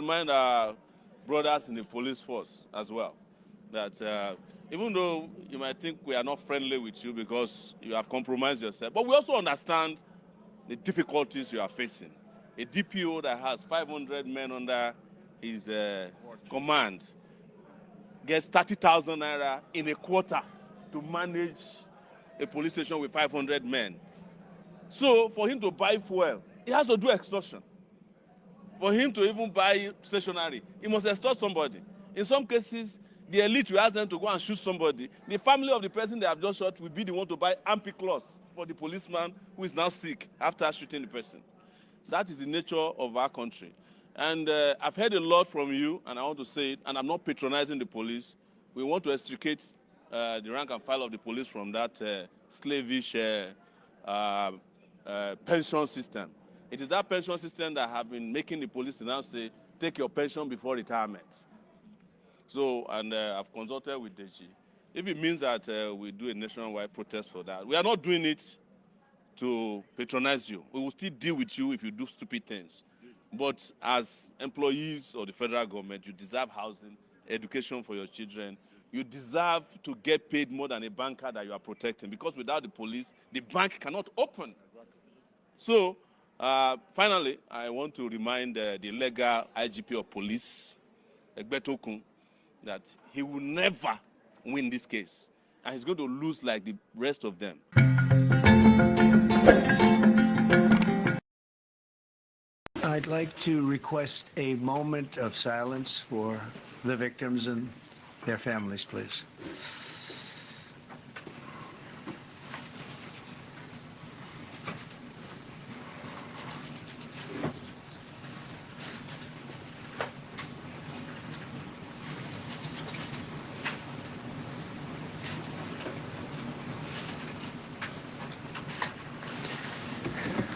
remind our brothers in the police force as well that even though you might think we are not friendly with you because you have compromised yourself, but we also understand the difficulties you are facing. A DPO that has 500 men under his command gets 30,000 naira in a quarter to manage a police station with 500 men. So for him to buy fuel, he has to do extortion. For him to even buy stationery, he must extort somebody. In some cases, the elite will ask them to go and shoot somebody. The family of the person they have just shot will be the one to buy ampiclos for the policeman who is now sick after shooting the person. That is the nature of our country. And I've heard a lot from you, and I want to say it, and I'm not patronizing the police. We want to extricate the rank and file of the police from that slavish pension system. It is that pension system that have been making the police now say, take your pension before retirement. So, and I've consulted with DG. If it means that we do a nationwide protest for that, we are not doing it to patronize you. We will still deal with you if you do stupid things. But as employees of the federal government, you deserve housing, education for your children. You deserve to get paid more than a banker that you are protecting, because without the police, the bank cannot open. So, finally, I want to remind the legal IGP of police, Egbetokun, that he will never win this case, and he's going to lose like the rest of them. I'd like to request a moment of silence for the victims and their families, please.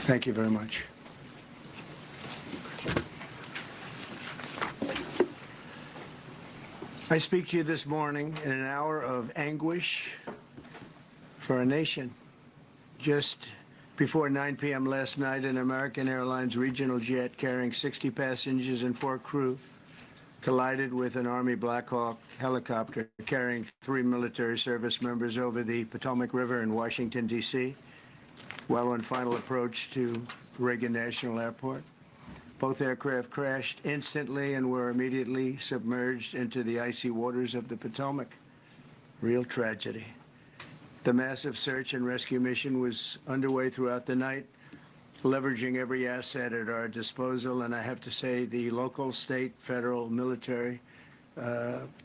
Thank you very much. I speak to you this morning in an hour of anguish for a nation. Just before 9 p.m. last night, an American Airlines regional jet carrying 60 passengers and 4 crew collided with an Army Black Hawk helicopter carrying 3 military service members over the Potomac River in Washington, D.C., while on final approach to Reagan National Airport. Both aircraft crashed instantly and were immediately submerged into the icy waters of the Potomac. Real tragedy. The massive search and rescue mission was underway throughout the night, leveraging every asset at our disposal, and I have to say the local, state, federal, military,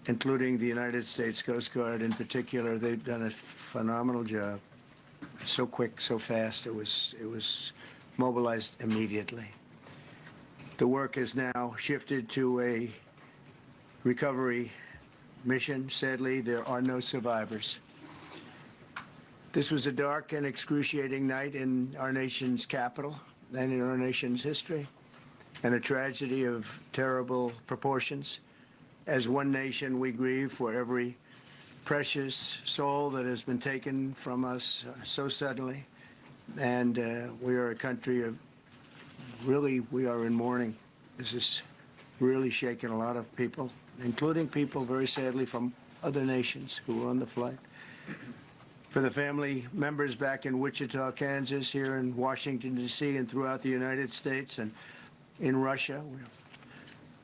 including the United States Coast Guard in particular, they've done a phenomenal job. So quick, so fast, it was mobilized immediately. The work has now shifted to a recovery mission. Sadly, there are no survivors. This was a dark and excruciating night in our nation's capital and in our nation's history, and a tragedy of terrible proportions. As one nation, we grieve for every precious soul that has been taken from us so suddenly, and we are a country of really, we are in mourning. This is really shaken a lot of people, including people, very sadly, from other nations who were on the flight. For the family members back in Wichita, Kansas, here in Washington, D.C., and throughout the United States and in Russia,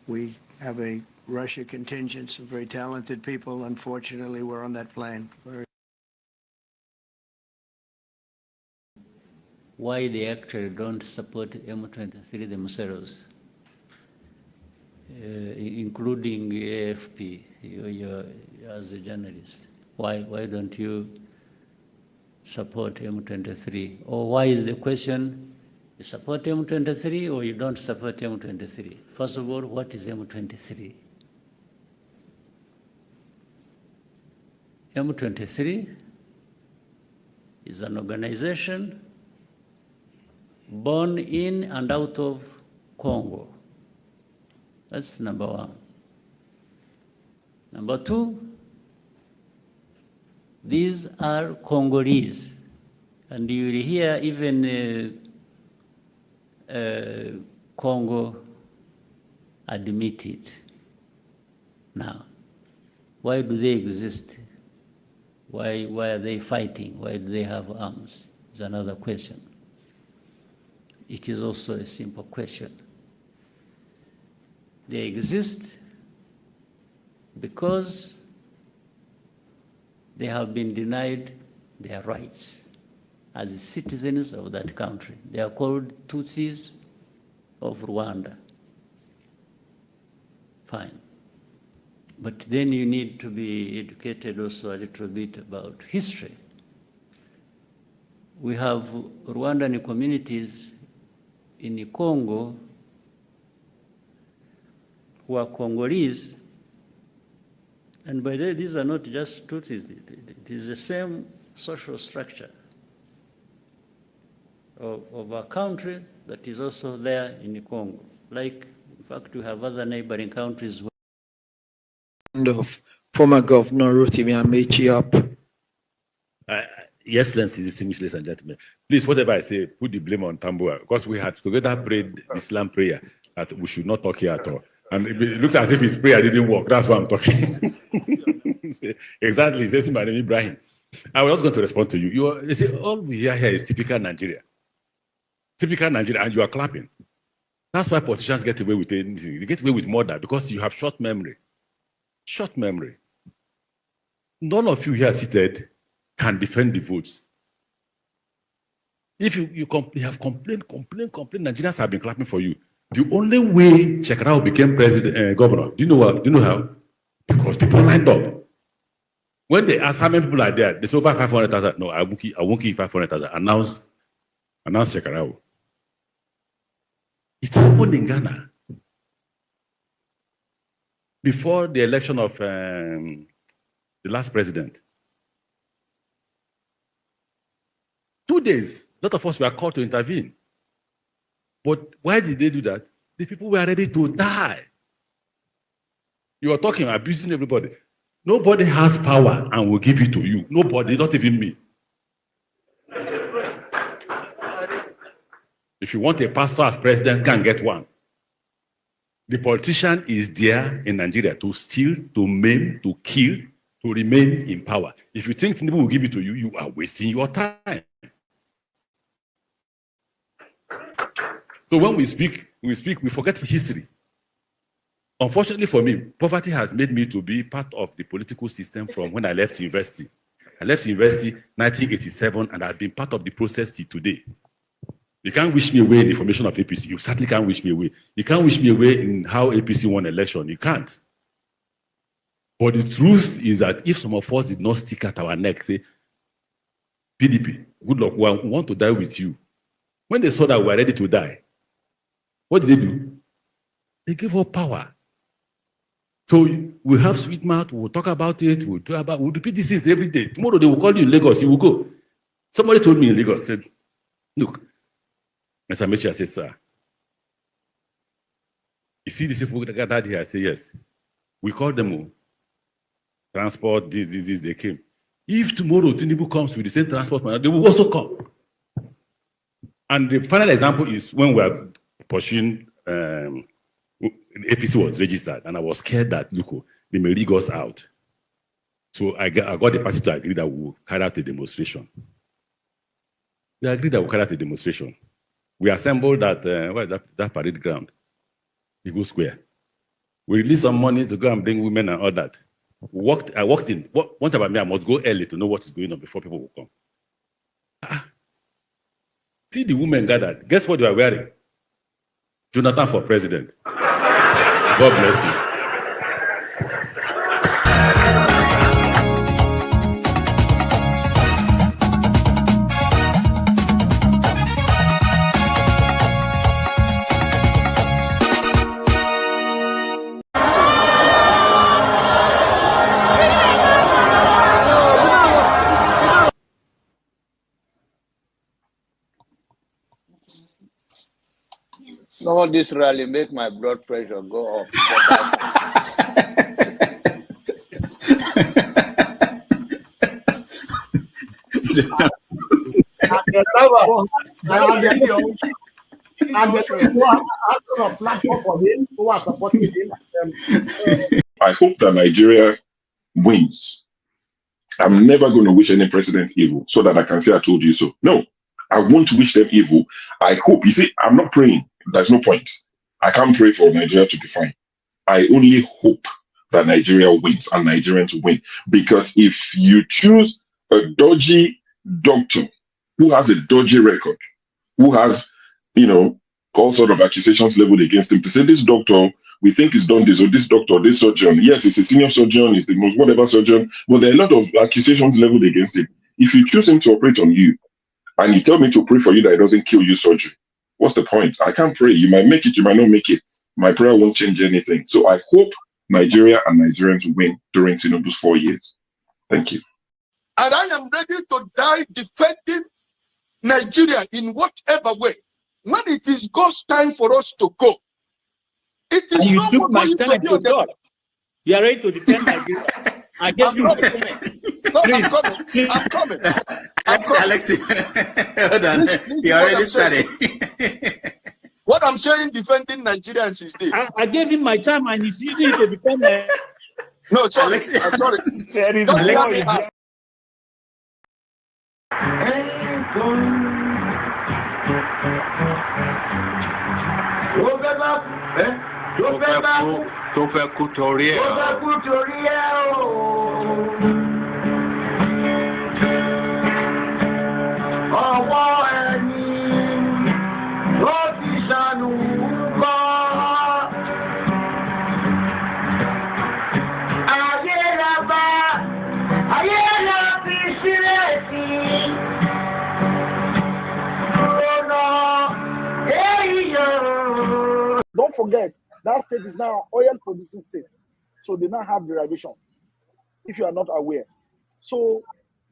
we have a Russia contingent, some very talented people. Unfortunately, were on that plane. Why they actually don't support M23 themselves, including AFP, you as a journalist. Why don't you support M23? Or why is the question, you support M23 or you don't support M23? First of all, what is M23? M23 is an organization born in and out of Congo. That's number one. Number two, these are Congolese. And you will hear even Congo admit it now. Why do they exist? Why are they fighting? Why do they have arms? Is another question. It is also a simple question. They exist because they have been denied their rights as citizens of that country. They are called Tutsis of Rwanda. Fine. But then you need to be educated also a little bit about history. We have Rwandan communities in Congo who are Congolese, and by the way, these are not just Tutsis, it is the same social structure of a country that is also there in Congo. Like, in fact, we have other neighboring countries. Of former Governor Rotimi Amechi up. Your Excellency, distinguished ladies and gentlemen, please, whatever I say, put the blame on Tambua, because we had together prayed Islam prayer that we should not talk here at all. And it looks as if his prayer didn't work. That's why I'm talking. Exactly. Says my name Ibrahim. I was going to respond to you. You see, all we hear here is typical Nigeria. Typical Nigeria, and you are clapping. That's why politicians get away with anything. They get away with murder because you have short memory. Short memory. None of you here seated can defend the votes. If you have complained, Nigerians have been clapping for you. The only way Shekarau became governor, do you know what? Do you know how? Because people lined up. When they ask how many people are there, they say over 500,000. No, I won't give 500,000. Announce Shekarau. It happened in Ghana. Before the election of the last president. 2 days, a lot of us were called to intervene. But why did they do that? The people were ready to die. You are talking, abusing everybody. Nobody has power and will give it to you. Nobody, not even me. If you want a pastor as president, can get one. The politician is there in Nigeria to steal, to maim, to kill, to remain in power. If you think Tinubu will give it to you, you are wasting your time. So when we speak, we forget history. Unfortunately for me, poverty has made me to be part of the political system from when I left university. I left university in 1987, and I've been part of the process till today. You can't wish me away in the formation of APC. You certainly can't wish me away. You can't wish me away in how APC won election. You can't. But the truth is that if some of us did not stick at our neck, say, PDP, good luck, we want to die with you. When they saw that we were ready to die, what did they do? They gave up power. So we have sweet mouth, we'll talk about it, we'll repeat these things every day. Tomorrow they will call you in Lagos, you will go. Somebody told me in Lagos, said, look, Mr. Mechi, I said, sir, you see these people that gathered here? I say, yes. We called them all. Transport, this, they came. If tomorrow Tinubu comes with the same transport, they will also come. And the final example is when we are pursuing, the APC was registered, and I was scared that, look, they may rig us out. So I got the party to agree that we will carry out a demonstration. They agreed that we will carry out a demonstration. We assembled at, what is that parade ground? Eagle Square. We released some money to go and bring women and all that. I walked in. One time about me, I must go early to know what is going on before people will come. See the women gathered. Guess what they are wearing? Jonathan for president. God bless you. No, this rally make my blood pressure go up. And the people are a platform for him who are supporting him. I hope that Nigeria wins. I'm never going to wish any president evil so that I can say I told you so. No, I won't wish them evil. I hope. You see, I'm not praying. There's no point. I can't pray for Nigeria to be fine. I only hope that Nigeria wins and Nigerians win. Because if you choose a dodgy doctor who has a dodgy record, who has, all sort of accusations leveled against him, to say this doctor, we think he's done this, or this doctor, this surgeon, yes, he's a senior surgeon, he's the most whatever surgeon, but there are a lot of accusations leveled against him. If you choose him to operate on you, and you tell me to pray for you that it doesn't kill you surgery, what's the point? I can't pray. You might make it, you might not make it. My prayer won't change anything. So I hope Nigeria and Nigerians win during Tinubu's 4 years. Thank you. And I am ready to die defending Nigeria in whatever way. When it is God's time for us to go, it is you not took my going time to God. You are ready to defend Nigeria. I gave you No, I'm coming. I'm coming. Alexi, hold on. You already started. What I'm saying, defending Nigerians is this. I gave him my time and he's using it to defend Nigeria. No, sorry. Alexi. I'm sorry. There is Alexi. Tó fẹ́ kú torí ẹ̀. Ọwọ́ ẹni ló ti ṣàánú kọ́. Ayé la fi sílẹ̀ sí. Don't forget, that state is now an oil producing state. So they now have derivation, if you are not aware. So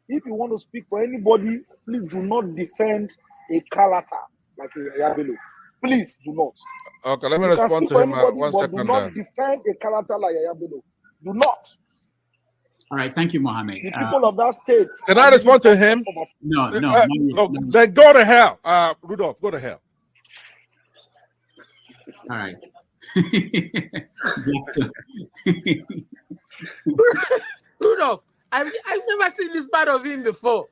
if you want to speak for anybody, please do not defend a character like Yabelo. Please do not. Okay, let me respond to him. One second. Do not defend a character like Yabelo. Do not. All right, thank you, Mohammed. The people of that state. Can I respond to him? No. Then go to hell. Rudolph, go to hell. All right. Rudolph, I've never seen this part of him before.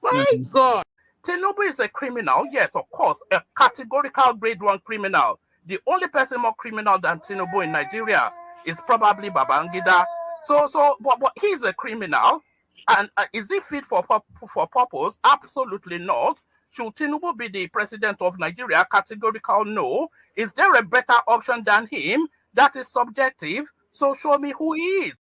My God. Tinubu is a criminal, yes, of course, a categorical grade 1 criminal. The only person more criminal than Tinubu in Nigeria is probably Babangida. But he's a criminal, and is he fit for purpose? Absolutely not. Should Tinubu be the president of Nigeria? Categorical no. Is there a better option than him? That is subjective. So show me who he is.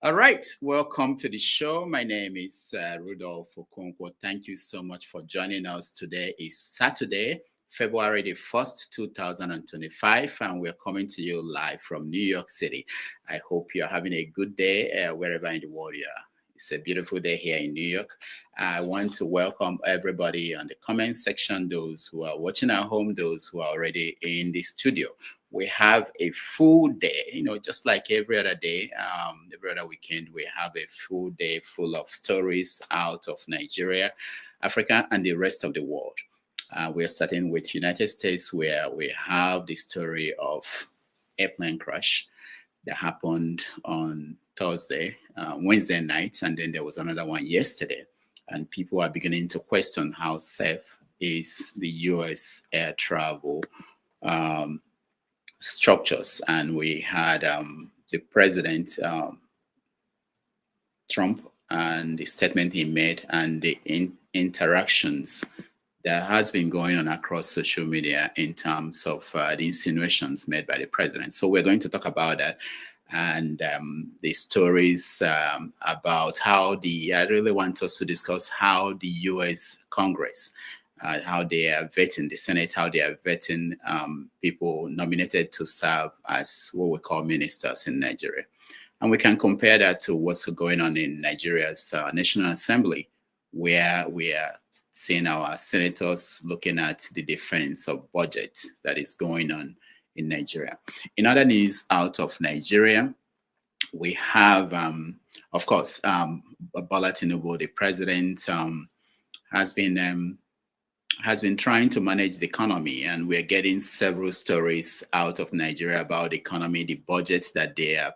All right, welcome to the show. My name is Rudolph Okonkwo. Thank you so much for joining us. Today is Saturday, February the 1st, 2025, and we're coming to you live from New York City. I hope you're having a good day wherever in the world you are. It's a beautiful day here in New York. I want to welcome everybody on the comment section, those who are watching at home, those who are already in the studio. We have a full day, just like every other day, every other weekend, we have a full day full of stories out of Nigeria, Africa, and the rest of the world. We're starting with United States, where we have the story of airplane crash that happened on Wednesday night, and then there was another one yesterday. And people are beginning to question how safe is the U.S. air travel structures. And we had the president, Trump, and the statement he made and the interactions that has been going on across social media in terms of the insinuations made by the president. So we're going to talk about that and the stories about how I really want us to discuss how the U.S. Congress, how they are vetting the Senate, how they are vetting people nominated to serve as what we call ministers in Nigeria. And we can compare that to what's going on in Nigeria's National Assembly, where we are seen our senators looking at the defense of budget that is going on in Nigeria. In other news out of Nigeria, we have, of course, Bola Tinubu, the president, has been trying to manage the economy, and we're getting several stories out of Nigeria about the economy, the budgets that they are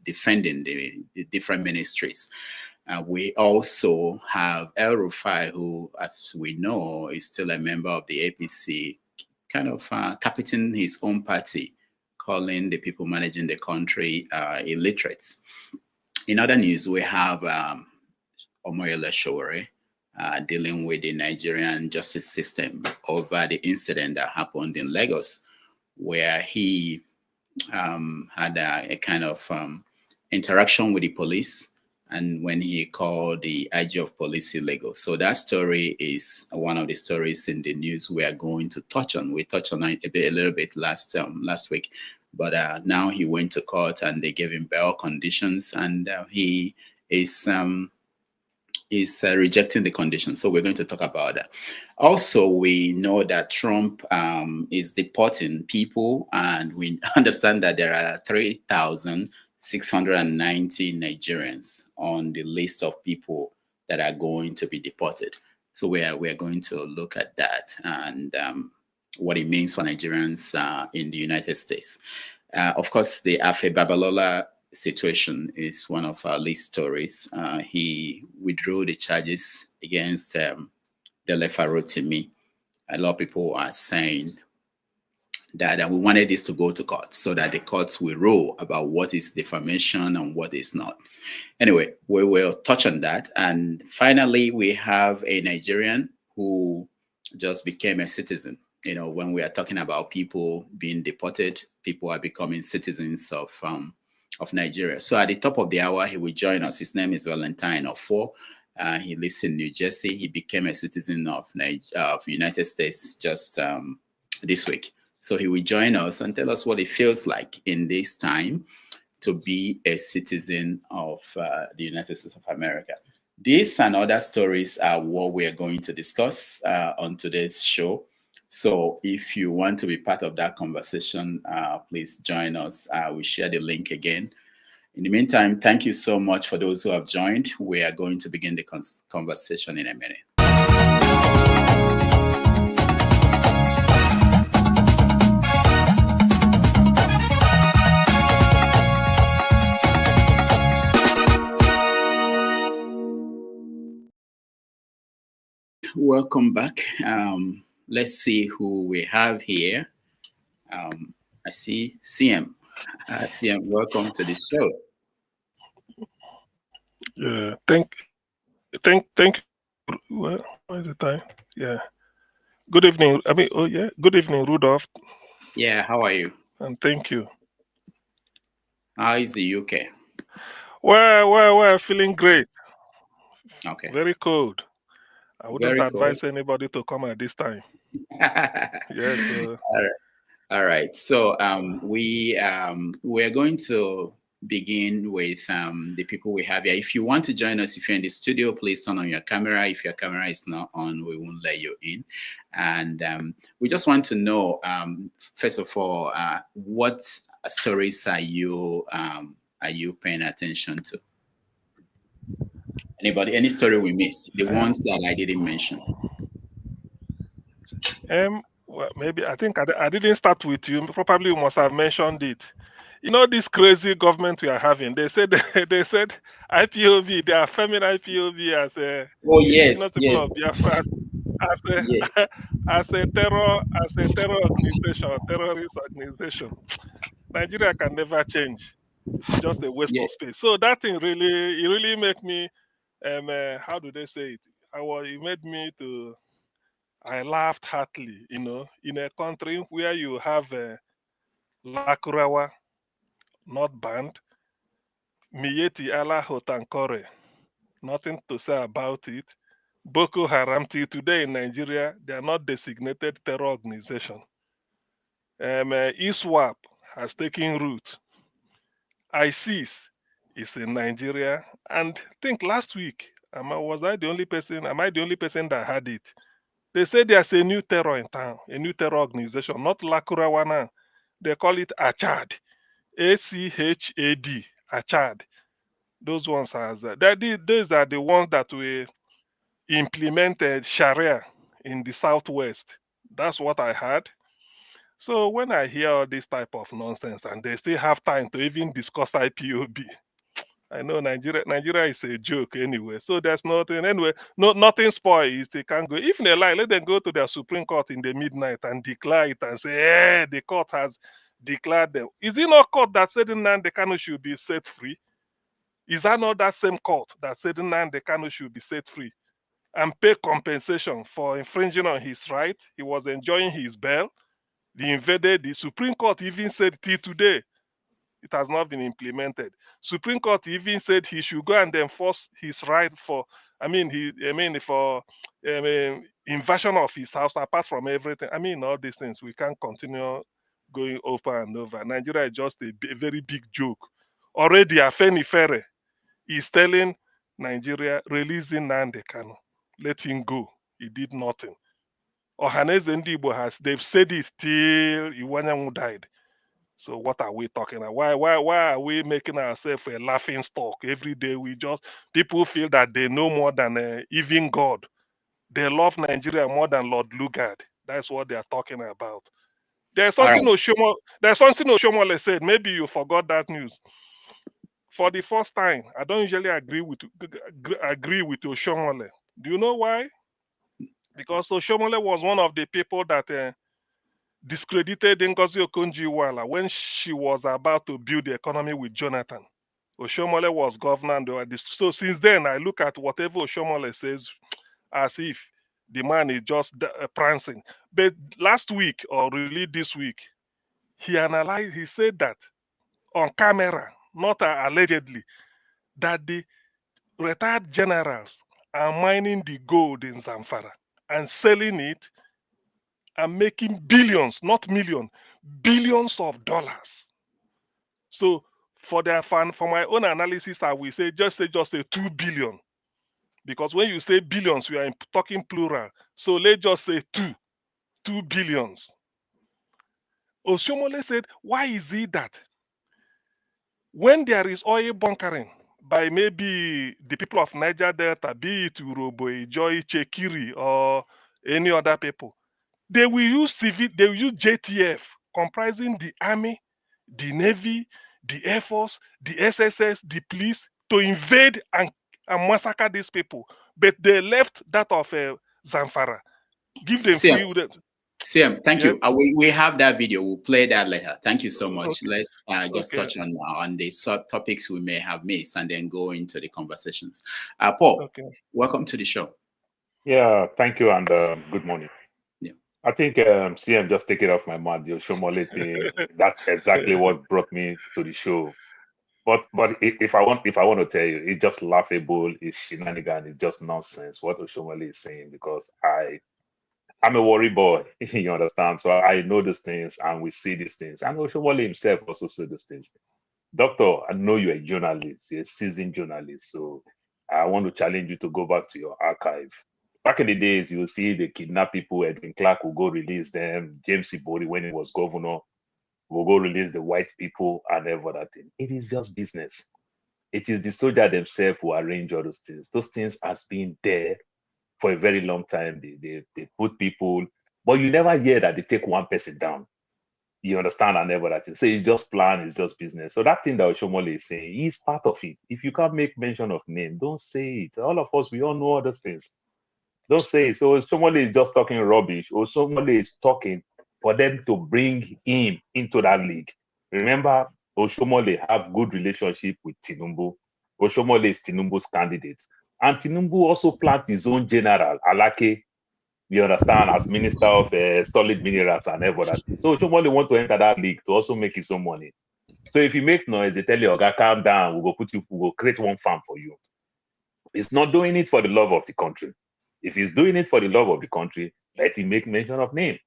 defending, the different ministries. We also have El Rufai, who, as we know, is still a member of the APC, kind of captaining his own party, calling the people managing the country illiterates. In other news, we have Sowore dealing with the Nigerian justice system over the incident that happened in Lagos, where he had a kind of interaction with the police, and when he called the IG of police in Lagos. So that story is one of the stories in the news we are going to touch on. We touched on it a little bit last week, but now he went to court and they gave him bail conditions, and he is rejecting the conditions. So we're going to talk about that. Also, we know that Trump is deporting people, and we understand that there are 3,690 Nigerians on the list of people that are going to be deported. So we are going to look at that and what it means for Nigerians in the United States. Of course, the Afe Babalola situation is one of our lead stories. He withdrew the charges against Dele Farotimi. A lot of people are saying that we wanted this to go to court so that the courts will rule about what is defamation and what is not. Anyway, we will touch on that. And finally, we have a Nigerian who just became a citizen. You know, when we are talking about people being deported, people are becoming citizens of Nigeria. So at the top of the hour, he will join us. His name is Valentine Offor. He lives in New Jersey. He became a citizen of United States just this week. So he will join us and tell us what it feels like in this time to be a citizen of the United States of America. These and other stories are what we are going to discuss on today's show. So if you want to be part of that conversation, please join us. We share the link again. In the meantime, thank you so much for those who have joined. We are going to begin the conversation in a minute. Welcome back. Let's see who we have here. I see CM. CM, welcome to the show. Yeah, thank you. Well, what's the time? Yeah. Good evening. Good evening, Rudolph. Yeah, how are you? And thank you. How is the UK? Well, feeling great. Okay. Very cold. I wouldn't advise anybody to come at this time. Yes. All right. So we are going to begin with the people we have here. If you want to join us, if you're in the studio, please turn on your camera. If your camera is not on, we won't let you in. And we just want to know, first of all, what stories are you paying attention to? Anybody? Any story we missed? The ones that I didn't mention. Well, maybe I think I didn't start with you. Probably you must have mentioned it. You know this crazy government we are having. They said IPOB. They are affirming IPOB as a yes. Of Biafra, as a terror organization, terrorist organization. Nigeria can never change. It's just a waste of space. So that thing really make me. How do they say it? It made me to. I laughed heartily, in a country where you have Lakurawa not banned, Mieti Ala Hotankore, nothing to say about it. Boko Haram till today in Nigeria, they are not designated terror organization. ISWAP has taken root. ISIS is in Nigeria, and I think last week Was I the only person? Am I the only person that had it? They say there's a new terror in town, a new terror organization, not Lakurawana. They call it Achad, ACHAD, Achad. Those ones those are the ones that we implemented Sharia in the Southwest. That's what I heard. So when I hear all this type of nonsense and they still have time to even discuss IPOB, I know Nigeria is a joke anyway. So there's nothing anyway. Nothing spoils. They can't go. If they lie, let them go to their Supreme Court in the midnight and declare it and say, "Hey, the court has declared them." Is it not court that said Nnamdi Kanu should be set free? Is that not that same court that said Nnamdi Kanu should be set free and pay compensation for infringing on his right? He was enjoying his bail. They invaded. The Supreme Court even said till today it has not been implemented. Supreme Court even said he should go and enforce his right for, for invasion of his house apart from everything. All these things we can't continue going over and over. Nigeria is just a very big joke. Already Afeni Fere is telling Nigeria releasing Nnamdi Kanu, let him go. He did nothing. Ohaneze Ndigbo they've said it till Iwanyanwu died. So what are we talking about? Why are we making ourselves a laughing stock every day? People feel that they know more than even God. They love Nigeria more than Lord Lugard. That's what they are talking about. There's something Oshomole said. Maybe you forgot that news. For the first time, I don't usually agree with Oshomole. Do you know why? Because Oshomole was one of the people that discredited Ngozi Okonjo-Iweala when she was about to build the economy with Jonathan. Oshomole was governor. So since then, I look at whatever Oshomole says as if the man is just prancing. But last week, or really this week, he said that on camera, not allegedly, that the retired generals are mining the gold in Zamfara and selling it and making billions, not millions, billions of dollars. So for my own analysis, I will say just a 2 billion. Because when you say billions, we are talking plural. So let's just say 2 billions. Oshomole said, why is it that when there is oil bunkering by maybe the people of Niger Delta, be it Urobo, Joy, Chekiri, or any other people, they will use JTF comprising the army, the navy, the air force, the SSS, the police to invade and massacre these people. But they left that of Zamfara. Give them free. Sim, thank you. We have that video. We'll play that later. Thank you so much. Okay. Let's just touch on the subtopics we may have missed and then go into the conversations. Paul, welcome to the show. Yeah, thank you and good morning. Yeah, I think CM just take it off my mind. The Oshomole thing. That's exactly what brought me to the show. But if I want to tell you, it's just laughable. It's shenanigan. It's just nonsense what Oshomole is saying because I'm a worry boy, you understand? So I know these things and we see these things. And Oshomole himself also said these things. Doctor, I know you're a journalist, you're a seasoned journalist. So I want to challenge you to go back to your archive. Back in the days, you'll see they kidnap people, Edwin Clark will go release them, James Ibori, when he was governor, will go release the white people and everything. It is just business. It is the soldier themselves who arrange all those things. Those things has been there for a very long time. They put people, but you never hear that they take one person down. You understand and everything. So it's just plan, it's just business. So that thing that Oshomole is saying, he's part of it. If you can't make mention of name, don't say it. All of us, we all know all those things. Don't say it. So Oshomole is just talking rubbish. Oshomole is talking for them to bring him into that league. Remember, Oshomole have good relationship with Tinubu. Oshomole is Tinubu's candidate. And Tinubu also planned his own general, Alake, you understand, as Minister of Solid Minerals and everything. So Oshomole want to enter that league to also make his own money. So if you make noise, they tell you, okay, calm down, we'll create one farm for you. He's not doing it for the love of the country. If he's doing it for the love of the country, let him make mention of name.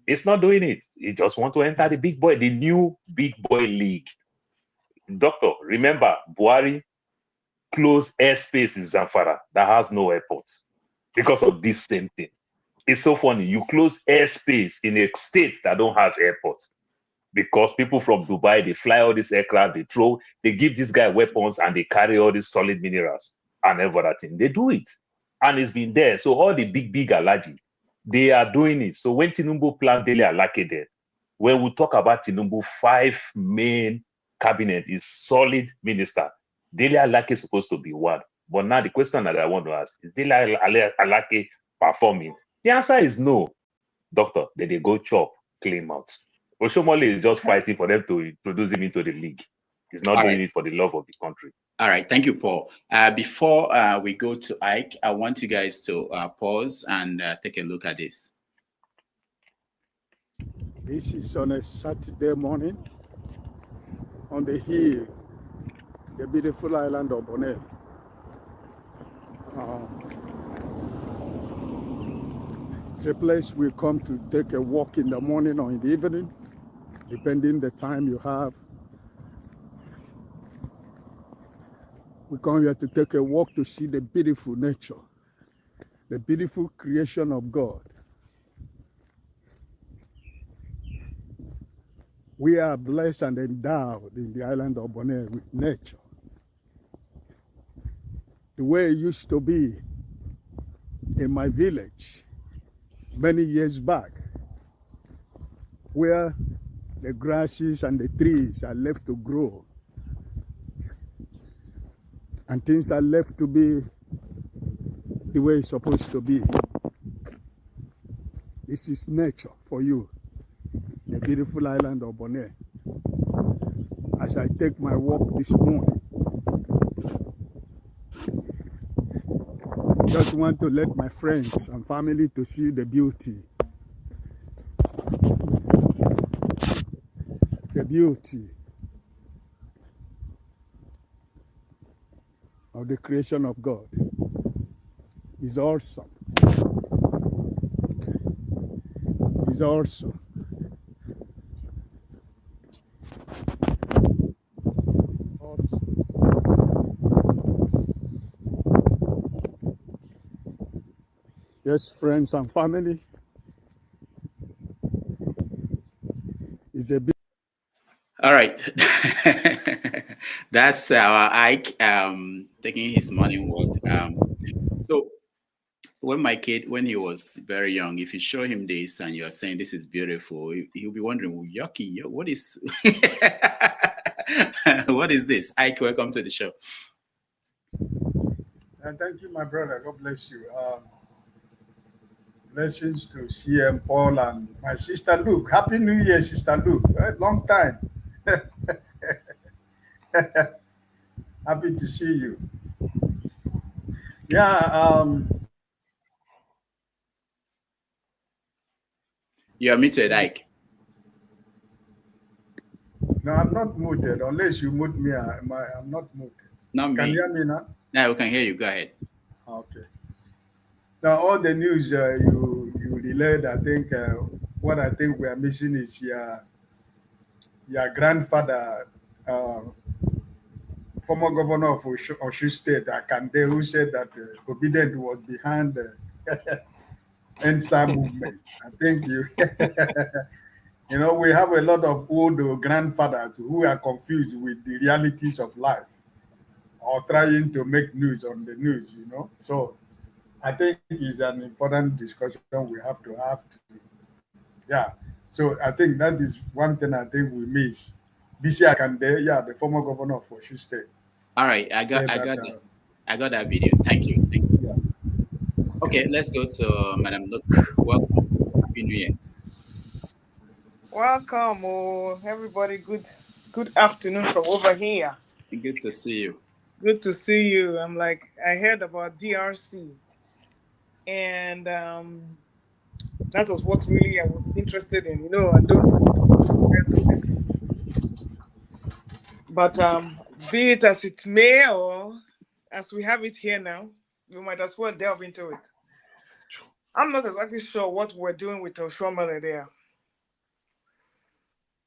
He's not doing it. He just want to enter the new big boy league. Doctor, remember, Buhari close airspace in Zamfara that has no airport because of this same thing. It's so funny. You close airspace in a state that don't have airport because people from Dubai, they fly all these aircraft, they give this guy weapons and they carry all these solid minerals and everything. They do it. And it's been there. So all the big allergy, they are doing it. So when Tinubu planned Dele Alake there, when we talk about Tinubu, 5 main cabinet is solid minister. Dele Alake is supposed to be one. But now the question that I want to ask, is Dele Alake performing? The answer is no. Doctor, they go chop, clean out. Oshomole is just fighting for them to introduce him into the league. He's not doing it for the love of the country. All right, thank you, Paul. Before we go to Ike, I want you guys to pause and take a look at this. This is on a Saturday morning on the hill, the beautiful island of Bonaire. It's a place we come to take a walk in the morning or in the evening, depending the time you have. We come here to take a walk to see the beautiful nature, the beautiful creation of God. We are blessed and endowed in the island of Bonaire with nature. The way it used to be in my village many years back, where the grasses and the trees are left to grow and things are left to be the way it's supposed to be. This is nature for you, the beautiful island of Bonaire. As I take my walk this morning, just want to let my friends and family to see the beauty. The beauty of the creation of God is awesome. Is awesome. Yes, friends and family, is a bit. All right. That's our Ike taking his morning walk. So when my kid, when he was very young, if you show him this and you're saying this is beautiful, he'll be wondering, well, yucky, what is what is this? Ike, welcome to the show. Thank you, my brother. God bless you. Blessings to CM Paul and my sister Luke. Happy New Year, Sister Luke. Long time. Happy to see you. Yeah. You're muted, Ike. No, I'm not muted. Unless you mute me, I'm not muted. Not me. Can you hear me now? Now we can hear you. Go ahead. Okay. Now, all the news you relayed, I think what I think we are missing is your grandfather, former governor of Oshu State, Akande, who said that Obedient was behind the NSA movement. I think you know, we have a lot of old grandfathers who are confused with the realities of life or trying to make news on the news, you know. So I think it's an important discussion we have to have. Yeah. So I think that is one thing I think we miss. BC Akande, yeah, the former governor of Oshu State. All right, I got that video. Thank you. Yeah. Okay, let's go to Madam Luke. Welcome. Happy New Year. Welcome, everybody. Good afternoon from over here. Good to see you. Good to see you. I'm like, I heard about DRC, and that was what really I was interested in. You know, I don't. But be it as it may, or as we have it here now, we might as well delve into it. I'm not exactly sure what we're doing with Oshomole there.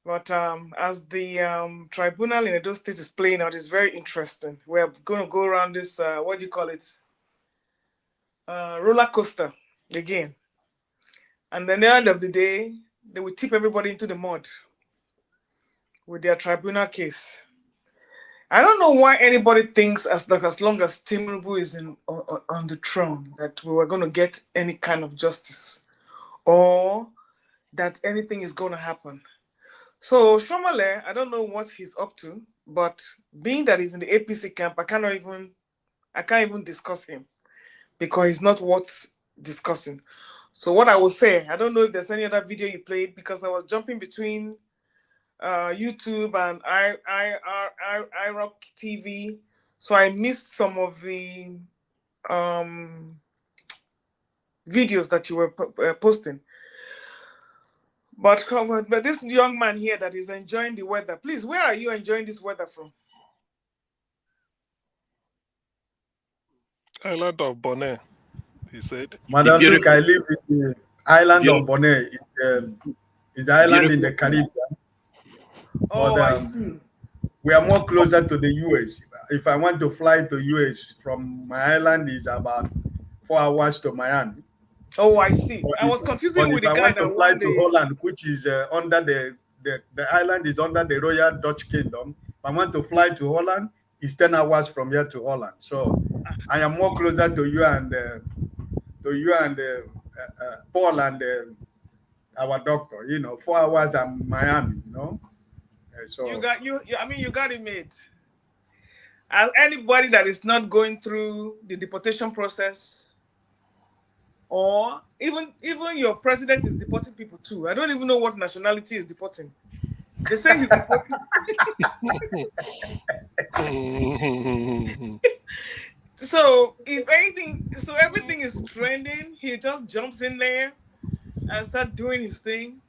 But as the tribunal in Edo State is playing out, it's very interesting. We're going to go around this, what do you call it? Roller coaster again. And then at the end of the day, they will tip everybody into the mud with their tribunal case. I don't know why anybody thinks as long as Tinubu is on the throne that we were going to get any kind of justice or that anything is going to happen. So Shomale, I don't know what he's up to, but being that he's in the APC camp, I can't even discuss him because he's not worth discussing. So what I will say, I don't know if there's any other video you played because I was jumping between YouTube and iRock TV, so I missed some of the videos that you were posting. But this young man here that is enjoying the weather, please, where are you enjoying this weather from? Island of Bonaire, he said. Madam Luke, I live in the island of Bonaire. It's an island in the Caribbean. Oh, But, I see. we are more closer to the US. If I want to fly to US from my island, is about 4 hours to Miami. Oh, I see. I was confusing with the guy that want to fly to Holland, which is under the island is under the Royal Dutch Kingdom. If I want to fly to Holland, it's 10 hours from here to Holland. So I am more closer to you and Paul and our doctor. 4 hours and Miami. So you got it made. As anybody that is not going through the deportation process, or even your president is deporting people too. I don't even know what nationality is deporting. They say he's deporting. So if anything, so everything is trending, he just jumps in there and start doing his thing.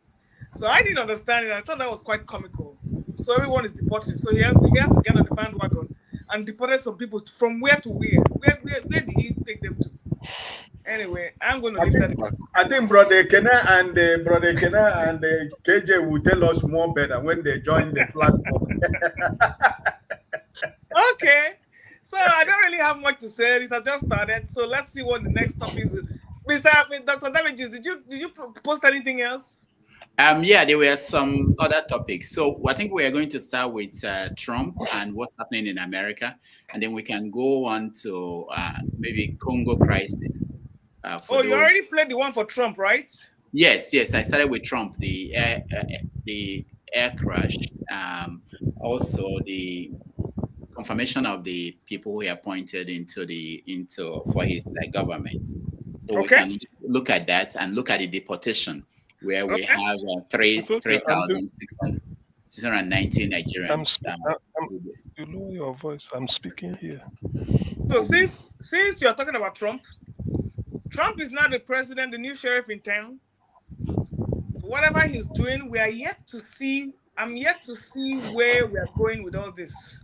So I didn't understand it. I thought that was quite comical. So everyone is deported. So we have to get on the bandwagon and deported some people from where to where? Where did he take them to? Anyway, I'm going to leave that. I think Brother Kena and KJ will tell us more better when they join the platform. Okay. So I don't really have much to say. It has just started. So let's see what the next topic is. Dr. Damages, did you post anything else? Yeah, there were some other topics. So I think we are going to start with Trump and what's happening in America, and then we can go on to maybe Congo crisis. You already played the one for Trump, right? Yes. I started with Trump, the air crash, also the confirmation of the people who are appointed for his government. So we can look at that and look at the deportation, where we have 3,619 Nigerians. You lower your voice. I'm speaking here. So since you are talking about Trump is now the president, the new sheriff in town. Whatever he's doing, we are yet to see. I'm yet to see where we are going with all this.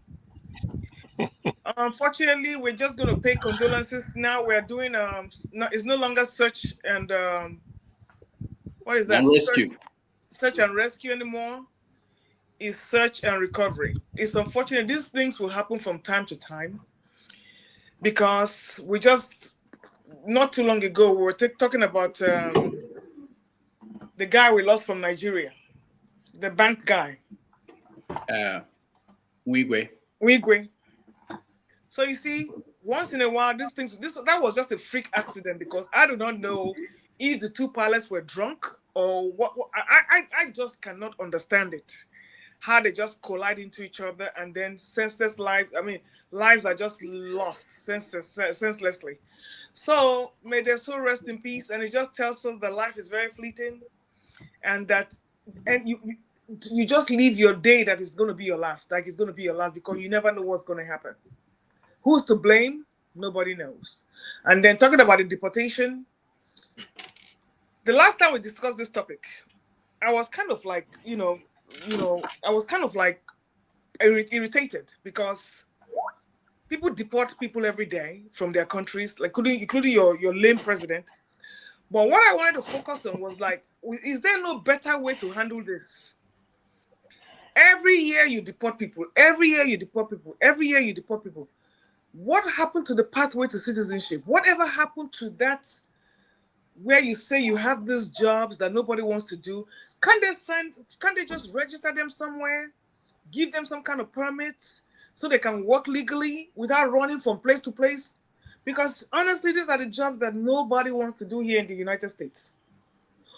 Unfortunately, we're just going to pay condolences now. We're doing it's no longer search and what is that? Rescue. Search and rescue anymore. It's search and recovery. It's unfortunate. These things will happen from time to time because we just not too long ago we were talking about the guy we lost from Nigeria, the bank guy. Wigwe. So you see, once in a while, that was just a freak accident because I do not know if the two pilots were drunk or what. I just cannot understand it. How they just collide into each other and then senseless lives. I mean, lives are just lost senselessly. So may their soul rest in peace. And it just tells us that life is very fleeting, and you just live your day that is going to be your last. Like it's going to be your last because you never know what's going to happen. Who's to blame? Nobody knows. And then talking about the deportation, the last time we discussed this topic, I was kind of like, I was kind of like irritated because people deport people every day from their countries, like including your lame president. But what I wanted to focus on was like, is there no better way to handle this? Every year you deport people. Every year you deport people. Every year you deport people. What happened to the pathway to citizenship? Whatever happened to that where you say you have these jobs that nobody wants to do? Can't they just register them somewhere? Give them some kind of permit so they can work legally without running from place to place? Because honestly, these are the jobs that nobody wants to do here in the United States.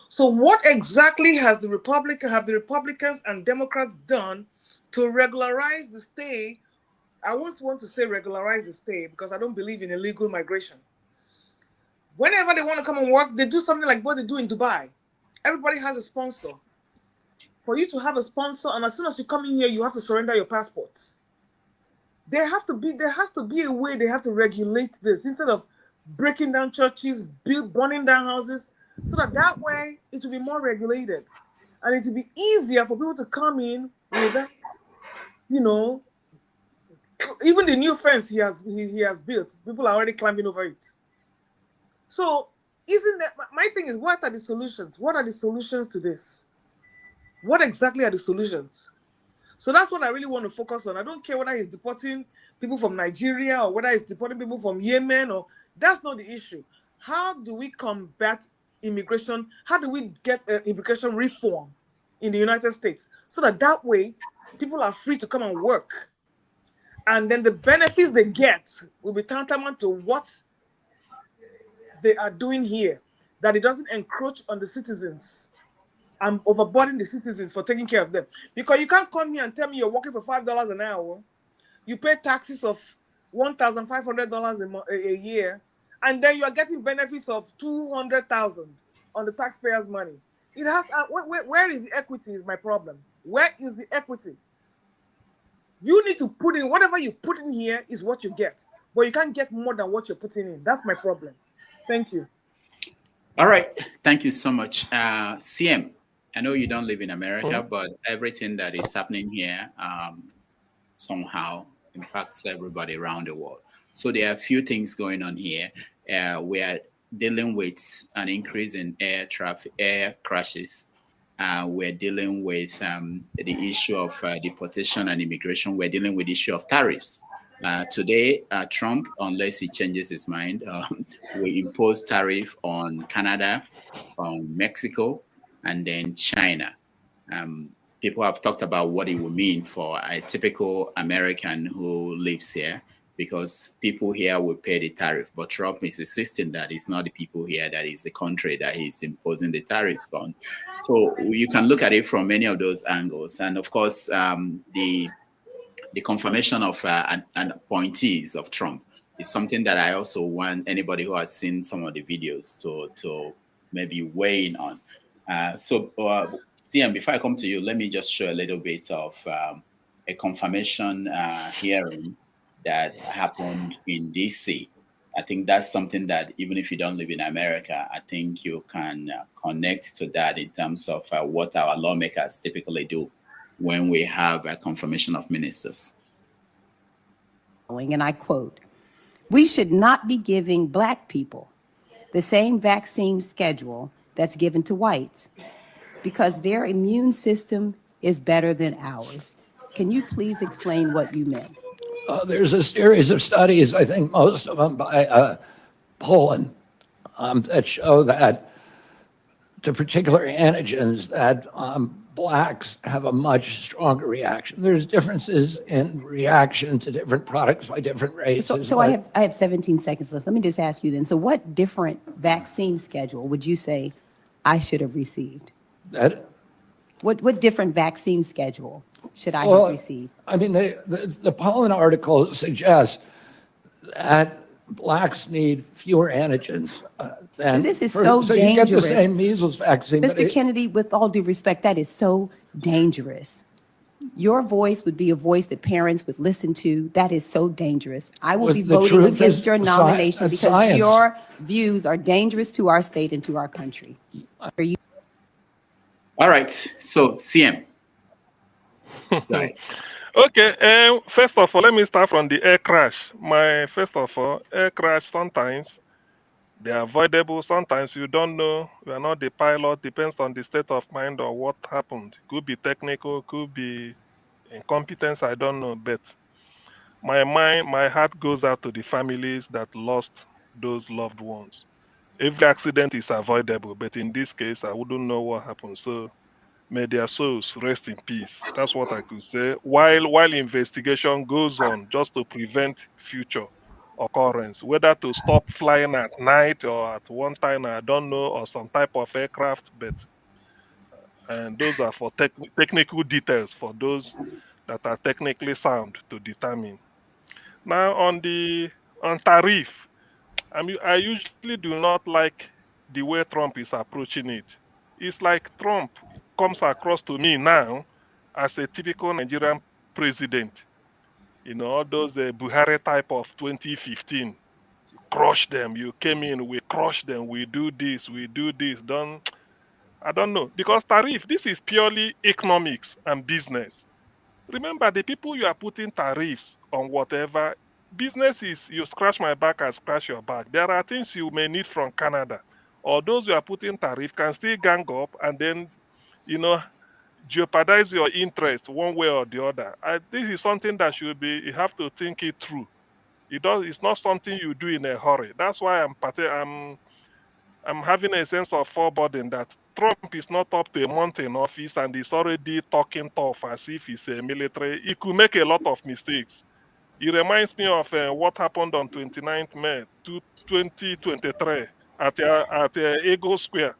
So what exactly have the Republicans and Democrats done to regularize the stay? I won't want to say regularize the stay because I don't believe in illegal migration. Whenever they want to come and work, they do something like what they do in Dubai. Everybody has a sponsor. For you to have a sponsor, and as soon as you come in here, you have to surrender your passport. There has to be a way they have to regulate this instead of breaking down churches, burning down houses, so that way it will be more regulated. And it will be easier for people to come in without, even the new fence he has built, people are already climbing over it. So my thing is, what are the solutions? What are the solutions to this? What exactly are the solutions? So that's what I really want to focus on. I don't care whether he's deporting people from Nigeria or whether he's deporting people from Yemen, or that's not the issue. How do we combat immigration? How do we get immigration reform in the United States so that way people are free to come and work? And then the benefits they get will be tantamount to what they are doing here, that it doesn't encroach on the citizens. I'm overburdening the citizens for taking care of them. Because you can't come here and tell me you're working for $5 an hour. You pay taxes of $1,500 a year, and then you are getting benefits of $200,000 on the taxpayers' money. It has. Where is the equity? Is my problem. Where is the equity? You need to put in whatever you put in here is what you get, but you can't get more than what you're putting in. That's my problem. Thank you. All right. Thank you so much. CM, I know you don't live in America, but everything that is happening here somehow impacts everybody around the world. So there are a few things going on here. We are dealing with an increase in air crashes. We're dealing with the issue of deportation and immigration. We're dealing with the issue of tariffs. Today, Trump, unless he changes his mind, will impose tariff on Canada, on Mexico, and then China. People have talked about what it will mean for a typical American who lives here, because people here will pay the tariff. But Trump is insisting that it's not the people here, that is the country that he's imposing the tariff on. So you can look at it from many of those angles. And of course, the confirmation of an appointees of Trump is something that I also want anybody who has seen some of the videos to maybe weigh in on. Stian, before I come to you, let me just show a little bit of a confirmation hearing that happened in DC. I think that's something that even if you don't live in America, I think you can connect to that in terms of what our lawmakers typically do when we have a confirmation of ministers. And I quote, "We should not be giving Black people the same vaccine schedule that's given to whites because their immune system is better than ours." Can you please explain what you meant? There's a series of studies, I think most of them by Poland, that show that to particular antigens that Blacks have a much stronger reaction. There's differences in reaction to different products by different races. So I have 17 seconds left. Let me just ask you then. So what different vaccine schedule would you say I should have received? What different vaccine schedule should I have received? I mean, the Poland article suggests that Blacks need fewer antigens than... This is so dangerous. So you get the same measles vaccine. Mr. Kennedy, with all due respect, that is so dangerous. Your voice would be a voice that parents would listen to. That is so dangerous. I will be voting against your nomination because your views are dangerous to our state and to our country. All right. So, CM. Right. Okay, first of all, let me start from the air crash. Air crash, sometimes they're avoidable. Sometimes you don't know. You are not the pilot. Depends on the state of mind or what happened. Could be technical, could be Incompetence, I don't know, but my heart goes out to the families that lost those loved ones. Every accident is avoidable, but in this case, I wouldn't know what happened. So may their souls rest in peace. That's what I could say. While investigation goes on, just to prevent future occurrence, whether to stop flying at night or at one time, I don't know, or some type of aircraft, but and those are for technical details for those that are technically sound to determine. Now on tariff, I usually do not like the way Trump is approaching it. It's like Trump comes across to me now as a typical Nigerian president. You know, all those Buhari type of 2015. Crush them. You came in, we crush them. We do this, we do this. I don't know. Because tariff, this is purely economics and business. Remember, the people you are putting tariffs on whatever, business is you scratch my back, I scratch your back. There are things you may need from Canada, or those you are putting tariff can still gang up and then, you know, jeopardize your interest one way or the other. This is something that should be, you have to think it through. It's not something you do in a hurry. That's why I'm having a sense of foreboding that Trump is not up to a month in office and he's already talking tough as if he's a military. He could make a lot of mistakes. It reminds me of what happened on 29th May 2023 at Eagle Square.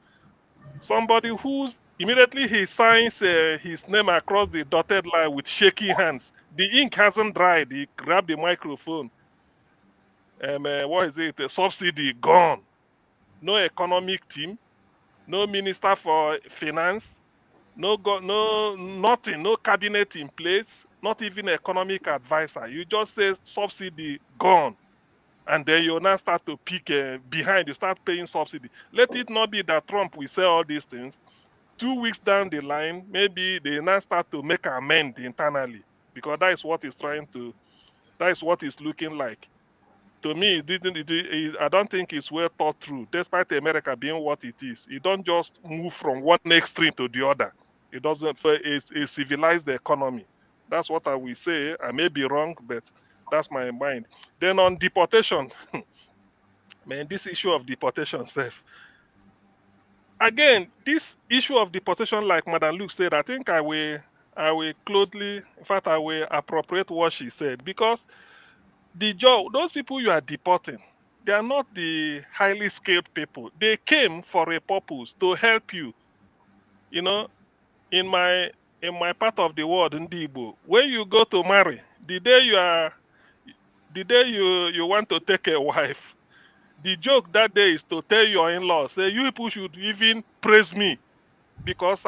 Somebody who's immediately he signs his name across the dotted line with shaky hands. The ink hasn't dried. He grabbed the microphone. What is it? A subsidy gone. No economic team. No minister for finance, no nothing, no cabinet in place, not even economic advisor. You just say subsidy gone, and then you now start to pick behind. You start paying subsidy. Let it not be that Trump will say all these things. 2 weeks down the line, maybe they now start to make amend internally because that is what he's trying to. That is what it's looking like. To me, I don't think it's well thought through, despite America being what it is. It don't just move from one extreme to the other. It doesn't, it's a civilized economy. That's what I will say. I may be wrong, but that's my mind. Then on deportation, man, this issue of deportation, self. Again, this issue of deportation, like Madam Luke said, I think I will closely, in fact, I will appropriate what she said because those people you are deporting, they are not the highly skilled people. They came for a purpose to help you. You know, in my part of the world, in Igbo, when you go to marry, the day you want to take a wife, the joke that day is to tell your in-laws, say you people should even praise me because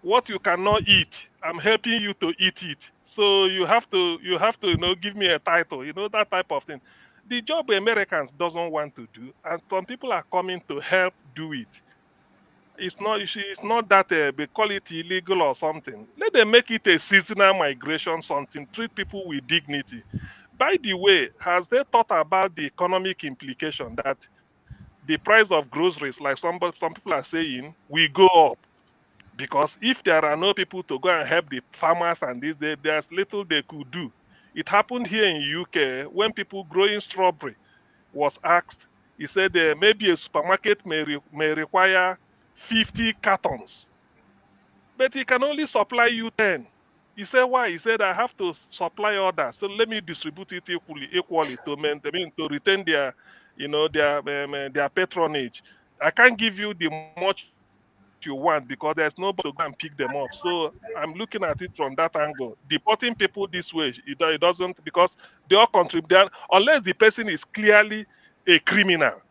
what you cannot eat, I'm helping you to eat it. So you have to give me a title, that type of thing. The job Americans doesn't want to do, and some people are coming to help do it. It's not that they call it illegal or something. Let them make it a seasonal migration, something. Treat people with dignity. By the way, has they thought about the economic implication that the price of groceries, like some people are saying, will go up? Because if there are no people to go and help the farmers and there's little they could do. It happened here in UK when people growing strawberry was asked, he said maybe a supermarket may require 50 cartons, but he can only supply you 10. He said, why? He said, I have to supply others, so let me distribute it equally to maintain, to retain their patronage. I can't give you the much you want because there's nobody to go and pick them up. So I'm looking at it from that angle. Deporting people this way, it doesn't, because they all contribute, unless the person is clearly a criminal.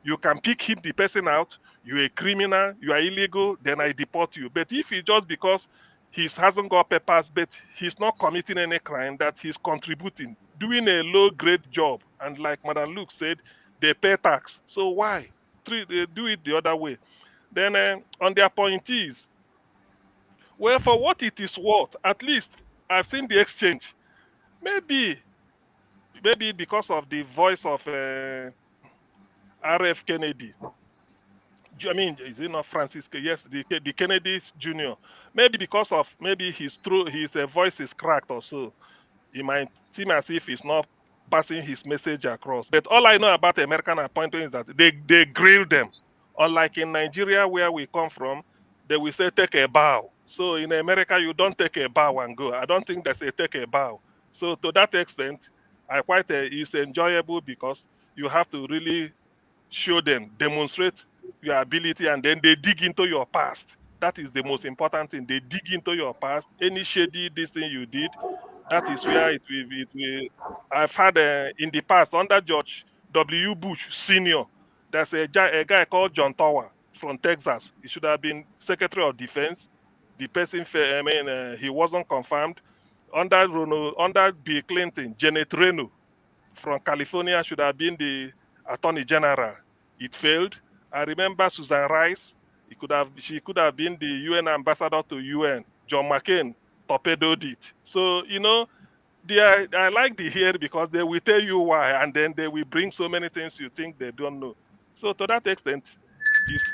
You can pick the person out, you're a criminal, you are illegal, then I deport you. But if it's just because he hasn't got papers, but he's not committing any crime, that he's contributing, doing a low-grade job, and like Madam Luke said, they pay tax. So why? They do it the other way. Then on the appointees, well, for what it is worth, at least I've seen the exchange. Maybe because of the voice of RF Kennedy, I mean, is it not Francis? Yes, the Kennedy Jr. Maybe because of his voice is cracked or so. It might seem as if he's not passing his message across. But all I know about the American appointment is that they grill them. Unlike in Nigeria, where we come from, they will say take a bow. So in America, you don't take a bow and go. I don't think they say take a bow. So to that extent, it's enjoyable because you have to really show them, demonstrate your ability, and then they dig into your past. That is the most important thing. They dig into your past. Any shady this thing you did, that is where it will. I've had in the past under George W. Bush Senior. There's a guy called John Tower from Texas. He should have been Secretary of Defense. The person, he wasn't confirmed. Under Bill Clinton, Janet Reno from California should have been the Attorney General. It failed. I remember Susan Rice. She could have been the UN ambassador to UN. John McCain torpedoed it. So, I like the here because they will tell you why, and then they will bring so many things you think they don't know. So to that extent,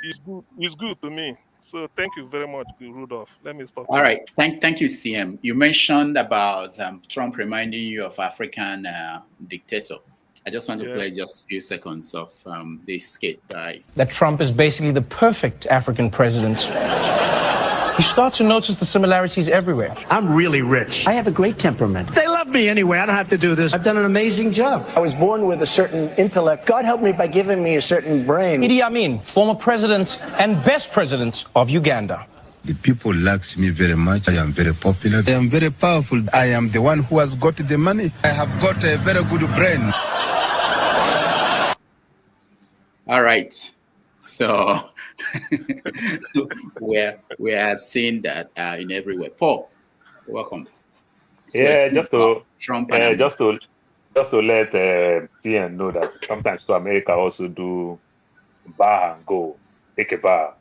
it's good. It's good to me. So thank you very much, Rudolph. Let me stop. All right. Thank you, CM. You mentioned about Trump reminding you of African dictator. I just want to play just a few seconds of this skit by... That Trump is basically the perfect African president. You start to notice the similarities everywhere. I'm really rich. I have a great temperament. They love me anyway. I don't have to do this. I've done an amazing job. I was born with a certain intellect. God helped me by giving me a certain brain. Idi Amin, former president and best president of Uganda. The people like me very much. I am very popular. I am very powerful. I am the one who has got the money. I have got a very good brain. All right. So we are seeing that in everywhere. Paul, welcome. Yeah, just to Trump just to let CN know that sometimes to America also do bar and go, take a bar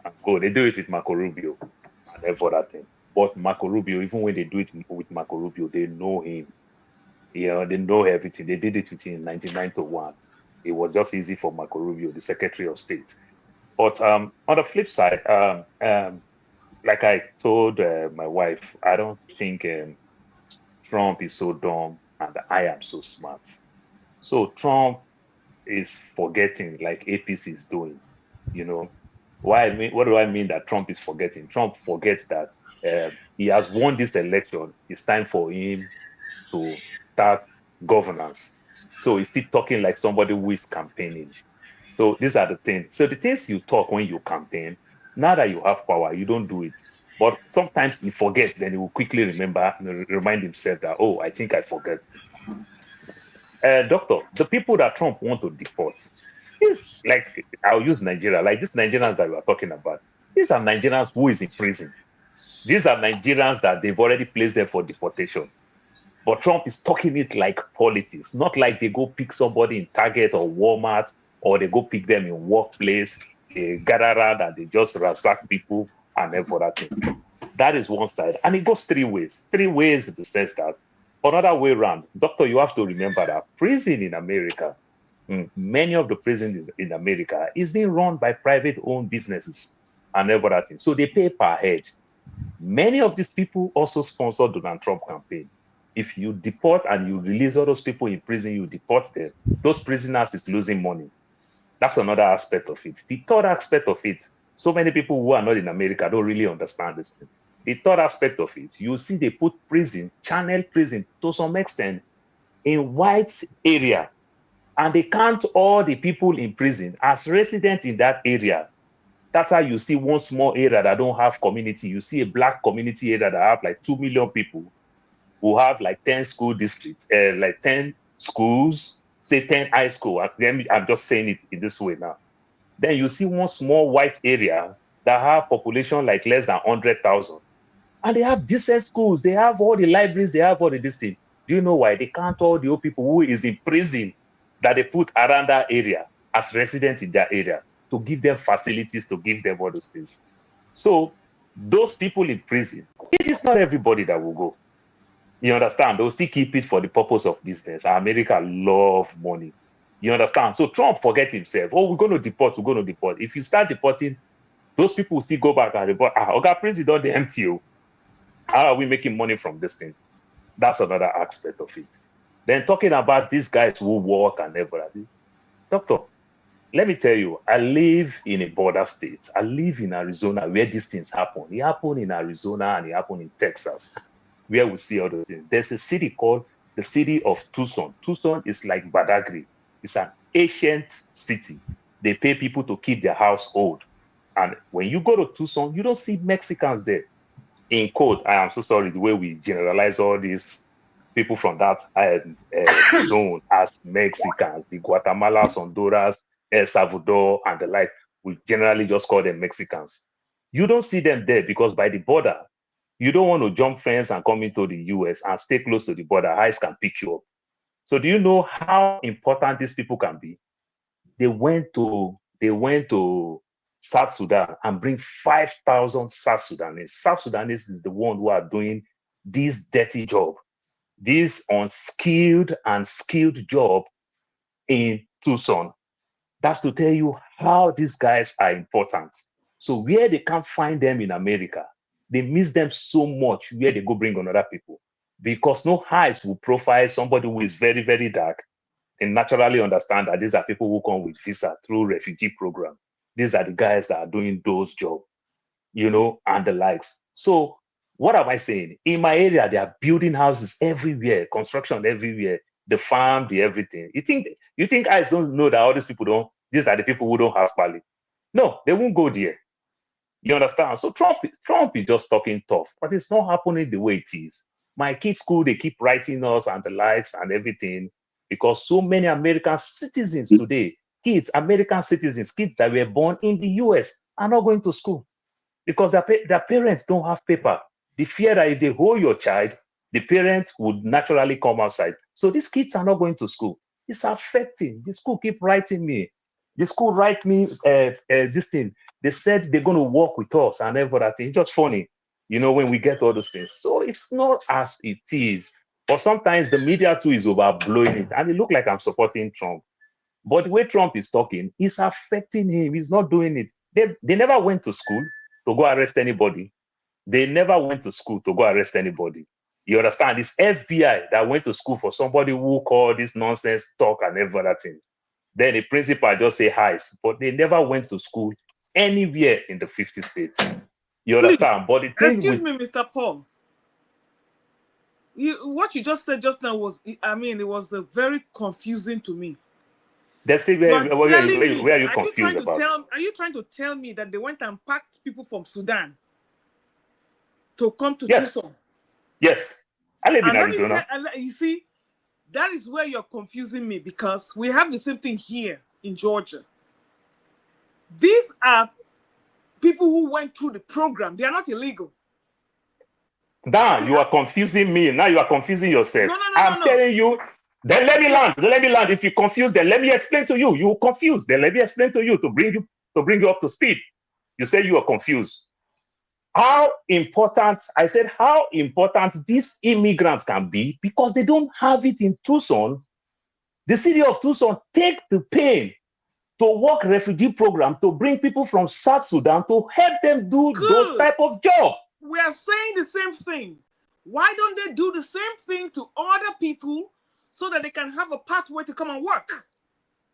and go. They do it with Marco Rubio and every other thing. But Marco Rubio, even when they do it with Marco Rubio, they know him. They know everything. They did it with him in 1991. It was just easy for Marco Rubio, the Secretary of State. But on the flip side, like I told my wife, I don't think Trump is so dumb and I am so smart. So Trump is forgetting like APC is doing, What do I mean that Trump is forgetting? Trump forgets that he has won this election. It's time for him to start governance. So he's still talking like somebody who is campaigning. So these are the things. So the things you talk when you campaign, now that you have power, you don't do it. But sometimes he forgets, then he will quickly remind himself that, oh, I think I forget. Doctor, the people that Trump want to deport, is like, I'll use Nigeria, like these Nigerians that we are talking about. These are Nigerians who is in prison. These are Nigerians that they've already placed there for deportation. But Trump is talking it like politics, not like they go pick somebody in Target or Walmart, or they go pick them in workplace, they gather around and they just ransack people and every other thing. That is one side. And it goes three ways. Three ways in the sense that another way around, doctor, you have to remember that prison in America, many of the prisons in America is being run by private-owned businesses and every other thing. So they pay per head. Many of these people also sponsor Donald Trump campaign. If you deport and you release all those people in prison, you deport them, those prisoners is losing money. That's another aspect of it. The third aspect of it, so many people who are not in America don't really understand this thing. The third aspect of it, you see they put channel prison to some extent in white area, and they count all the people in prison as residents in that area. That's how you see one small area that don't have community. You see a black community area that have like 2 million people who have like 10 school districts, like 10 schools, say 10 high school. I'm just saying it in this way now. Then you see one small white area that have population like less than 100,000. And they have decent schools. They have all the libraries. They have all the districts. Do you know why? They count all the old people who is in prison that they put around that area as residents in that area to give them facilities, to give them all those things. So those people in prison, it is not everybody that will go. You understand? They'll still keep it for the purpose of business. America love money. You understand? So Trump forget himself. Oh, we're going to deport. We're going to deport. If you start deporting, those people will still go back and report. Okay, President, the MTO. How are we making money from this thing? That's another aspect of it. Then talking about these guys who work and everything. Doctor, let me tell you, I live in a border state. I live in Arizona where these things happen. It happened in Arizona and it happened in Texas, where we see all those things. There's a city called the city of Tucson. Tucson is like Badagry. It's an ancient city. They pay people to keep their house old. And when you go to Tucson, you don't see Mexicans there. In quote, I am so sorry the way we generalize all these people from that zone as Mexicans, the Guatemalas, Honduras, El Salvador, and the like. We generally just call them Mexicans. You don't see them there because by the border, you don't want to jump fence and come into the US and stay close to the border. ICE can pick you up. So do you know how important these people can be? They went to South Sudan and bring 5,000 South Sudanese. South Sudanese is the one who are doing this dirty job, this unskilled and skilled job in Tucson. That's to tell you how these guys are important. So where they can't find them in America, they miss them so much where they go bring on other people. Because no eyes will profile somebody who is very, very dark and naturally understand that these are people who come with visa through refugee program. These are the guys that are doing those jobs, and the likes. So what am I saying? In my area, they are building houses everywhere, construction everywhere, the farm, the everything. You think I don't know that all these people these are the people who don't have quality? No, they won't go there. You understand? So Trump is just talking tough, but it's not happening the way it is. My kids' school, they keep writing us and the likes and everything because so many American citizens today, American citizens, kids that were born in the US are not going to school because their parents don't have paper. The fear that if they hold your child, the parent would naturally come outside. So these kids are not going to school. It's affecting. The school keep writing me. The school write me this thing. They said they're going to work with us and everything. It's just funny, when we get all those things. So it's not as it is. But sometimes the media too is overblowing it. And it looks like I'm supporting Trump. But the way Trump is talking, it's affecting him. He's not doing it. They never went to school to go arrest anybody. They never went to school to go arrest anybody. You understand? It's FBI that went to school for somebody who called this nonsense talk and everything. Then the principal just say hi, but they never went to school anywhere in the 50 states. You understand? But the thing excuse me, Mr. Paul. What you just said just now was, it was very confusing to me. That's it. Where are you confused about? Are you trying to tell me that they went and packed people from Sudan to come to Tucson? Yes. I live in Arizona. You see, that is where you're confusing me because we have the same thing here in Georgia. These are people who went through the program. They are not illegal. Now you are confusing me. Now you are confusing yourself. I'm telling you. Then let me land. Let me land. If you confuse, then let me explain to you. You confused. Then let me explain to you to bring you up to speed. You say you are confused. How important these immigrants can be because they don't have it in Tucson. The city of Tucson take the pain to work refugee program to bring people from South Sudan to help them do those type of jobs. We are saying the same thing. Why don't they do the same thing to other people so that they can have a pathway to come and work?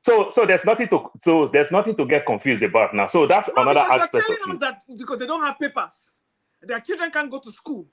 So there's nothing to get confused about now. So that's another aspect of it. You're telling us that because they don't have papers, their children can't go to school.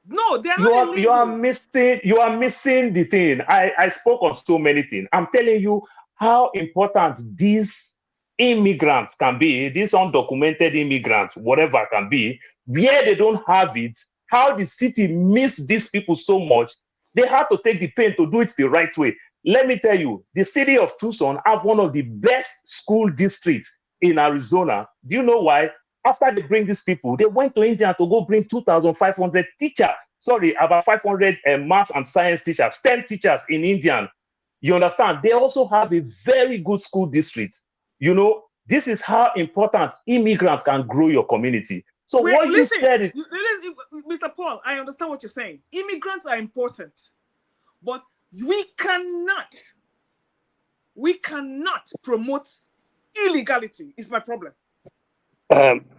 No, they're not illegal. You are missing the thing. I spoke on so many things. I'm telling you how important these immigrants can be, these undocumented immigrants, whatever can be, where they don't have it, how the city miss these people so much. They have to take the pain to do it the right way. Let me tell you, the city of Tucson have one of the best school districts in Arizona. Do you know why? After they bring these people, they went to India to go bring 2,500 teachers. Sorry, about 500 math and science teachers, STEM teachers in India. You understand? They also have a very good school district. This is how important immigrants can grow your community. So you said, Mr. Paul, I understand what you're saying. Immigrants are important, but we cannot We cannot promote illegality. Is my problem.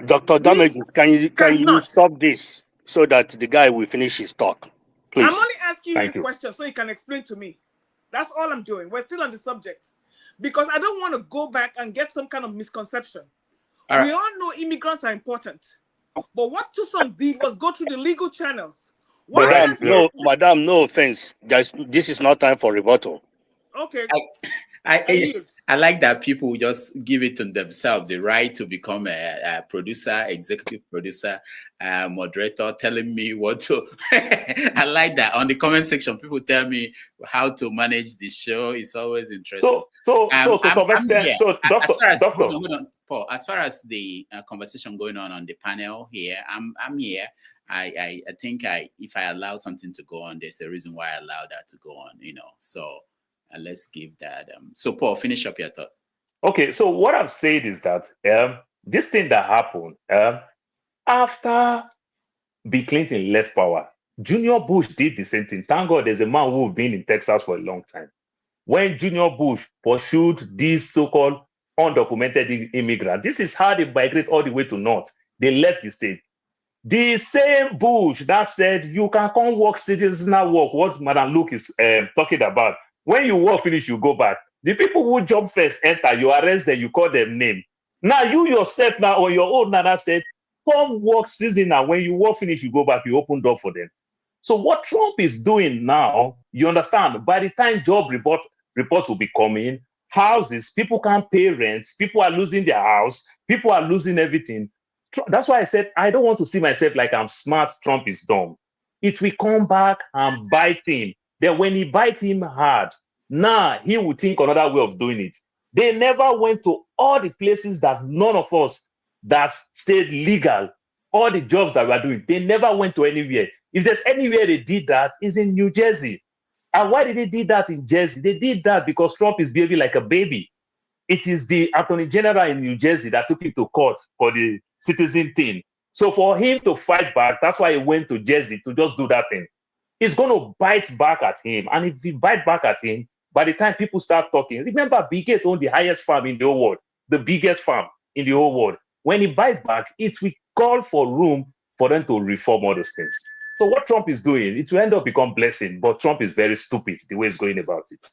Dr. Damage, can you stop this so that the guy will finish his talk, please? I'm only asking you questions so you can explain to me. That's all I'm doing. We're still on the subject. Because I don't want to go back and get some kind of misconception. We all know immigrants are important. But what Tucson did was go through the legal channels. Madam, no offense. This is not time for rebuttal. Okay. I like that people just give it to themselves the right to become a producer, executive producer, moderator, telling me what to. I like that. On the comment section, people tell me how to manage the show. It's always interesting. So to some extent, hold on, Paul. As far as the conversation going on the panel here, I'm here. I think if I allow something to go on, there's a reason why I allow that to go on. So. Let's give that. So, Paul, finish up your thought. Okay, so what I've said is that this thing that happened after Bill Clinton left power, Junior Bush did the same thing. Thank God there's a man who's been in Texas for a long time. When Junior Bush pursued these so-called undocumented immigrants, this is how they migrate all the way to North. They left the state. The same Bush that said, you can come work citizenship work, what Madam Luke is talking about. When you work finish, you go back. The people who jump first enter, you arrest them, you call them name. Now you yourself now on your own now said, come work season now. When you work finish, you go back, you open door for them. So what Trump is doing now, you understand, by the time job report will be coming, houses, people can't pay rent, people are losing their house, people are losing everything. That's why I said, I don't want to see myself like I'm smart, Trump is dumb. It will come back and bite him. Then when he bites him hard, now he will think another way of doing it. They never went to all the places that none of us that stayed legal, all the jobs that we are doing, they never went to anywhere. If there's anywhere they did that, it's in New Jersey. And why did they do that in Jersey? They did that because Trump is behaving like a baby. It is the Attorney General in New Jersey that took him to court for the citizen thing. So for him to fight back, that's why he went to Jersey to just do that thing. It's going to bite back at him. And if he bite back at him, by the time people start talking, remember, Bill Gates owned the highest farm in the whole world, the biggest farm in the whole world. When he bite back, it will call for room for them to reform all those things. So what Trump is doing, it will end up become blessing, but Trump is very stupid the way he's going about it.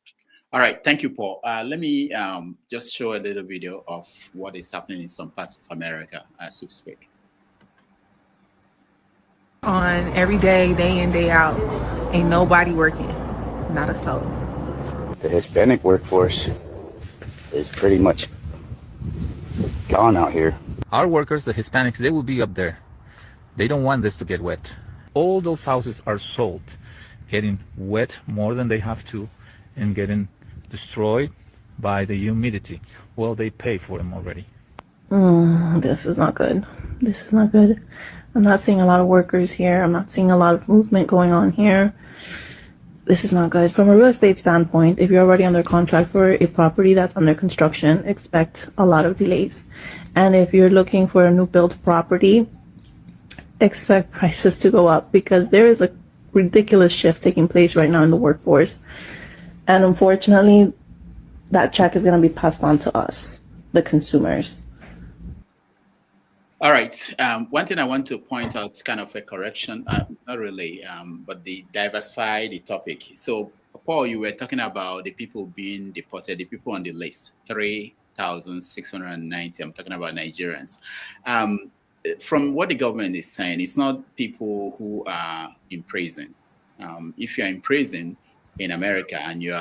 All right, thank you, Paul. Let me just show a little video of what is happening in some parts of America as we speak. On every day, day in, day out, ain't nobody working, not a soul. The Hispanic workforce is pretty much gone out here. Our workers, the Hispanics, they will be up there. They don't want this to get wet. All those houses are sold, getting wet more than they have to and getting destroyed by the humidity. Well, they pay for them already. This is not good. This is not good. I'm not seeing a lot of workers here. I'm not seeing a lot of movement going on here. This is not good. From a real estate standpoint, if you're already under contract for a property that's under construction, expect a lot of delays. And if you're looking for a new build property, expect prices to go up because there is a ridiculous shift taking place right now in the workforce. And unfortunately, that check is going to be passed on to us, the consumers. All right. One thing I want to point out is kind of a correction, not really, but the diversify the topic. So, Paul, you were talking about the people being deported, the people on the list, 3,690. I'm talking about Nigerians. From what the government is saying, it's not people who are in prison. If you're in prison in America and you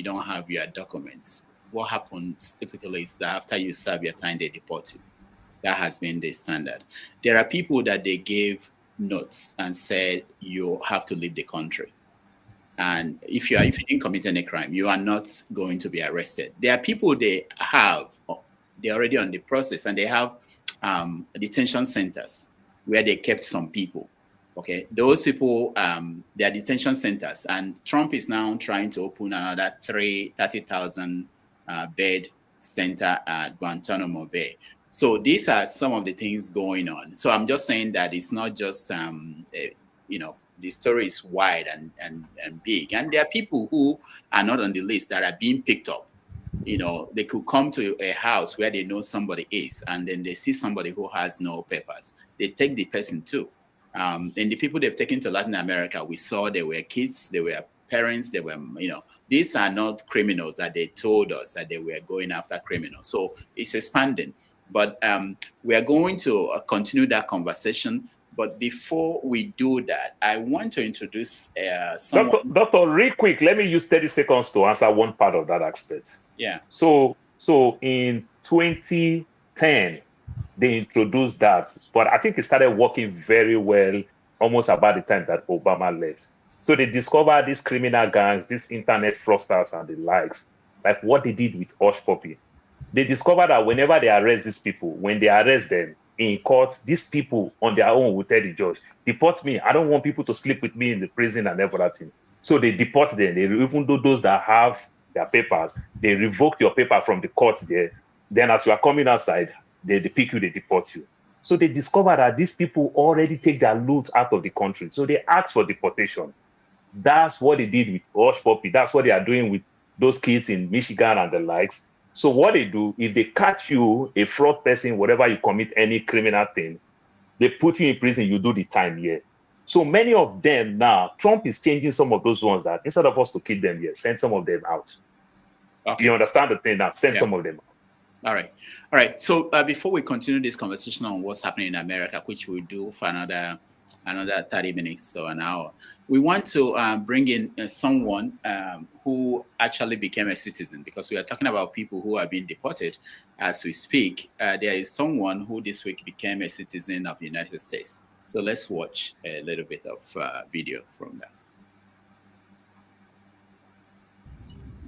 don't have your documents, what happens typically is that after you serve your time, they deport you. That has been the standard. There are people that they gave notes and said you have to leave the country. And if you didn't commit any crime, you are not going to be arrested. There are people they're already on the process and they have detention centers where they kept some people. Okay, those people, they are detention centers, and Trump is now trying to open another 30,000 bed center at Guantanamo Bay. So these are some of the things going on. So I'm just saying that it's not just, the story is wide and big. And there are people who are not on the list that are being picked up. you know, they could come to a house where they know somebody is, and then they see somebody who has no papers. They take the person too. And the people they've taken to Latin America, we saw they were kids, they were parents, they were, you know, these are not criminals that they told us that they were going after criminals. So it's expanding. But we are going to continue that conversation. But before we do that, I want to introduce someone. Doctor, real quick, let me use 30 seconds to answer one part of that aspect. Yeah. So in 2010, they introduced that, but I think it started working very well almost about the time that Obama left. So they discovered these criminal gangs, these internet fraudsters and the likes, like what they did with Hush Puppy. They discovered that whenever they arrest these people, when they arrest them in court, these people on their own will tell the judge, deport me. I don't want people to sleep with me in the prison and everything. So they deport them. They, even though those that have their papers, they revoke your paper from the court there. Then as you are coming outside, they pick you, they deport you. So they discovered that these people already take their loot out of the country. So they asked for deportation. That's what they did with Hush Puppy. That's what they are doing with those kids in Michigan and the likes. So what they do, if they catch you, a fraud person, whatever you commit any criminal thing, they put you in prison, you do the time here. So many of them now, Trump is changing some of those ones that instead of us to keep them here, send some of them out. Okay. You understand the thing now? Send some of them out. All right. All right. So before we continue this conversation on what's happening in America, which we'll do for another 30 minutes or an hour, we want to bring in someone who actually became a citizen, because we are talking about people who are being deported as we speak. There is someone who this week became a citizen of the United States. So let's watch a little bit of video from that.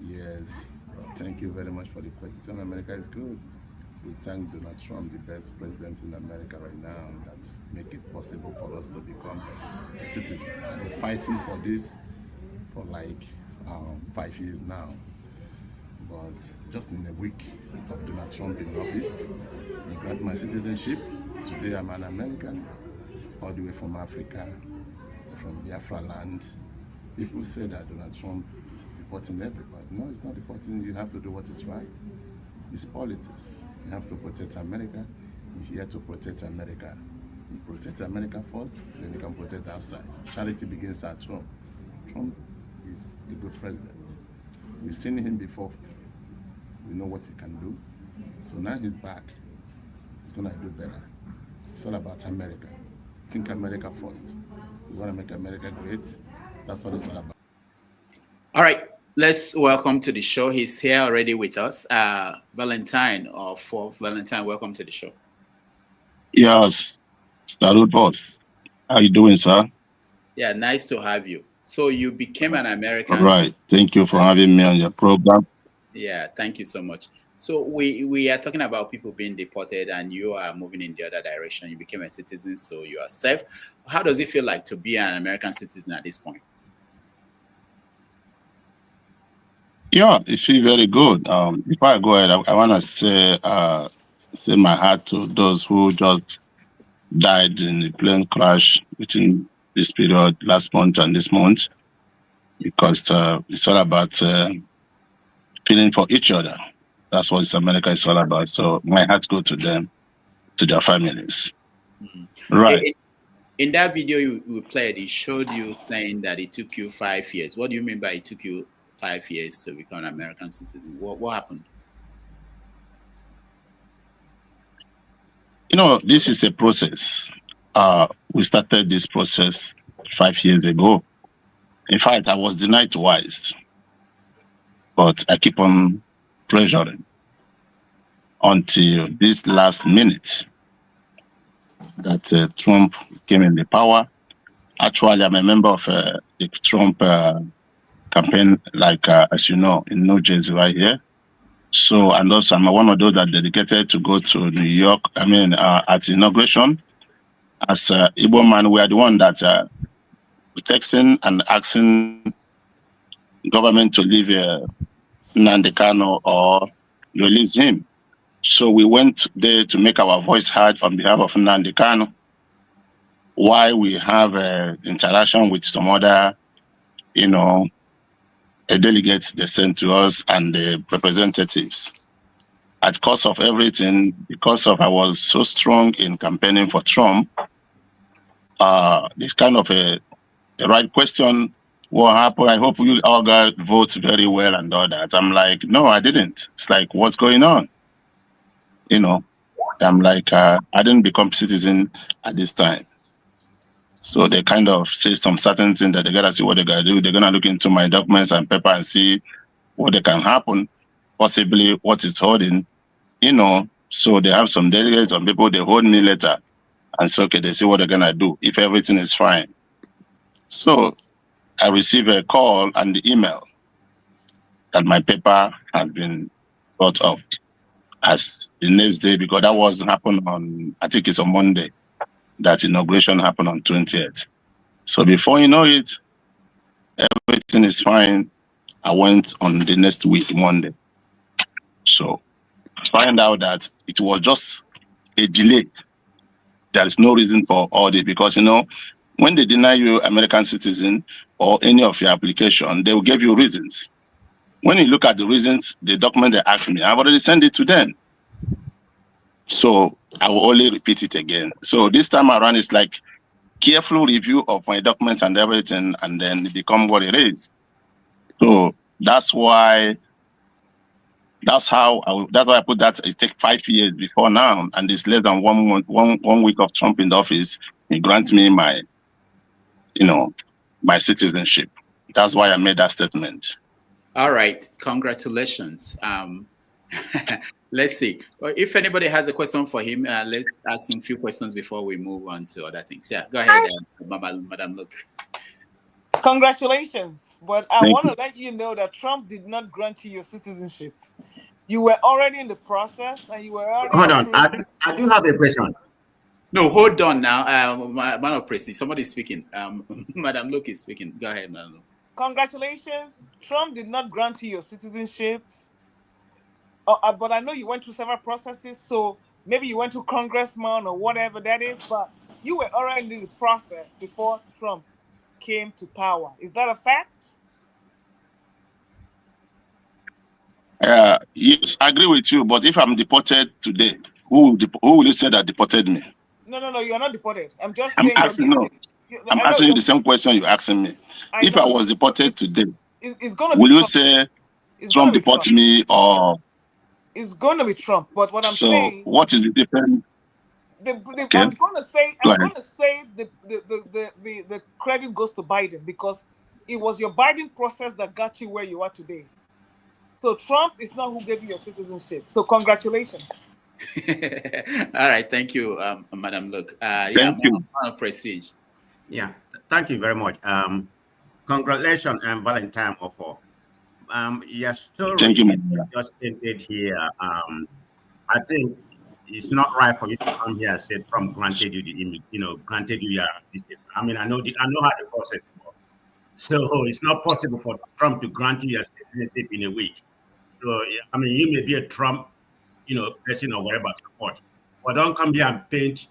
Yes, thank you very much for the question. America is good. We thank Donald Trump, the best president in America right now, that make it possible for us to become a citizen. I've been fighting for this for like 5 years now. But just in a week of Donald Trump in office, he granted my citizenship. Today I'm an American, all the way from Africa, from Biafra land. People say that Donald Trump is deporting everybody. No, it's not deporting. You have to do what is right. It's politics. You have to protect America. You're here to protect America. You protect America first, then you can protect outside. Charity begins at Trump. Trump is a good president. We've seen him before. We know what he can do. So now he's back. He's going to do better. It's all about America. Think America first. We want to make America great. That's what it's all about. All right. Let's welcome to the show. He's here already with us. Valentine Offor. Valentine, welcome to the show. Yes, Mr. Boss. How you doing, sir? Yeah, nice to have you. So you became an American. All right. Thank you for having me on your program. Yeah, thank you so much. So we are talking about people being deported, and you are moving in the other direction. You became a citizen, so you are safe. How does it feel like to be an American citizen at this point? Yeah, it feels very good. Before I go ahead, I want to say my heart to those who just died in the plane crash between this period last month and this month, because it's all about feeling for each other. That's what this America is all about. So my heart goes to them, to their families. Mm-hmm. Right. In that video you played, it showed you saying that it took you 5 years. What do you mean by it took you 5 years to become an American citizen? What happened? You know, this is a process. We started this process 5 years ago. In fact, I was denied twice, but I keep on pressuring until this last minute that Trump came in the power. Actually, I'm a member of the Trump campaign, like, as you know, in New Jersey right here. So, and also I'm one of those that dedicated to go to New York, at inauguration. As Igbo man, we are the one that texting and asking government to leave Nnamdi Kanu or release him. So we went there to make our voice heard on behalf of Nnamdi Kanu, while we have interaction with some other, a delegate they sent to us and the representatives. At cost of everything, because of I was so strong in campaigning for Trump, this kind of a right question, what happened? I hope you all got votes very well and all that. I'm like, no, I didn't. It's like, what's going on? You know, I'm like, I didn't become citizen at this time. So they kind of say some certain things that they gotta see what they gotta do. They're gonna look into my documents and paper and see what they can happen, possibly what is holding, you know. So they have some delegates, some people, they hold me later and say, okay, they see what they're gonna do if everything is fine. So I received a call and the email that my paper had been brought off as the next day, because that was happened on, I think it's on Monday, that inauguration happened on 20th. So before you know it, everything is fine. I went on the next week, Monday. So find out that it was just a delay. There is no reason for all this, because, you know, when they deny you American citizen or any of your application, they will give you reasons. When you look at the reasons, the document they asked me, I've already sent it to them. So I will only repeat it again. So this time around, it's like careful review of my documents and everything, and then it become what it is. So that's why, that's why I put that it takes 5 years before now, and it's less than 1 month, one week of Trump in the office, he grants me my, you know, my citizenship. That's why I made that statement. All right, congratulations. Let's see. Well, if anybody has a question for him, let's ask him a few questions before we move on to other things. Yeah, go ahead, Madam Luke. Congratulations, but I want to let you know that Trump did not grant you your citizenship. You were already in the process, and you were already. Hold on, I do have a question. No, hold on now, man of Presi. Somebody is speaking. Madam Luke is speaking. Go ahead, Madam Luke. Congratulations, Trump did not grant you your citizenship. But I know you went through several processes, so maybe you went to congressman or whatever that is, but you were already in the process before Trump came to power. Is that a fact? Yes, I agree with you, but if I'm deported today, who will you say that deported me? No, you're not deported. I'm just saying. I'm asking you the same question you're asking me. If I was deported today, will you say Trump deported me, or? It's going to be Trump, but what I'm saying. So what is the difference? Okay. I'm going to say the credit goes to Biden, because it was your Biden process that got you where you are today. So Trump is not who gave you your citizenship. So congratulations. All right, thank you, Madam Luke. Thank you. Prestige. Yeah, thank you very much. Congratulations, Valentine Offor. Your story thank you, just ended here. I think it's not right for you to come here and say Trump granted you the image, granted you your. I mean, I know how the process works. So it's not possible for Trump to grant you your citizenship in a week. So I mean, you may be a Trump, person or whatever support, but don't come here and paint,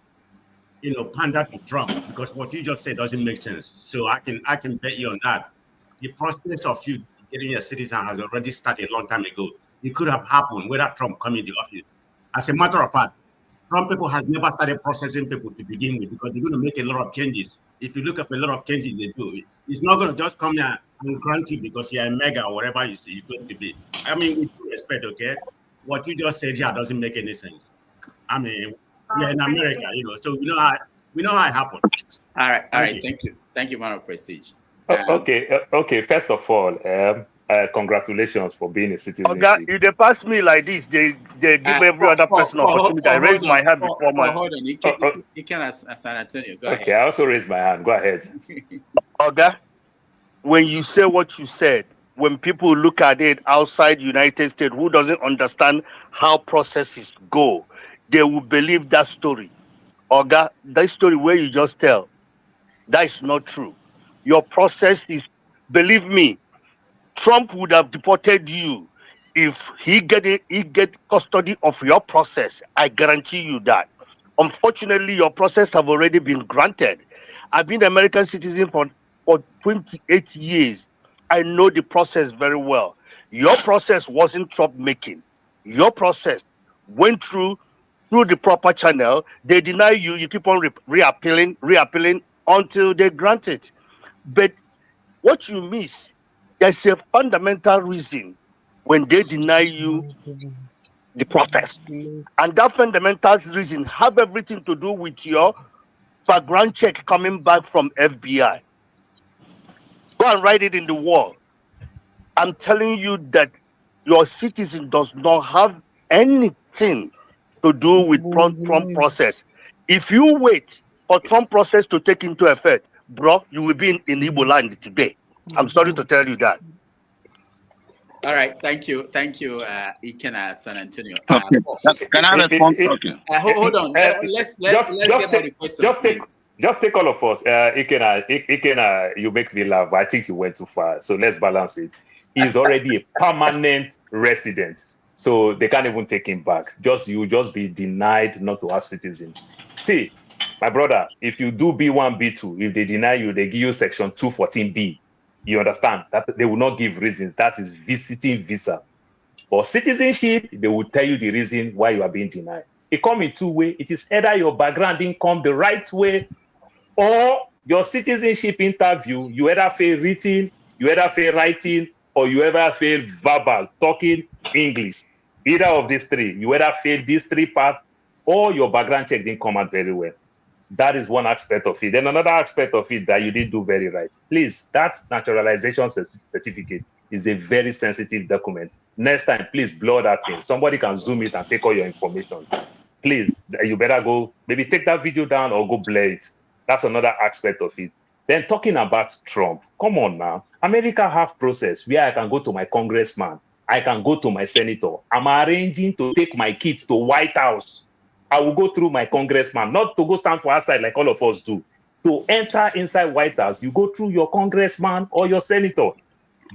pander to Trump, because what you just said doesn't make sense. So I can bet you on that. The process of you getting a citizen has already started a long time ago. It could have happened without Trump coming in the office. As a matter of fact, Trump people has never started processing people to begin with, because they're going to make a lot of changes. If you look at a lot of changes they do, it's not going to just come here and grant you because you're a mega or whatever you're going to be. I mean, with due respect, okay? What you just said here doesn't make any sense. I mean, we're in America, so we know how it happened. All right, thank you, man of Prestige. Okay. First of all, congratulations for being a citizen. Okay, if they pass me like this, they give every other person opportunity. I raise my hand before my. Hold on, you can ask San Antonio. Go ahead. Okay, I also raise my hand. Go ahead. Okay, when you say what you said, when people look at it outside United States, who doesn't understand how processes go, they will believe that story. Okay, that story where you just tell, that is not true. Your process is, believe me, Trump would have deported you if he get custody of your process. I guarantee you that. Unfortunately, your process have already been granted. I've been an American citizen for 28 years. I know the process very well. Your process wasn't Trump making. Your process went through the proper channel. They deny you. You keep on reappealing until they grant it. But what you miss, there's a fundamental reason when they deny you the process. And that fundamental reason have everything to do with your background check coming back from FBI. Go and write it in the wall. I'm telling you that your citizen does not have anything to do with Trump process. If you wait for Trump process to take into effect, bro, you will be in Igbo land today. I'm sorry to tell you that. All right, thank you, Ikena San Antonio. Can I respond? Okay. Hold on. Let's get all the questions. Just take all of us. Ikena, you make me laugh, but I think you went too far. So let's balance it. He's already a permanent resident, so they can't even take him back. You just be denied not to have citizen. See, my brother, if you do B1, B2, if they deny you, they give you section 214B. You understand that they will not give reasons. That is visiting visa. For citizenship, they will tell you the reason why you are being denied. It comes in two ways. It is either your background didn't come the right way, or your citizenship interview, you either fail written, you either fail writing, or you ever fail verbal, talking English. Either of these three, you either fail these three parts, or your background check didn't come out very well. That is one aspect of it. Then another aspect of it that you didn't do very right. Please, that naturalization certificate is a very sensitive document. Next time, please blur that thing. Somebody can zoom it and take all your information. Please, you better go, maybe take that video down or go blur it. That's another aspect of it. Then talking about Trump, come on now. America have process where I can go to my congressman, I can go to my senator. I'm arranging to take my kids to White House. I will go through my congressman, not to go stand for outside like all of us do. To enter inside White House, you go through your congressman or your senator.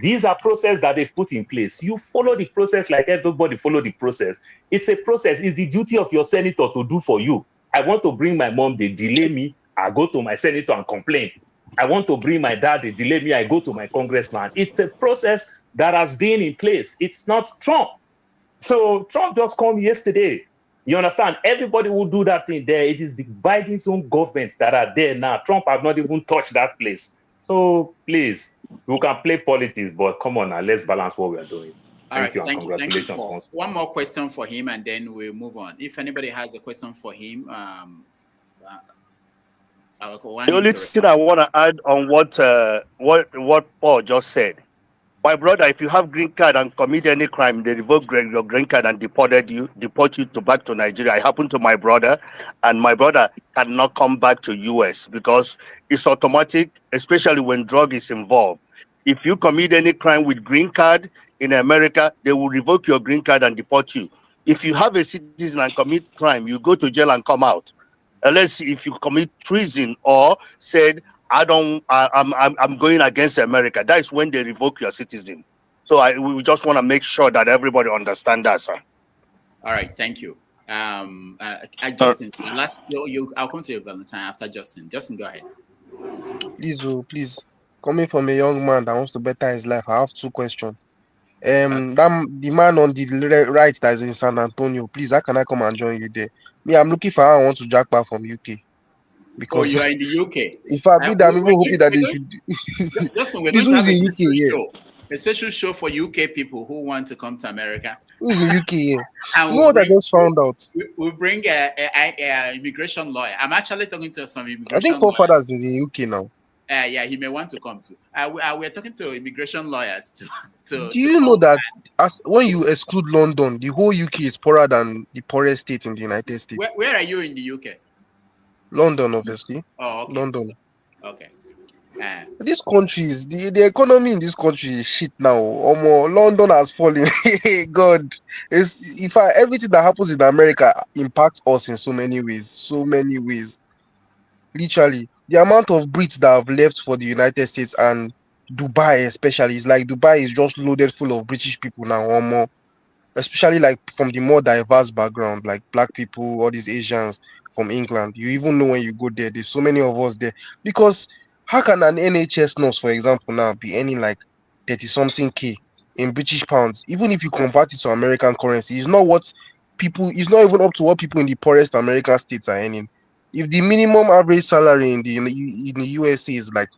These are processes that they've put in place. You follow the process like everybody follow the process. It's a process. It's the duty of your senator to do for you. I want to bring my mom, they delay me. I go to my senator and complain. I want to bring my dad, they delay me. I go to my congressman. It's a process that has been in place. It's not Trump. So Trump just came yesterday. You understand? Everybody will do that thing there. It is the Biden's own government that are there now. Trump has not even touched that place. So please, we can play politics, but come on now, let's balance what we are doing. Thank you, and congratulations. One more question for him, and then we'll move on. If anybody has a question for him, the only thing I want to add on what Paul just said. My brother, if you have green card and commit any crime, they revoke your green card and deport you back to Nigeria. It happened to my brother, and my brother cannot come back to US because it's automatic, especially when drug is involved. If you commit any crime with green card in America, they will revoke your green card and deport you. If you have a citizen and commit crime, you go to jail and come out. Unless if you commit treason or said, I'm going against America. That is when they revoke your citizen. So we just want to make sure that everybody understands that, sir. All right, thank you. Justin, I'll come to you, Valentine, after Justin. Justin, go ahead. Please. Coming from a young man that wants to better his life, I have two questions. The man on the right that is in San Antonio, please, how can I come and join you there? Me, I'm looking for how I want to jack back from UK. Because you are in the UK. If I be there, I'm even hoping that they should. Justin, we're going to have a special show. A special show for UK people who want to come to America. Who's in UK here? You know what I just found out? We'll bring a immigration lawyer. I'm actually talking to some immigration I think forefathers is in UK now. Yeah, he may want to come too. We're talking to immigration lawyers Do you know that when you exclude London, the whole UK is poorer than the poorest state in the United States? Where are you in the UK? London, obviously. Oh, okay. London. Okay. These countries, the economy in this country is shit now. London has fallen. God, everything that happens in America impacts us in so many ways. So many ways. Literally, the amount of Brits that have left for the United States and Dubai, especially, is like Dubai is just loaded full of British people now. Especially like from the more diverse background, like black people, all these Asians from England. You even know when you go there, there's so many of us there. Because how can an NHS nurse, for example, now be earning like 30-something K in British pounds. Even if you convert it to American currency, it's not even up to what people in the poorest American states are earning. If the minimum average salary in the USA is like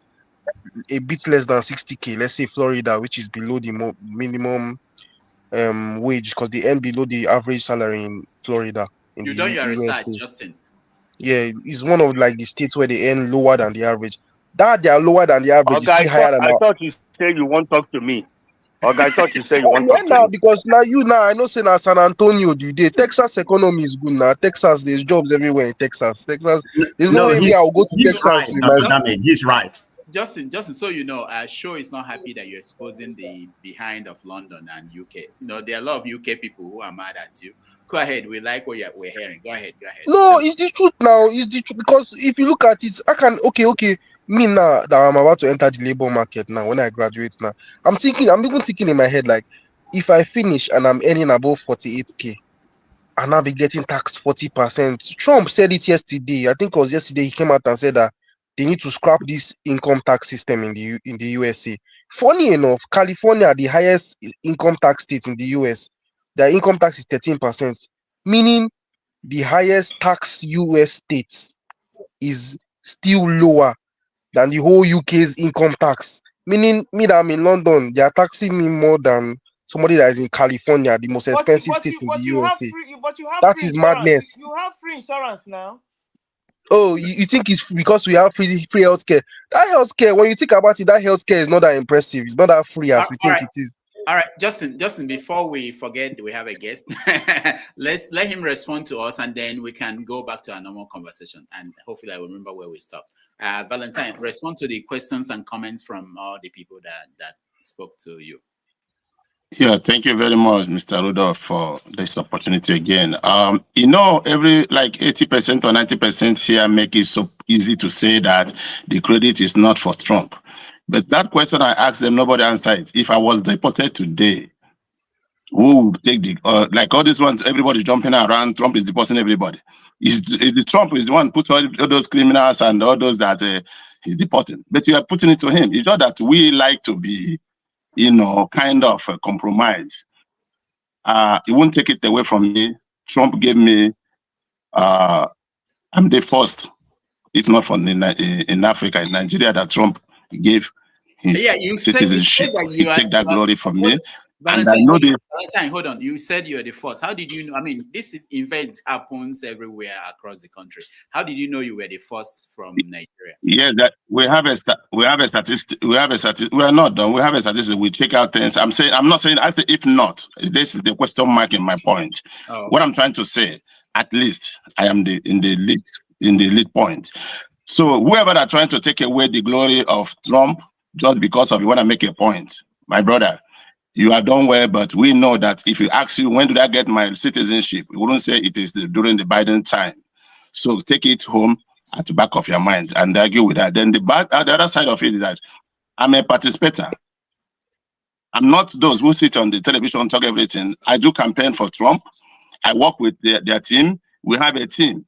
a bit less than 60K, let's say Florida, which is below the minimum wage, because they earn below the average salary in Florida in You the done your research, USA. Justin. Yeah, it's one of like the states where they earn lower than the average. That they are lower than the average is Okay, still higher than I our. thought you said you won't talk to me. Okay, I thought you said you won't Yeah, talk to now me. because now I know say now San Antonio do day. Texas economy is good now. Texas, there's jobs everywhere in Texas. Texas, there's no No, way me I will go to he's Texas right, with Dr. my. Dame. He's right. Justin, so you know, Show is not happy that you're exposing the behind of London and UK. You know, there are a lot of UK people who are mad at you. Go ahead. We like what we're hearing. Go ahead. No, it's the truth now. It's the truth because if you look at it, I can okay. Me now that I'm about to enter the labor market now, when I graduate now, I'm even thinking in my head like, if I finish and I'm earning above 48K, and I'll be getting taxed 40%. Trump said it yesterday. I think it was yesterday. He came out and said that they need to scrap this income tax system in the USA. Funny enough, California, the highest income tax state in the US, their income tax is 13%, meaning the highest tax US states is still lower than the whole UK's income tax. Meaning me that I'm in London, they are taxing me more than somebody that is in California, the most expensive state in the USA. But you have That free is insurance. madness. You have free insurance now. Oh, you think it's because we have free healthcare? That healthcare, when you think about it, that healthcare is not that impressive. It's not that free as we think it is. All right, Justin, before we forget we have a guest, let's let him respond to us and then we can go back to our normal conversation and hopefully I will remember where we stopped. Valentine, respond to the questions and comments from all the people that spoke to you. Yeah, thank you very much, Mr. Rudolph, for this opportunity again. You know, every like 80% or 90% here make it so easy to say that the credit is not for Trump. But that question I asked them, nobody answered. If I was deported today, who would take the like all these ones? Everybody jumping around. Trump is deporting everybody. Trump is the one put all those criminals and all those that he's deporting. But you are putting it to him. It's not that we like to be, you know, kind of a compromise. He won't take it away from me. Trump gave me. I'm the first, if not from in Africa, in Nigeria, that Trump gave his citizenship. He take that glory from me. Valentine, and I know Valentine, hold on. You said you are the first. How did you know? I mean, this event happens everywhere across the country. How did you know you were the first from Nigeria? Yeah, that we have a statistic. We are not done. We have a statistic. We check out things. I'm not saying. I say if not. This is the question mark in my point. Oh. What I'm trying to say, at least I am in the lead point. So whoever are trying to take away the glory of Trump just because of you want to make a point, my brother. You are done well, but we know that if you ask you, when did I get my citizenship? We wouldn't say it is during the Biden time. So take it home at the back of your mind and argue with that. Then the other side of it is that I'm a participator. I'm not those who sit on the television and talk everything. I do campaign for Trump. I work with their team. We have a team.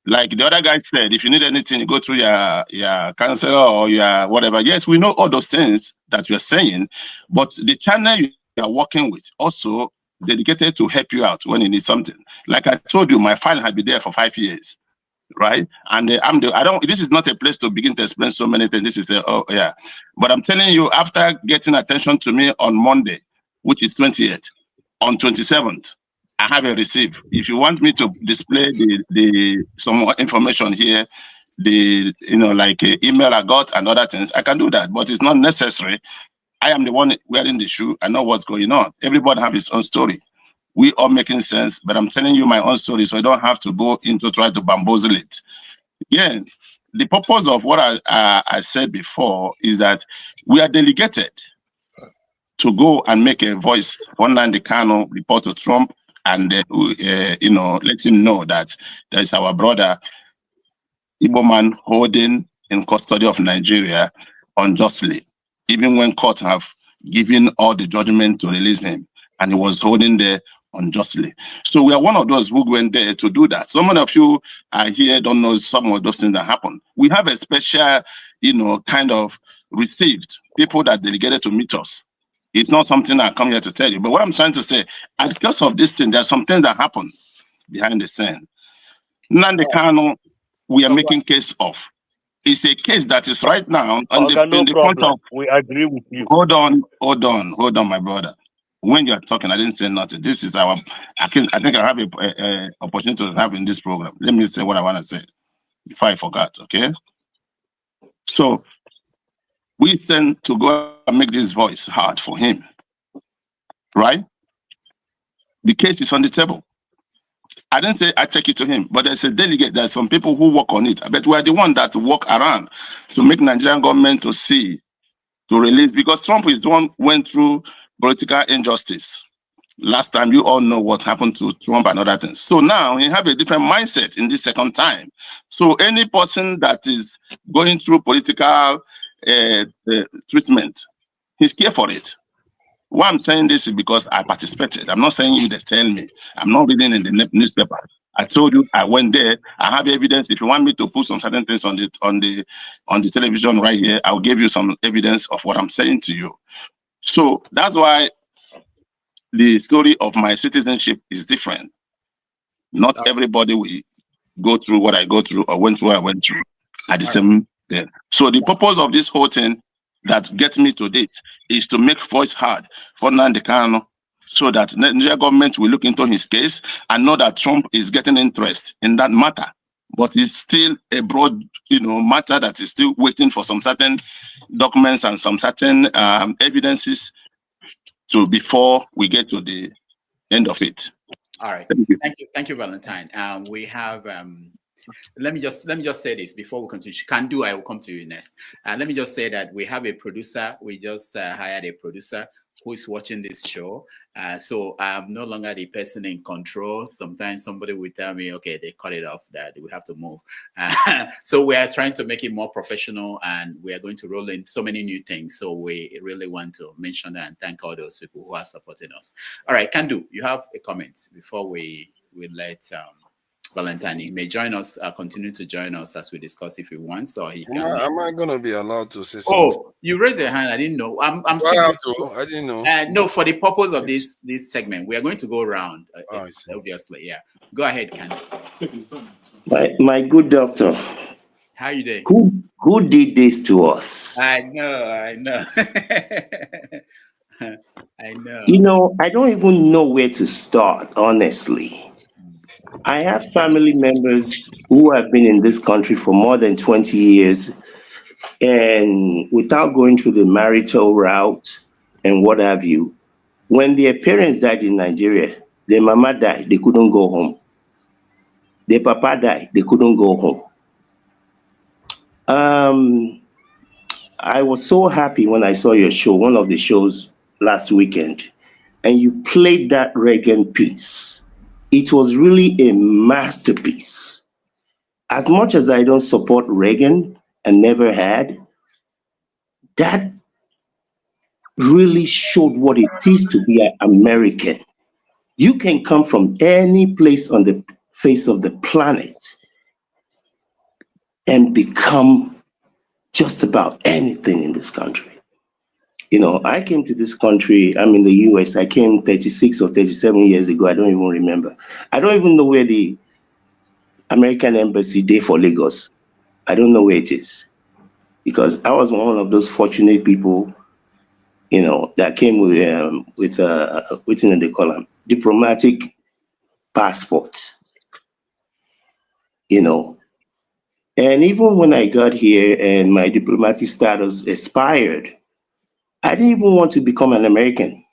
Like the other guy said, if you need anything, you go through your counselor or your whatever. Yes, we know all those things that you're saying, but the channel you are working with also dedicated to help you out when you need something. Like I told you, my file had been there for 5 years, right? And this is not a place to begin to explain so many things. This is but I'm telling you, after getting attention to me on Monday, which is 28th, on 27th, I have a receipt. If you want me to display some more information here, like email I got and other things, I can do that, but it's not necessary. I am the one wearing the shoe. I know what's going on. Everybody have his own story. We all making sense, but I'm telling you my own story, so I don't have to go into try to bamboozle it. Again, the purpose of what I said before is that we are delegated to go and make a voice online. The Kano report to Trump. And let him know that there is our brother Igbo man holding in custody of Nigeria unjustly, even when court have given all the judgment to release him, and he was holding there unjustly. So we are one of those who went there to do that. Some of you are here don't know some of those things that happen. We have a special, kind of received people that delegated to meet us. It's not something I come here to tell you. But what I'm trying to say, because of this thing, there's some things that happen behind the scene. Nnamdi Kanu, we are making case of. It's a case that is right now on Okay, no in the front problem. of. We agree with you. Hold on, my brother. When you are talking, I didn't say nothing. This is our. I think I have a opportunity to have in this program. Let me say what I want to say before I forgot. Okay. So we sent to go and make this voice hard for him. Right. The case is on the table. I didn't say I take it to him, but there's a delegate. There's some people who work on it. But we're the one that walk around to make Nigerian government to see, to release, because Trump is the one went through political injustice. Last time, you all know what happened to Trump and other things. So now he have a different mindset in this second time. So any person that is going through political treatment, he's care for it. Why I'm saying this is because I participated. I'm not saying you that tell me. I'm not reading in the newspaper. I told you I went there. I have evidence. If you want me to put some certain things on the television right here, I'll give you some evidence of what I'm saying to you. So that's why the story of my citizenship is different. Not everybody will go through what I go through or went through what I went through at the same time. So the purpose of this whole thing that gets me to this is to make voice hard for Nnamdi Kanu, so that the Nigerian government will look into his case and know that Trump is getting interest in that matter. But it's still a broad, matter that is still waiting for some certain documents and some certain evidences before we get to the end of it. All right. Thank you, Valentine. We have. Let me just say this before we continue. I will come to you next. Let me just say that we have a producer. We just hired a producer who is watching this show. So I'm no longer the person in control. Sometimes somebody will tell me, okay, they cut it off, that we have to move. So we are trying to make it more professional, and we are going to roll in so many new things. So we really want to mention that and thank all those people who are supporting us. All right, Kandu, you have a comment before we let Valentine. He may join us, continue to join us as we discuss if he wants, or he can. Am I going to be allowed to say something? Oh, you raised your hand. I didn't know. I have to. I didn't know. No, for the purpose of this segment, we are going to go around. Obviously, yeah. Go ahead, Ken. My good doctor. How you doing? Who did this to us? I know. I know. I don't even know where to start, honestly. I have family members who have been in this country for more than 20 years, and without going through the marital route and what have you, when their parents died in Nigeria, their mama died, they couldn't go home. Their papa died, they couldn't go home. I was so happy when I saw your show, one of the shows last weekend, and you played that Reagan piece. It was really a masterpiece. As much as I don't support Reagan and never had, that really showed what it is to be an American. You can come from any place on the face of the planet and become just about anything in this country. I came to this country, I'm in the US, I came 36 or 37 years ago, I don't even remember. I don't even know where the American Embassy Day for Lagos, I don't know where it is. Because I was one of those fortunate people, that came with what do they call them? Diplomatic passport. And even when I got here and my diplomatic status expired, I didn't even want to become an American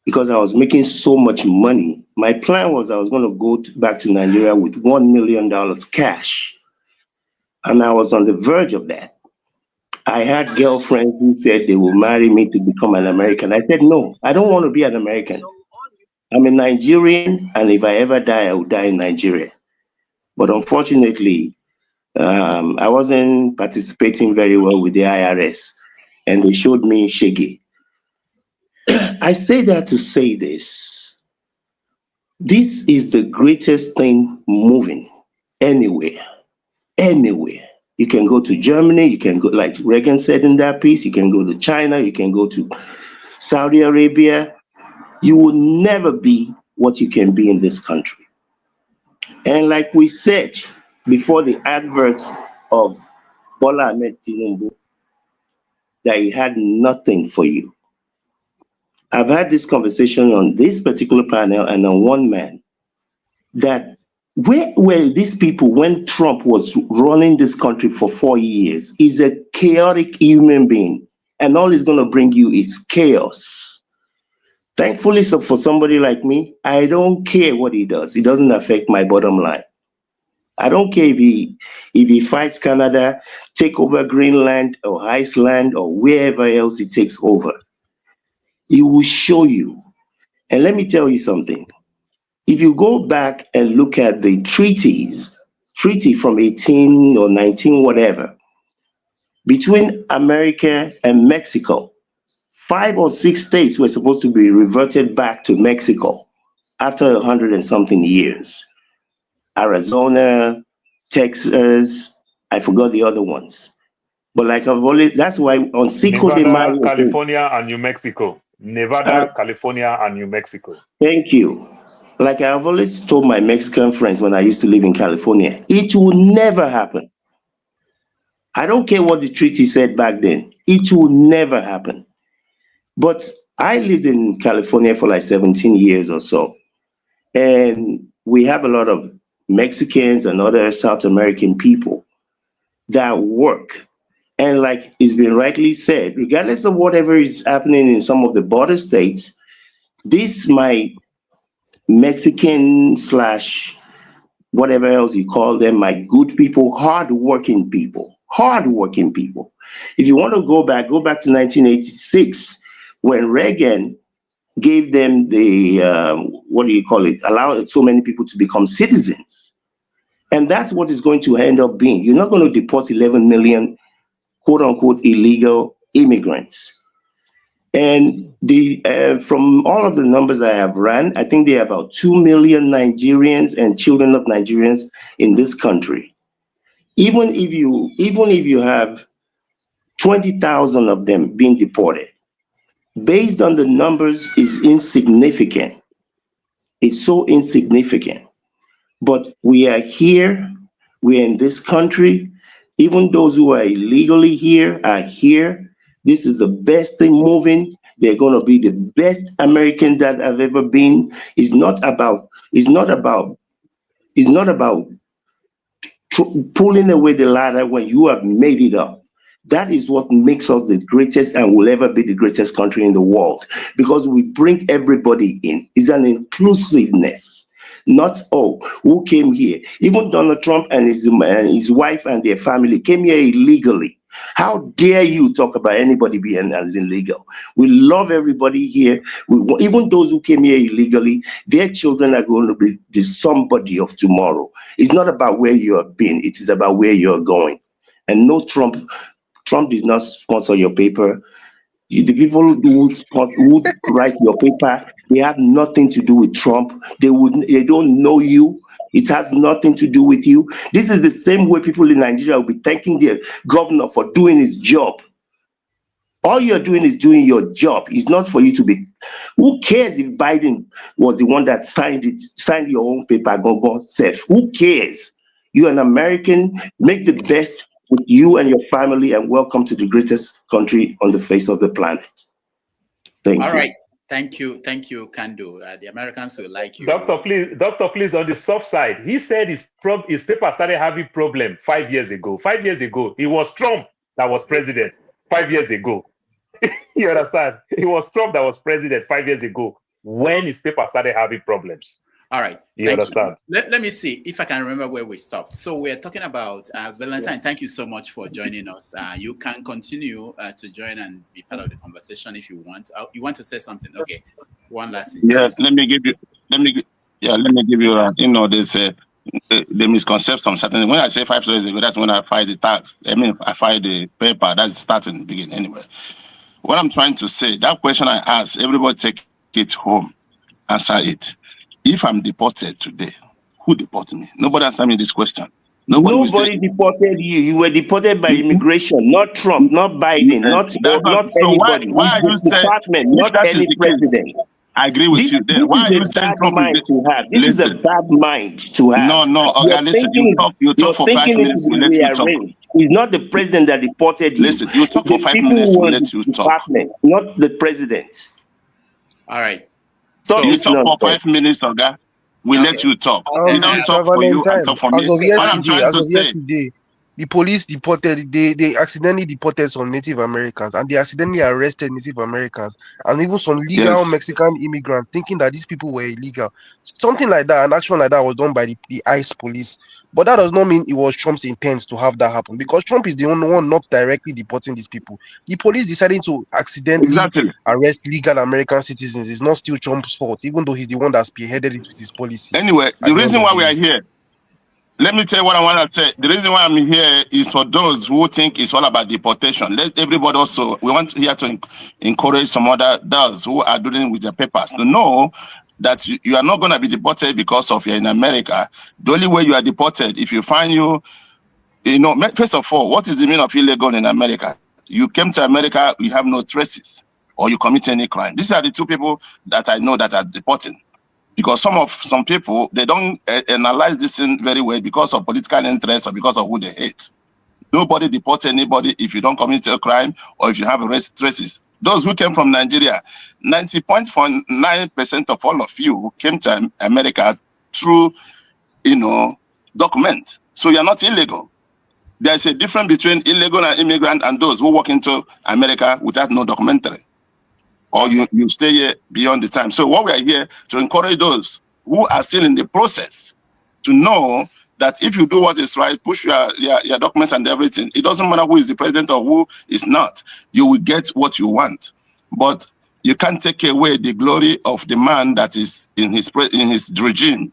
because I was making so much money. My plan was I was going to go back to Nigeria with $1 million cash. And I was on the verge of that. I had girlfriends who said they will marry me to become an American. I said, no, I don't want to be an American. I'm a Nigerian, and if I ever die, I will die in Nigeria. But unfortunately, I wasn't participating very well with the IRS, and they showed me shaggy. I say that to say this. This is the greatest thing moving anywhere. You can go to Germany. You can go, like Reagan said in that piece, you can go to China. You can go to Saudi Arabia. You will never be what you can be in this country. And like we said before the adverts of Bola Ahmed Tinubu, that he had nothing for you. I've had this conversation on this particular panel and on one man, that where were these people when Trump was running this country for 4 years? He's a chaotic human being, and all he's going to bring you is chaos. Thankfully, so for somebody like me, I don't care what he does. It doesn't affect my bottom line. I don't care if he fights Canada, take over Greenland or Iceland or wherever else he takes over. He will show you. And let me tell you something. If you go back and look at the treaty from 18 or 19, whatever, between America and Mexico, 5 or 6 states were supposed to be reverted back to Mexico after 100 and something years. Arizona, Texas, I forgot the other ones. But like I've always, that's why on Cinco de Nevada, Mayo, California, and New Mexico. Nevada, California, and New Mexico. Thank you. Like I've always told my Mexican friends when I used to live in California, it will never happen. I don't care what the treaty said back then. It will never happen. But I lived in California for like 17 years or so. And we have a lot of Mexicans and other South American people that work. And like it's been rightly said, regardless of whatever is happening in some of the border states, this my Mexican / whatever else you call them, my good people, hardworking people. If you want to go back to 1986, when Reagan gave them the, allowed so many people to become citizens. And that's what it's going to end up being. You're not going to deport 11 million, quote unquote, illegal immigrants. And from all of the numbers I have ran, I think there are about 2 million Nigerians and children of Nigerians in this country. Even if you have 20,000 of them being deported, based on the numbers, is insignificant. It's so insignificant. But we are here. We're in this country. Even those who are illegally here are here. This is the best thing moving. They're going to be the best Americans that have ever been. It's not about pulling away the ladder when you have made it up. That is what makes us the greatest and will ever be the greatest country in the world, because we bring everybody in. It's an inclusiveness. Not, who came here? Even Donald Trump and his wife and their family came here illegally. How dare you talk about anybody being illegal? We love everybody here. Even those who came here illegally, their children are going to be the somebody of tomorrow. It's not about where you have been. It is about where you're going. And no, Trump did not sponsor your paper. The people who write your paper, they have nothing to do with Trump. They don't know you. It has nothing to do with you. This is the same way people in Nigeria will be thanking their governor for doing his job. All you're doing is doing your job. It's not for you to be. Who cares if Biden was the one that signed your own paper, go self? Who cares? You're an American. Make the best with you and your family, and welcome to the greatest country on the face of the planet. Thank you. All right. Thank you, Kandu. The Americans will like you. Doctor, please, on the soft side, he said his paper started having problem 5 years ago. 5 years ago, it was Trump that was president 5 years ago. You understand? It was Trump that was president 5 years ago when his paper started having problems. All right. You understand? Let me see if I can remember where we stopped. So we're talking about Valentine. Thank you so much for joining us. You can continue to join and be part of the conversation if you want. You want to say something? Okay. One last thing. Yeah, let me give you. There's the misconception. Certainly, when I say 5 years ago, that's when I filed the tax. I mean, I filed the paper. That's starting beginning anyway. What I'm trying to say, that question I asked, everybody take it home, answer it. If I'm deported today, who deported me? Nobody answer me this question. Nobody deported you. You were deported by immigration, not Trump, not Biden, not So anybody. why are you It's the saying, department, if not that is any the case, president. I agree with you there. Why This are you is a saying bad Trump mind is to have. This is a listed? bad mind to have. No, Your okay, listen, thinking, you talk your for 5 thinking needs minutes, to we be let you talk. rearranged. It's not the president that deported you. Listen, you talk It's for the 5 people minutes, who we were in let you the talk. department, not the president. All right. Stop You this talk for nonsense. 5 minutes, Oga. We let you talk. We don't Mr. talk for you and Valentine, talk for me. All I'm trying to say, the police deported, they accidentally deported some Native Americans, and they accidentally arrested Native Americans, and even some legal yes, Mexican immigrants, thinking that these people were illegal. Something like that, an action like that was done by the ICE police. But that does not mean it was Trump's intent to have that happen, because Trump is the only one not directly deporting these people. The police deciding to accidentally arrest legal American citizens is not still Trump's fault, even though he's the one that spearheaded it with his policy. anyway, the reason why we are here, let me tell you what I want to say. The reason why I'm here is for those who think it's all about deportation. Let everybody also, we want here to encourage some other those who are doing with their papers to know that you are not going to be deported because of you're in America. The only way you are deported, if you find you know, first of all, what is the meaning of illegal in America? You came to America, you have no traces, or you commit any crime. These are the two people that I know that are deporting. Because some people, they don't analyze this thing very well because of political interest or because of who they hate. Nobody deports anybody if you don't commit a crime or if you have traces. Those who came from Nigeria, 90.9% of all of you came to America through, document. So you're not illegal. There's a difference between illegal and immigrant and those who walk into America without no documentary. Or you stay here beyond the time. So what we are here to encourage those who are still in the process to know that if you do what is right, push your documents and everything, it doesn't matter who is the president or who is not, you will get what you want. But you can't take away the glory of the man that is in his regime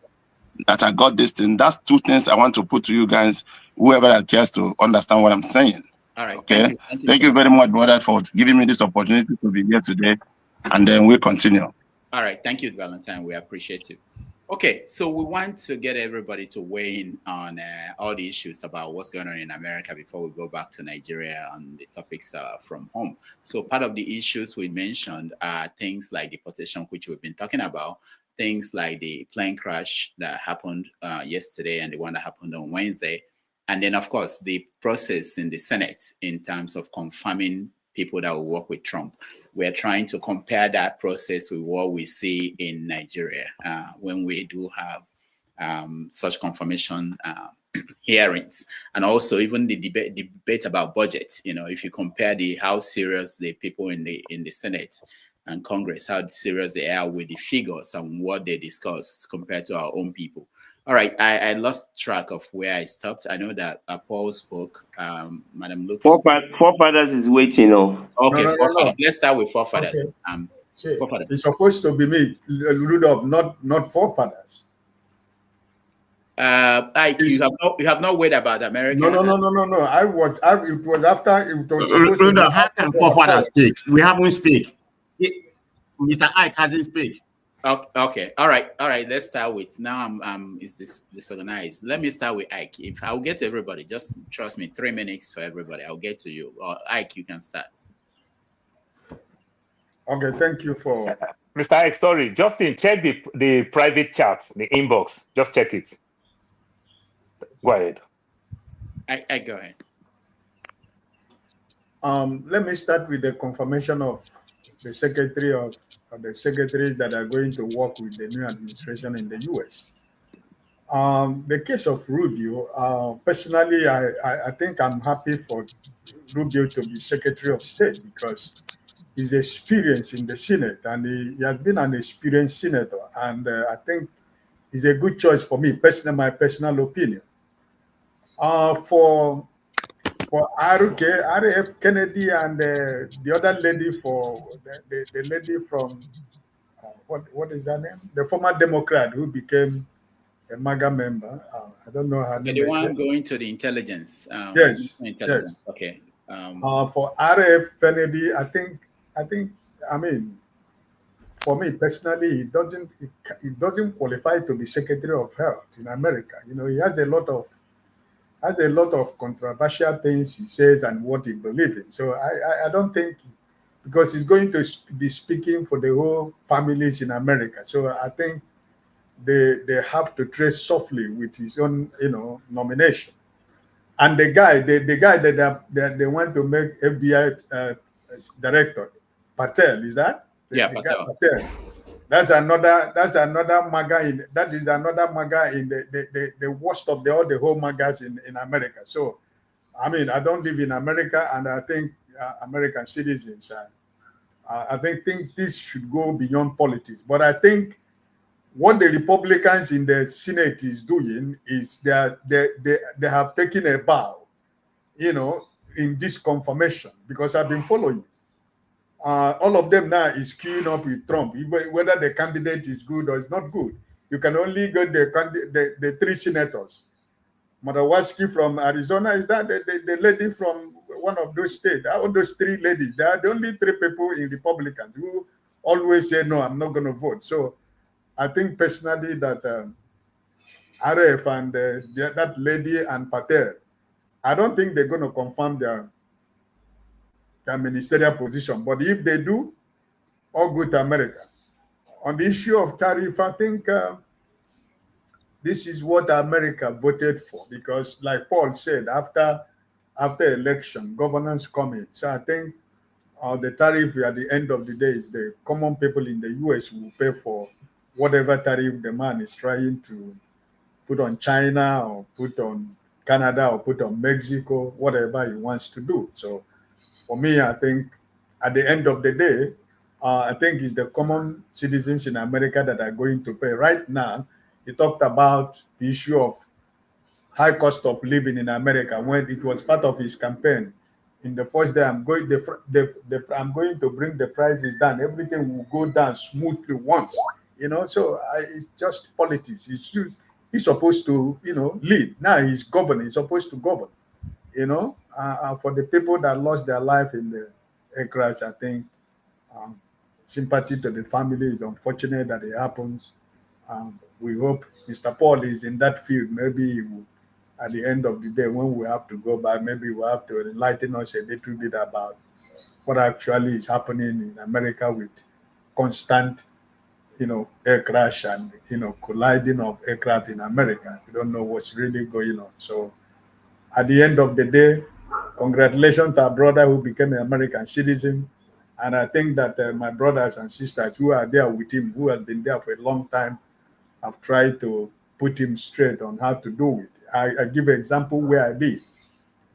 that I got this thing. That's two things I want to put to you guys, whoever that cares to understand what I'm saying. All right. Okay. Thank you very much, brother, for giving me this opportunity to be here today. And then we'll continue. All right. Thank you, Valentine. We appreciate you. Okay. So we want to get everybody to weigh in on all the issues about what's going on in America before we go back to Nigeria on the topics from home. So part of the issues we mentioned are things like deportation, which we've been talking about, things like the plane crash that happened yesterday and the one that happened on Wednesday. And then, of course, the process in the Senate in terms of confirming people that will work with Trump. We're trying to compare that process with what we see in Nigeria when we do have such confirmation hearings. And also even the debate about budget. If you compare how serious the people in the Senate and Congress, how serious they are with the figures and what they discuss compared to our own people. All right, I lost track of where I stopped. I know that Paul spoke. Madam Luke. Forefathers is waiting. Okay, No. Let's start with forefathers. Okay. It's supposed to be me, Rudolph, not forefathers. You have no word about America. No. It was after it was supposed to be. How can forefathers speak? We haven't speak. Mr. Ike hasn't speak. Okay. All right. Let's start with now. Is this disorganized? Let me start with Ike. If I'll get to everybody, just trust me. 3 minutes for everybody. I'll get to you. Ike, you can start. Okay. Thank you for Mr. Ike. Sorry, Justin, check the private chat, the inbox. Just check it. Go ahead. I go ahead. Let me start with the confirmation of the secretary of the secretaries that are going to work with the new administration in the U.S. The case of Rubio, personally, I think I'm happy for Rubio to be Secretary of State because his experience in the Senate, and he has been an experienced senator, and I think he's a good choice for me, my personal opinion. For RF Kennedy and the other lady, for the lady from what is her name? The former Democrat who became a MAGA member. I don't know her name. The one going to the intelligence. Yes. Okay. For RF Kennedy, I mean, for me personally, it doesn't qualify to be Secretary of Health in America. He has a lot of has a lot of controversial things he says and what he believes in. So I don't think, because he's going to be speaking for the whole families in America. So I think they have to tread softly with his own, nomination. And the guy that they want to make FBI director, Patel, is that? Yeah, the guy Patel. That is another MAGA in the worst of all the whole MAGAs in America. So, I mean, I don't live in America, and I think American citizens, I think this should go beyond politics. But I think what the Republicans in the Senate is doing is they have taken a bow, in this confirmation, because I've been following. All of them now is queuing up with Trump, whether the candidate is good or is not good. You can only get the three senators. Madawaski from Arizona, is that the lady from one of those states? All those three ladies, they are the only three people in Republicans who always say, no, I'm not going to vote. So I think personally that RF and that lady and Patel, I don't think they're going to confirm their ministerial position. But if they do, all good to America. On the issue of tariff, I think this is what America voted for, because like Paul said, after election, governance coming. So I think the tariff at the end of the day is the common people in the US will pay for whatever tariff the man is trying to put on China or put on Canada or put on Mexico, whatever he wants to do. So for me, I think at the end of the day, I think it's the common citizens in America that are going to pay. Right now, he talked about the issue of high cost of living in America when it was part of his campaign. In the first day, I'm going to bring the prices down. Everything will go down smoothly once. So it's just politics. He's supposed to, lead. Now he's governing. He's supposed to govern. For the people that lost their life in the air crash, I think sympathy to the family. Is unfortunate that it happens. We hope Mr. Paul is in that field. Maybe at the end of the day, when we have to go back, maybe we'll have to enlighten us a little bit about what actually is happening in America with constant, air crash and, colliding of aircraft in America. We don't know what's really going on. So at the end of the day, congratulations to our brother who became an American citizen. And I think that my brothers and sisters who are there with him, who have been there for a long time, have tried to put him straight on how to do it. I give an example where I live,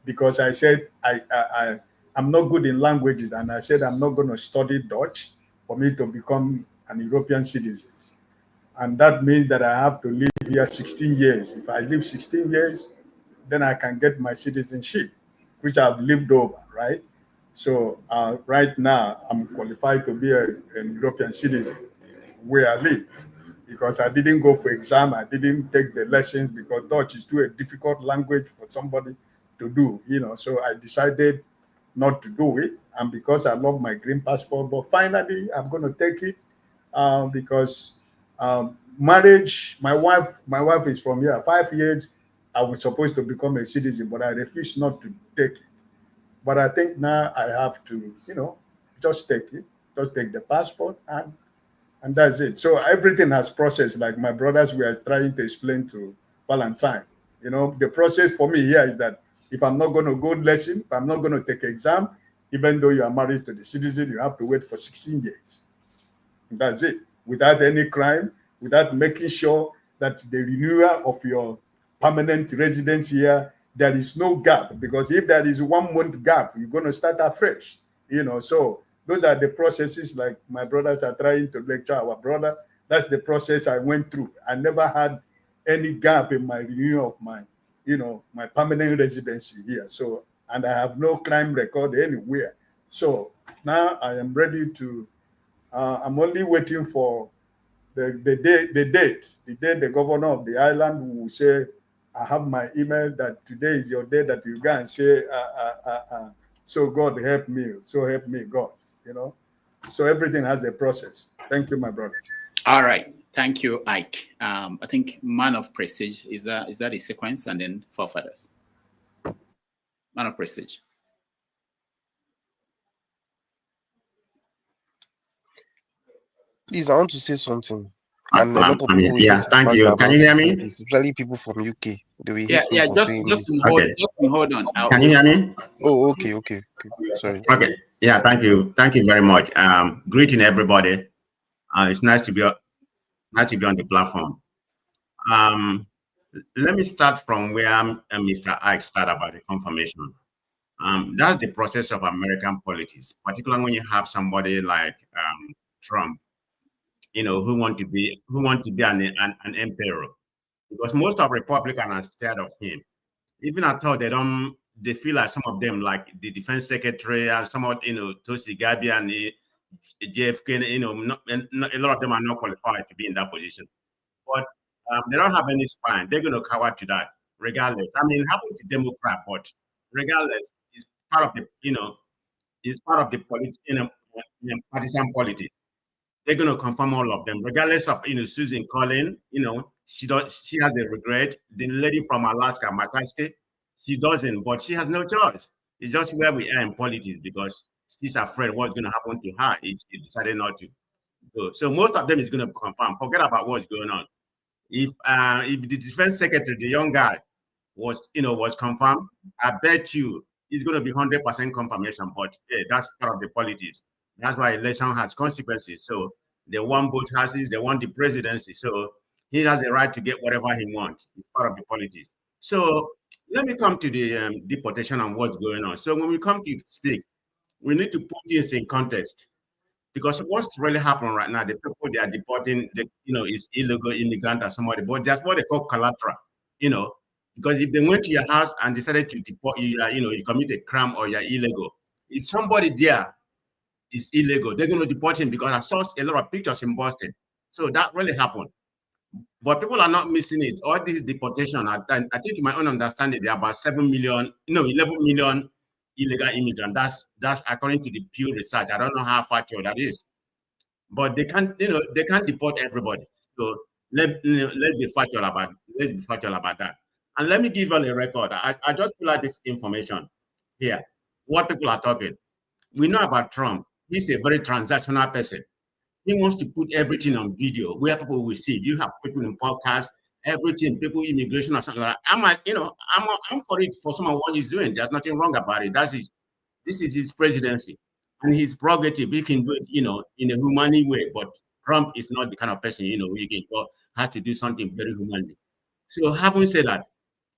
because I said I'm not good in languages, and I said I'm not going to study Dutch for me to become an European citizen. And that means that I have to live here 16 years. If I live 16 years, then I can get my citizenship, which I've lived over, right? So right now, I'm qualified to be an European citizen where I live, because I didn't go for exam. I didn't take the lessons, because Dutch is too a difficult language for somebody to do, So I decided not to do it. And because I love my green passport, but finally I'm going to take it because marriage, my wife is from here. 5 years, I was supposed to become a citizen, but I refused not to take it. But I think now I have to, just take it, just take the passport, and that's it. So everything has process, like my brothers were trying to explain to Valentine. The process for me here is that if I'm not going to go lesson, if I'm not going to take exam, even though you are married to the citizen, you have to wait for 16 years. And that's it. Without any crime, without making sure that the renewal of your permanent residence here, there is no gap, because if there is 1 month gap, you're going to start afresh. So those are the processes, like my brothers are trying to lecture our brother. That's the process I went through. I never had any gap in my renewal of my, my permanent residency here. So, and I have no crime record anywhere. So now I am ready to, I'm only waiting for the date the governor of the island will say, I have my email that today is your day that you go and say, so God help me, so help me God, So everything has a process. Thank you, my brother. All right. Thank you, Ike. I think man of prestige, is that a sequence, and then forefathers? Man of Prestige. Please, I want to say something. And a lot of people will yeah, hate the thank fact you. that I'm Can about you to hear say me? this, especially people from UK. They will Yeah, hate me for just saying this. hold on. Can you hear me? Oh, okay. Sorry. Okay. Yeah, thank you. Thank you very much. Greeting everybody. It's nice to be on the platform. Let me start from where Mr. Ike started about the confirmation. That's the process of American politics, particularly when you have somebody like Trump, who want to be an emperor, because most of Republicans are scared of him. Even I thought they feel like some of them, like the defense secretary and some of Tosi Gabi and JFK, a lot of them are not qualified to be in that position. But they don't have any spine. They're going to cower to that, regardless. I mean, happened to Democrat, but regardless, it's part of the, it's part of the partisan politics. They're going to confirm all of them, regardless of Susan Collins. She has a regret. The lady from Alaska, McCaskey, she doesn't, but she has no choice. It's just where we are in politics, because she's afraid what's going to happen to her if she decided not to. So most of them is going to confirm. Forget about what's going on. If the defense secretary, the young guy, was confirmed, I bet you it's going to be 100% confirmation. But yeah, that's part of the politics. That's why election has consequences. So they want both houses, they want the presidency. So he has a right to get whatever he wants. It's part of the politics. So let me come to the deportation and what's going on. So when we come to speak, we need to put this in context. Because what's really happening right now, the people they are deporting, is illegal immigrant or somebody, but that's what they call collateral, because if they went to your house and decided to deport you, you commit a crime or you're illegal. If somebody there is illegal, they're going to deport him, because I saw a lot of pictures in Boston. So that really happened. But people are not missing it. All this deportation, I think to my own understanding, there are about 11 million illegal immigrants. That's according to the Pew Research. I don't know how factual that is, but they can't deport everybody. So let's be factual about that. And let me give you a record. I just pull out this information here. What people are talking. We know about Trump. He's a very transactional person. He wants to put everything on video where people will see. You have people in podcasts, everything, people immigration or something like that. I'm for it for someone what he's doing. There's nothing wrong about it. This is his presidency and his prerogative. He can do it, in a humane way. But Trump is not the kind of person, he can go, has to do something very humanely. So having said that,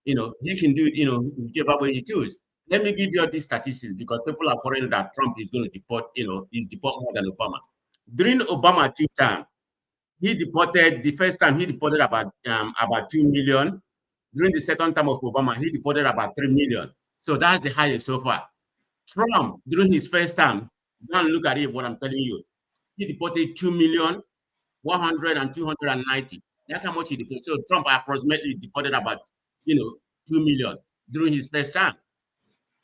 he can do it, whichever way he chooses. Let me give you all these statistics, because people are worried that Trump is going to deport, he's deport more than Obama. During Obama 2 term, the first time he deported about 2 million. During the second term of Obama, he deported about 3 million. So that's the highest so far. Trump, during his first term, go and look at it, what I'm telling you. He deported 2,100,000 and 290. That's how much he deported. So Trump approximately deported about, 2 million during his first term.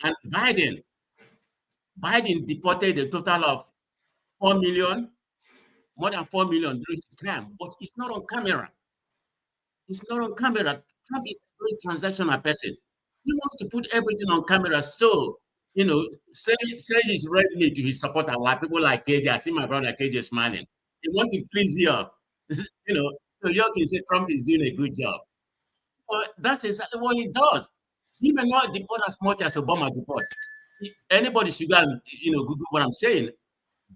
And Biden deported a total of 4 million, more than 4 million during his term, but it's not on camera. It's not on camera. Trump is a very transactional person. He wants to put everything on camera. So, say he's ready to his supporter, like people like KJ. I see my brother KJ smiling. He wants to please you. So you can say Trump is doing a good job. But that's exactly what he does. He may not deport as much as Obama deported. Anybody should go and Google what I'm saying.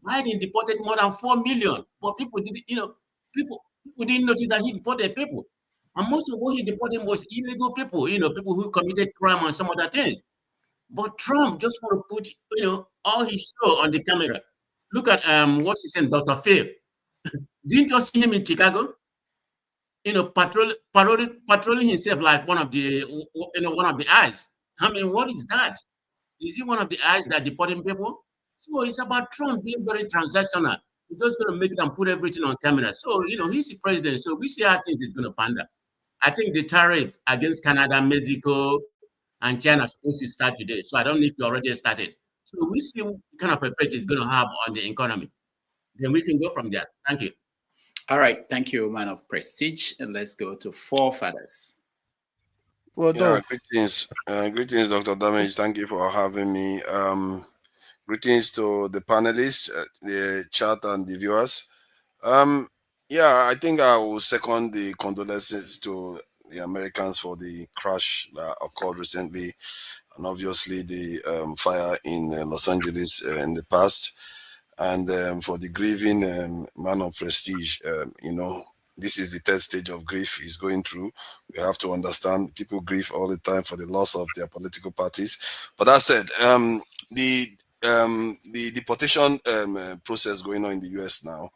Biden deported more than 4 million, but people didn't, people didn't notice that he deported people. And most of what he deported was illegal people, people who committed crime and some other things. But Trump just want to put, all his show on the camera. Look at what's his name, Dr. Phil. Didn't you see him in Chicago? Patrolling himself like one of the eyes. I mean, what is that? Is he one of the eyes that deporting people? So it's about Trump being very transactional. He's just going to make it and put everything on camera. So, he's the president. So we see how things is going to pan out. I think the tariff against Canada, Mexico, and China is supposed to start today. So I don't know if you already started. So we see what kind of effect it's going to have on the economy. Then we can go from there. Thank you. All right. Thank you, man of Prestige. And let's go to Forefathers. Yeah, greetings, Dr. Damage. Thank you for having me. Greetings to the panelists, the chat, and the viewers. Yeah, I think I will second the condolences to the Americans for the crash that occurred recently, and obviously the fire in Los Angeles in the past, and for the grieving man of prestige. This is the third stage of grief he's going through. We have to understand people grieve all the time for the loss of their political parties. But that said, the deportation process going on in the US now,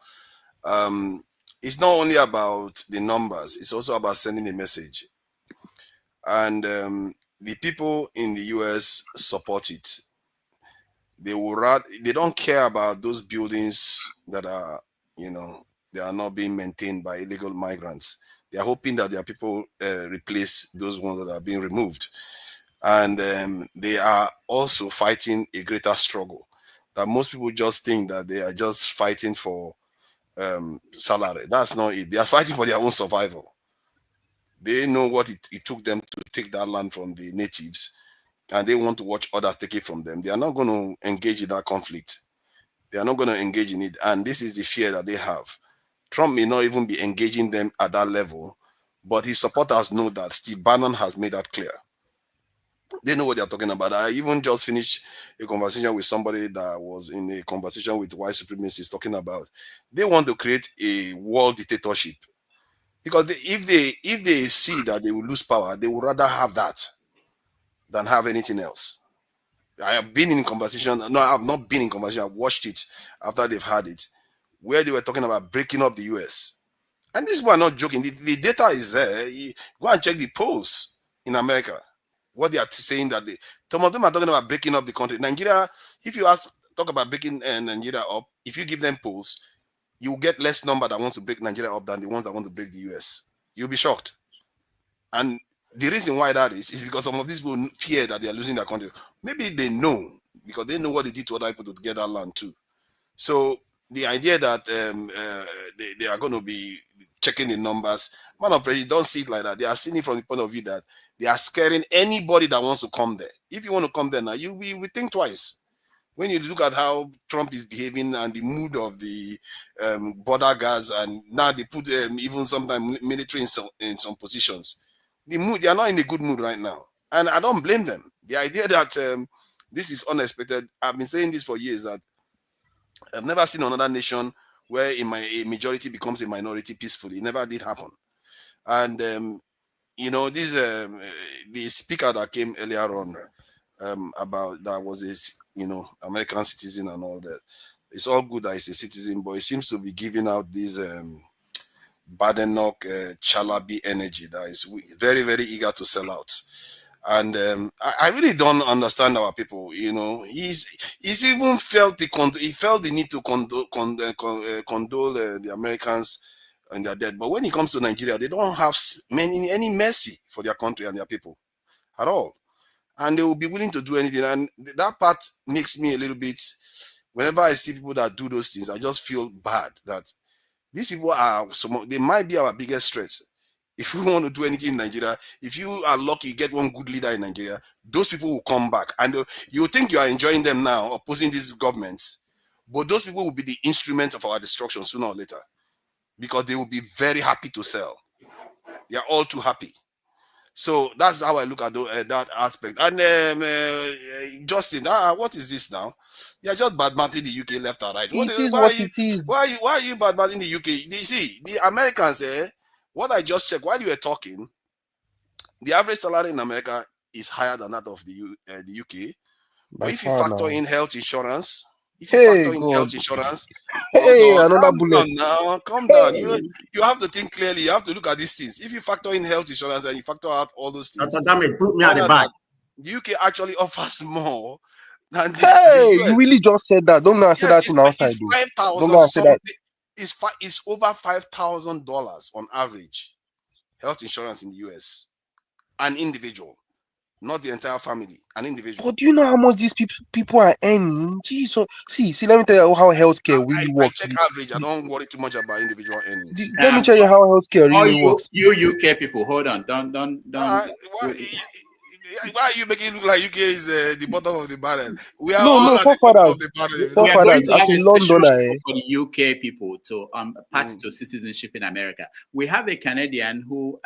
it's not only about the numbers, it's also about sending a message. And the people in the US support it. They don't care about those buildings that are, they are not being maintained by illegal migrants. They are hoping that their people replace those ones that are being removed. And they are also fighting a greater struggle that most people just think that they are just fighting for salary. That's not it. They are fighting for their own survival. They know what it took them to take that land from the natives, and they want to watch others take it from them. They are not going to engage in that conflict. They are not going to engage in it. And this is the fear that they have. Trump may not even be engaging them at that level, but his supporters know that. Steve Bannon has made that clear. They know what they're talking about. I even just finished a conversation with somebody that was in a conversation with white supremacists talking about they want to create a world dictatorship. Because if they see that they will lose power, they would rather have that than have anything else. I have been in conversation. No, I have not been in conversation. I've watched it after they've had it, where they were talking about breaking up the US. And these people are not joking. The data is there. Go and check the polls in America. What they are saying that some of them are talking about breaking up the country. Nigeria, if you talk about breaking Nigeria up, if you give them polls, you will get less number that want to break Nigeria up than the ones that want to break the US. You'll be shocked. And the reason why that is because some of these people fear that they are losing their country. Maybe they know, because they know what they did to other people to get that land too. So the idea that they are going to be checking the numbers, man of praise, don't see it like that. They are seeing it from the point of view that they are scaring anybody that wants to come there. If you want to come there now, you will think twice. When you look at how Trump is behaving and the mood of the border guards, and now they put even sometimes military in some positions, the mood, they are not in a good mood right now. And I don't blame them. The idea that this is unexpected, I've been saying this for years, that I've never seen another nation where a majority becomes a minority peacefully. It never did happen. And, this the speaker that came earlier on about that was a, American citizen and all that. It's all good that he's a citizen, but he seems to be giving out this Badenoch Chalabi energy that is very, very eager to sell out. And I really don't understand our people. He's even felt the need to condole the Americans and their death. But when it comes to Nigeria, they don't have any mercy for their country and their people at all. And they will be willing to do anything. And that part makes me a little bit, whenever I see people that do those things, I just feel bad that these people they might be our biggest threat. If we want to do anything in Nigeria, if you are lucky, you get one good leader in Nigeria, those people will come back. And you think you are enjoying them now, opposing these governments, but those people will be the instruments of our destruction sooner or later, because they will be very happy to sell. They are all too happy. So that's how I look at that aspect. And Justin, what is this now? You're just badmouthing the UK left and right. It is what it is. Why are you badmouthing the UK? See, the Americans, what I just checked while you were talking, the average salary in America is higher than that of the UK. But if you factor in health insurance, another bullet. Calm down. You have to think clearly. You have to look at these things. If you factor in health insurance and you factor out all those things, the UK actually offers more than the US. You really just said that. Don't go and say that in outside. Don't go and say that. It's over $5,000 on average health insurance in the US, an individual. not the entire family, an individual. But do you know how much these people are earning? Jesus. See, let me tell you how healthcare really I works. check average. I don't worry too much about individual earnings. Let me tell you how healthcare really works. You UK people, hold on. Don't. Why are you making it look like UK is the bottom of the barrel? We are No, all at the bottom of the barrel. forefathers. As a Londoner, for the UK people to path to citizenship in America. We have a Canadian who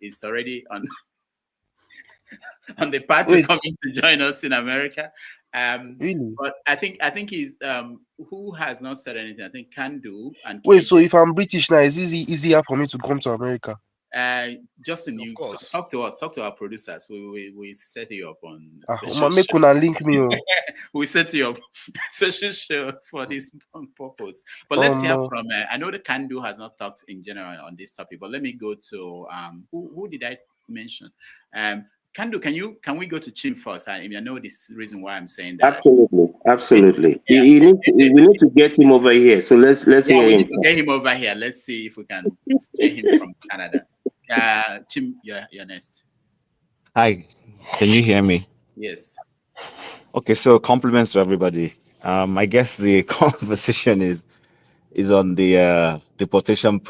is already on the path to coming to join us in America. Really? But I think he's who has not said anything. I think can do. And wait, so if I'm British now, is it easier for me to come to America? Justin, you talk to us, talk to our producers. We set you up on make una link me. We set you up special show for this purpose. But let's hear from. I know the Can Do has not talked in general on this topic, but let me go to who did I mention? Can we go to Chim first? I mean, I know this reason why I'm saying that. Absolutely. Yeah. We need to get him over here. So let's hear him. Get him over here. Let's see if we can get him from Canada. Chim, you're next. Hi, can you hear me? Yes. Okay, so compliments to everybody. I guess the conversation is on the deportation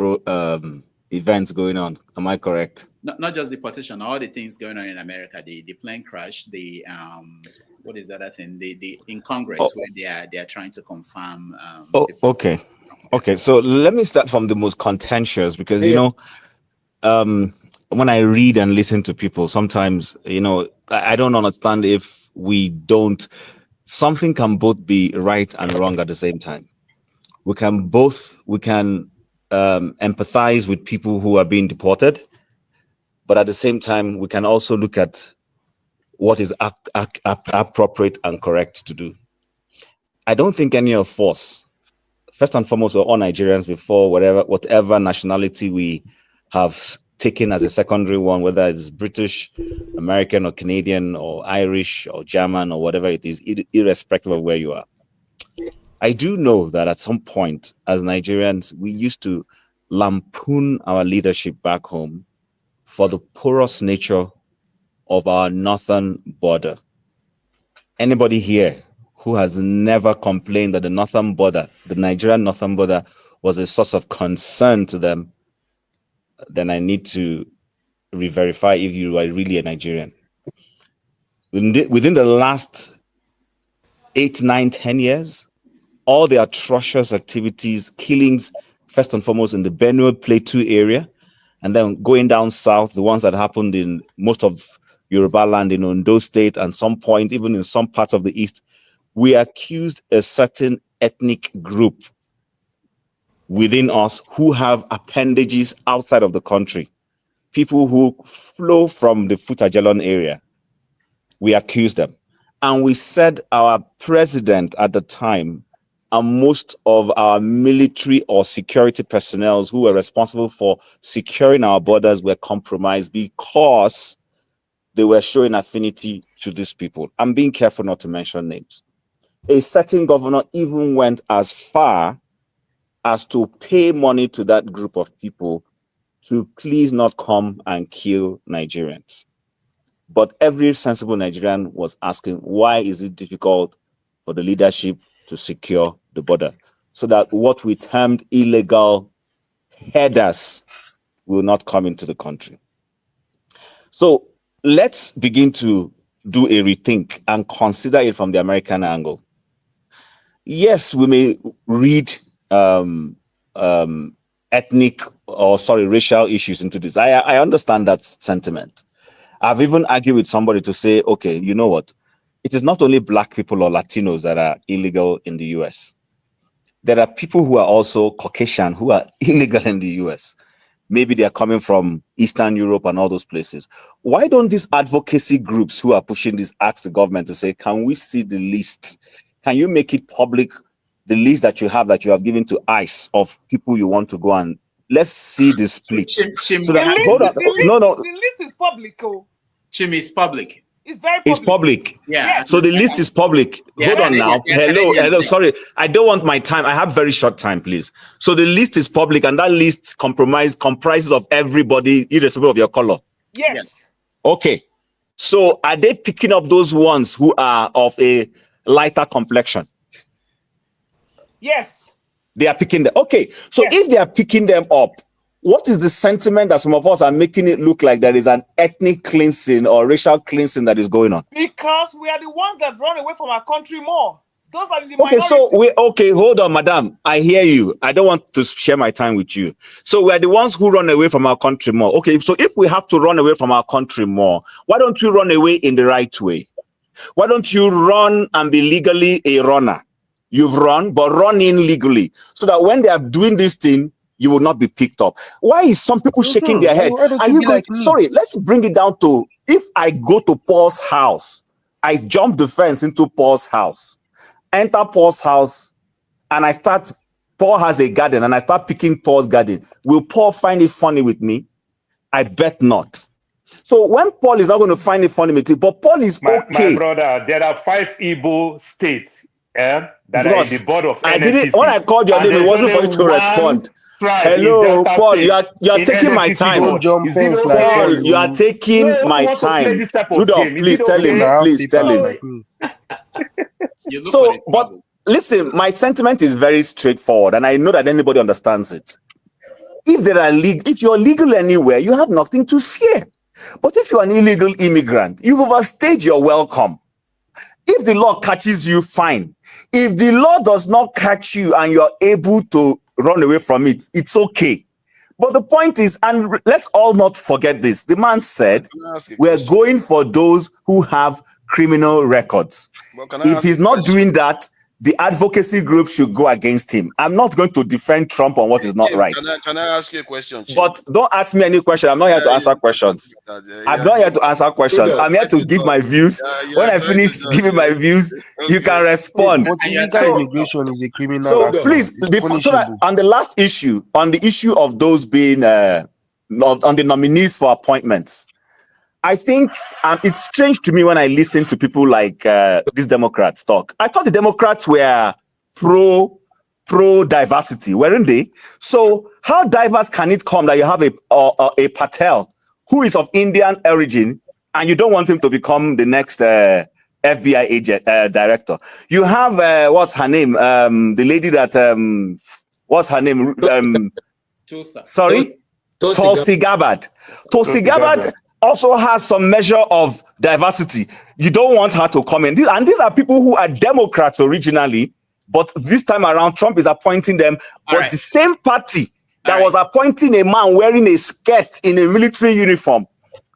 events going on. Am I correct? Not just deportation, all the things going on in America. The plane crash. The what is that other thing? The in Congress where they are trying to confirm. Okay. So let me start from the most contentious because when I read and listen to people, sometimes I don't understand if something can both be right and wrong at the same time. We can empathize with people who are being deported, but at the same time, we can also look at what is appropriate and correct to do. I don't think any of us, first and foremost, we're all Nigerians before whatever nationality we have taken as a secondary one, whether it's British, American, or Canadian, or Irish, or German, or whatever it is, irrespective of where you are. I do know that at some point, as Nigerians, we used to lampoon our leadership back home for the porous nature of our northern border. Anybody here who has never complained that the northern border, the Nigerian northern border, was a source of concern to them, then I need to re-verify if you are really a Nigerian. Within the last 8, 9, 10 years, all the atrocious activities, killings, first and foremost in the Benue Plateau area, and then going down south, the ones that happened in most of Yoruba land in Ondo State, and some point even in some parts of the east, we accused a certain ethnic group within us who have appendages outside of the country, people who flow from the Futajalon area. We accused them. And we said our president at the time and most of our military or security personnel who were responsible for securing our borders were compromised because they were showing affinity to these people. I'm being careful not to mention names. A certain governor even went as far as to pay money to that group of people to please not come and kill Nigerians. But every sensible Nigerian was asking, why is it difficult for the leadership to secure the border so that what we termed illegal headers will not come into the country? So let's begin to do a rethink and consider it from the American angle. Yes, we may read racial issues into this. I understand that sentiment. I've even argued with somebody to say, okay, you know what? It is not only Black people or Latinos that are illegal in the US. There are people who are also Caucasian who are illegal in the US. Maybe they are coming from Eastern Europe and all those places. Why don't these advocacy groups who are pushing this ask the government to say, can we see the list? Can you make it public, the list that you have given to ICE of people you want to go and let's see the split. The list is public. Chim is public. It's very public. It's public. Yeah. So the list is public. Hold on now. Hello. Sorry. I don't want my time. I have very short time, please. So the list is public and that list comprises of everybody, irrespective of your color. Yes. Okay. So are they picking up those ones who are of a lighter complexion? Yes. They are picking them. Okay, so Yes. if they are picking them up, what is the sentiment that some of us are making it look like there is an ethnic cleansing or racial cleansing that is going on? Because we are the ones that run away from our country more. Those are the Okay, minorities. hold on, madam. I hear you. I don't want to share my time with you. So we are the ones who run away from our country more. Okay, so if we have to run away from our country more, why don't you run away in the right way? Why don't you run and be legally a runner? You've run, but run in legally, so that when they are doing this thing, you will not be picked up. Why is some people shaking their head? Why don't Are you you be going? like me? Sorry, let's bring it down to, if I go to Paul's house, I jump the fence into Paul's house, enter Paul's house, and Paul has a garden, and I start picking Paul's garden. Will Paul find it funny with me? I bet not. So when Paul is not going to find it funny with you, but Paul is okay. My brother, there are 5 Igbo states that Bros, are in the board of I NNPC. didn't. When I called your name, it wasn't for you to respond. Hello, Paul. You are taking my time. Paul, you are taking my time. Rudolph, please tell him. Please tell him. So, but listen, my sentiment is very straightforward, and I know that anybody understands it. If you're legal anywhere, you have nothing to fear. But if you're an illegal immigrant, you've overstayed your welcome. If the law catches you, fine. If the law does not catch you and you're able to run away from it, it's okay. But the point is, and let's all not forget this, the man said, we're going for those who have criminal records. If he's not doing that, the advocacy group should go against him. I'm not going to defend Trump on what is not right. Can I ask you a question, Chief? But don't ask me any question. I'm not here to answer questions. I'm not here to answer questions. I'm here to give my views. When I finish giving my views, you can respond. But illegal immigration is a criminal. So please, so that on the last issue, on the issue of those being on the nominees for appointments, I think it's strange to me when I listen to people like these Democrats talk. I thought the Democrats were pro diversity, weren't they? So how diverse can it come that you have a Patel who is of Indian origin and you don't want him to become the next FBI agent director? You have what's her name? The lady that what's her name? Sorry, Tulsi Gabbard. Tulsi Gabbard also has some measure of diversity. You don't want her to come in. And these are people who are Democrats originally, but this time around, Trump is appointing them. But the same party that was appointing a man wearing a skirt in a military uniform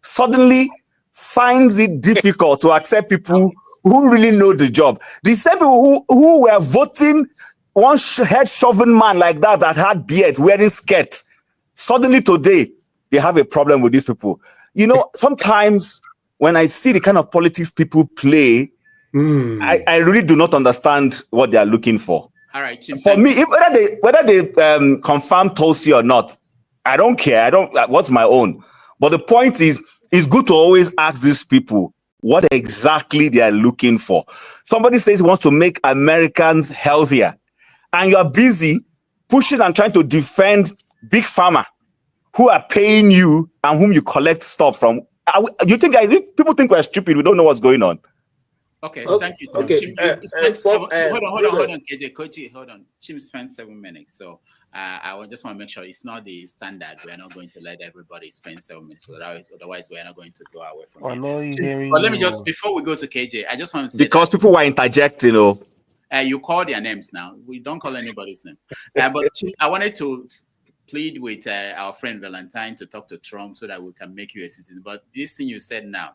suddenly finds it difficult to accept people who really know the job. The same people who were voting one head shoving man like that had beard wearing skirt, suddenly today, they have a problem with these people. You know, sometimes when I see the kind of politics people play, I really do not understand what they are looking for. All right, Chim, for me, whether they confirm Tulsi or not, I don't care. What's my own? But the point is, it's good to always ask these people what exactly they are looking for. Somebody says he wants to make Americans healthier, and you are busy pushing and trying to defend Big Pharma, who are paying you and whom you collect stuff from. People think we're stupid. We don't know what's going on. Okay, Okay, thank you. okay, Hold on, KJ. Kochi, hold on. Chim spent 7 minutes, so I just want to make sure it's not the standard. We are not going to let everybody spend 7 minutes, so otherwise we are not going to go away from it. But let me just, before we go to KJ, I just want to say because people were interjecting, you call their names now. We don't call anybody's name. But Chim, I wanted to plead with our friend Valentine to talk to Trump so that we can make you a citizen. But this thing you said now,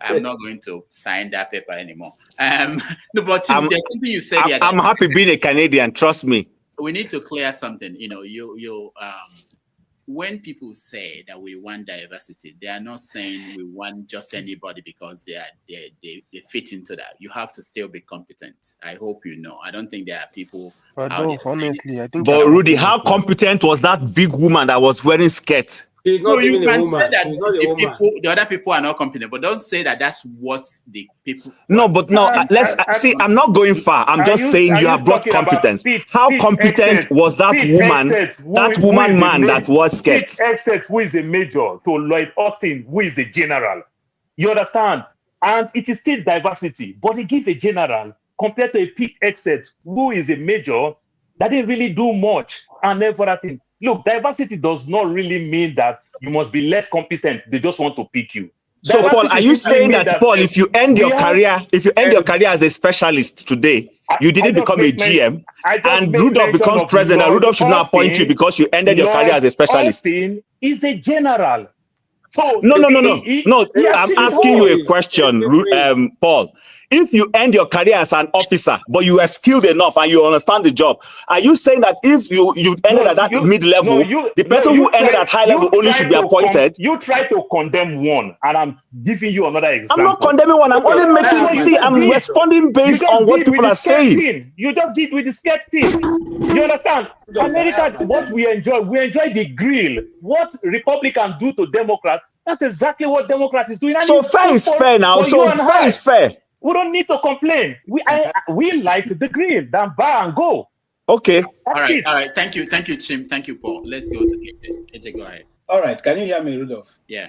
I'm not going to sign that paper anymore. No, but Tim, there's something you said here. I'm happy being a Canadian. Trust me. We need to clear something. You know, when people say that we want diversity, they are not saying we want just anybody because they fit into that. You have to still be competent. I hope you know. I don't think there are people. But honestly, I think. But Rudy, how competent was that big woman that was wearing skirt? She's not even a woman. That the other people are not competent, but don't say that that's what the people. No, but no. Let's see. I'm not going far. I'm just saying you have brought competence. How competent was that woman? That woman, man, that was skirt. Except who is a major to Lloyd Austin, who is a general. You understand? And it is still diversity, but they give a general compared to a picked exet who is a major that didn't really do much and everything. Look, diversity does not really mean that you must be less competent. They just want to pick you. So, Diversity Paul, are you simply saying means that, Paul, if you end your career, as a specialist today, you didn't become a GM, and Rudolph becomes president, and Rudolph should not appoint you because you ended your career as a specialist? Austin is a general. So No. I'm asking you a question, Paul. If you end your career as an officer, but you are skilled enough and you understand the job, are you saying that if you ended at that mid-level, the person who ended at high level only should be appointed? You try to condemn one, and I'm giving you another example. I'm not condemning one. I'm only making. I'm responding based on what people are saying. You just did with the sketch team. You understand? America, what we enjoy the grill. What Republicans do to Democrats, that's exactly what Democrats is doing. And so fair is fair now. So fair is fair. We don't need to complain. We like the grill than bar and go. Okay. All right. Thank you, Chim. Thank you, Paul. Let's go to AJ. Go ahead. All right. Can you hear me, Rudolph? Yeah.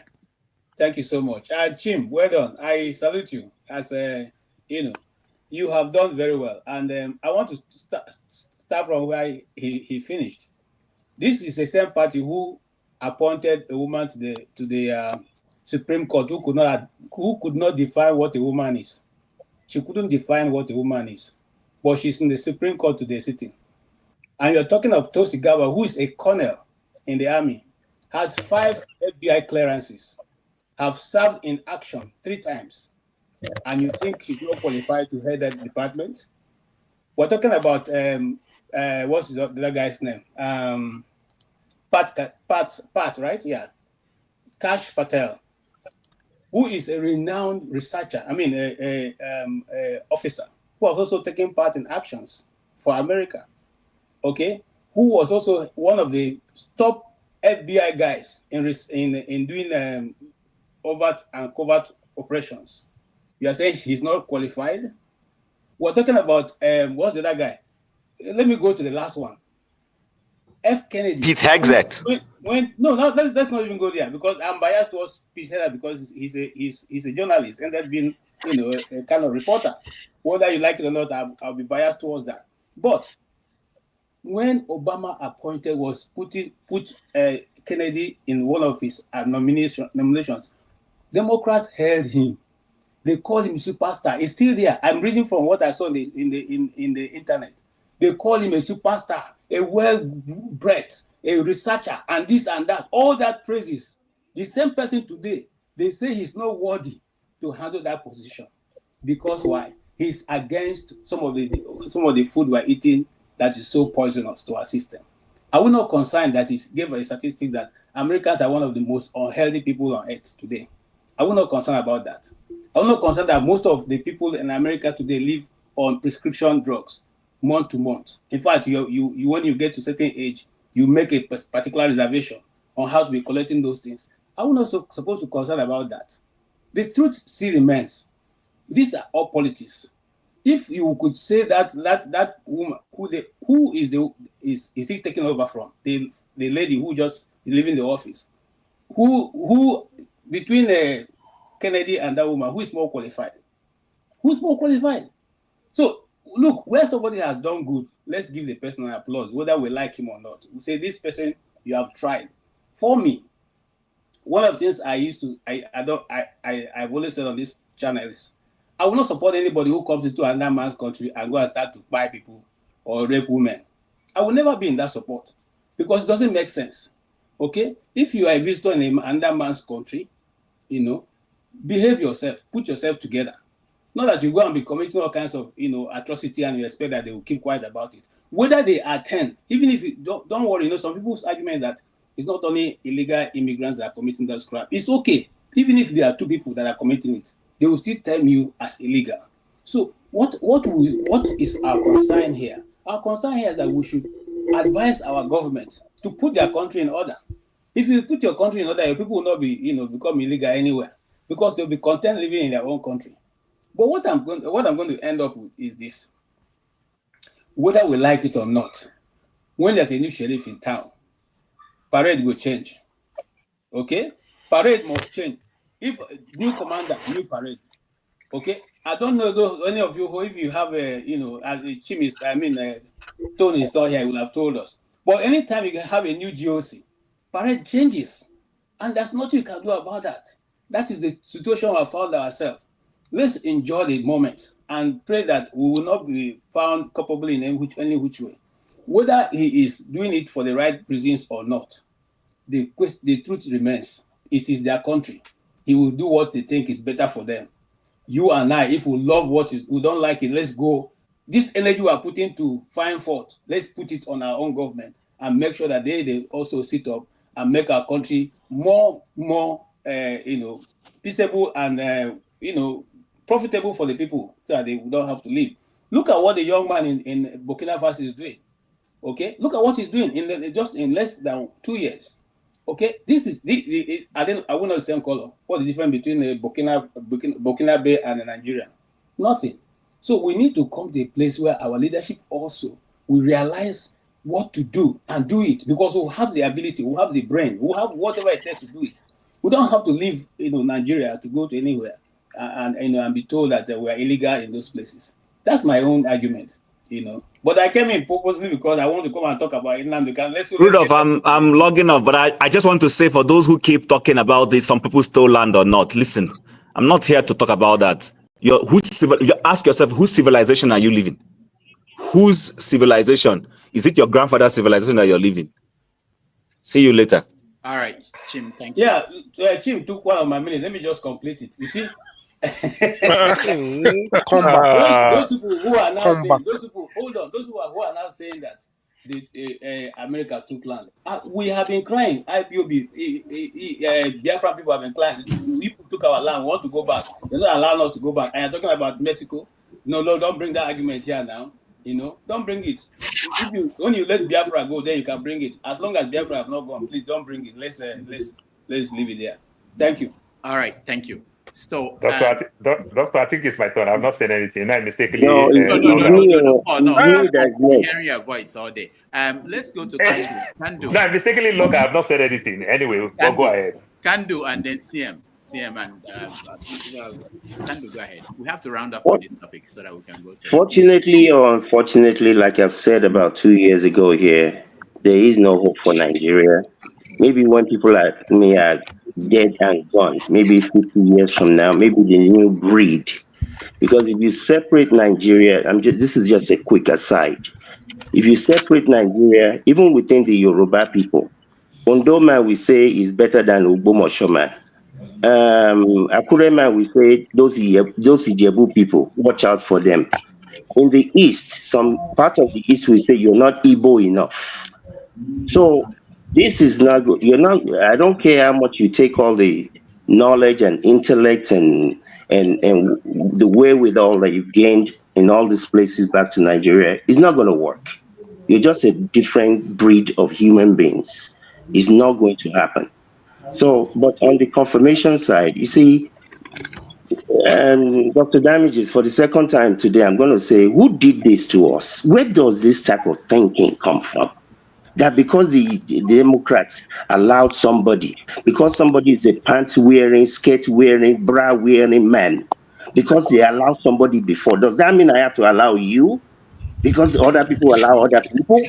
Thank you so much. Chim, well done. I salute you. As you have done very well. And I want to start from where he finished. This is the same party who appointed a woman to the Supreme Court who could not define what a woman is. She couldn't define what a woman is, but she's in the Supreme Court today sitting. And you're talking of Tosi Gabbard, who is a colonel in the army, has 5 FBI clearances, have served in action 3 times, and you think she's not qualified to head that department? We're talking about what's the other guy's name? Pat, right? Yeah. Kash Patel, who is a renowned researcher, officer, who has also taken part in actions for America, okay? Who was also one of the top FBI guys in doing overt and covert operations. You are saying he's not qualified? We're talking about, what's the other guy? Let me go to the last one. F. Kennedy. Pete Hegseth. Let's not even go there, because I'm biased towards Pete Hegseth because he's a journalist and that's been a kind of reporter. Whether you like it or not, I'll be biased towards that. But when Obama put Kennedy in one of his nominations, Democrats held him. They called him superstar. He's still there. I'm reading from what I saw in the internet. They call him a superstar, a well-bred, a researcher, and this and that. All that praises. The same person today, they say he's not worthy to handle that position. Because why? He's against some of the food we're eating that is so poisonous to our system. I will not concern that he gave a statistic that Americans are one of the most unhealthy people on earth today. I will not concern about that. I will not concern that most of the people in America today live on prescription drugs month to month. In fact, you when you get to a certain age, you make a particular reservation on how to be collecting those things. I will not supposed to concern about that. The truth still remains. These are all politics. If you could say that woman who is he taking over from? The lady who just leaving the office. Who between Kennedy and that woman, who is more qualified? Who's more qualified? So look, where somebody has done good, let's give the person an applause, whether we like him or not. We say, this person, you have tried. For me, one of the things I've always said on this channel is, I will not support anybody who comes into another man's country and go and start to buy people or rape women. I will never be in that support because it doesn't make sense. Okay? If you are a visitor in another man's country, behave yourself, put yourself together. Not that you go and be committing all kinds of, atrocity and you expect that they will keep quiet about it. Whether they attend, even if you don't worry, some people's argument that it's not only illegal immigrants that are committing those crimes. It's okay. Even if there are 2 people that are committing it, they will still term you as illegal. So what is our concern here? Our concern here is that we should advise our government to put their country in order. If you put your country in order, your people will not be, become illegal anywhere because they'll be content living in their own country. But what I'm going to end up with is this. Whether we like it or not, when there's a new sheriff in town, parade will change. Okay? Parade must change. if new commander, new parade, okay. I don't know any of you who, if you have a, as a chimist, Tony is not here, he will have told us. But anytime you can have a new GOC, parade changes, and there's nothing you can do about that. That is the situation we have found ourselves. Let's enjoy the moment and pray that we will not be found culpable in any which way. Whether he is doing it for the right reasons or not, the truth remains. It is their country. He will do what they think is better for them. You and I, if we love we don't like it, let's go. This energy we are putting to find fault, let's put it on our own government and make sure that they also sit up and make our country more peaceable and profitable for the people, so that they don't have to leave. Look at what the young man in Burkina Faso is doing. Okay, look at what he's doing just in less than 2 years. Okay, this is I will not the same color. What's the difference between the Burkina Bay and the Nigerian? Nothing. So we need to come to a place where our leadership also will realize what to do and do it, because we have the ability, we have the brain, we have whatever it takes to do it. We don't have to leave Nigeria to go to anywhere and be told that we are illegal in those places. That's my own argument. But I came in purposely because I want to come and talk about Nnamdi Kanu. Rudolph, I'm logging off, but I just want to say, for those who keep talking about this, some people stole land or not, listen, I'm not here to talk about that. You ask yourself, whose civilization are you living? Whose civilization? Is it your grandfather's civilization that you're living? See you later. All right, Chim, thank you. Yeah, Chim took one of my minutes. Let me just complete it. You see? Come back. Those people who are now saying, those people who are now saying that America took land. We have been crying. IPOB, Biafran people have been crying. People took our land. We want to go back. They're not allowing us to go back. And you're talking about Mexico. No, don't bring that argument here now. Don't bring it. When you let Biafra go, then you can bring it. As long as Biafra have not gone, please don't bring it. Let's leave it there. Thank you. All right, thank you. So, Doctor, I think it's my turn. I've not said anything. I mistakenly. No. Hearing your voice all day. Let's go to Kandu. No, I mistakenly look. I have not said anything. Anyway, go ahead. Kandu and then CM and Kandu, go ahead. We have to round up on this topic so that we can go to. Fortunately or unfortunately, like I've said about 2 years ago here, there is no hope for Nigeria. Maybe when people like me are dead and gone, maybe 50 years from now, maybe the new breed. Because if you separate Nigeria, this is just a quick aside. If you separate Nigeria, even within the Yoruba people, Ondo man we say is better than Ogbomoso man. Akure man we say those Ijebu people, watch out for them. In the East, some part of the East we say you're not Igbo enough. So this is not good. I don't care how much you take all the knowledge and intellect and the wherewithal that you've gained in all these places back to Nigeria. It's not going to work. You're just a different breed of human beings. It's not going to happen. So, but on the confirmation side, you see, and Dr. Damages, for the second time today, I'm going to say, who did this to us? Where does this type of thinking come from? That because the Democrats allowed somebody, because somebody is a pants-wearing, skirt-wearing, bra-wearing man, because they allowed somebody before, does that mean I have to allow you? Because other people allow other people?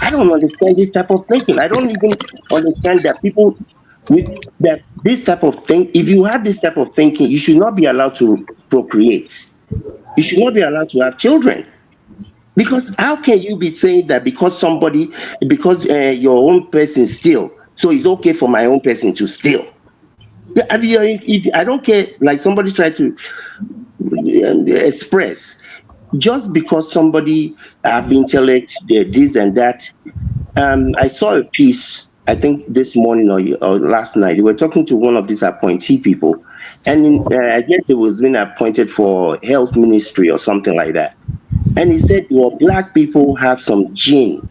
I don't understand this type of thinking. I don't even understand that people with this type of thing, if you have this type of thinking, you should not be allowed to procreate. You should not be allowed to have children. Because how can you be saying that because your own person steal, so it's okay for my own person to steal? I don't care, like somebody tried to express, just because somebody have intellect, this and that. I saw a piece, I think this morning or last night, they were talking to one of these appointee people, and I guess it was being appointed for health ministry or something like that. And he said, well, black people have some gene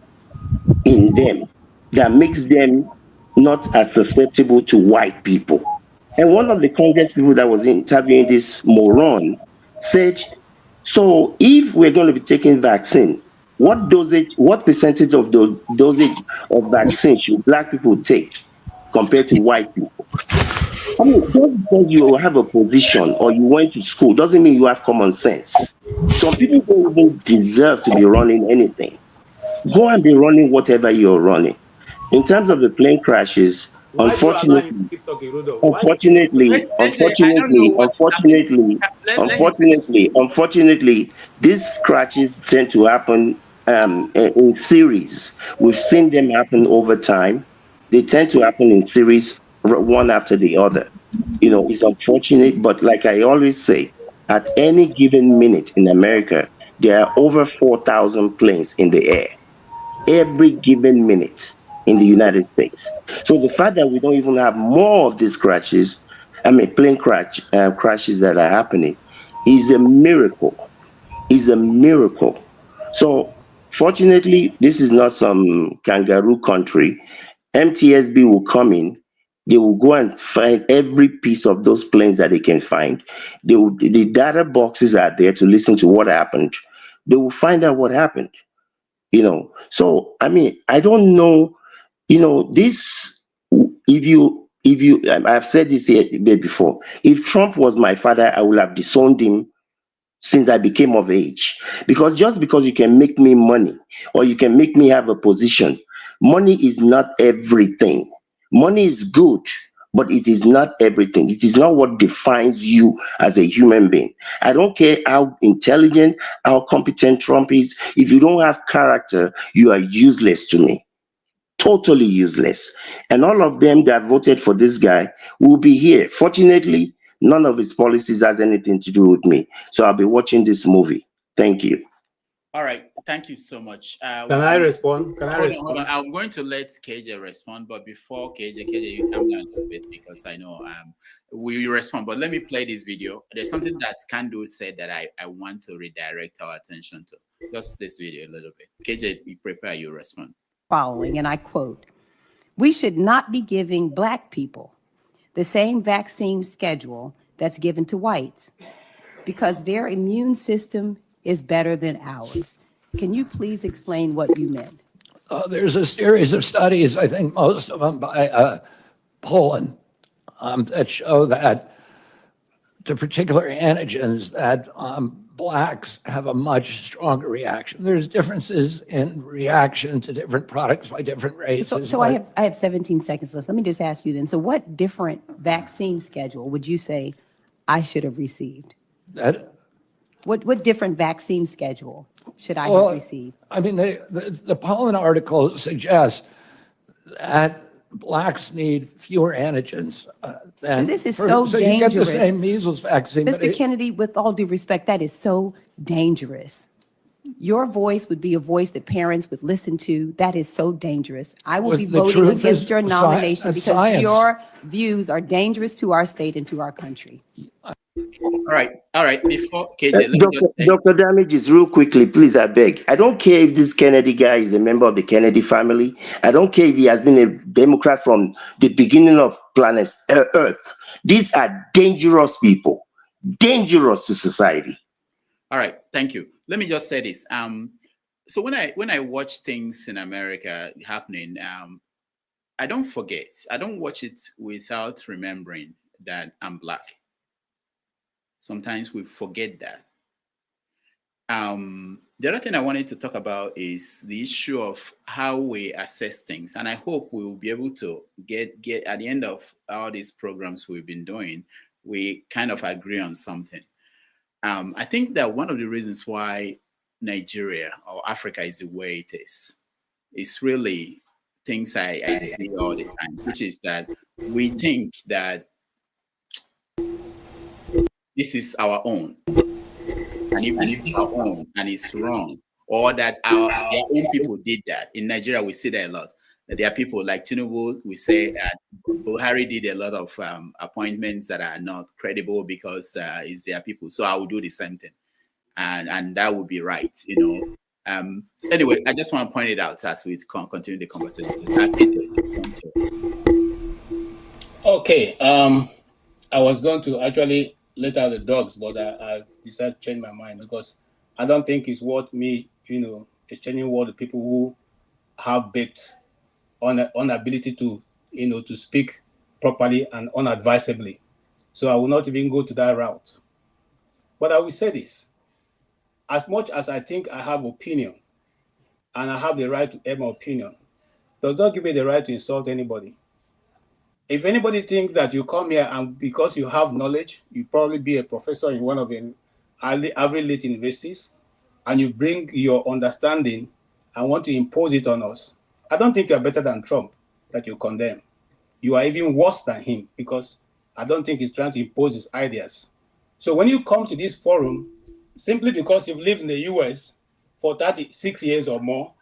in them that makes them not as susceptible to white people. And one of the Congress people that was interviewing this moron said, so if we're going to be taking vaccine, what percentage of the dosage of vaccine should black people take compared to white people? I mean, just because you have a position or you went to school doesn't mean you have common sense. Some people don't even deserve to be running anything. Go and be running whatever you're running. In terms of the plane crashes, Why do you allow him to unfortunately, keep talking, Rudo? Why? unfortunately, KJ, I don't know unfortunately, what's happening. unfortunately, Let him finish. unfortunately, these crashes tend to happen in series. We've seen them happen over time. They tend to happen in series, one after the other. You know, it's unfortunate, but like I always say, at any given minute in America, there are over 4,000 planes in the air every given minute in the United States. So the fact that we don't even have more of these crashes, I mean, crashes that are happening, is a miracle. Is a miracle. So fortunately, this is not some kangaroo country. MTSB will come in. They will go and find every piece of those planes that they can find. The data boxes are there to listen to what happened. They will find out what happened. So I mean, I don't know. This, if you I've said this here before. If Trump was my father, I would have disowned him since I became of age. Because just because you can make me money or you can make me have a position, money is not everything. Money is good, but it is not everything. It is not what defines you as a human being. I don't care how intelligent, how competent Trump is. If you don't have character, you are useless to me. Totally useless. And all of them that voted for this guy will be here. Fortunately, none of his policies has anything to do with me. So I'll be watching this movie. Thank you. All right, thank you so much. Can I respond? Hold on. I'm going to let KJ respond, but before KJ, you calm down a little bit because I know we respond. But let me play this video. There's something that Kandu said that I want to redirect our attention to. Just this video a little bit. KJ, you prepare your response. Following, and I quote, "We should not be giving Black people the same vaccine schedule that's given to whites because their immune system is better than ours." Can you please explain what you meant? There's a series of studies, I think most of them by Poland, that show that to particular antigens that Blacks have a much stronger reaction. There's differences in reaction to different products by different races. So I have 17 seconds left. Let me just ask you then. So what different vaccine schedule would you say I should have received? What different vaccine schedule should I have received? I mean, the Poland article suggests that Blacks need fewer antigens than this is so dangerous. You get the same measles vaccine. Mr. Kennedy, with all due respect, that is so dangerous. Your voice would be a voice that parents would listen to. That is so dangerous. I will be voting against your nomination because your views are dangerous to our state and to our country. All right. Before KJ, Dr. Damages, real quickly, please, I beg. I don't care if this Kennedy guy is a member of the Kennedy family. I don't care if he has been a Democrat from the beginning of planet Earth. These are dangerous people, dangerous to society. All right, thank you. Let me just say this. So when I watch things in America happening, I don't forget. I don't watch it without remembering that I'm Black. Sometimes we forget that. The other thing I wanted to talk about is the issue of how we assess things. And I hope we will be able to get at the end of all these programs we've been doing, we kind of agree on something. I think that one of the reasons why Nigeria or Africa is the way it is really things I see all the time, which is that we think that this is our own. And if this is our own and it's wrong, or that their own people did that. In Nigeria, we see that a lot. There are people like Tinubu, we say that Buhari did a lot of appointments that are not credible because it's their people. So I will do the same thing. And that would be right, you know. Anyway, I just want to point it out as we continue the conversation. Okay. I was going to actually let out the dogs, but I decided to change my mind because I don't think it's worth me, exchanging word with people who have baked on ability to, to speak properly and unadvisably. So I will not even go to that route. But I will say this, as much as I think I have opinion and I have the right to air my opinion, does not give me the right to insult anybody. If anybody thinks that you come here and because you have knowledge, you probably be a professor in one of the Ivy League universities, and you bring your understanding and want to impose it on us, I don't think you're better than Trump that you condemn. You are even worse than him because I don't think he's trying to impose his ideas. So when you come to this forum, simply because you've lived in the US for 36 years or more,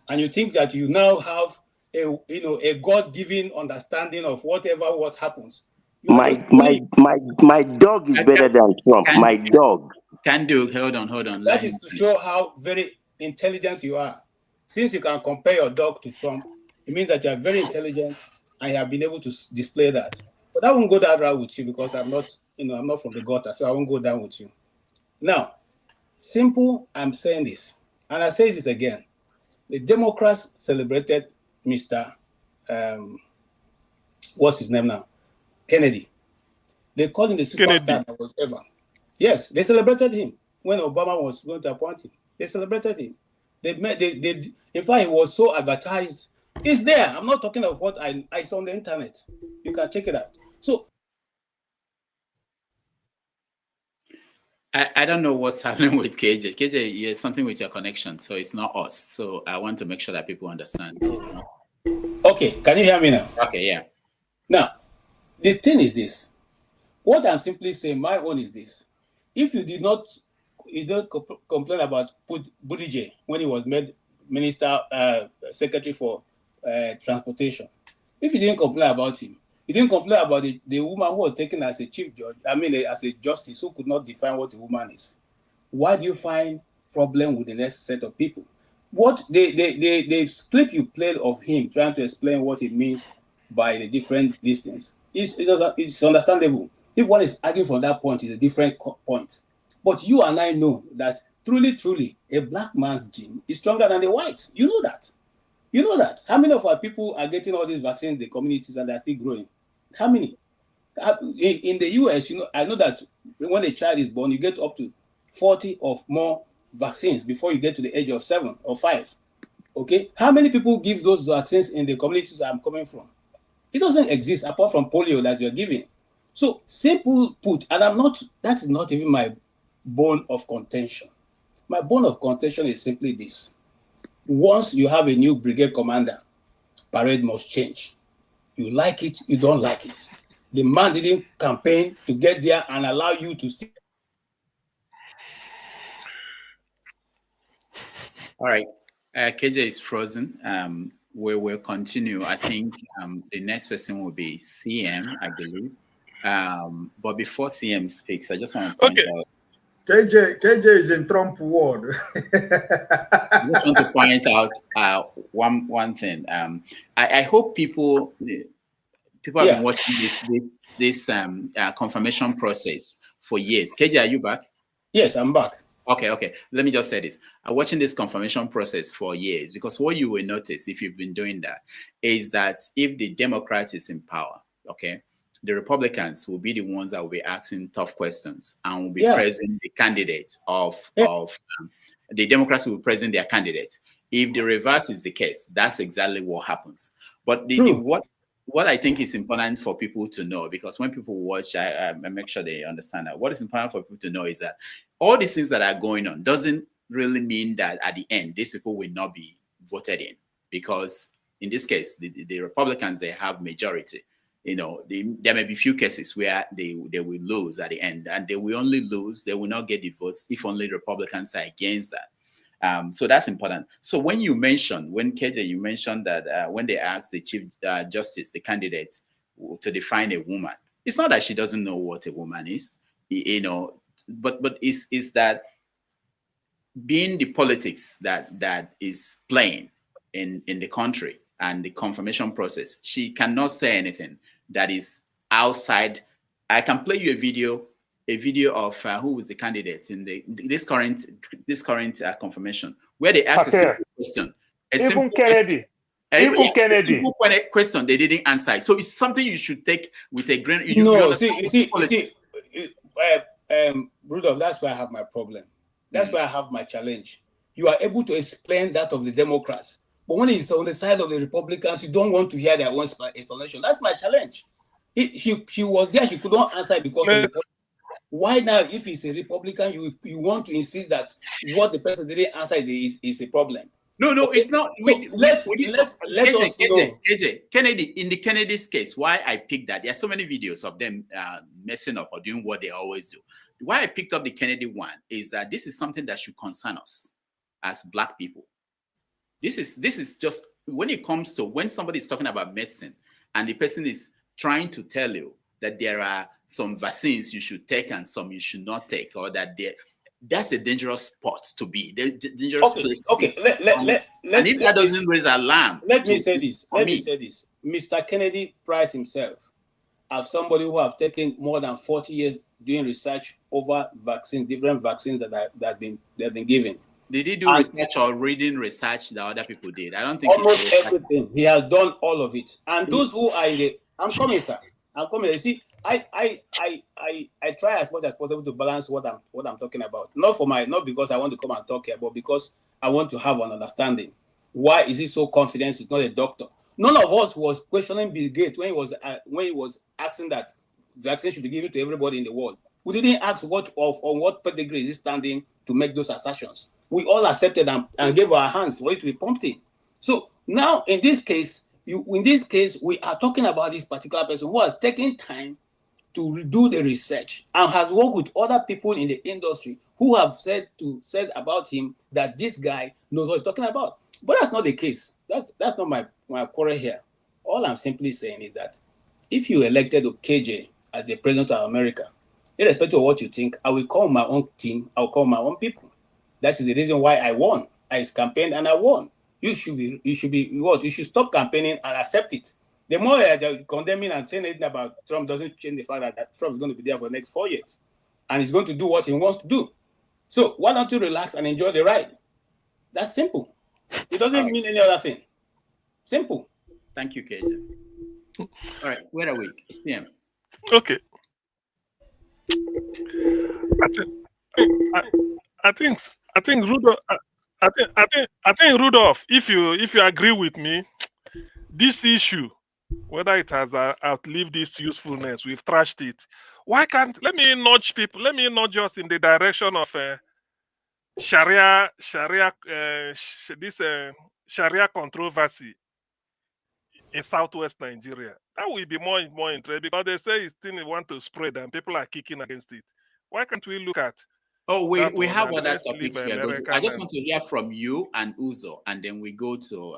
and you think that you now have a God-given understanding of what happens. My dog is better than Trump. My dog. Hold on. That is to show how very intelligent you are. Since you can compare your dog to Trump, it means that you are very intelligent and you have been able to display that. But I won't go that route with you because I'm not from the gutter, so I won't go down with you. Now, simple, I'm saying this, and I say this again. The Democrats celebrated Mr. What's his name now? Kennedy. They called him the superstar that was ever. Yes, they celebrated him when Obama was going to appoint him. They celebrated him. In fact, he was so advertised. It's there. I'm not talking of what I saw on the internet. You can check it out. So I don't know what's happening with KJ. KJ, there's something with your connection, so it's not us. So I want to make sure that people understand. It's not. Okay, can you hear me now? Okay, yeah. Now, the thing is this. What I'm simply saying, my own is this. If you don't complain about Buttigieg when he was made minister, secretary for transportation. If you didn't complain about him, you didn't complain about the woman who was taken as a chief judge, as a justice who could not define what a woman is. Why do you find problem with the next set of people? What the clip you played of him trying to explain what it means by the different listings is understandable. If one is arguing from that point, it's a different point. But you and I know that truly, a black man's gene is stronger than the white. You know that. You know that. How many of our people are getting all these vaccines in the communities and they're still growing? How many? In the US, I know that when a child is born, you get up to 40 or more vaccines before you get to the age of 7 or 5. Okay? How many people give those vaccines in the communities I'm coming from? It doesn't exist apart from polio that you're giving. So simple put, and that's not even my bone of contention. My bone of contention is simply this. Once you have a new brigade commander, parade must change. You like it, you don't like it. The man didn't campaign to get there and allow you to stay. All right. KJ is frozen. We will continue. I think the next person will be CM, I believe. But before CM speaks, I just want to point out. KJ is in Trump ward. I just want to point out one thing. I hope people have been watching this confirmation process for years. KJ, are you back? Yes, I'm back. Okay. Let me just say this. I'm watching this confirmation process for years because what you will notice if you've been doing that is that if the Democrats is in power, okay, the Republicans will be the ones that will be asking tough questions and will be praising the candidates of the Democrats will present their candidates. If the reverse is the case, that's exactly what happens. But what I think is important for people to know, because when people watch, I make sure they understand that what is important for people to know is that all these things that are going on doesn't really mean that at the end, these people will not be voted in, because in this case, the Republicans, they have majority. There may be few cases where they will lose at the end, and they will only lose, they will not get the votes if only Republicans are against that. So that's important. So when KJ, you mentioned that when they asked the Chief Justice, the candidate, to define a woman, it's not that she doesn't know what a woman is, but it's that being the politics that is playing in the country and the confirmation process, she cannot say anything that is outside. I can play you a video of who was the candidate in this current confirmation, where they asked a simple question. Even Kennedy. Even Kennedy. Simple question they didn't answer. So it's something you should take with a grain. You see, Rudolph, that's where I have my problem. That's where I have my challenge. You are able to explain that of the Democrats, but when it's on the side of the Republicans, you don't want to hear their own explanation. That's my challenge. She was there, she couldn't answer because of the politics. Why now, if he's a Republican, you want to insist that what the person didn't answer is a problem? No, okay. It's not. Let us know. Kennedy, in the Kennedy's case, why I picked that, there are so many videos of them messing up or doing what they always do. Why I picked up the Kennedy one is that this is something that should concern us as Black people. This is just, when it comes to when somebody is talking about medicine and the person is trying to tell you that there are some vaccines you should take and some you should not take, or that that's a dangerous spot to be. Dangerous place. Okay. And if that doesn't raise alarm. Let me say this. Mr. Kennedy prides himself as somebody who have taken more than 40 years doing research over different vaccines that have been given. Did he do research or reading research that other people did? I don't think almost everything. He has done all of it. And those who are in the, I'm coming, sir. I'm coming. You see, I try as much as possible to balance what I'm talking about. Not because I want to come and talk here, but because I want to have an understanding. Why is he so confident he's not a doctor? None of us was questioning Bill Gates when he was asking that vaccine should be given to everybody in the world. We didn't ask on what pedigree is he standing to make those assertions. We all accepted and gave our hands for it to be pumped in. So now in this case, we are talking about this particular person who has taken time to do the research and has worked with other people in the industry who have said about him that this guy knows what he's talking about. But that's not the case. That's not my quarrel here. All I'm simply saying is that if you elected KJ as the president of America, irrespective of what you think, I will call my own team, I'll call my own people. That is the reason why I won. I campaigned and I won. You should stop campaigning and accept it. The more they're condemning and saying anything about Trump doesn't change the fact that Trump is going to be there for the next 4 years. And he's going to do what he wants to do. So why don't you relax and enjoy the ride? That's simple. It doesn't mean any other thing. Simple. Thank you, KJ. All right, where are we? CM. Okay. I think Rudolph, if you agree with me, this issue, whether it has outlived its usefulness, we've trashed it. Why can't let me nudge us in the direction of Sharia controversy in southwest Nigeria? That will be more interesting because they say it's still want to spread and people are kicking against it. Why can't we look at? Oh, we have other topics we are going to. I just want to hear from you and Uzo, and then we go to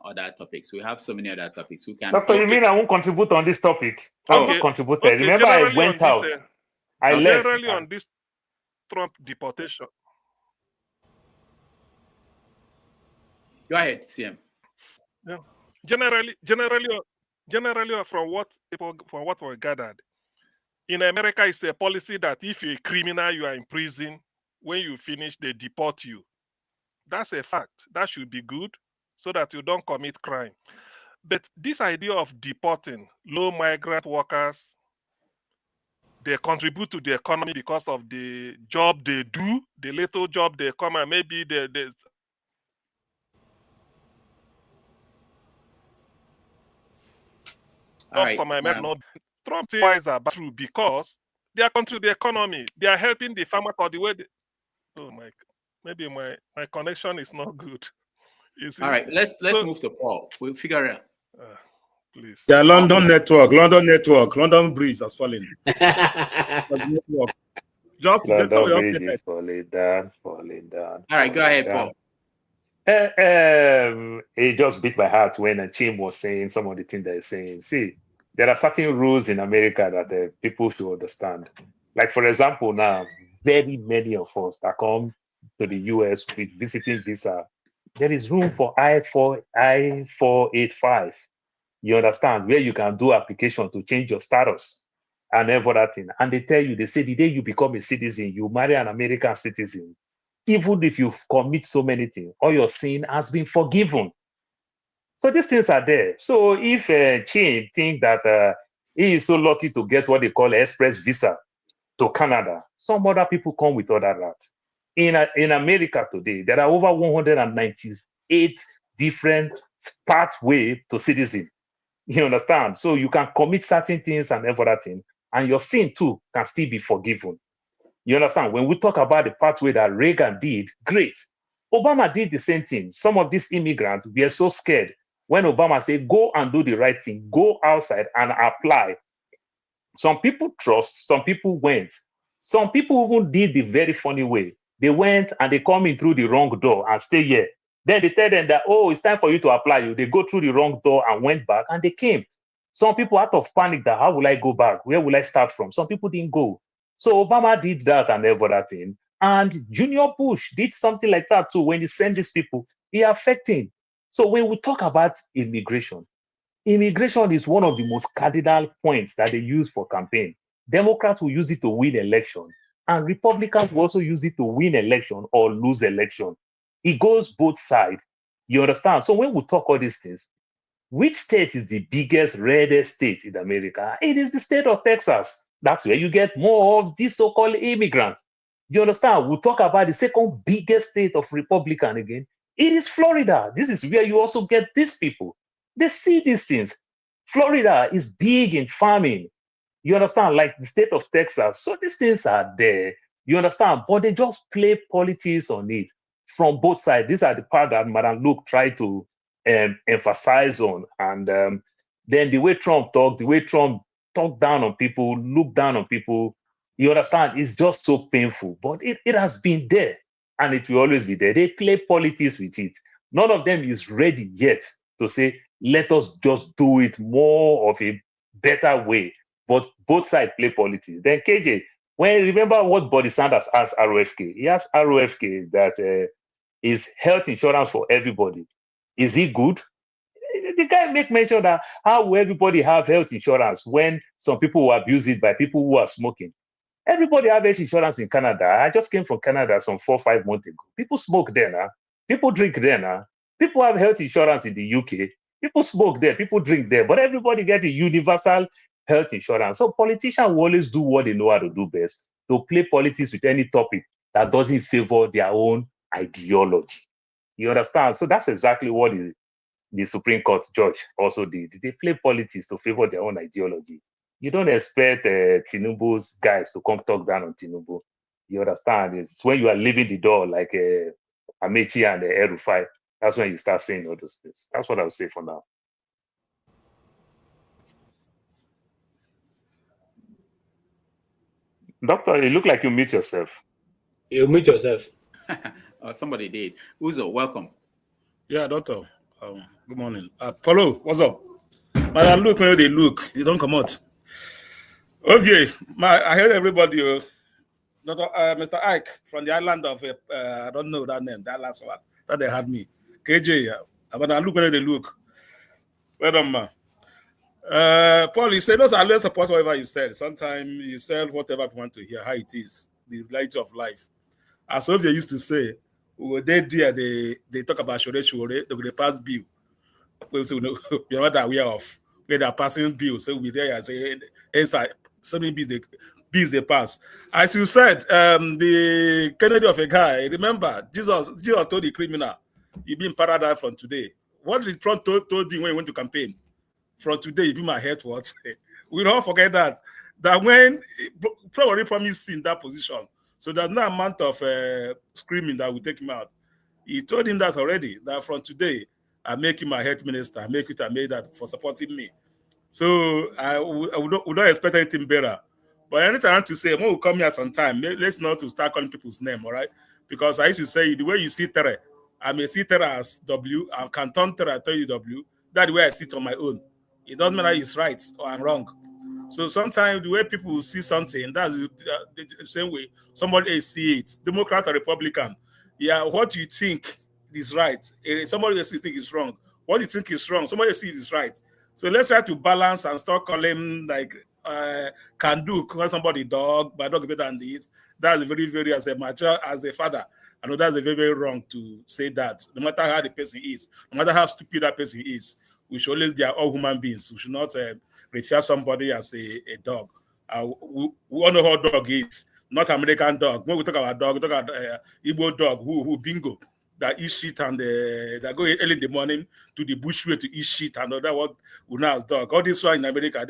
other topics. We have so many other topics we can. Doctor, you mean I won't contribute on this topic? I won't contribute. Remember, I went out. I left. Generally on this Trump deportation. Go ahead, CM. Yeah. Generally, from what we gathered, in America, it's a policy that if you're a criminal, you are in prison. When you finish, they deport you. That's a fact. That should be good so that you don't commit crime. But this idea of deporting low migrant workers, they contribute to the economy because of the job they do, the little job they come and maybe they all right. Trump wise are true because they are contributing to the economy. They are helping the farmer for the way. Oh my! Maybe my connection is not good. All right, let's move to Paul. We'll figure it out. Please. Yeah, London London Bridge has fallen. Just to get some Bridge is falling down. All right, go ahead, Paul. It just beat my heart when Chim was saying some of the things that he's saying. See, there are certain rules in America that people should understand. Like, for example, now, very many of us that come to the US with visiting visa, there is room for I-485. You understand? Where you can do application to change your status and every other thing. And they tell you, they say, the day you become a citizen, you marry an American citizen, even if you commit so many things, all your sin has been forgiven. So these things are there. So if Chin think that he is so lucky to get what they call an express visa to Canada, some other people come with other routes. In America today, there are over 198 different pathways to citizen. You understand? So you can commit certain things and everything, and your sin too can still be forgiven. You understand? When we talk about the pathway that Reagan did, great. Obama did the same thing. Some of these immigrants were so scared when Obama said, go and do the right thing, go outside and apply. Some people trust, some people went. Some people even did the very funny way. They went and they come in through the wrong door and stay here. Then they tell them that, oh, it's time for you to apply. They go through the wrong door and went back and they came. Some people out of panic that how will I go back? Where will I start from? Some people didn't go. So Obama did that and everything. And Junior Bush did something like that too. When he sent these people, he affecting. So when we talk about immigration is one of the most cardinal points that they use for campaign. Democrats will use it to win election, and Republicans will also use it to win election or lose election. It goes both sides. You understand? So when we talk all these things, which state is the biggest, reddest state in America? It is the state of Texas. That's where you get more of these so-called immigrants. You understand? We'll talk about the second biggest state of Republican again. It is Florida. This is where you also get these people. They see these things. Florida is big in farming. You understand? Like the state of Texas. So these things are there. You understand? But they just play politics on it from both sides. These are the part that Madam Luke tried to emphasize on. And then the way Trump talked down on people, looked down on people, you understand? It's just so painful. But it has been there. And it will always be there. They play politics with it. None of them is ready yet to say, let us just do it more of a better way. But both sides play politics. Then KJ, remember what Bernie Sanders asked ROFK? He asked ROFK that is health insurance for everybody. Is it good? The guy make mention that how will everybody have health insurance when some people will abuse it by people who are smoking? Everybody have health insurance in Canada. I just came from Canada some 4 or 5 months ago. People smoke there now. People drink there now. People have health insurance in the UK. People smoke there. People drink there. But everybody get a universal health insurance. So politicians will always do what they know how to do best, to play politics with any topic that doesn't favor their own ideology. You understand? So that's exactly what the Supreme Court judge also did. They play politics to favor their own ideology. You don't expect Tinubu's guys to come talk down on Tinubu. You understand? It's when you are leaving the door like Amechi and Rufai, that's when you start saying all those things. That's what I would say for now. Doctor, you look like you mute yourself. You mute yourself. Somebody did. Uzo, welcome. Yeah, doctor. Good morning. Paulo, what's up? Man, look when they look. You don't come out. Okay, I heard everybody. Dr. Mr. Ike from the island of I don't know that name. That last one that they had me. KJ. But I look when they look. Well done, man. Paul, you said, I let's support whatever you said. Sometimes you said whatever you want to hear, how it is, the reality of life. As if they used to say, they talk about Sowore, they pass bill. We are not aware of where they are passing bills. So we there and say, inside, so many bills they pass. As you said, the Kennedy of a guy, remember, Jesus told the criminal, you be in paradise from today. What did Trump told you when he went to campaign? From today, you be my head, what? We don't forget that when probably promised in that position. So there's no amount of screaming that will take him out. He told him that already, that from today, I make him my health minister. I make that for supporting me. So I would not expect anything better. But anything I want to say, when we come here sometime, let's not to start calling people's name, all right? Because I used to say, the way you see Tere, I may see Tere as W, and can turn Tere, I tell you W. That's the way I see it on my own. It doesn't matter if it's right or I'm wrong. So sometimes the way people see something, that's the same way somebody else see it. Democrat or Republican, yeah, what you think is right, somebody else think is wrong. What you think is wrong, somebody else sees is right. So let's try to balance and stop calling like call somebody dog, my dog better than this. That's very, very as a mature, as a father. I know that's very, very wrong to say that. No matter how the person is, no matter how stupid that person is, we should always be all human beings. We should not refer somebody as a dog. We all know how dog is, not American dog. When we talk about dog, we talk about Igbo dog who bingo, that eat shit and that go early in the morning to the bushway to eat shit and that what we know as dog. All this one in America,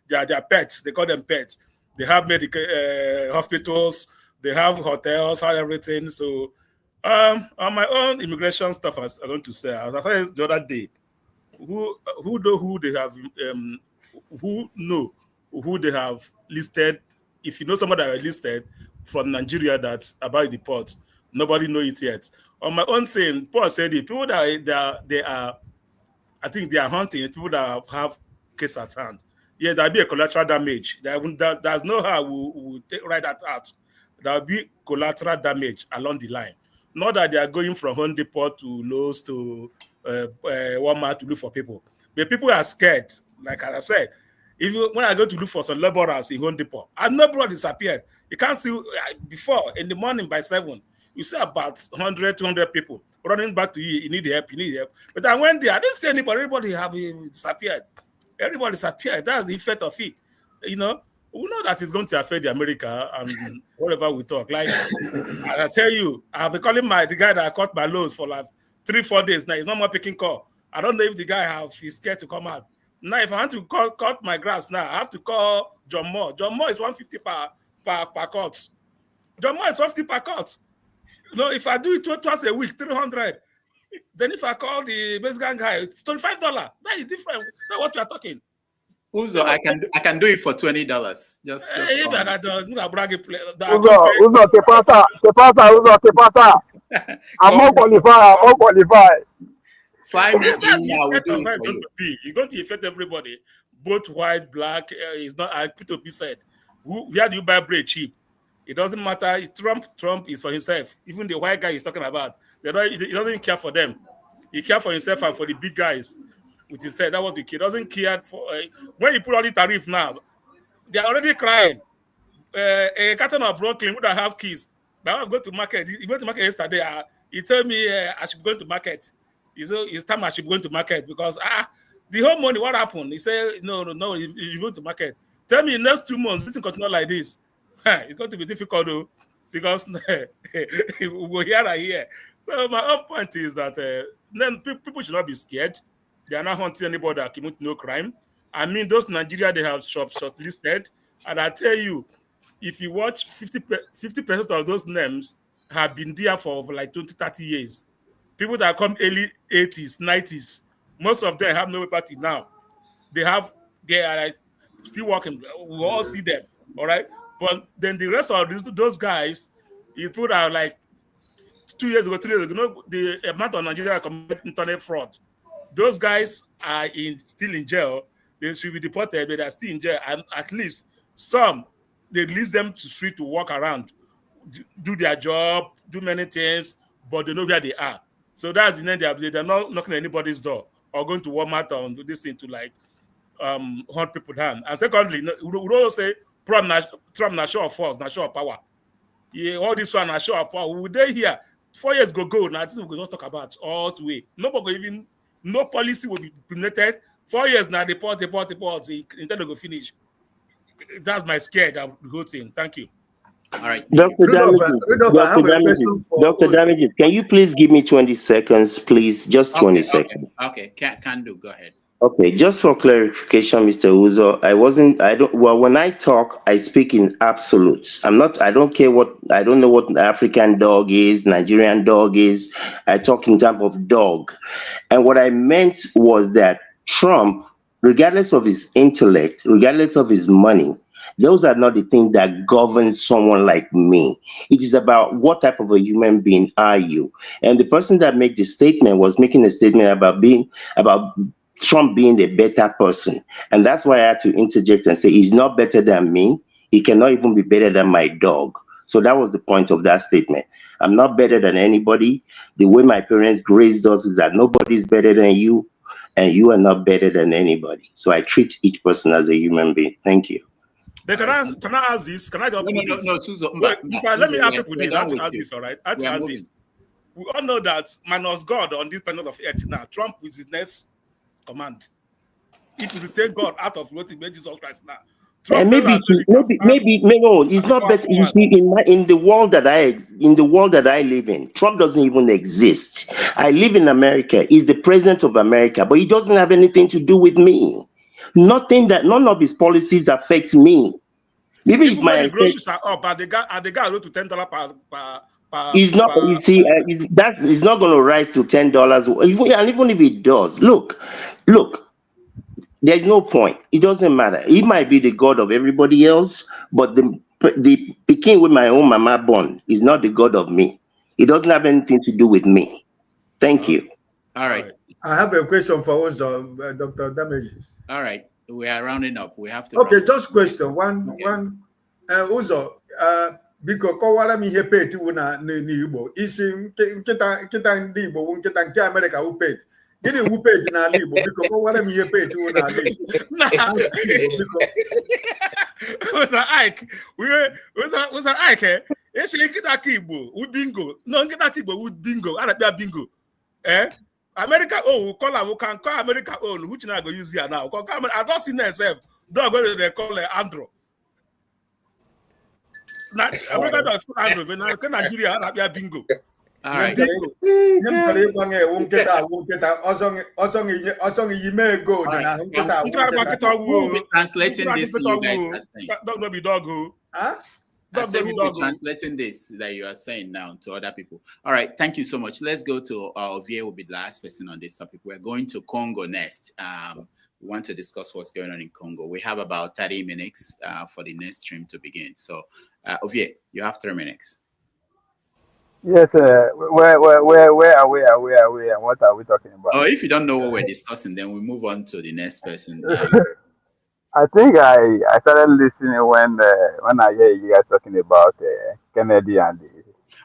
they are pets. They call them pets. They have medical hospitals. They have hotels, have everything. So, on my own immigration stuff, I'm going to say, as I said the other day, who know who they have, who they have listed. If you know someone that are listed from Nigeria that's about the port, nobody know it yet. On my own saying, Paul said it. People that they are, I think they are hunting people that have case at hand. Yeah, there'll be a collateral damage. There's no how we'll write that out. There'll be collateral damage along the line. Not that they are going from Home Depot to Lowe's to Walmart to look for people. The people are scared. Like I said, when I go to look for some laborers in Home Depot, and nobody disappeared. You can't see before in the morning by 7. You see about 100, 200 people running back to you. You need help. But I went there. I didn't see anybody. Everybody have disappeared. Everybody disappeared. That's the effect of it. You know, we know that it's going to affect the America and whatever we talk. Like I tell you, I've been calling the guy that caught my loads for like 3-4 days now. He's not more picking call. I don't know if the guy he's scared to come out. Now, if I want to cut my grass now, I have to call John Moore. John Moore is 150 per cut. John Moore is 150 per cut. You know, if I do it twice a week, 300. Then if I call the base gang guy, it's $25. That is different. That's what you are talking. Uzo, I can do it for $20. Just hey, I don't brag it. Uzo, te pasa. I'm all qualified. 5 minutes now. It's going to affect everybody, both white, black. It's not. P2P said, where do you buy bread cheap? It doesn't matter. Trump is for himself. Even the white guy he's talking about, he doesn't care for them. He cares for himself and for the big guys. Which he said that was the kid. Doesn't care for when you put all the tariff now, they are already crying. A carton of Brooklyn would have keys. But I go to market. He went to market yesterday. He told me I should be going to market. It's time I should be going to market because the whole money. What happened? He said no. You go to market. Tell me in the next 2 months this will continue like this. It's going to be difficult though because we're here. So my own point is that then people should not be scared. They are not hunting anybody that commit no crime. I mean, those Nigeria, they have shortlisted. And I tell you, if you watch 50% of those names have been there for like 20, 30 years. People that come early 80s, 90s, most of them have no party now. They are like still working. We all see them, all right? But then the rest of those guys, you put out like 2 years ago, 3 years ago, you know, the amount of Nigeria commit internet fraud. Those guys are still in jail. They should be deported, but they're still in jail. And at least some, they release them to street to walk around, do their job, do many things, but they know where they are. So that's the end. They're not knocking on anybody's door or going to Walmart or do this thing to like hunt people down. And secondly, we don't say Trump not show of force, not show of power. Yeah, all this one not show of power. We were here 4 years go. Now this is what we don't talk about all the way. Nobody even. No policy will be implemented. 4 years now, deport, until they go finish. That's my scare, that whole thing. Thank you. All right. Dr. Damages, can you please give me 20 seconds, please? Just 20 seconds. Okay. Can do. Go ahead. Okay, just for clarification, Mr. Uzo, when I talk, I speak in absolutes. I don't know what an African dog is, Nigerian dog is. I talk in terms of dog. And what I meant was that Trump, regardless of his intellect, regardless of his money, those are not the things that govern someone like me. It is about what type of a human being are you? And the person that made the statement was making a statement about Trump being a better person. And that's why I had to interject and say, he's not better than me. He cannot even be better than my dog. So that was the point of that statement. I'm not better than anybody. The way my parents raised us is that nobody's better than you, and you are not better than anybody. So I treat each person as a human being. Thank you. But can I ask this? Can I just no, let me ask you this. I have to ask this, all right? I have to ask this. we all know that minus God on this planet of earth now, Trump is his next command. If you take God out of what he made Jesus Christ now, Trump And maybe no, it's not best. You see, in the world that I live in, Trump doesn't even exist. I live in America. He's the president of America, but he doesn't have anything to do with me. None of his policies affect me. Maybe even when the groceries are up, and the guy wrote to $10 per. It's not. You see, it's not going to rise to $10. And even if it does, look. There's no point. It doesn't matter. He might be the God of everybody else, but the Peking with my own mama born is not the God of me. It doesn't have anything to do with me. Thank you. All right. I have a question for us, Dr. Damages. All right. We are rounding up. We have to. Okay, just question. One. Uzo. Biko kọwara m ihe peti wu na n'Igbo isi nkịta ndị Igbo wu nkịta nke Amerịka wu peti. Gịnị wu peti n'ala Igbo? Biko kọwara m ihe peti wu n'ala Igbo. Mr. Ike, Mr. Ike, esi nkịta ka Igbo wu bingo. No, nkịta ka Igbo wu bingo. A na-akpịa bingo. America we can call America own, which I go use here now. I don't see myself. Dog whether they call it Andrew. America does put Andrew, but now Nigeria have bingo. All right. Translating this, you guys are saying. Don't be dog who. Huh? Translating this that you are saying now to other people. All right, thank you so much. Let's go to Ovie will be the last person on this topic. We're going to Congo next. We want to discuss what's going on in Congo. We have about 30 minutes for the next stream to begin. So, Ovie, you have 3 minutes. Yes, where are we? What are we talking about? Oh, if you don't know what we're discussing, then we move on to the next person. I think I started listening when I hear you guys talking about Kennedy and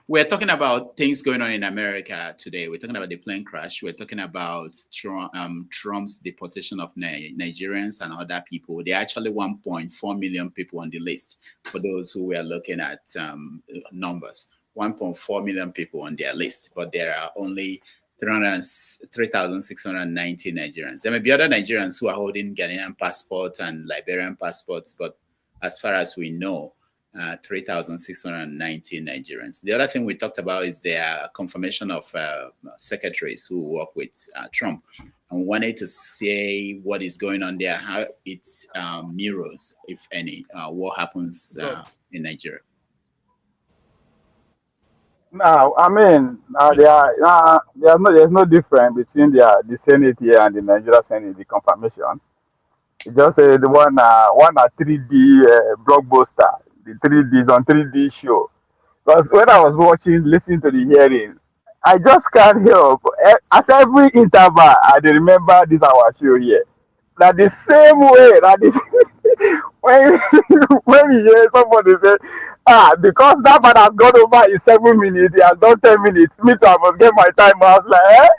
We're talking about things going on in America today. We're talking about the plane crash. We're talking about Trump's deportation of Nigerians and other people. There are actually 1.4 million people on the list for those who were looking at numbers. 1.4 million people on their list, but there are only 3,690 Nigerians. There may be other Nigerians who are holding Ghanaian passports and Liberian passports, but as far as we know, 3,690 Nigerians. The other thing we talked about is the confirmation of secretaries who work with Trump, and wanted to say what is going on there, how it mirrors, if any, what happens in Nigeria. No, I mean, there's no difference between the Senate here and the Nigeria Senate, the confirmation. It's just the one a 3D blockbuster, the 3D is on 3D show. Because when I was listening to the hearing, I just can't help. At every interval, I remember this our show here. That the same way that this when you hear somebody say, because that man has gone over in 7 minutes, he has done 10 minutes, me too, I must get my time. I was like,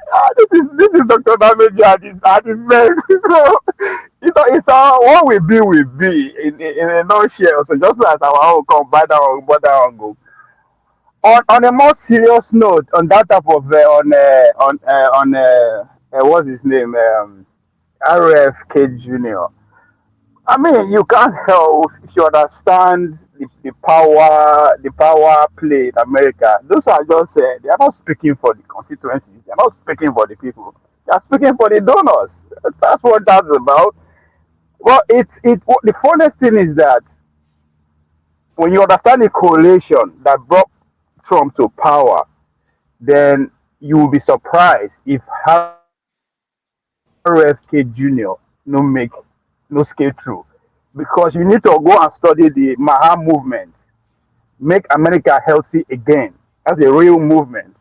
this is Dr. Damage at his best. So it's what we be in a nutshell. So just as our own come by down, go. On a more serious note, on that type of what's his name, RFK Jr. I mean, you can't help if you understand the power play in America. Those are just they are not speaking for the constituencies. They are not speaking for the people. They are speaking for the donors. That's what that's about. Well, the funniest thing is that when you understand the correlation that brought Trump to power, then you will be surprised if RFK Jr. no scale through, because you need to go and study the Maha movement, make America healthy again. That's a real movement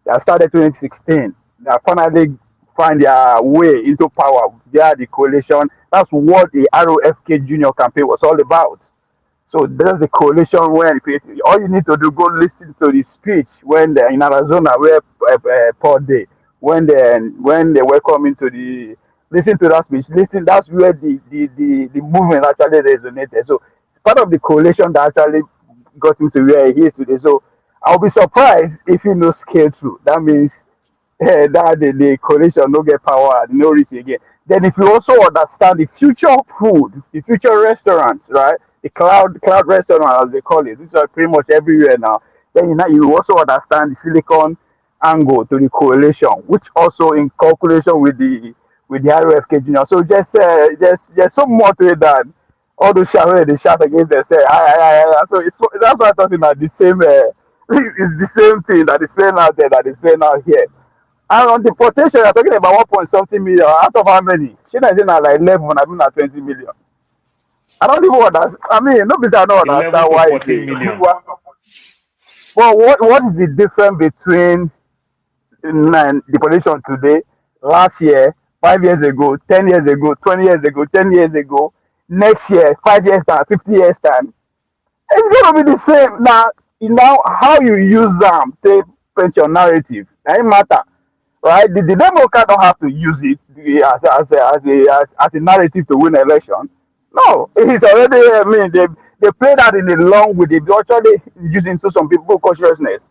that started 2016. That finally find their way into power. They are the coalition. That's what the RFK Jr. campaign was all about. So there's the coalition where all you need to do go listen to the speech when they're in Arizona, where Paul Day, when they welcome into the. Listen to that speech. Listen, that's where the movement actually resonated. So it's part of the coalition that actually got him to where he is today. So I'll be surprised if you no scale through. That means that the coalition no get power, no reach again. Then if you also understand the future of food, the future restaurants, right? The cloud restaurant as they call it, which are pretty much everywhere now. Then you also understand the silicon angle to the coalition, which also in calculation with the RFK Junior. So just so more to it than all those shout they shout against themselves. So that's why I'm talking about the same. It's the same thing that is playing out there that is playing out here. And on deportation, you're talking about 1 point something million. Out of how many? China is in at like 11, I mean at 20 million. I don't even understand. I mean, nobody I don't 11 understand to why it's 14 million. well, what is the difference between deportation today, last year, 5 years ago, 10 years ago, 20 years ago, 10 years ago, next year, 5 years time, 50 years time? It's gonna be the same. Now how you use them to paint your narrative, it ain't matter. Right? The Democrat don't have to use it as a narrative to win election. No, it's already. I mean, they play that in the long with it. They actually using to some people consciousness,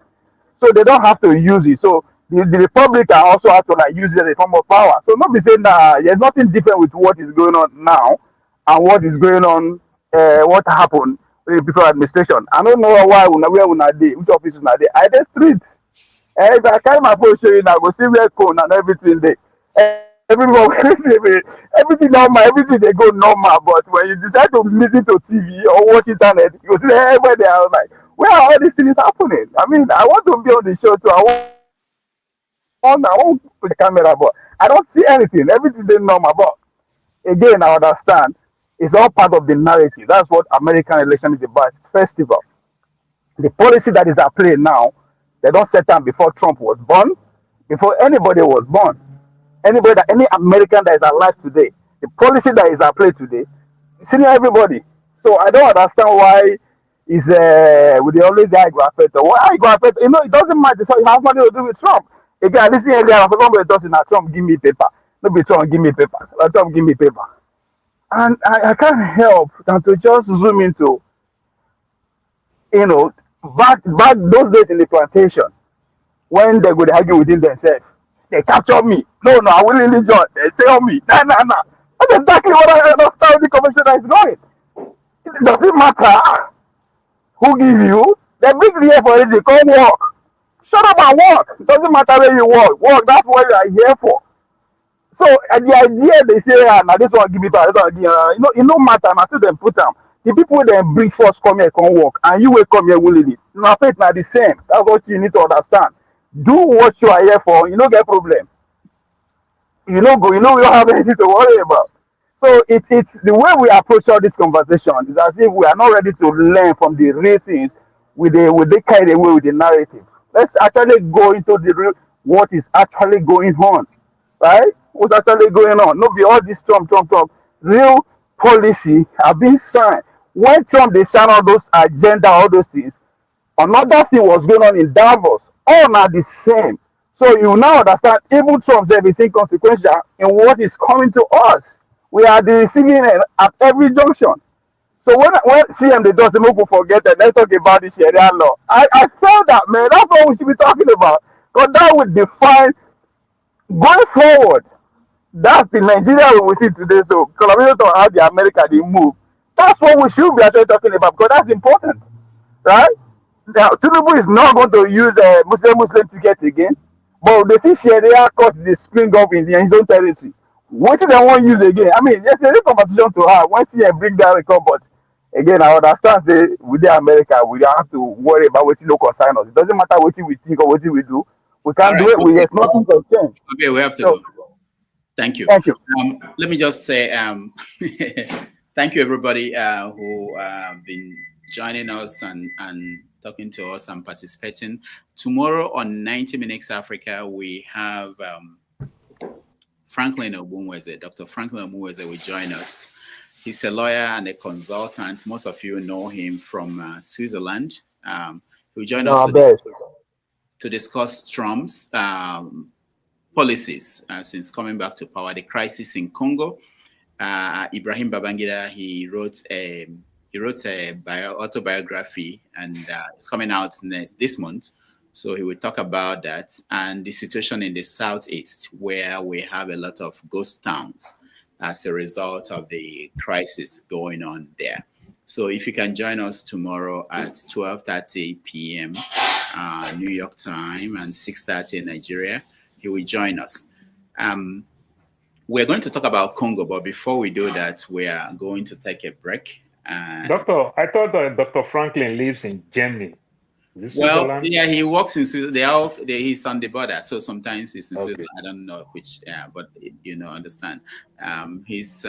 so they don't have to use it. So the Republican also have to like use it as a form of power. So not be saying that there's nothing different with what is going on now and what is going on. What happened before administration? I don't know why where una dey, which office una dey. I dey street. If I carry my phone show you now, go see where cone and everything there. Everyone, everything normal, everything they go normal. But when you decide to listen to TV or watch internet, you see everywhere they are like, where are all these things happening? I mean, I want to be on the show too. I want put the camera, but I don't see anything. Everything they normal. But again, I understand. It's all part of the narrative. That's what American election is about. Festival. The policy that is at play now, they don't set time before Trump was born, before anybody was born. Any American that is alive today, the policy that is at play today, senior everybody. So I don't understand why is with the always I go affect. Why I go affect? You know, it doesn't matter. So it has nothing to do with Trump. Again, I listen earlier. Somebody talking that Trump give me paper. No be Trump give me paper. Trump give me paper. And I can't help than to just zoom into, you know, back those days in the plantation when they would argue within themselves. They capture me. No, I will really join. They sell me. Nah. That's exactly what I understand the conversation is going. It doesn't matter who give you. They bring you here for it. They come work. Shut up and work. It doesn't matter where you work. Work. That's what you are here for. So the idea they say, now this one give me power, this one give me, it no matter. I still them put them. The people then bring force come here, come work, and you will come here willingly. Now faith now the same. That's what you need to understand. Do what you are here for. You don't get problem. You don't go. You know we don't have anything to worry about. So it's the way we approach all this conversation is as if we are not ready to learn from the real things with the carried away with the narrative. Let's actually go into the real what is actually going on, right? What's actually going on? No be all this Trump. Real policy have been signed. When Trump they sign all those agenda, all those things, another thing was going on in Davos. All are the same. So you now understand even Trump said is inconsequential in what is coming to us. We are the receiving end at every junction. So when CM they does make people forget that, let's talk about the Sharia law. I felt that, man, that's what we should be talking about. Because that would define going forward. That's the Nigeria we will see today. So collaboration to how the America they move. That's what we should be actually talking about because that's important, right? Now, Tinubu is not going to use a Muslim ticket again, but they see Sharia courts they spring up in his own territory. What do they want to use again? I mean, there's a conversation to have once he bring that record, but again, I understand say with America, we don't have to worry about what no concern us. It doesn't matter what we think or what we do. We can't do it. We just nothing to change. Okay, we have to go. Thank you. Thank you. Let me just say thank you everybody who have been joining us and talking to us and participating. Tomorrow on 90 Minutes Africa, we have Franklin Obunweze. Dr. Franklin Obunweze will join us. He's a lawyer and a consultant. Most of you know him from Switzerland. He will join us to discuss Trump's policies since coming back to power, the crisis in Congo. Ibrahim Babangida, he wrote a he wrote a autobiography, and it's coming out this month. So he will talk about that and the situation in the Southeast, where we have a lot of ghost towns as a result of the crisis going on there. So if you can join us tomorrow at 12:30 p.m. New York time and 6:30 in Nigeria, he will join us. We're going to talk about Congo, but before we do that, we are going to take a break. Doctor, I thought that Dr. Franklin lives in Germany. Is this Switzerland? Yeah, he works in Switzerland. He's on the border, so sometimes he's in Switzerland. I don't know which, but understand. He's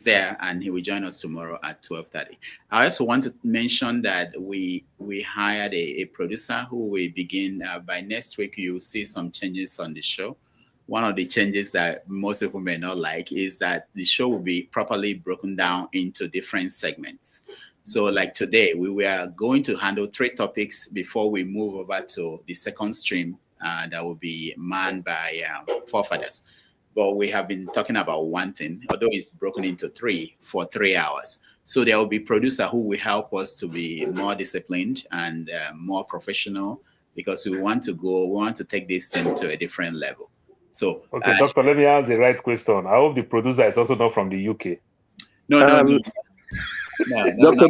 there, and he will join us tomorrow at 12:30. I also want to mention that we hired a producer who will begin by next week. You'll see some changes on the show. One of the changes that most people may not like is that the show will be properly broken down into different segments. So like today, we were going to handle 3 topics before we move over to the second stream that will be manned by forefathers. But we have been talking about one thing, although it's broken into 3 for 3 hours. So there will be producer who will help us to be more disciplined and more professional, because we want to take this thing to a different level. So, okay, Doctor, let me ask the right question. I hope the producer is also not from the UK. No. Dr.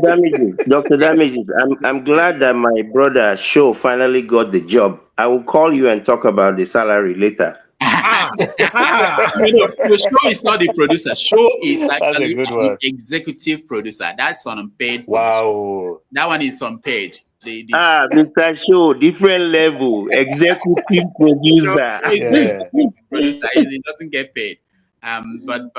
Damages, I'm glad that my brother Show finally got the job. I will call you and talk about the salary later. The Show is not the producer. Show is actually the executive producer. That's on page. Wow. That one is on page. Mr. Show, different level, executive producer. Producer, he doesn't get paid. But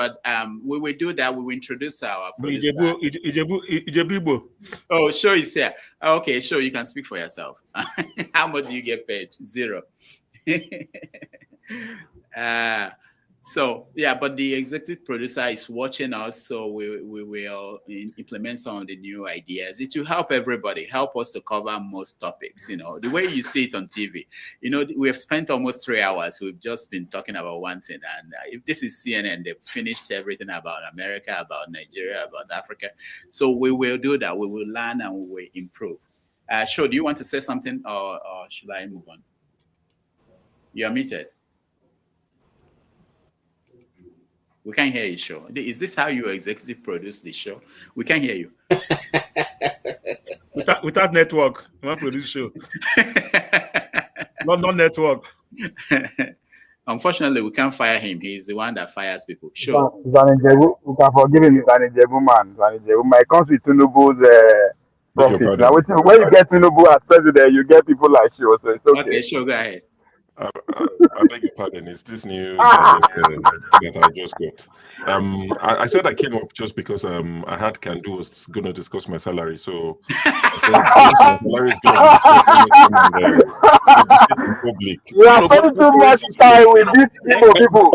we will do that. We will introduce our producer. Ijebu. Oh, Show is here. Okay, Show, you can speak for yourself. How much do you get paid? 0. So yeah, but the executive producer is watching us, so we will implement some of the new ideas. It will help everybody, help us to cover most topics. The way you see it on TV. We have spent almost 3 hours. We've just been talking about one thing, and if this is CNN, they've finished everything about America, about Nigeria, about Africa. So we will do that. We will learn and we will improve. Sure, do you want to say something, or should I move on? You are muted. We can't hear you, Show. Is this how you executive produce the show? We can't hear you. Without network, we want to produce show. not network. Unfortunately, we can't fire him. He's the one that fires people. Sure. We can forgive him, Zanijebu man. Zanijebu man. It comes with Tinubu's profit. Now, when you get Tinubu as president, you get people like Show, so it's okay. Okay, Show, go ahead. I beg your pardon. It's this new that I just got. I said I came up just because I had Kandu was going to discuss my salary. So I said my salary is going to discuss in public. You are spending too much time with these people.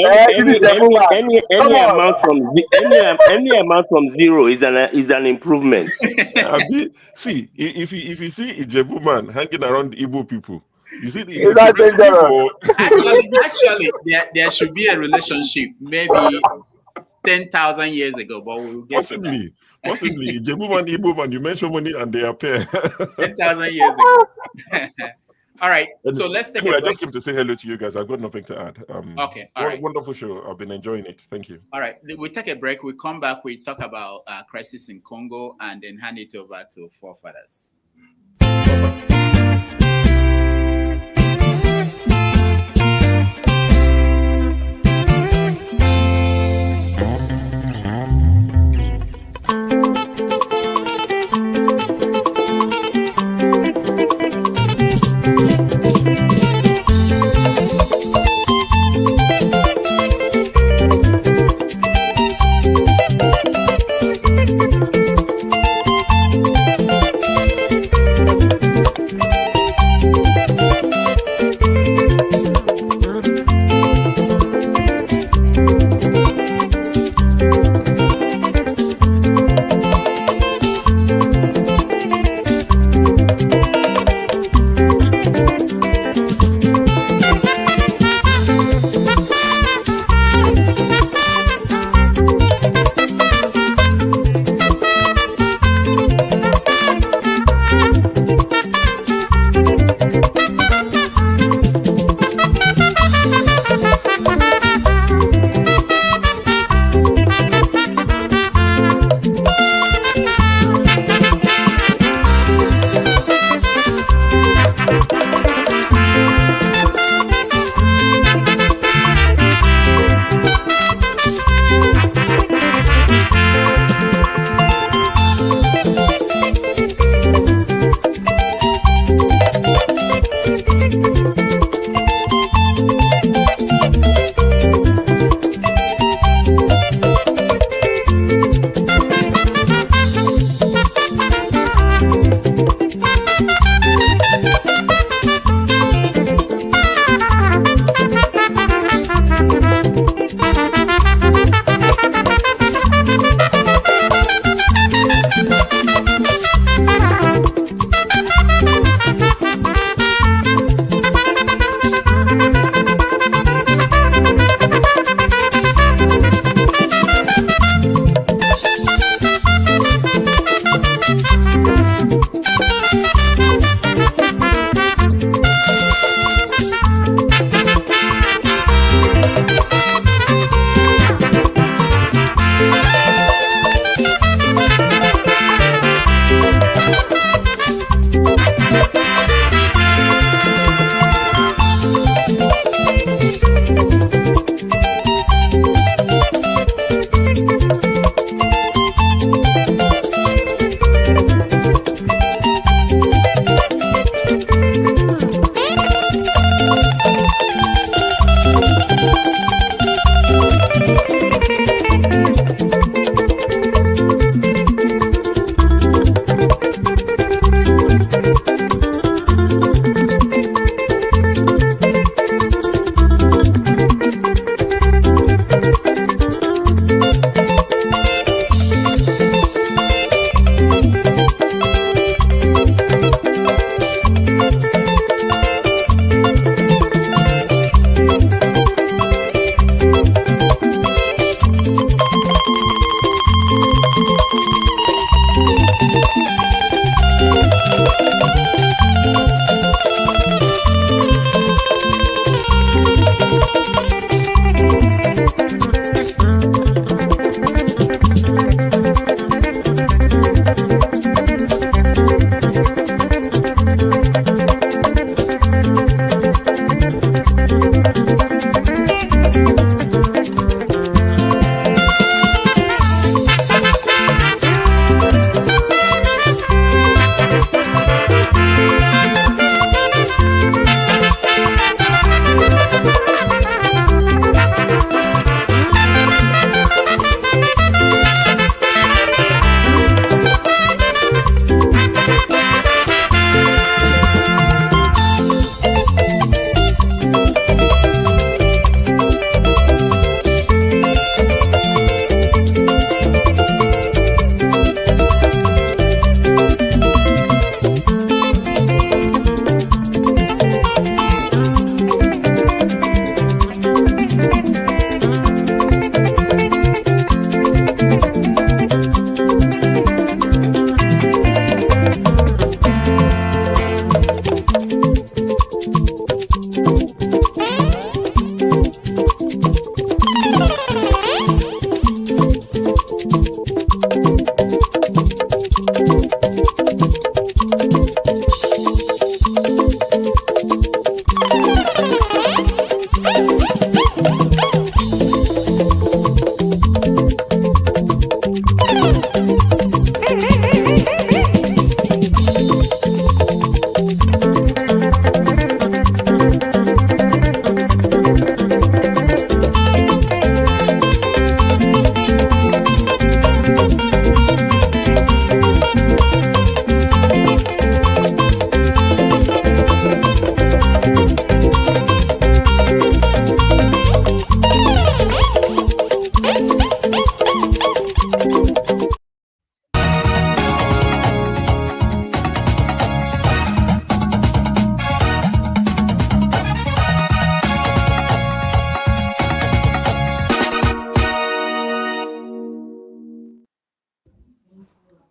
Any amount from 0 is an improvement. See, if you see Ijebu man hanging around the Igbo people. You see, actually, there should be a relationship, maybe 10,000 years ago, but we'll get possibly. Ijebu man, Igbo man, you mention money and they appear 10,000 years ago. All right, so let's take. I just came to say hello to you guys. I've got nothing to add. Okay, all right. Wonderful show. I've been enjoying it. Thank you. All right, we take a break. We come back. We talk about crisis in Congo, and then hand it over to forefathers.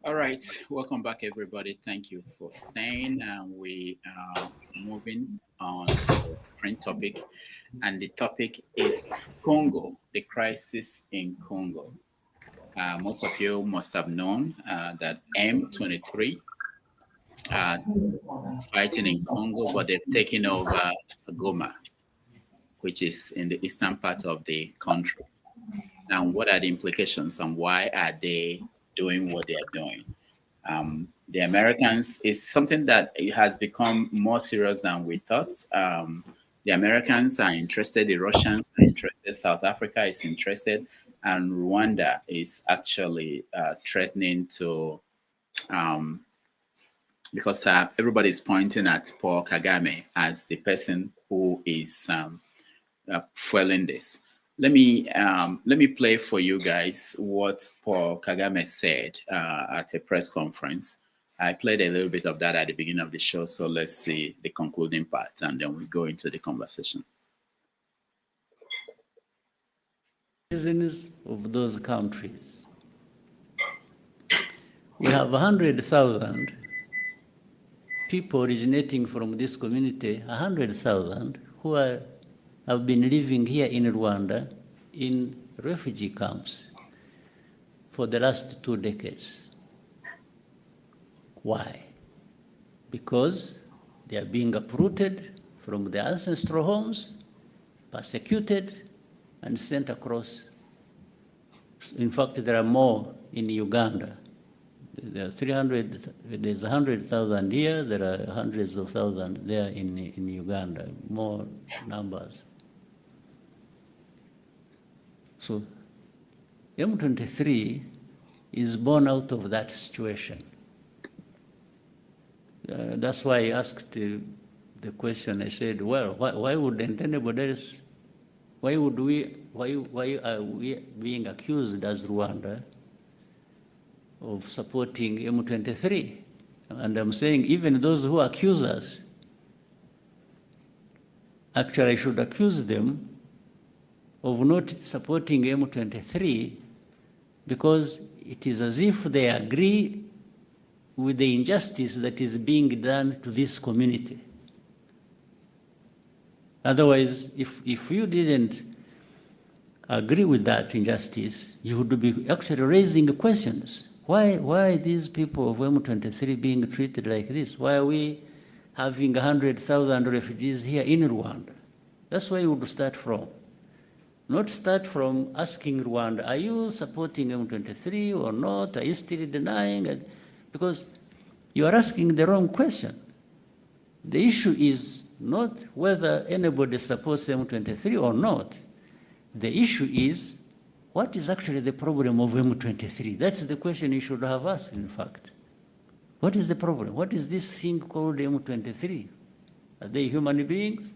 All right, welcome back, everybody. Thank you for staying. We are moving on to the current topic, and the topic is Congo, the crisis in Congo. Most of you must have known that M23 are fighting in Congo, but they've taken over Goma, which is in the eastern part of the country. Now, what are the implications and why are they doing what they are doing? The Americans is something that it has become more serious than we thought. The Americans are interested, the Russians are interested, South Africa is interested, and Rwanda is actually threatening to, because everybody's pointing at Paul Kagame as the person who is fueling this. Let me play for you guys what Paul Kagame said at a press conference. I played a little bit of that at the beginning of the show, so let's see the concluding part, and then we go into the conversation. Citizens of those countries. We have 100,000 people originating from this community, 100,000 who have been living here in Rwanda in refugee camps for the last 2 decades. Why? Because they are being uprooted from their ancestral homes, persecuted, and sent across. In fact, there are more in Uganda. There are 300, there's 100,000 here, there are hundreds of thousands there in Uganda, more numbers. So M23 is born out of that situation. That's why I asked the question. I said, well, why wouldn't anybody else, why are we being accused as Rwanda of supporting M23? And I'm saying even those who accuse us, actually I should accuse them of not supporting M23 because it is as if they agree with the injustice that is being done to this community. Otherwise, if you didn't agree with that injustice, you would be actually raising questions. Why these people of M23 being treated like this? Why are we having 100,000 refugees here in Rwanda? That's where you would start from. Not start from asking Rwanda, are you supporting M23 or not? Are you still denying it? Because you are asking the wrong question. The issue is not whether anybody supports M23 or not. The issue is, what is actually the problem of M23? That's the question you should have asked, in fact. What is the problem? What is this thing called M23? Are they human beings?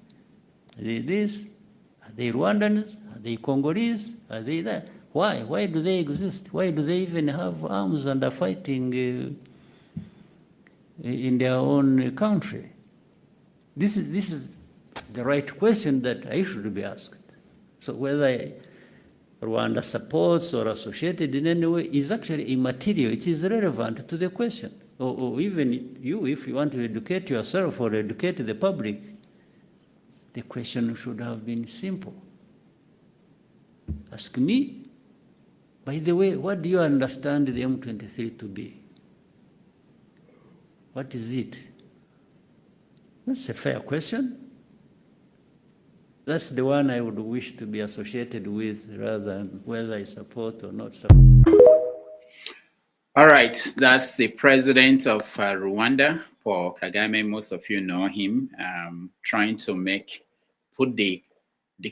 Are they this? Are they Rwandans? Are they Congolese? Are they that? Why? Why do they exist? Why do they even have arms and are fighting in their own country? This is the right question that I should be asked. So whether Rwanda supports or associated in any way is actually immaterial. It is relevant to the question. Or even you, if you want to educate yourself or educate the public, the question should have been simple. Ask me, by the way, what do you understand the M23 to be? What is it? That's a fair question. That's the one I would wish to be associated with rather than whether I support or not support. All right, that's the president of Rwanda, Paul Kagame. Most of you know him, trying to put the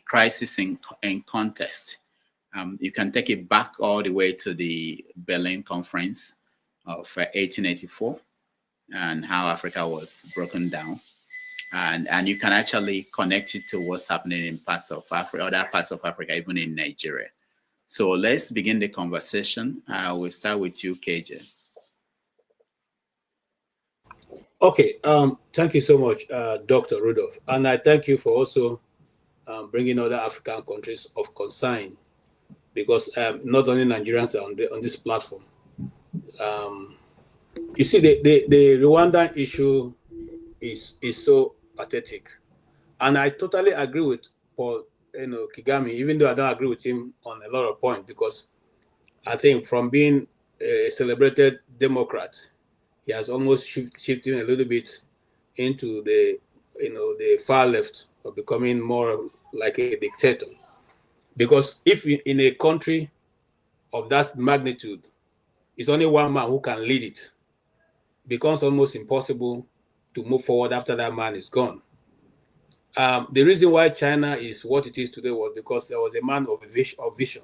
crisis in context. You can take it back all the way to the Berlin Conference of 1884 and how Africa was broken down. And you can actually connect it to what's happening in parts of Africa, other parts of Africa, even in Nigeria. So let's begin the conversation. We'll start with you, KJ. Okay, thank you so much, Dr. Rudolph. And I thank you for also bringing other African countries of concern, because not only Nigerians are on this platform. You see, the Rwandan issue is so pathetic, and I totally agree with Paul, Kagame, even though I don't agree with him on a lot of points, because I think from being a celebrated Democrat, he has almost shifted a little bit into the far left, of becoming more like a dictator. Because if in a country of that magnitude, it's only one man who can lead it, becomes almost impossible to move forward after that man is gone. The reason why China is what it is today was because there was a man of vision,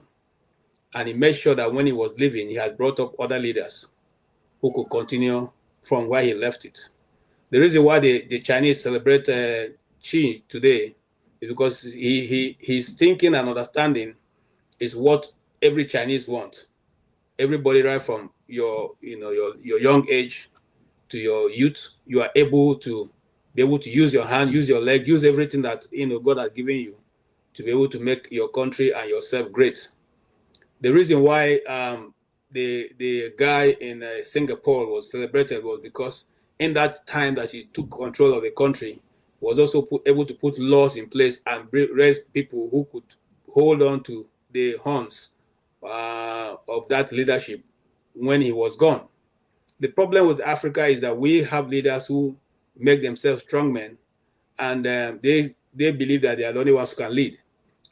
and he made sure that when he was leaving, he had brought up other leaders who could continue from where he left it. The reason why the Chinese celebrate Xi today is because his thinking and understanding is what every Chinese wants. Everybody, right from your young age to your youth, you are able to use your hand, use your leg, use everything that God has given you to be able to make your country and yourself great. The reason why the guy in Singapore was celebrated was because in that time that he took control of the country, was also able to put laws in place and raise people who could hold on to the horns of that leadership when he was gone. The problem with Africa is that we have leaders who make themselves strong men, and they believe that they are the only ones who can lead.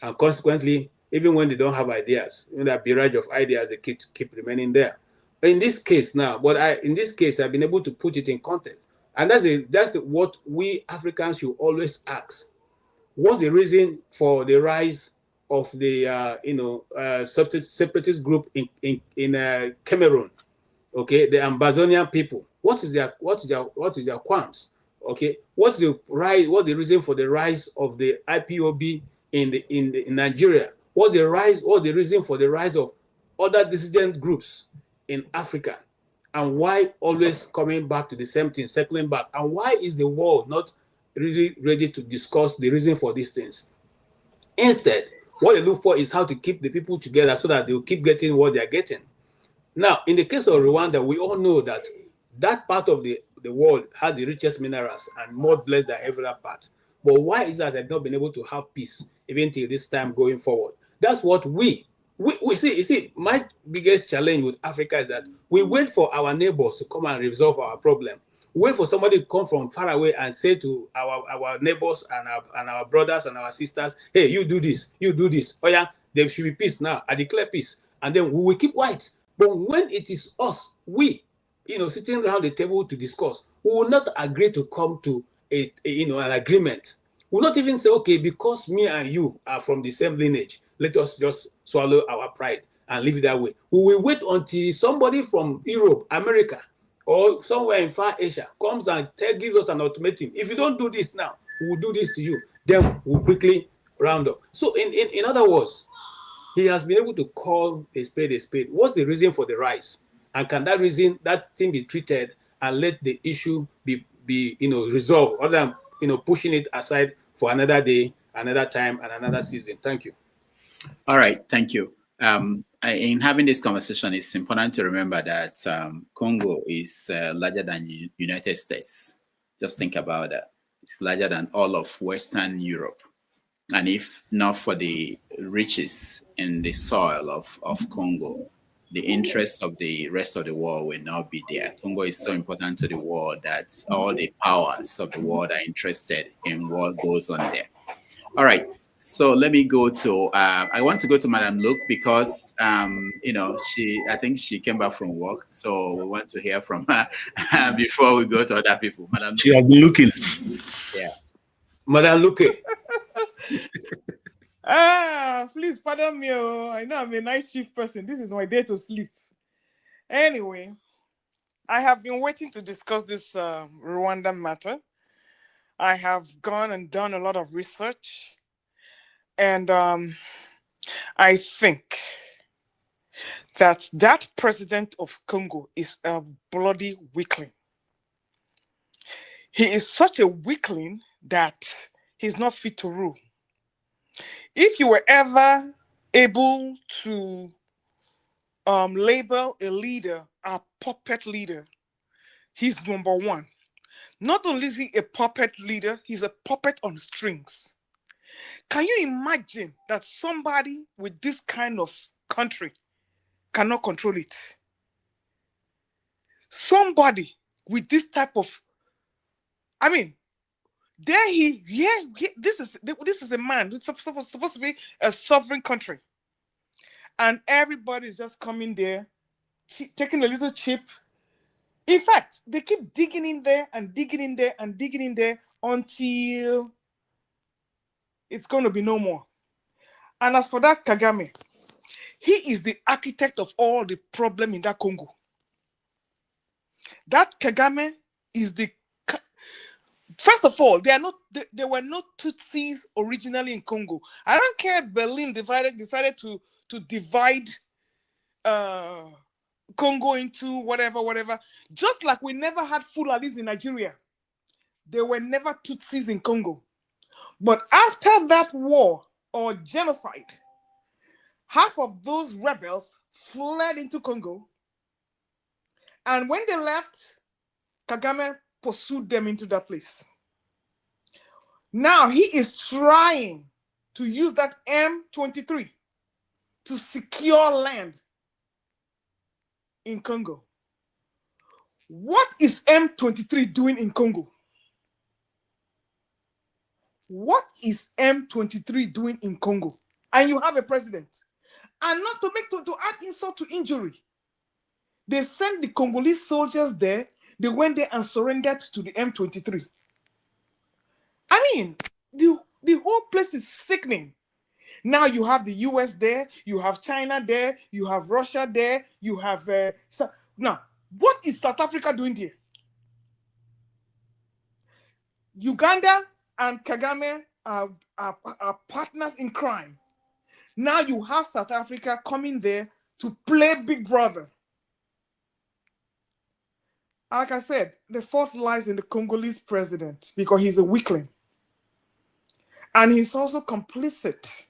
And consequently, even when they don't have ideas, that barrage of ideas, they keep remaining there. In this case now, in this case, I've been able to put it in context. And that's what we Africans should always ask. What's the reason for the rise of the separatist group in Cameroon? Okay, the Ambazonian people. What is their qualms? Okay, what's the reason for the rise of the IPOB in Nigeria? What's the reason for the rise of other dissident groups in Africa? And why always coming back to the same thing, circling back? And why is the world not really ready to discuss the reason for these things? Instead, what they look for is how to keep the people together so that they will keep getting what they are getting. Now, in the case of Rwanda, we all know that that part of the world has the richest minerals and more blessed than every other part. But why is that they've not been able to have peace even till this time going forward? That's what we see. You see, my biggest challenge with Africa is that we wait for our neighbors to come and resolve our problem. We wait for somebody to come from far away and say to our neighbors and our brothers and our sisters, hey, you do this, you do this. Oh yeah, there should be peace now. I declare peace. And then we will keep quiet. But when it is us, we, sitting around the table to discuss, we will not agree to come to an agreement. We will not even say, okay, because me and you are from the same lineage, let us just swallow our pride and leave it that way. We will wait until somebody from Europe, America, or somewhere in far Asia comes and gives us an ultimatum. If you don't do this now, we will do this to you. Then we'll quickly round up. So in other words, he has been able to call a spade a spade. What's the reason for the rise? And can that thing be treated and let the issue be resolved, rather than pushing it aside for another day, another time, and another season? Thank you. All right, thank you. In having this conversation, it's important to remember that Congo is larger than United States. Just think about that. It's larger than all of Western Europe. And if not for the riches in the soil of Congo, the interests of the rest of the world will not be there. Congo is so important to the world that all the powers of the world are interested in what goes on there. All right. So let me go to, I want to go to Madam Luke because, I think she came back from work. So we want to hear from her before we go to other people. Madam She has been looking. Yeah. Madam Luke. Please pardon me. I know I'm a night shift person. This is my day to sleep. Anyway, I have been waiting to discuss this Rwandan matter. I have gone and done a lot of research. And I think that president of Congo is a bloody weakling. He is such a weakling that he's not fit to rule. If you were ever able to label a leader a puppet leader, he's number one. Not only is he a puppet leader, he's a puppet on strings. Can you imagine that somebody with this kind of country cannot control it? Somebody with this type of, I mean, this is a man. It's supposed to be a sovereign country, and everybody is just coming there, taking a little chip. In fact, they keep digging in there and digging in there and digging in there until it's going to be no more. And as for that Kagame, he is the architect of all the problem in that Congo. That Kagame is the... First of all, there were no Tutsis originally in Congo. I don't care if Berlin decided to divide Congo into whatever. Just like we never had Fulanis in Nigeria. There were never Tutsis in Congo. But after that war or genocide, half of those rebels fled into Congo. And when they left, Kagame pursued them into that place. Now he is trying to use that M23 to secure land in Congo. What is M23 doing in Congo? What is M23 doing in Congo? And you have a president. And not to add insult to injury, they sent the Congolese soldiers there. They went there and surrendered to the M23. I mean, the whole place is sickening. Now you have the US there, you have China there, you have Russia there, you have... now, what is South Africa doing there? Uganda and Kagame are partners in crime. Now you have South Africa coming there to play Big Brother. Like I said, the fault lies in the Congolese president because he's a weakling. And he's also complicit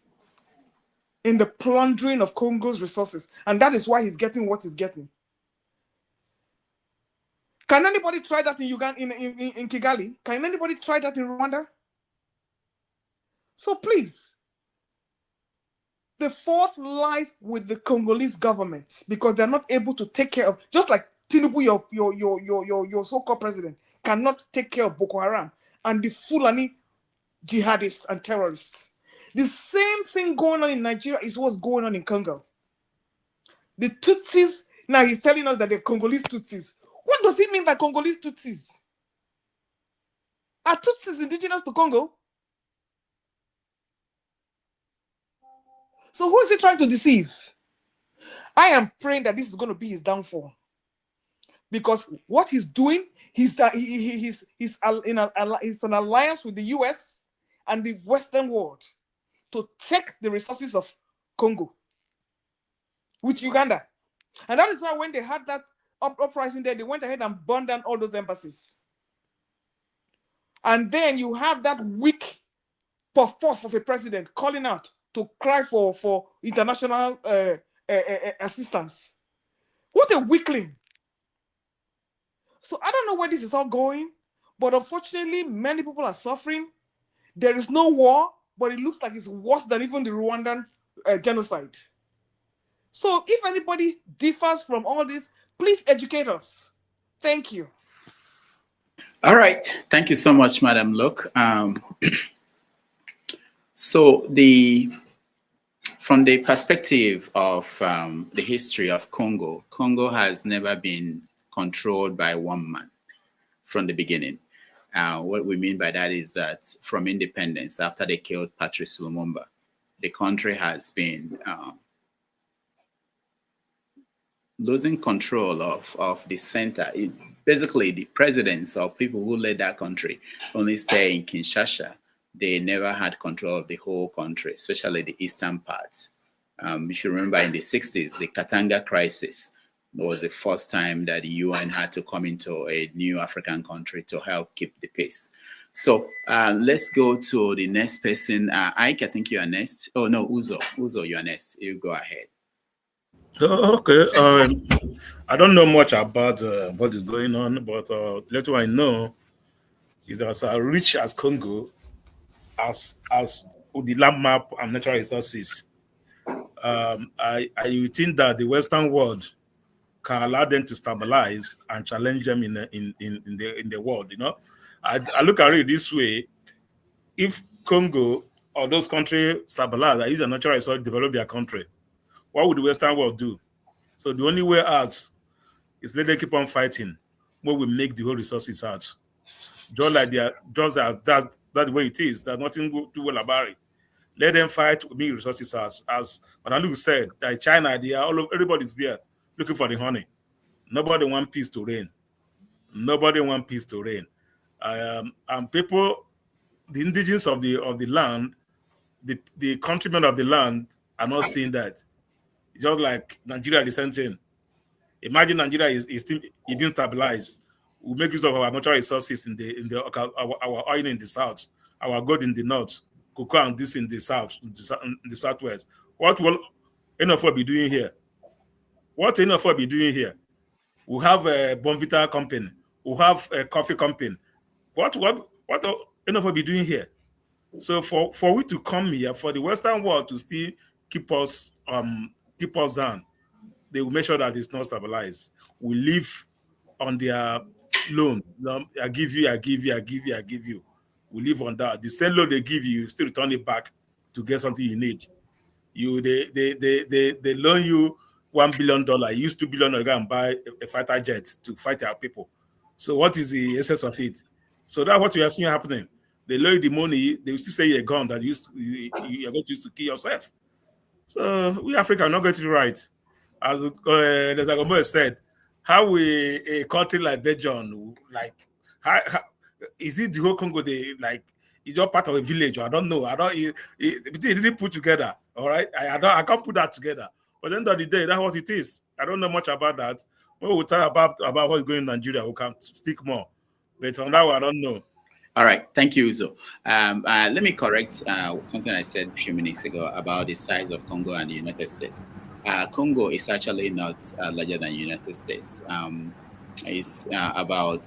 in the plundering of Congo's resources. And that is why he's getting what he's getting. Can anybody try that in Uganda, in Kigali? Can anybody try that in Rwanda? So please, the fault lies with the Congolese government because they're not able to take care of, just like Tinubu, your so-called president, cannot take care of Boko Haram and the Fulani jihadists and terrorists. The same thing going on in Nigeria is what's going on in Congo. The Tutsis, now he's telling us that they're Congolese Tutsis. What does he mean by Congolese Tutsis? Are Tutsis indigenous to Congo? So who is he trying to deceive? I am praying that this is going to be his downfall. Because what he's doing, he's an alliance with the US and the Western world to take the resources of Congo with Uganda. And that is why when they had that uprising there, they went ahead and burned down all those embassies. And then you have that weak puff of a president calling out to cry for international assistance. What a weakling. So I don't know where this is all going, but unfortunately, many people are suffering. There is no war, but it looks like it's worse than even the Rwandan genocide. So if anybody differs from all this, please educate us. Thank you. All right. Thank you so much, Madam Luke. So from the perspective of the history of Congo, Congo has never been controlled by one man from the beginning. What we mean by that is that from independence, after they killed Patrice Lumumba, the country has been losing control of the center. Basically, the presidents or people who led that country only stay in Kinshasa. They never had control of the whole country, especially the eastern parts. If you remember in the 60s, the Katanga crisis was the first time that the UN had to come into a new African country to help keep the peace. So let's go to the next person. Ike, I think you are next. Oh, no, Uzo. Uzo, you are next. You go ahead. Okay. I don't know much about what is going on, but little I know is that as rich as Congo, as the land map and natural resources, I think that the Western world can allow them to stabilize and challenge them in the world. You know, I look at it this way: if Congo or those countries stabilize and use a natural resource to develop their country, what would the Western world do? So the only way out is let them keep on fighting when we make the whole resources out. Just like they are, just that the way it is. There's nothing too well about it. Let them fight with big resources as Manalu said, that China, they are all over, everybody's there looking for the honey. Nobody want peace to reign. Nobody want peace to reign. And people, the indigenous of the land, the countrymen of the land are not seeing that. It's just like Nigeria, the same thing. Imagine Nigeria is still being stabilized. We make use of our natural resources in the our oil in the south, our gold in the north, cocoa and this in the south, in the southwest. What will Offor be doing here? What Offor be doing here? We have a Bonvita company. We have a coffee company. What Offor be doing here? So for we to come here, for the Western world to still keep us down, they will make sure that it's not stabilized. We live on their loan. I give you, I give you, I give you, I give you. We live on that. The same loan they give you, still return it back to get something you need. They loan you $1 billion. You use $2 billion to go and buy a fighter jet to fight our people. So what is the essence of it? So that's what we are seeing happening. They loan you the money. They will still say a gun that you are going to use to kill yourself. So we Africa are not getting it right. As Kagame said, how we a country like Belgium, like how is it the whole Congo? They like it's just part of a village. Or I don't know. It didn't put together. All right, I can't put that together. But at the end of the day, that's what it is. I don't know much about that. When we talk about what's going in Nigeria, we can speak more. But on that one, I don't know. All right, thank you, Uzo. Let me correct something I said a few minutes ago about the size of Congo and the United States. Congo is actually not larger than the United States. It's about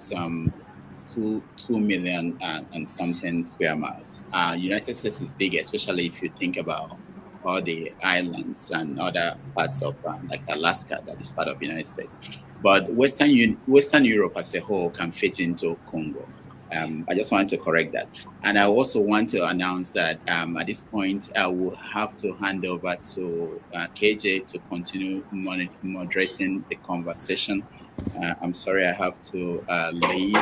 2 million and something square miles. United States is big, especially if you think about all the islands and other parts of like Alaska that is part of the United States. But Western Europe as a whole can fit into Congo. I just wanted to correct that. And I also want to announce that at this point, I will have to hand over to KJ to continue moderating the conversation. I'm sorry I have to leave,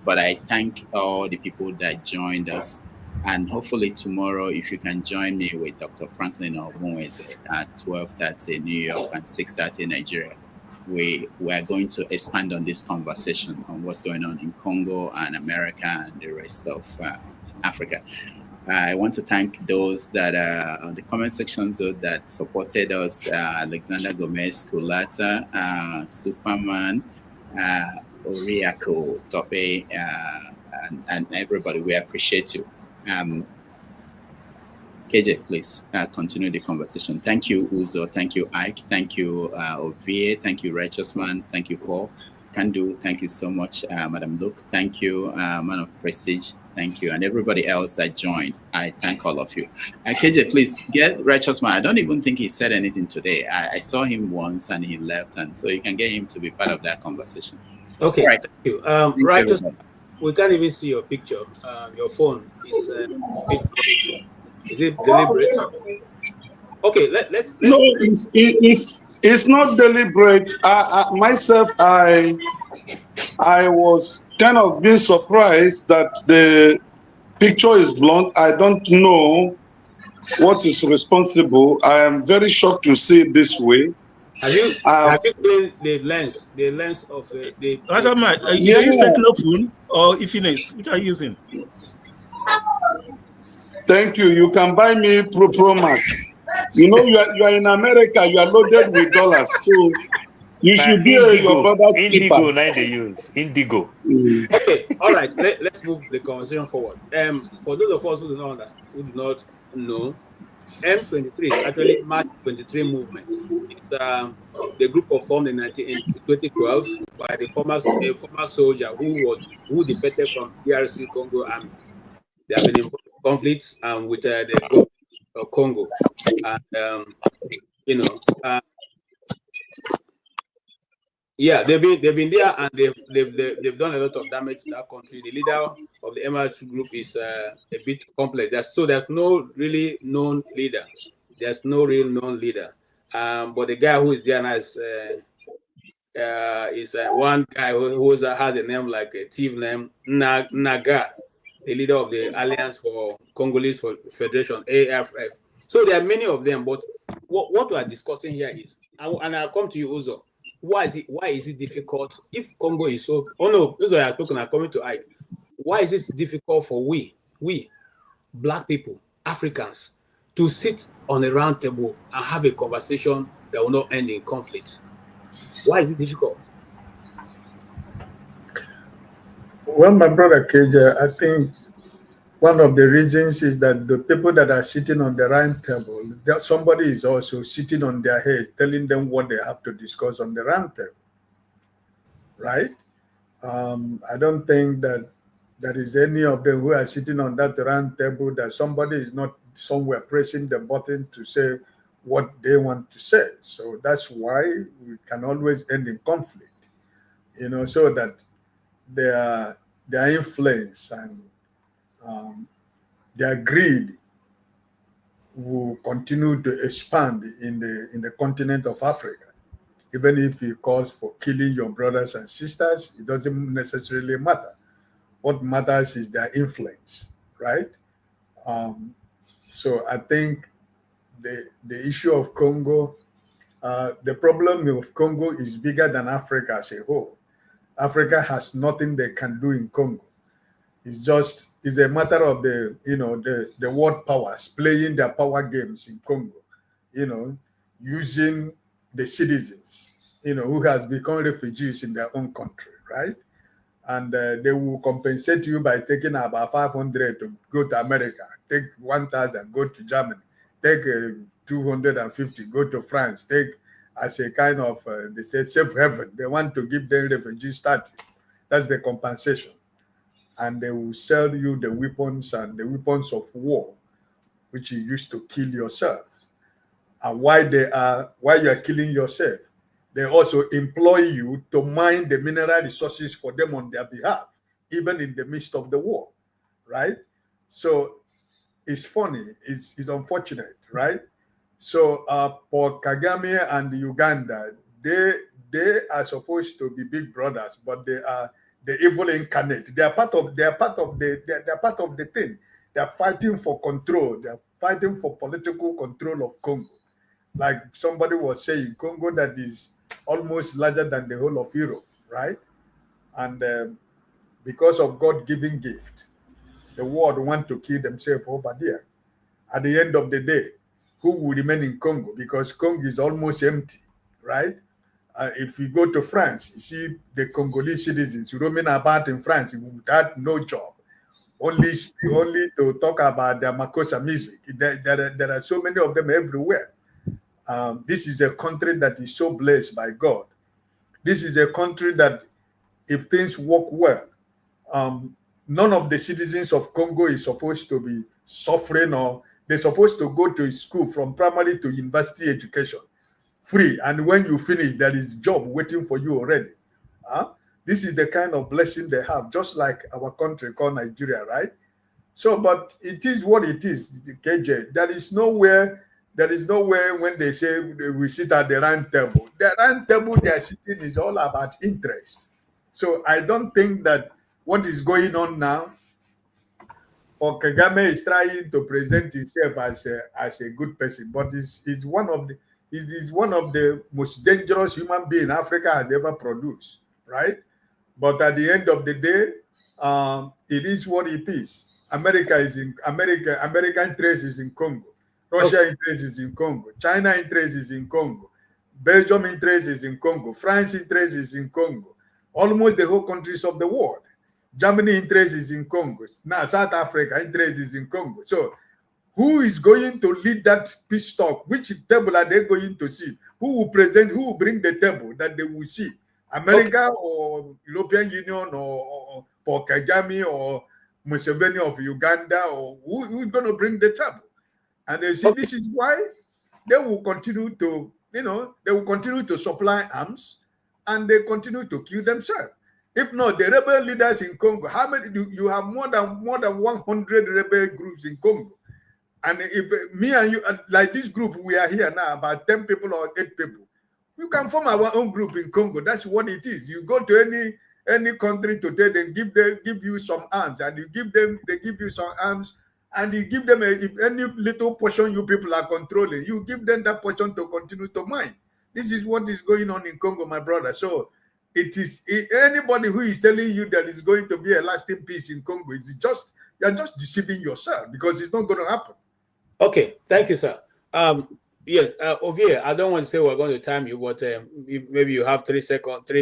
but I thank all the people that joined us. And hopefully tomorrow, if you can join me with Dr. Franklin Obunweze at 12:30 New York and 6:30 Nigeria. We are going to expand on this conversation on what's going on in Congo and America and the rest of Africa. I want to thank those that on the comment sections that supported us, Alexander Gomez, Kulata, Superman, Oriako, Tope, and everybody. We appreciate you. KJ, please continue the conversation. Thank you, Uzo. Thank you, Ike. Thank you, Ovie. Thank you, Righteous Man. Thank you, Paul. Kandu. Thank you so much, Madam Luke. Thank you, Man of Prestige. Thank you, and everybody else that joined. I thank all of you. KJ, please get Righteous Man. I don't even think he said anything today. I saw him once and he left, and so you can get him to be part of that conversation. Okay, right. Thank you. Righteous, we can't even see your picture. Your phone is is it deliberate? Okay, let's no, it's not deliberate. Myself, I was kind of being surprised that the picture is blunt. I don't know what is responsible. I am very shocked to see it this way. Have you cleaned the lens of the? Are you using Technophone or Infinix? Which are you using? Thank you. You can buy me Pro Max. You know, you are in America. You are loaded with dollars, so you should be your brother's keeper. Indigo, now they use Indigo. Okay, all right. Let's move the conversation forward. For those of us who do not know, M23 is actually March 23 movement. It's the group was formed in 2012 by the former soldier who defected from DRC Congo army. They have been involved in conflicts with the government of Congo, and yeah, they've been there, and they've done a lot of damage to that country. The leader of the M23 group is a bit complex. There's no really known leader. There's no real known leader. But the guy who is there now is one guy who has a name like a thief name, Naga, the leader of the Alliance for Congolese Federation, AFF. So there are many of them, but what we are discussing here is, and I'll come to you, Uzo. Why is it difficult if Congo is so? Oh no, Uzo has spoken. I'm coming to Ike. Why is it difficult for we Black people, Africans, to sit on a round table and have a conversation that will not end in conflict? Why is it difficult? Well, my brother KJ, I think one of the reasons is that the people that are sitting on the round table, somebody is also sitting on their head, telling them what they have to discuss on the round table, right? I don't think that there is any of them who are sitting on that round table that somebody is not somewhere pressing the button to say what they want to say. So that's why we can always end in conflict, so that their influence and their greed will continue to expand in the continent of Africa. Even if it calls for killing your brothers and sisters, it doesn't necessarily matter. What matters is their influence, right? So I think the issue of Congo, the problem of Congo is bigger than Africa as a whole. Africa has nothing they can do in Congo. It's a matter of the world powers playing their power games in Congo, using the citizens, who has become refugees in their own country, right? And they will compensate you by taking about 500 to go to America, take 1,000, go to Germany, take 250, go to France, take as a kind of, they say, safe haven. They want to give them refugee status. That's the compensation. And they will sell you the weapons and the weapons of war, which you use to kill yourself. And while you are killing yourself, they also employ you to mine the mineral resources for them on their behalf, even in the midst of the war, right? So it's funny, it's unfortunate, right? So for Kagame and Uganda, they are supposed to be big brothers, but they are the evil incarnate. They are part of the thing. They are fighting for control. They are fighting for political control of Congo. Like somebody was saying, Congo that is almost larger than the whole of Europe, right? And because of God-given gift, the world want to kill themselves over there. At the end of the day, who will remain in Congo? Because Congo is almost empty, right? If you go to France, you see the Congolese citizens roaming about in France without no job, only to talk about the Makossa music. There are so many of them everywhere. This is a country that is so blessed by God. This is a country that, if things work well, none of the citizens of Congo is supposed to be suffering, or they're supposed to go to school from primary to university education free, and when you finish, there is job waiting for you already. This is the kind of blessing they have, just like our country called Nigeria, right? So, but it is what it is, KJ. There is nowhere when they say we sit at the round table. The round table they are sitting is all about interest. So I don't think that what is going on now, or Kagame is trying to present himself as a good person, but he's one of the most dangerous human being Africa has ever produced, right? But at the end of the day, it is what it is. American interest is in Congo. Russia interest is in Congo. China interest is in Congo. Belgium interest is in Congo. France interest is in Congo. Almost the whole countries of the world. Germany interest is in Congo. Now South Africa interest is in Congo. So Who is going to lead that peace talk? Which table are they going to sit? Who will present? Who will bring the table that they will see? America or European Union or Kagame or Museveni of Uganda, or who's going to bring the table? And they see this is why they will continue to, they will continue to supply arms and they continue to kill themselves. If not, the rebel leaders in Congo, how many do you have? More than 100 rebel groups in Congo. And if me and you, like this group, we are here now, about 10 people or 8 people. You can form our own group in Congo. That's what it is. You go to any country today, they give you some arms, and they give you some arms, and you give them any little portion you people are controlling, you give them that portion to continue to mine. This is what is going on in Congo, my brother. So anybody who is telling you that it's going to be a lasting peace in Congo, you're just deceiving yourself, because it's not going to happen. Okay, thank you, sir. Yes, Ovie, I don't want to say we're going to time you, but maybe you have 3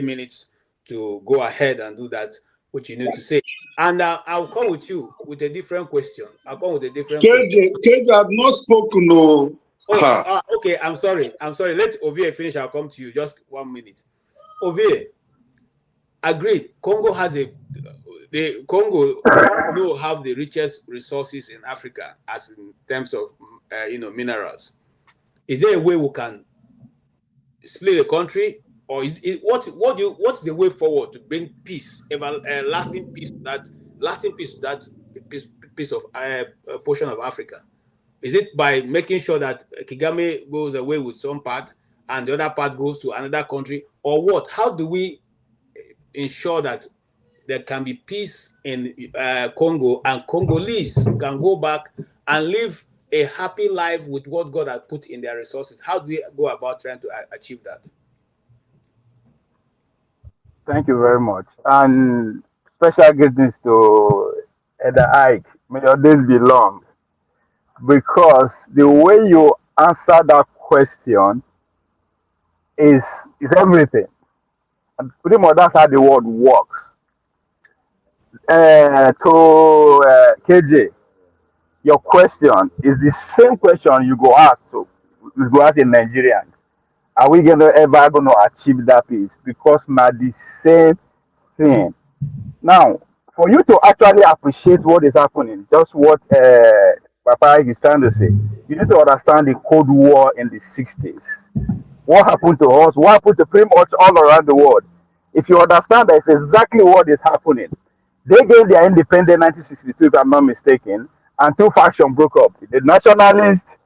minutes to go ahead and do that, which you need to say. And I'll come with you with a different question. I'll come with a different question. KJ, I've not spoken. No. Oh, okay, I'm sorry. Let Ovie finish. I'll come to you. Just 1 minute. Ovie, agreed. Congo have the richest resources in Africa, as in terms of minerals. Is there a way we can split the country, or what's the way forward to bring peace, lasting peace to that piece of portion of Africa? Is it by making sure that Kagame goes away with some part and the other part goes to another country, or what? How do we ensure that there can be peace in Congo and Congolese can go back and live a happy life with what God has put in their resources? How do we go about trying to achieve that? Thank you very much. And special greetings to Eda Ike. May your days be long. Because the way you answer that question is everything. And pretty much that's how the world works. KJ, your question is the same question you go ask in Nigerians. Are we ever going to achieve that peace? Because not the same thing. Now, for you to actually appreciate what is happening, just what Papa is trying to say, you need to understand the Cold War in the 60s. What happened to us? What happened to pretty much all around the world? If you understand, that's exactly what is happening. They gained their independence in 1962, if I'm not mistaken, and 2 factions broke up: the nationalists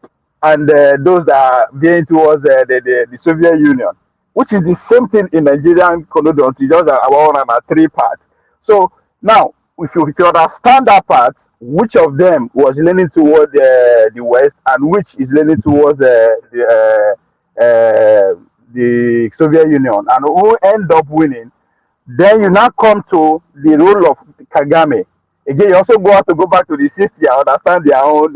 and those that are veering towards the Soviet Union, which is the same thing in Nigerian Colonial, just about 3 parts. So now, if you understand that part, which of them was leaning towards the West and which is leaning towards the Soviet Union, and who end up winning, then you now come to the role of Kagame. Again, you also have to go back to the 60s and understand their own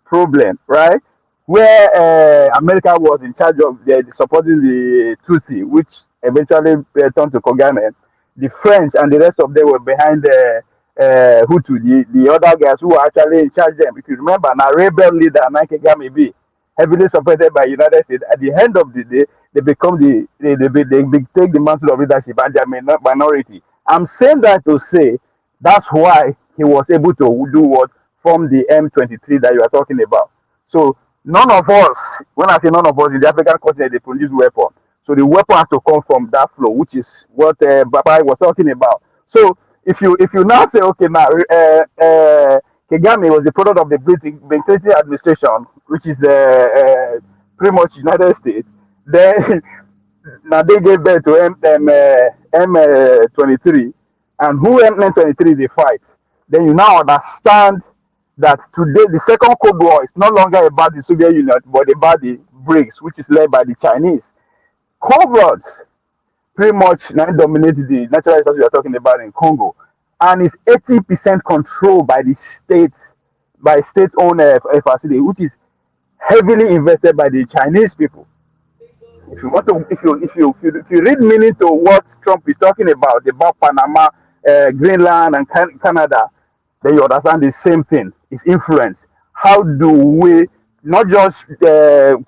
problem, right? Where America was in charge of supporting the Tutsi, which eventually turned to Kagame. The French and the rest of them were behind the Hutu, the other guys who were actually in charge of them. If you remember, now rebel leader Kagame be heavily supported by United States. At the end of the day, they become they take the mantle of leadership and they are minority. I'm saying that to say that's why he was able to do what from the M23 that you are talking about. So none of us, when I say none of us in the African continent, they produce weapon. So the weapon has to come from that flow, which is what Baba was talking about. So if you now say, okay, now Kagame was the product of the Clinton administration, which is pretty much United States, then now they gave birth to M23, and who M23 they fight. Then you now understand that today the second Cold War is no longer about the Soviet Union, but about the BRICS, which is led by the Chinese. Covered pretty much now dominates the natural resources we are talking about in Congo, and is 80% controlled by the states, by state-owned facility, which is heavily invested by the Chinese people. If you want to, if you read meaning to what Trump is talking about Panama, Greenland, and Canada, then you understand the same thing. It's influence. how do we not just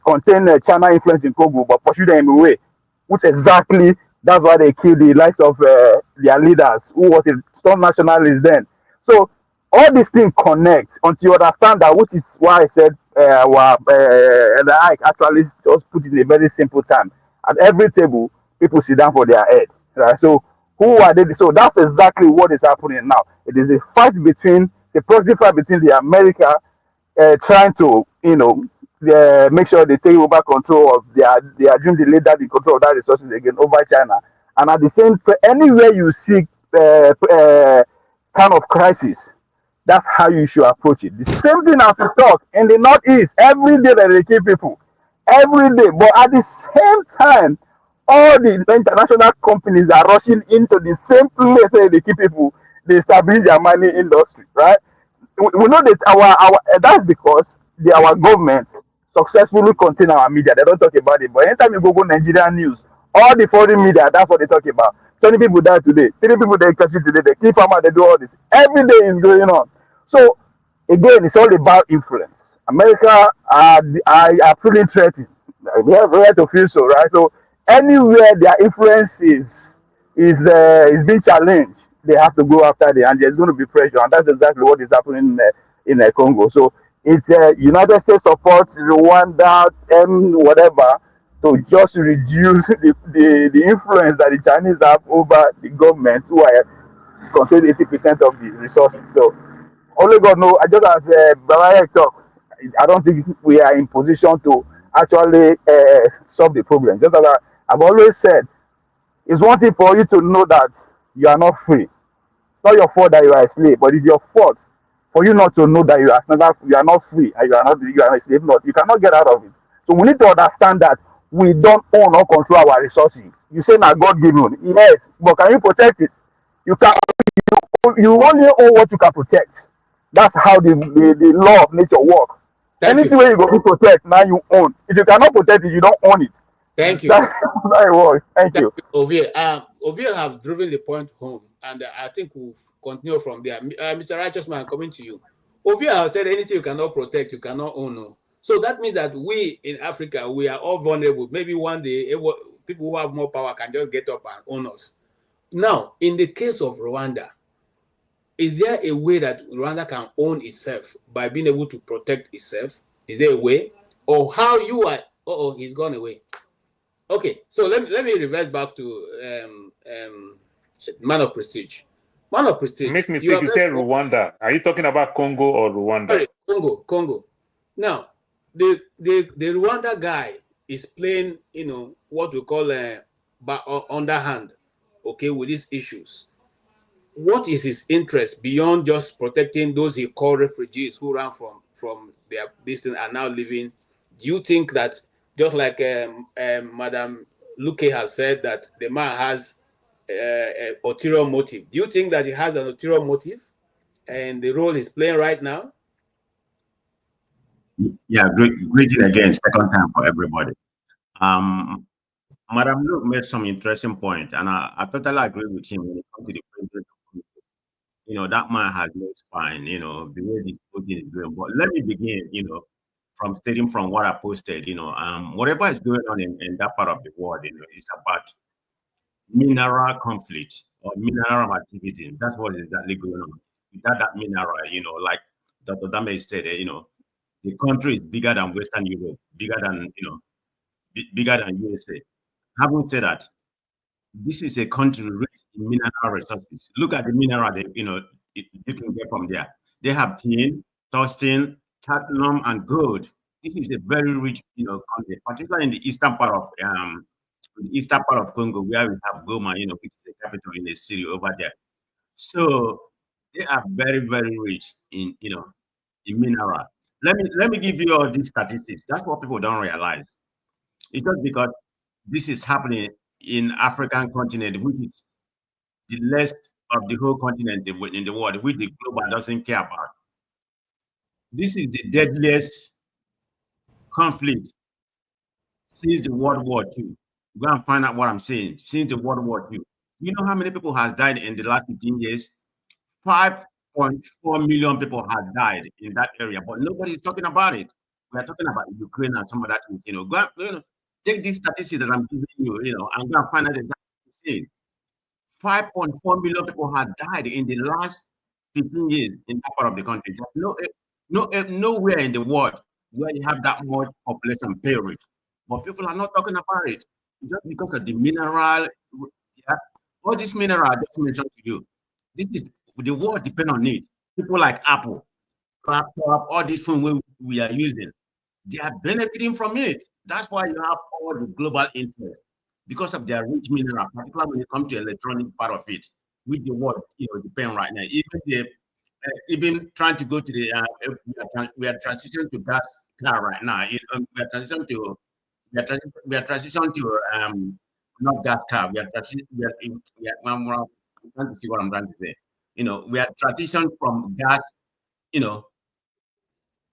contain China influence in Congo, but pursue them away, which exactly that's why they killed the likes of their leaders, who was a strong nationalist then. So all these things connect until you understand that, which is why I said the Ike actually just put it in a very simple time. At every table, people sit down for their head. Right? So who are they? So that's exactly what is happening now. It is a fight between the proxy fight between the America trying to, make sure they take over control of their dream, they lay down the control of that resources again over China. And at the same time, anywhere you see kind of crisis, that's how you should approach it. The same thing as we talk in the Northeast, every day that they kill people, every day. But at the same time, all the international companies are rushing into the same place where they keep people, they establish their mining industry, right? We know that our that's because our government successfully contain our media. They don't talk about it. But anytime you go Nigerian news, all the foreign media, that's what they talk about. 20 people died today, 3 people they catch it today, they kill farmer, they do all this. Every day is going on. So again, it's all about influence. America are feeling threatened. We have right to feel so, right? So anywhere their influence is being challenged, they have to go after it, and there's going to be pressure, and that's exactly what is happening in Congo. So it's United States supports Rwanda and whatever to just reduce the influence that the Chinese have over the government, who are controlling 80% of the resources. So only God knows. I just as Baba talk, I don't think we are in position to actually solve the problem. Just as I've always said, it's one thing for you to know that you are not free. It's not your fault that you are a slave, but it's your fault for you not to know that you are not free and you are a slave. Not you cannot get out of it. So we need to understand that we don't own or control our resources. You say now God given, yes, but can you protect it? You can. You only own what you can protect. That's how the law of nature works. Anything where you go to protect, now you own. If you cannot protect it, you don't own it. Thank you. That's how it works. Thank you. Ovie. Ovie have driven the point home, and I think we'll continue from there. Mr. Righteous Man, coming to you. Ovie has said anything you cannot protect, you cannot own. No. So that means that we in Africa, we are all vulnerable. Maybe one day, people who have more power can just get up and own us. Now, in the case of Rwanda, is there a way that Rwanda can own itself by being able to protect itself? Is there a way? Or how you are? He's gone away. Okay, so let me reverse back to Man of Prestige. Man of Prestige. Make mistake. You said Rwanda. Are you talking about Congo or Rwanda? Sorry, Congo. Now, the Rwanda guy is playing, what we call underhand, okay, with these issues. What is his interest beyond just protecting those he called refugees who ran from their business and now living? Do you think that, just like Madam Luke has said, that the man has an ulterior motive? Do you think that he has an ulterior motive and the role he's playing right now? Yeah, greeting again, second time for everybody. Madam Luke made some interesting point, and I totally agree with him when it comes to the president. That man has no spine, the way the voting is going. But let me begin, from stating from what I posted, whatever is going on in that part of the world, it's about mineral conflict or mineral activity. That's what is exactly going on. Without that mineral, like Dr. Dame said, the country is bigger than Western Europe, bigger than USA. Having said that, this is a country rich in mineral resources. Look at the mineral that you can get from there. They have tin, tungsten, platinum, and gold. This is a very rich, country, particularly in the eastern part of Congo, where we have Goma, which is the capital in the city over there. So they are very, very rich in mineral. Let me give you all these statistics. That's what people don't realize. It's just because this is happening in African continent, which is the least of the whole continent in the world, which the global doesn't care about. This is the deadliest conflict since the World War II. Go and find out what I'm saying. Since the World War II. You know how many people has died in the last 15 years? 5.6 5.4 million people had died in that area, but nobody's talking about it. We are talking about Ukraine and some of that. Go take these statistics that I'm giving you, and go and find out exactly 5.4 million people had died in the last 15 years in that part of the country. Nowhere in the world where you have that much population period. But people are not talking about it just because of the mineral. Yeah, all this mineral I just mentioned to you. This is the world depend on it. People like Apple, laptop, all these phones we are using, they are benefiting from it. That's why you have all the global interest because of their rich mineral, particularly when it comes to electronic part of it, which the world depend right now. Even trying to go to the we are transitioning to gas car right now. We are transitioning to not gas car. We are I'm trying to see what I'm trying to say. We are transitioned from gas,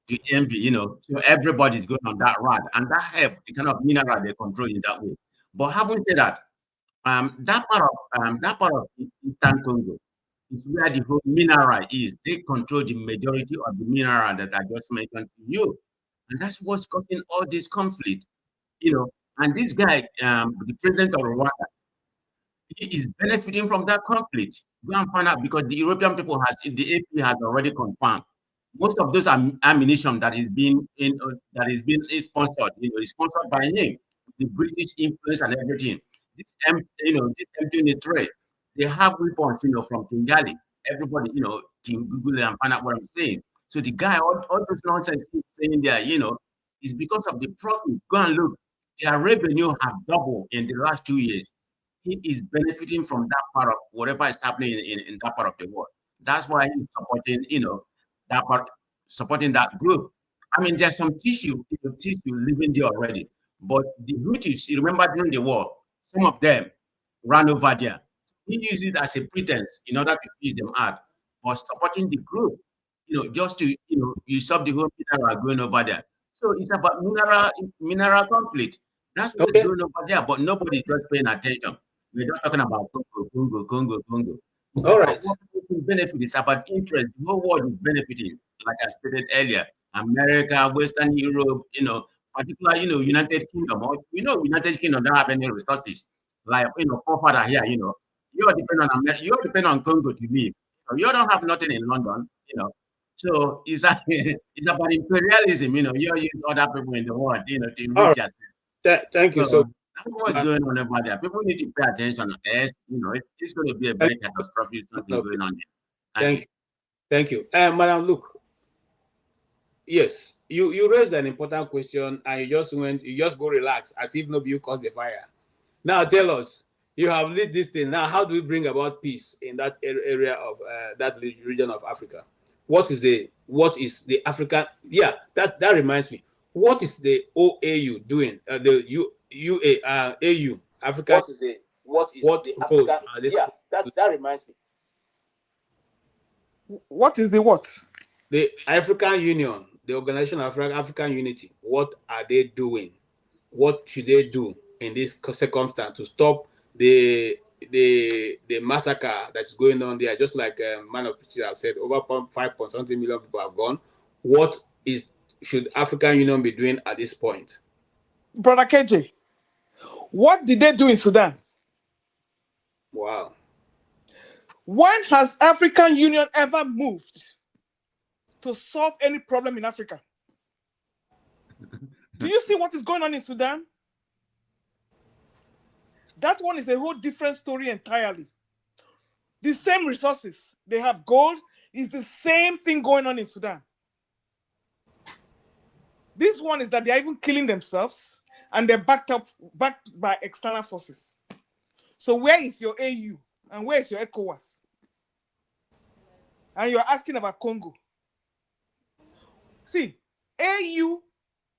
to envy, so everybody's going on that route, and that help the kind of mineral they control in that way. But having said that, that part of Eastern Congo is where the whole mineral is. They control the majority of the mineral that I just mentioned to you, and that's what's causing all this conflict. And this guy, the president of Rwanda, he is benefiting from that conflict. Go and find out, because the European people the AP has already confirmed most of those ammunition that is being sponsored, is sponsored by him, the British influence and everything. This M23, they have weapons, from Kigali. Everybody, can Google it and find out what I'm saying. So the guy, all those nonsense he's saying there, is because of the profit. Go and look. Their revenue have doubled in the last 2 years. He is benefiting from that part of whatever is happening in that part of the world. That's why he's supporting, that part, supporting that group. I mean, there's some tissue living there already. But the British, you remember during the war, some of them ran over there. He used it as a pretense in order to feed them out. But supporting the group, just to usurp the whole mineral going over there. So it's about mineral conflict. That's what's going over there, but nobody's just paying attention. We're not talking about Congo. All right. What people benefit is about interest. The whole world is benefiting, like I stated earlier. America, Western Europe, particularly, United Kingdom. United Kingdom don't have any resources. Like, forefather here, you all depend on America, you all depend on Congo to live. So you all don't have nothing in London, So it's it's about imperialism, you use other people in the world, to enrich yourself. Thank you. So that's what's going on over there. People need to pay attention. It's going to be a very catastrophic something going on there. Thank you. Madam, look. Yes, you raised an important question, and you just go relax as if nobody you caused the fire. Now tell us, you have lead this thing. Now, how do we bring about peace in that area of that region of Africa? What is the African? Yeah, that reminds me. What is the OAU doing? The AU Africa. What that reminds me. What is the what? The African Union, the Organization of African Unity. What are they doing? What should they do in this circumstance to stop the massacre that's going on there? Just like Man of Peace have said, over 5.something million people have gone. What should African Union be doing at this point? Brother KJ, what did they do in Sudan? Wow. When has African Union ever moved to solve any problem in Africa? Do you see what is going on in Sudan? That one is a whole different story entirely. The same resources, they have gold, is the same thing going on in Sudan. This one is that they're even killing themselves and they're backed by external forces. So where is your AU and where is your ECOWAS? And you're asking about Congo. See, AU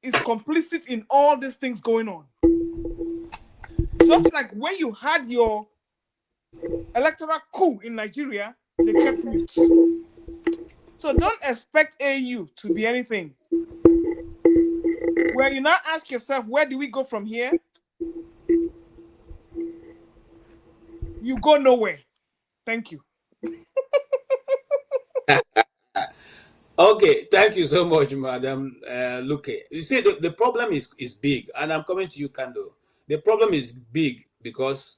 is complicit in all these things going on. Just like when you had your electoral coup in Nigeria, they kept mute. So don't expect AU to be anything. Where you now ask yourself, where do we go from here? You go nowhere. Thank you. Okay, thank you so much, Madam Luke. You see, the problem is big, and I'm coming to you, Kando. The problem is big because,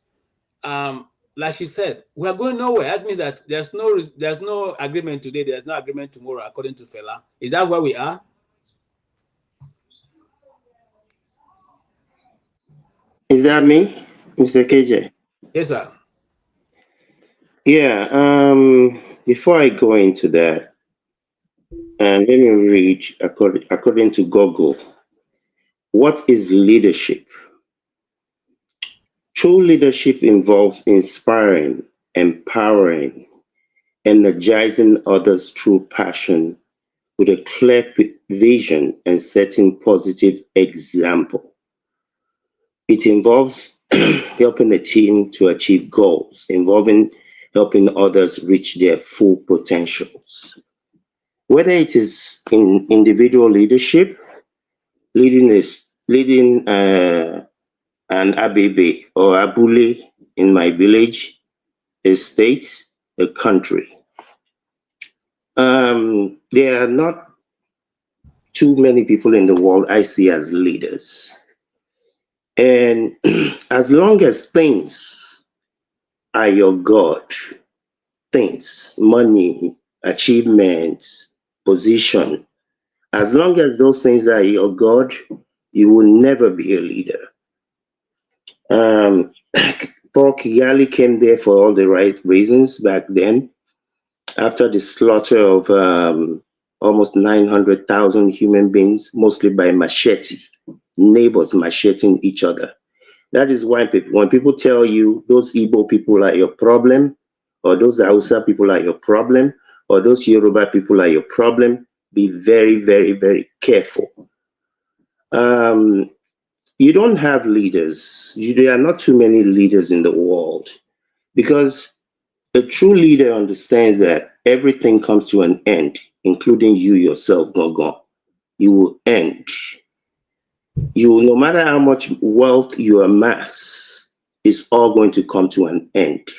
like she said, we are going nowhere. That means that there's no agreement today. There's no agreement tomorrow, according to Fela. Is that where we are? Is that me, Mr. KJ? Yes, sir. Yeah. Before I go into that, and let me read according to Google, what is leadership? True leadership involves inspiring, empowering, energizing others through passion with a clear vision and setting positive example. It involves helping a team to achieve goals, involving helping others reach their full potentials. Whether it is in individual leadership, leading an Abebe or Abule in my village, a state, a country. There are not too many people in the world I see as leaders. And as long as things are your God, things, money, achievements, position, as long as those things are your God, you will never be a leader. Um, Paul Kigali came there for all the right reasons back then. After the slaughter of almost 900,000 human beings, mostly by machete, neighbors macheting each other. That is why when people tell you those Igbo people are your problem, or those Hausa people are your problem, or those Yoruba people are your problem, be very, very, very careful. You don't have leaders. There are not too many leaders in the world because a true leader understands that everything comes to an end, including you yourself, Gogon. You will end. No matter how much wealth you amass, it's all going to come to an end.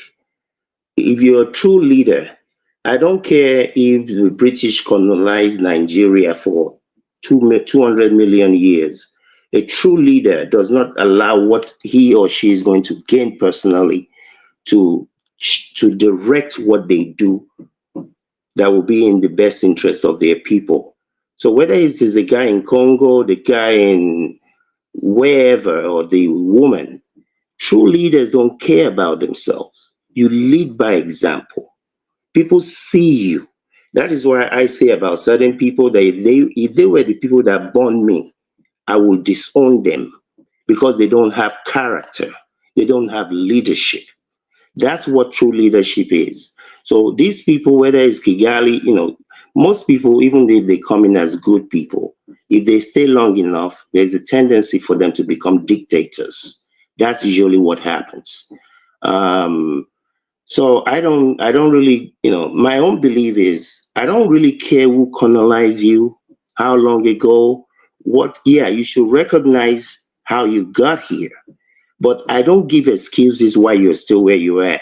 If you're a true leader, I don't care if the British colonized Nigeria for 200 million years. A true leader does not allow what he or she is going to gain personally to direct what they do that will be in the best interest of their people. So whether it is the guy in Congo, the guy in wherever, or the woman, true leaders don't care about themselves. You lead by example. People see you. That is why I say about certain people that if they were the people that born me, I will disown them because they don't have character. They don't have leadership. That's what true leadership is. So these people, whether it's Kigali, most people, even if they come in as good people, if they stay long enough, there's a tendency for them to become dictators. That's usually what happens. So I don't really, my own belief is I don't really care who colonized you, how long ago, you should recognize how you got here. But I don't give excuses why you're still where you're at.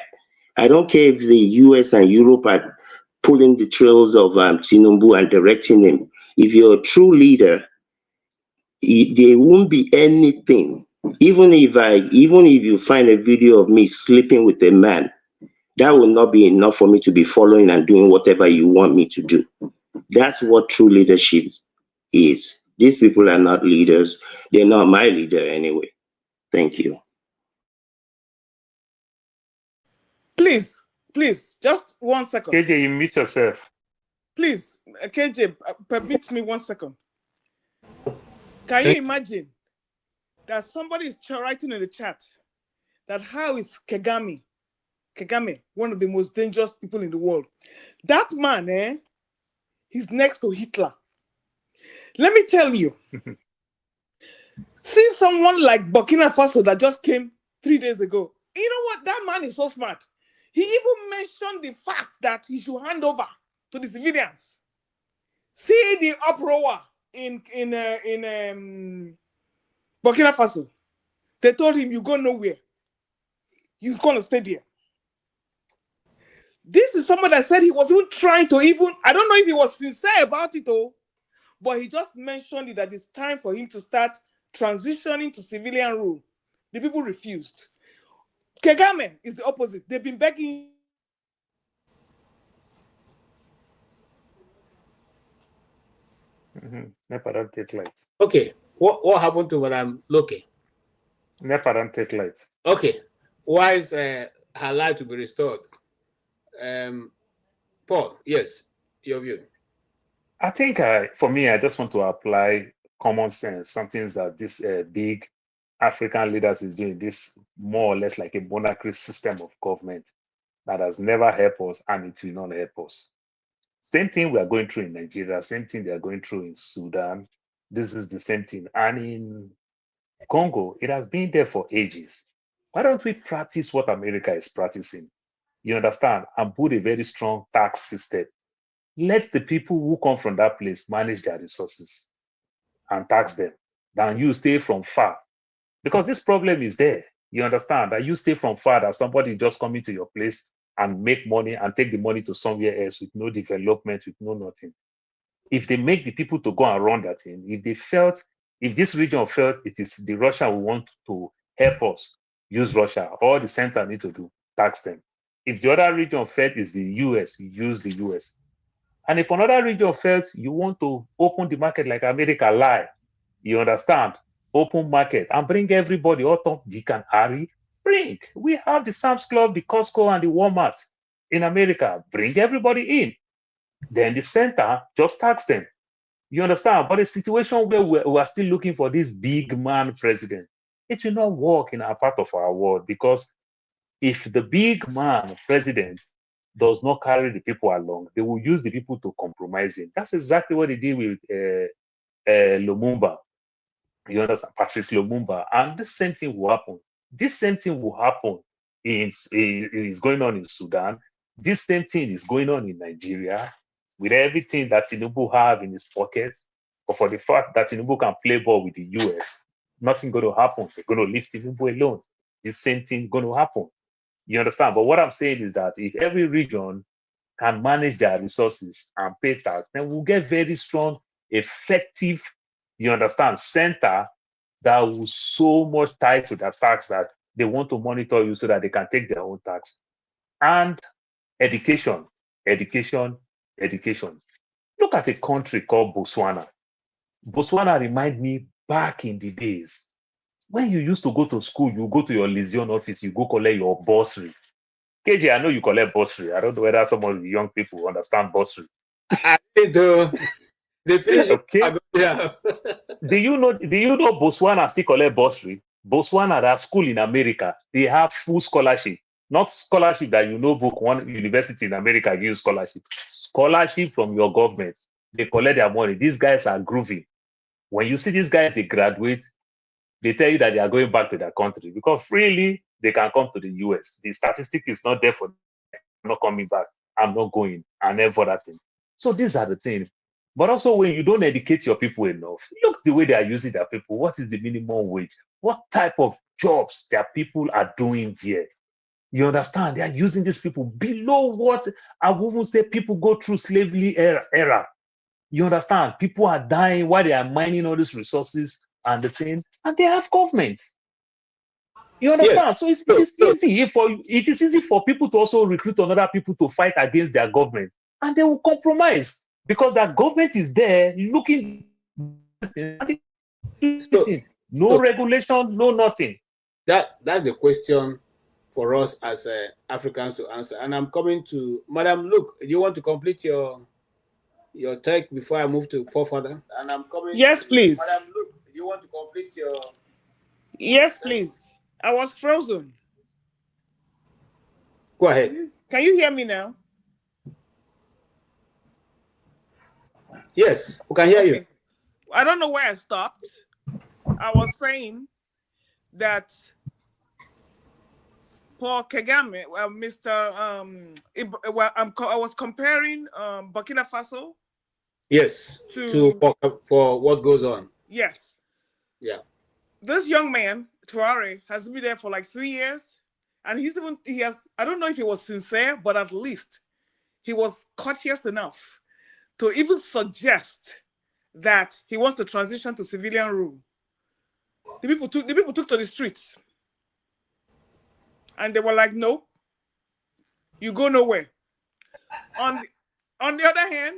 I don't care if the US and Europe are pulling the trails of Tinubu and directing him. If you're a true leader, there won't be anything. Even if you find a video of me sleeping with a man, that will not be enough for me to be following and doing whatever you want me to do. That's what true leadership is. These people are not leaders. They're not my leader anyway. Thank you. Please, just 1 second. KJ, you mute yourself. Please, KJ, permit me 1 second. Can you imagine that somebody is writing in the chat that how is Kagame, one of the most dangerous people in the world? That man, he's next to Hitler. Let me tell you, see someone like Burkina Faso that just came 3 days ago. You know what? That man is so smart. He even mentioned the fact that he should hand over to the civilians. See the uproar in Burkina Faso. They told him, you go nowhere. You're going to stay there. This is someone that said he wasn't trying to even, I don't know if he was sincere about it though, but he just mentioned it that it's time for him to start transitioning to civilian rule. The people refused. Kagame is the opposite. They've been begging. NEPA don't take light. Okay, what happened to Madam Loke? NEPA don't take light. Okay, why is her life to be restored? Paul, yes, your view. I think for me, I just want to apply common sense, something that this big African leaders is doing, this more or less like a monarchy system of government that has never helped us and it will not help us. Same thing we are going through in Nigeria, same thing they are going through in Sudan. This is the same thing. And in Congo, it has been there for ages. Why don't we practice what America is practicing? You understand? And put a very strong tax system. Let the people who come from that place manage their resources and tax them. Then you stay from far. Because this problem is there. You understand that you stay from far, that somebody just come into your place and make money and take the money to somewhere else with no development, with no nothing. If they make the people to go and run that thing, if this region felt it is the Russia who want to help us use Russia, all the center need to do, tax them. If the other region felt is the US, use the US. And if another region felt you want to open the market like America, lie, you understand? Open market and bring everybody, Autumn, Dick and Harry, bring. We have the Sam's Club, the Costco, and the Walmart in America. Bring everybody in. Then the center just tax them. You understand? But a situation where we are still looking for this big man president, it will not work in our part of our world, because if the big man president does not carry the people along, they will use the people to compromise him. That's exactly what they did with Lumumba. You understand? Patrice Lumumba. And the same thing will happen. This same thing will happen is going on in Sudan. This same thing is going on in Nigeria, with everything that Tinubu have in his pockets. But for the fact that Tinubu can play ball with the US, nothing going to happen. They're going to leave Tinubu alone. This same thing is going to happen. You understand? But what I'm saying is that if every region can manage their resources and pay tax, then we'll get very strong, effective, you understand, center that will so much tied to their tax that they want to monitor you so that they can take their own tax. And education, education, education. Look at a country called Botswana. Botswana reminds me back in the days when you used to go to school, you go to your liaison office, you go collect your bursary. KJ, I know you collect bursary. I don't know whether some of the young people understand bursary. I do. They finish. Okay. Yeah. Do you know Botswana still collect bursary? Botswana, that school in America, they have full scholarship. Not scholarship that book one university in America gives scholarship. Scholarship from your government. They collect their money. These guys are groovy. When you see these guys, they graduate, they tell you that they are going back to their country because freely they can come to the US. The statistic is not there for them. I'm not coming back. I'm not going. I never that thing. So these are the things. But also when you don't educate your people enough, look the way they are using their people. What is the minimum wage? What type of jobs their people are doing there? You understand? They are using these people below what I would even say people go through slavery era. You understand? People are dying while they are mining all these resources and the thing, and they have government. You understand? Yes. So it is easy for people to also recruit other people to fight against their government, and they will compromise because their government is there looking. No regulation, no nothing. That's the question for us as Africans to answer. And I'm coming to Madam Luke. Do you want to complete your take before I move to forefather? And I'm coming. Yes, please. Madam Luke, do you want to complete your? Yes, please. I was frozen. Go ahead. Can you hear me now? Yes, we can hear you. I don't know where I stopped. I was saying that Paul Kagame, I was comparing Burkina Faso. Yes, for what goes on. Yes. Yeah. This young man, Sowore, has been there for like 3 years, And he has, I don't know if he was sincere, but at least he was courteous enough to even suggest that he wants to transition to civilian rule. The people took to the streets. And they were like, no, you go nowhere. On the other hand,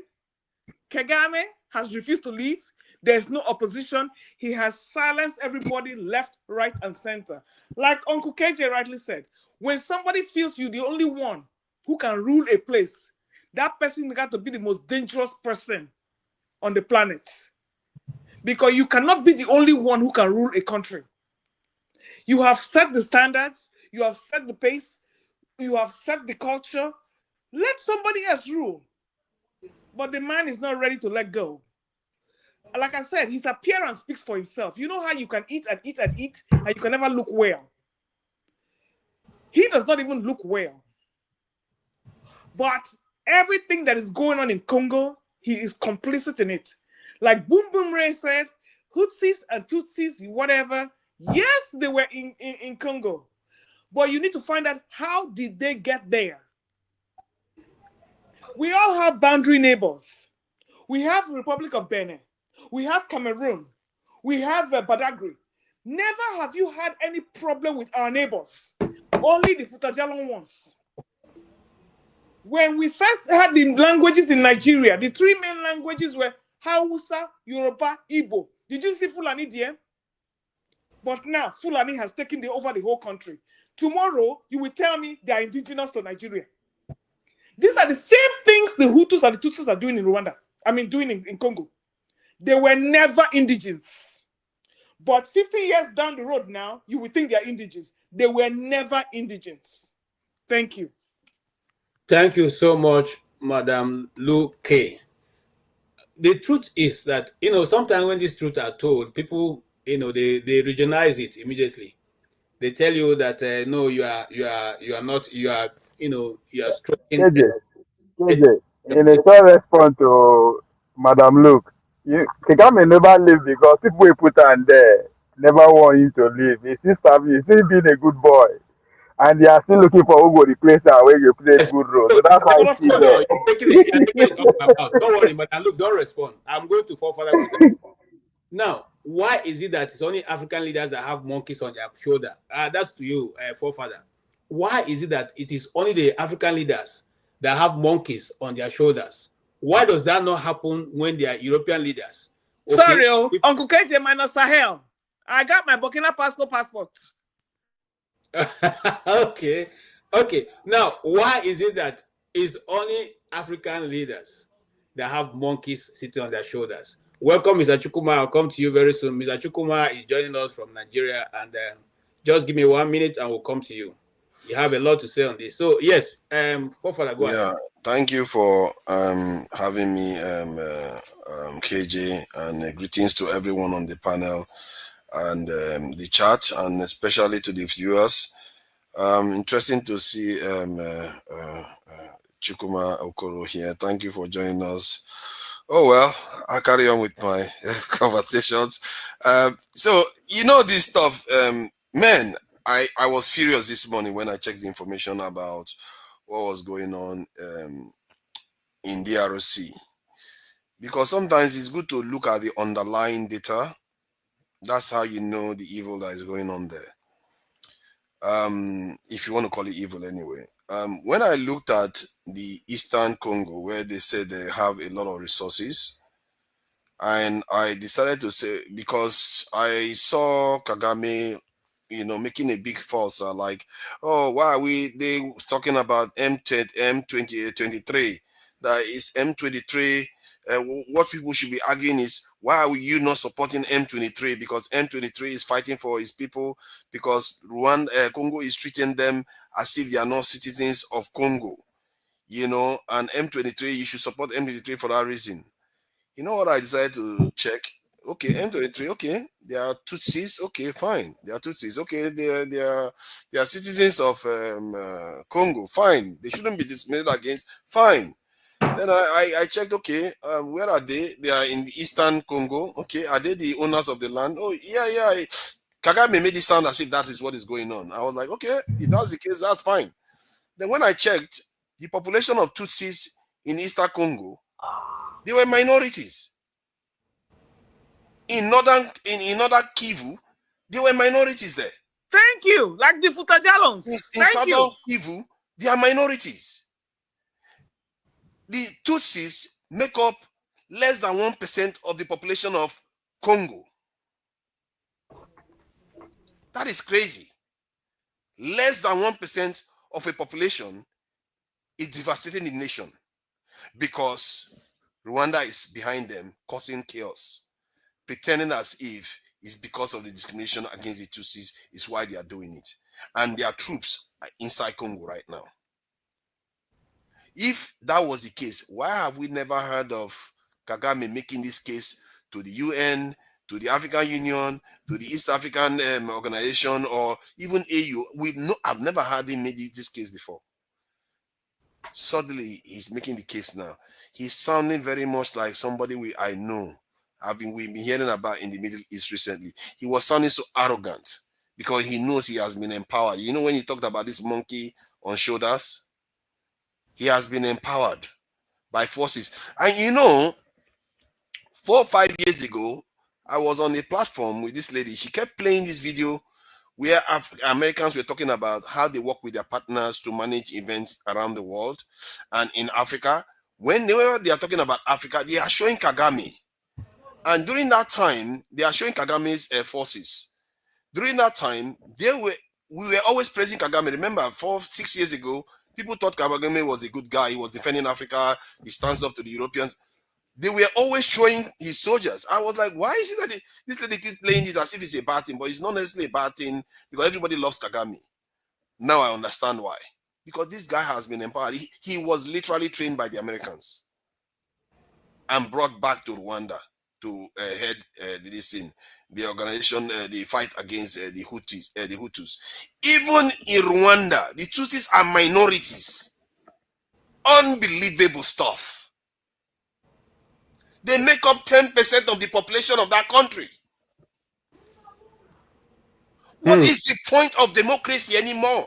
Kagame has refused to leave. There's no opposition. He has silenced everybody left, right, and center. Like Uncle KJ rightly said, when somebody feels you're the only one who can rule a place, that person got to be the most dangerous person on the planet. Because you cannot be the only one who can rule a country. You have set the standards, you have set the pace, you have set the culture. Let somebody else rule. But the man is not ready to let go. Like I said, his appearance speaks for himself. You know how you can eat and eat and eat, and you can never look well. He does not even look well. But everything that is going on in Congo, he is complicit in it. Like Boom Boom Ray said, Hutsis and Tutsis, whatever, yes, they were in Congo. But you need to find out, how did they get there? We all have boundary neighbors. We have Republic of Benin. We have Cameroon. We have Badagry. Never have you had any problem with our neighbors. Only the Futajalon ones. When we first had the languages in Nigeria, the three main languages were Hausa, Yoruba, Igbo. Did you see Fulani there? But now, Fulani has taken over the whole country. Tomorrow, you will tell me they are indigenous to Nigeria. These are the same things the Hutus and the Tutsis are doing in Rwanda. I mean, doing in Congo. They were never indigens. But 50 years down the road now, you will think they are indigens. They were never indigens. Thank you. Thank you so much, Madam Lu K. The truth is that, sometimes when these truths are told, people, they regionalize it immediately. They tell you that no, you are not, you are stroking. KJ, in a short response to Madam Luke, Kagame never leave because people will put on there never want him to leave. He's still being a good boy. And they are still looking for who will replace her when you play good role. So that's why he's still there. Don't worry, Madam Luke, don't respond. I'm going to fall further with that. Now, why is it that it's only African leaders that have monkeys on their shoulder? That's to you, forefather. Why is it that it is only the African leaders that have monkeys on their shoulders? Why does that not happen when they are European leaders? Okay. Sorry, Uncle KJ minus Sahel. I got my Burkina Faso passport. Okay. Now, why is it that it's only African leaders that have monkeys sitting on their shoulders? Welcome, Mr. Chukuma. I'll come to you very soon. Mr. Chukuma is joining us from Nigeria, and just give me 1 minute and we'll come to you. You have a lot to say on this. So, yes, Fofala, go ahead. Thank you for having me, KJ, and greetings to everyone on the panel and the chat, and especially to the viewers. Interesting to see Chukuma Okoro here. Thank you for joining us. Oh, well, I'll carry on with my conversations. So, this stuff, man, I was furious this morning when I checked the information about what was going on in DRC. Because sometimes it's good to look at the underlying data. That's how you know the evil that is going on there. If you want to call it evil anyway. When I looked at the Eastern Congo, where they said they have a lot of resources, and I decided to say, because I saw Kagame, making a big fuss, like, oh, why are they talking about M23? That is M23. What people should be arguing is, why are you not supporting M23? Because M23 is fighting for his people, because Congo is treating them as if they are not citizens of Congo, and M23, you should support M23 for that reason. You know what I decided to check? Okay, M23, okay, they are Tutsis, okay, fine. They are Tutsis, okay, they are citizens of Congo, fine. They shouldn't be discriminated against, fine. Then I checked, okay, where are they? They are in the Eastern Congo, okay. Are they the owners of the land? Oh, yeah. Kagame made it sound as if that is what is going on. I was like, okay, if that's the case, that's fine. Then when I checked, the population of Tutsis in Eastern Congo, they were minorities. In northern Kivu, they were minorities there. Thank you. Like the Futajalons. In southern Kivu, they are minorities. The Tutsis make up less than 1% of the population of Congo. That is crazy. Less than 1% of a population is devastating the nation because Rwanda is behind them, causing chaos, pretending as if it's because of the discrimination against the Tutsis is why they are doing it. And their troops are inside Congo right now. If that was the case, why have we never heard of Kagame making this case to the UN, to the African Union, to the East African organization, or even AU? I've never heard him make this case before. Suddenly, he's making the case now. He's sounding very much like somebody I know. We've been hearing about in the Middle East recently. He was sounding so arrogant because he knows he has been empowered. You know, when he talked about this monkey on shoulders, he has been empowered by forces. And you know, 4 or 5 years ago, I was on a platform with this lady. She kept playing this video where Americans were talking about how they work with their partners to manage events around the world. And in Africa, whenever they are talking about Africa, they are showing Kagame. And during that time, they are showing Kagame's forces. During that time, we were always praising Kagame. Remember, 4 or 6 years ago, people thought Kagame was a good guy. He was defending Africa. He stands up to the Europeans. They were always showing his soldiers. I was like, why is it that this lady keeps playing this as if it's a bad thing? But it's not necessarily a bad thing because everybody loves Kagame. Now I understand why. Because this guy has been empowered. He was literally trained by the Americans and brought back to Rwanda to head the organization, the fight against the Hutus. Even in Rwanda, the Tutsis are minorities. Unbelievable stuff. They make up 10% of the population of that country. What is the point of democracy anymore?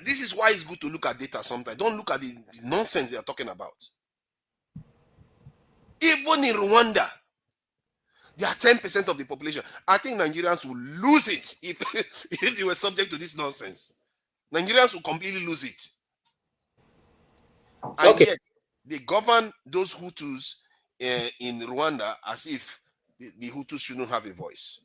This is why it's good to look at data sometimes. Don't look at the nonsense they are talking about. Even in Rwanda, they are 10% of the population. I think Nigerians will lose it if they were subject to this nonsense. Nigerians will completely lose it. And yet, they govern those Hutus in Rwanda as if the Hutus shouldn't have a voice.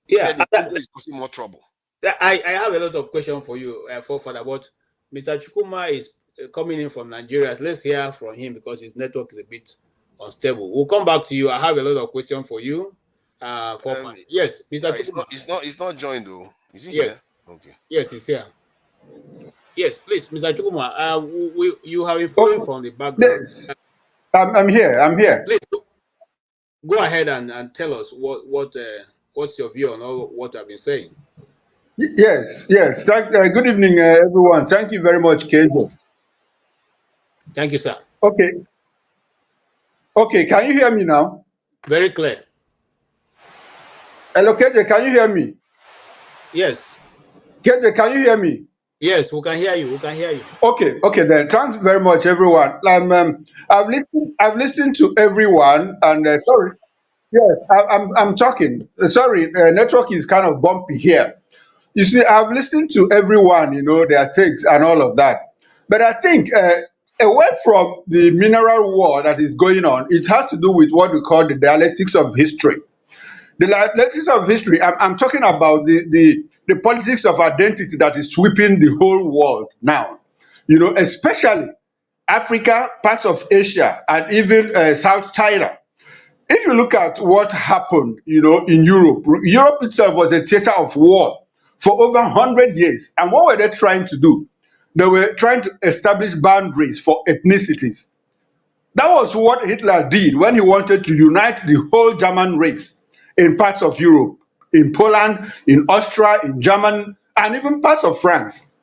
Yeah, the Congo is causing more trouble. I have a lot of questions for you, Forefather, but Mr. Chukwuma is coming in from Nigeria. Let's hear from him because his network is a bit unstable. We'll come back to you. I have a lot of questions for you. Yes, Mr. Chukwuma. It's not joined though. Is he here? Okay. Yes, he's here. Yes, please, Mr. Chukwuma. You have informed from the background. Yes, I'm here. I'm here. Please go ahead and tell us what's your view on all what I've been saying. Yes. Good evening, everyone. Thank you very much, KJ. Thank you, sir. Okay. Can you hear me now? Very clear. Hello, KJ. Can you hear me? Yes. KJ, can you hear me? Yes, we can hear you. Okay. Then thanks very much, everyone. I've listened to everyone, and sorry. Yes, I'm talking. Sorry, network is kind of bumpy here. You see, I've listened to everyone, their takes and all of that. But I think away from the mineral war that is going on, it has to do with what we call the dialectics of history. The dialectics of history, I'm talking about the politics of identity that is sweeping the whole world now. Especially Africa, parts of Asia, and even South China. If you look at what happened, in Europe itself was a theater of war for over 100 years. And what were they trying to do? They were trying to establish boundaries for ethnicities. That was what Hitler did when he wanted to unite the whole German race in parts of Europe, in Poland, in Austria, in Germany, and even parts of France.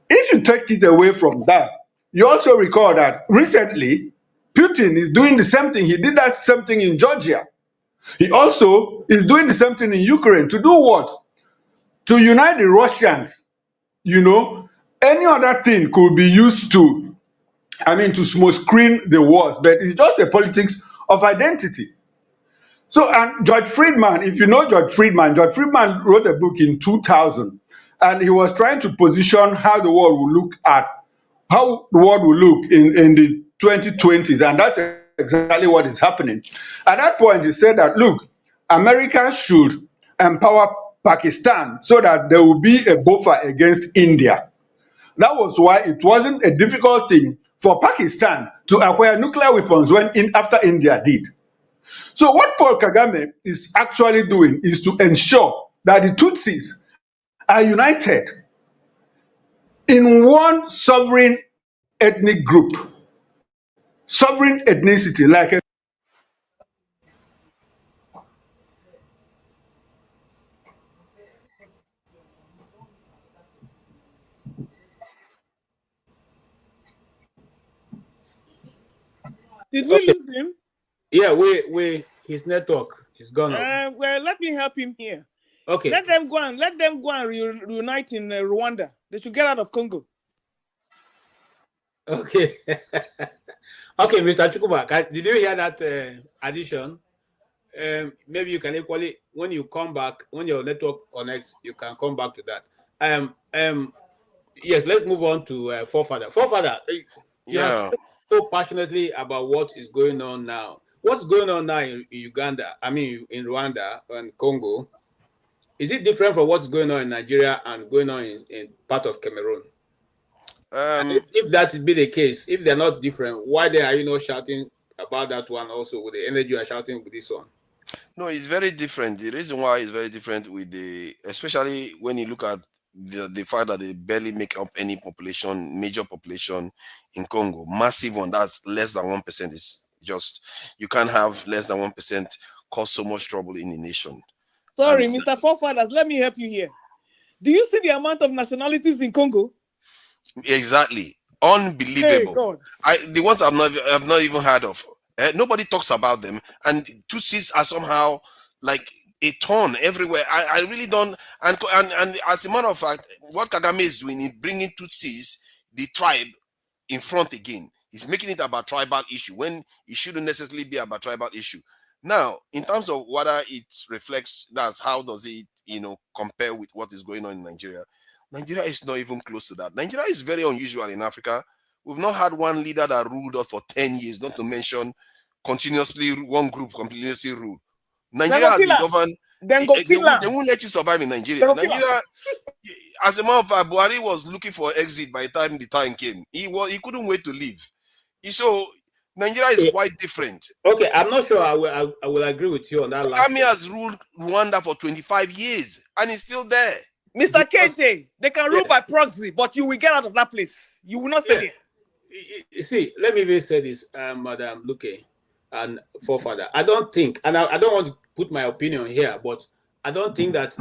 If you take it away from that, you also recall that recently, Putin is doing the same thing. He did that same thing in Georgia. He also is doing the same thing in Ukraine. To do what? To unite the Russians. You know, any other thing could be used to, to smoke screen the wars, but it's just a politics of identity. So, and George Friedman, if you know George Friedman wrote a book in 2000, and he was trying to position how the world will look in the 2020s, and that's exactly what is happening. At that point, he said that, look, America should empower Pakistan so that there will be a buffer against India. That was why it wasn't a difficult thing for Pakistan to acquire nuclear weapons after India did. So what Paul Kagame is actually doing is to ensure that the Tutsis are united in one sovereign ethnic group, sovereign ethnicity, like a Did we lose him? Yeah, his network is gone off. Well, let me help him here. Okay. Let them go and reunite in Rwanda. They should get out of Congo. Okay. Okay, Mr. Chukwuba, did you hear that addition? Maybe you can equally, when you come back, when your network connects, you can come back to that. Yes, let's move on to Forefather. Forefather, you have spoken so passionately about what is going on now. What's going on now in Uganda? I mean, in Rwanda and Congo. Is it different from what's going on in Nigeria and going on in part of Cameroon? If that be the case, if they're not different, why then are you not shouting about that one also with the energy you are shouting with this one? No, it's very different. The reason why it's very different especially when you look at the fact that they barely make up any major population in Congo, massive one, that's less than 1%. Is just, you can't have less than 1% cause so much trouble in the nation. Sorry, Mr. Forefathers, let me help you here. Do you see the amount of nationalities in Congo? Exactly. Unbelievable. Hey, the ones I've not even heard of. Nobody talks about them, and Tutsis are somehow like a ton everywhere. I really don't. And as a matter of fact, what Kagame is doing is bringing Tutsis, the tribe, in front again. He's making it about tribal issue when it shouldn't necessarily be about tribal issue. Now, in terms of whether it reflects, that's how does it, compare with what is going on in Nigeria? Nigeria is not even close to that. Nigeria is very unusual in Africa. We've not had one leader that ruled us for 10 years, not to mention continuously one group continuously ruled. Nigeria has been governed. They won't let you survive in Nigeria. Nigeria, as a matter of fact, Buhari was looking for exit by the time came. He couldn't wait to leave. So Nigeria is quite different. Okay, I'm not sure I will agree with you on that last. Kagame has ruled Rwanda for 25 years and he's still there. Mr. KJ, they can rule by proxy, but you will get out of that place. You will not stay there. You see, let me even say this, Madam Luke and Forefather. I don't think, and I don't want to put my opinion here, but I don't think that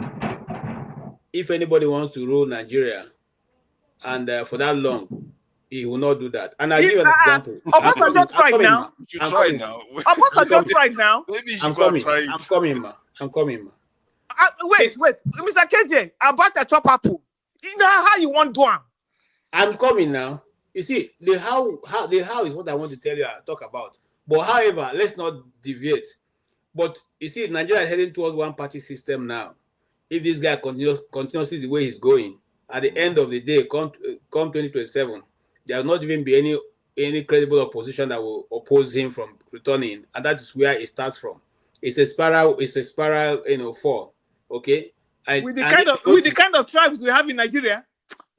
if anybody wants to rule Nigeria and for that long, he will not do that. And I'll give you an example. Apostle just tried now. You should try now. Apostle just tried now. Maybe you should go and try it. I'm coming, ma. Wait, Mr. KJ, about a chop apple. You know how you want to do it? I'm coming now. You see, the how is what I want to tell you, talk about. But however, let's not deviate. But you see, Nigeria is heading towards one party system now. If this guy continuously the way he's going, at the end of the day, come 2027, there will not even be any credible opposition that will oppose him from returning, and that is where it starts from. It's a spiral, fall. Okay. With the kind of tribes we have in Nigeria,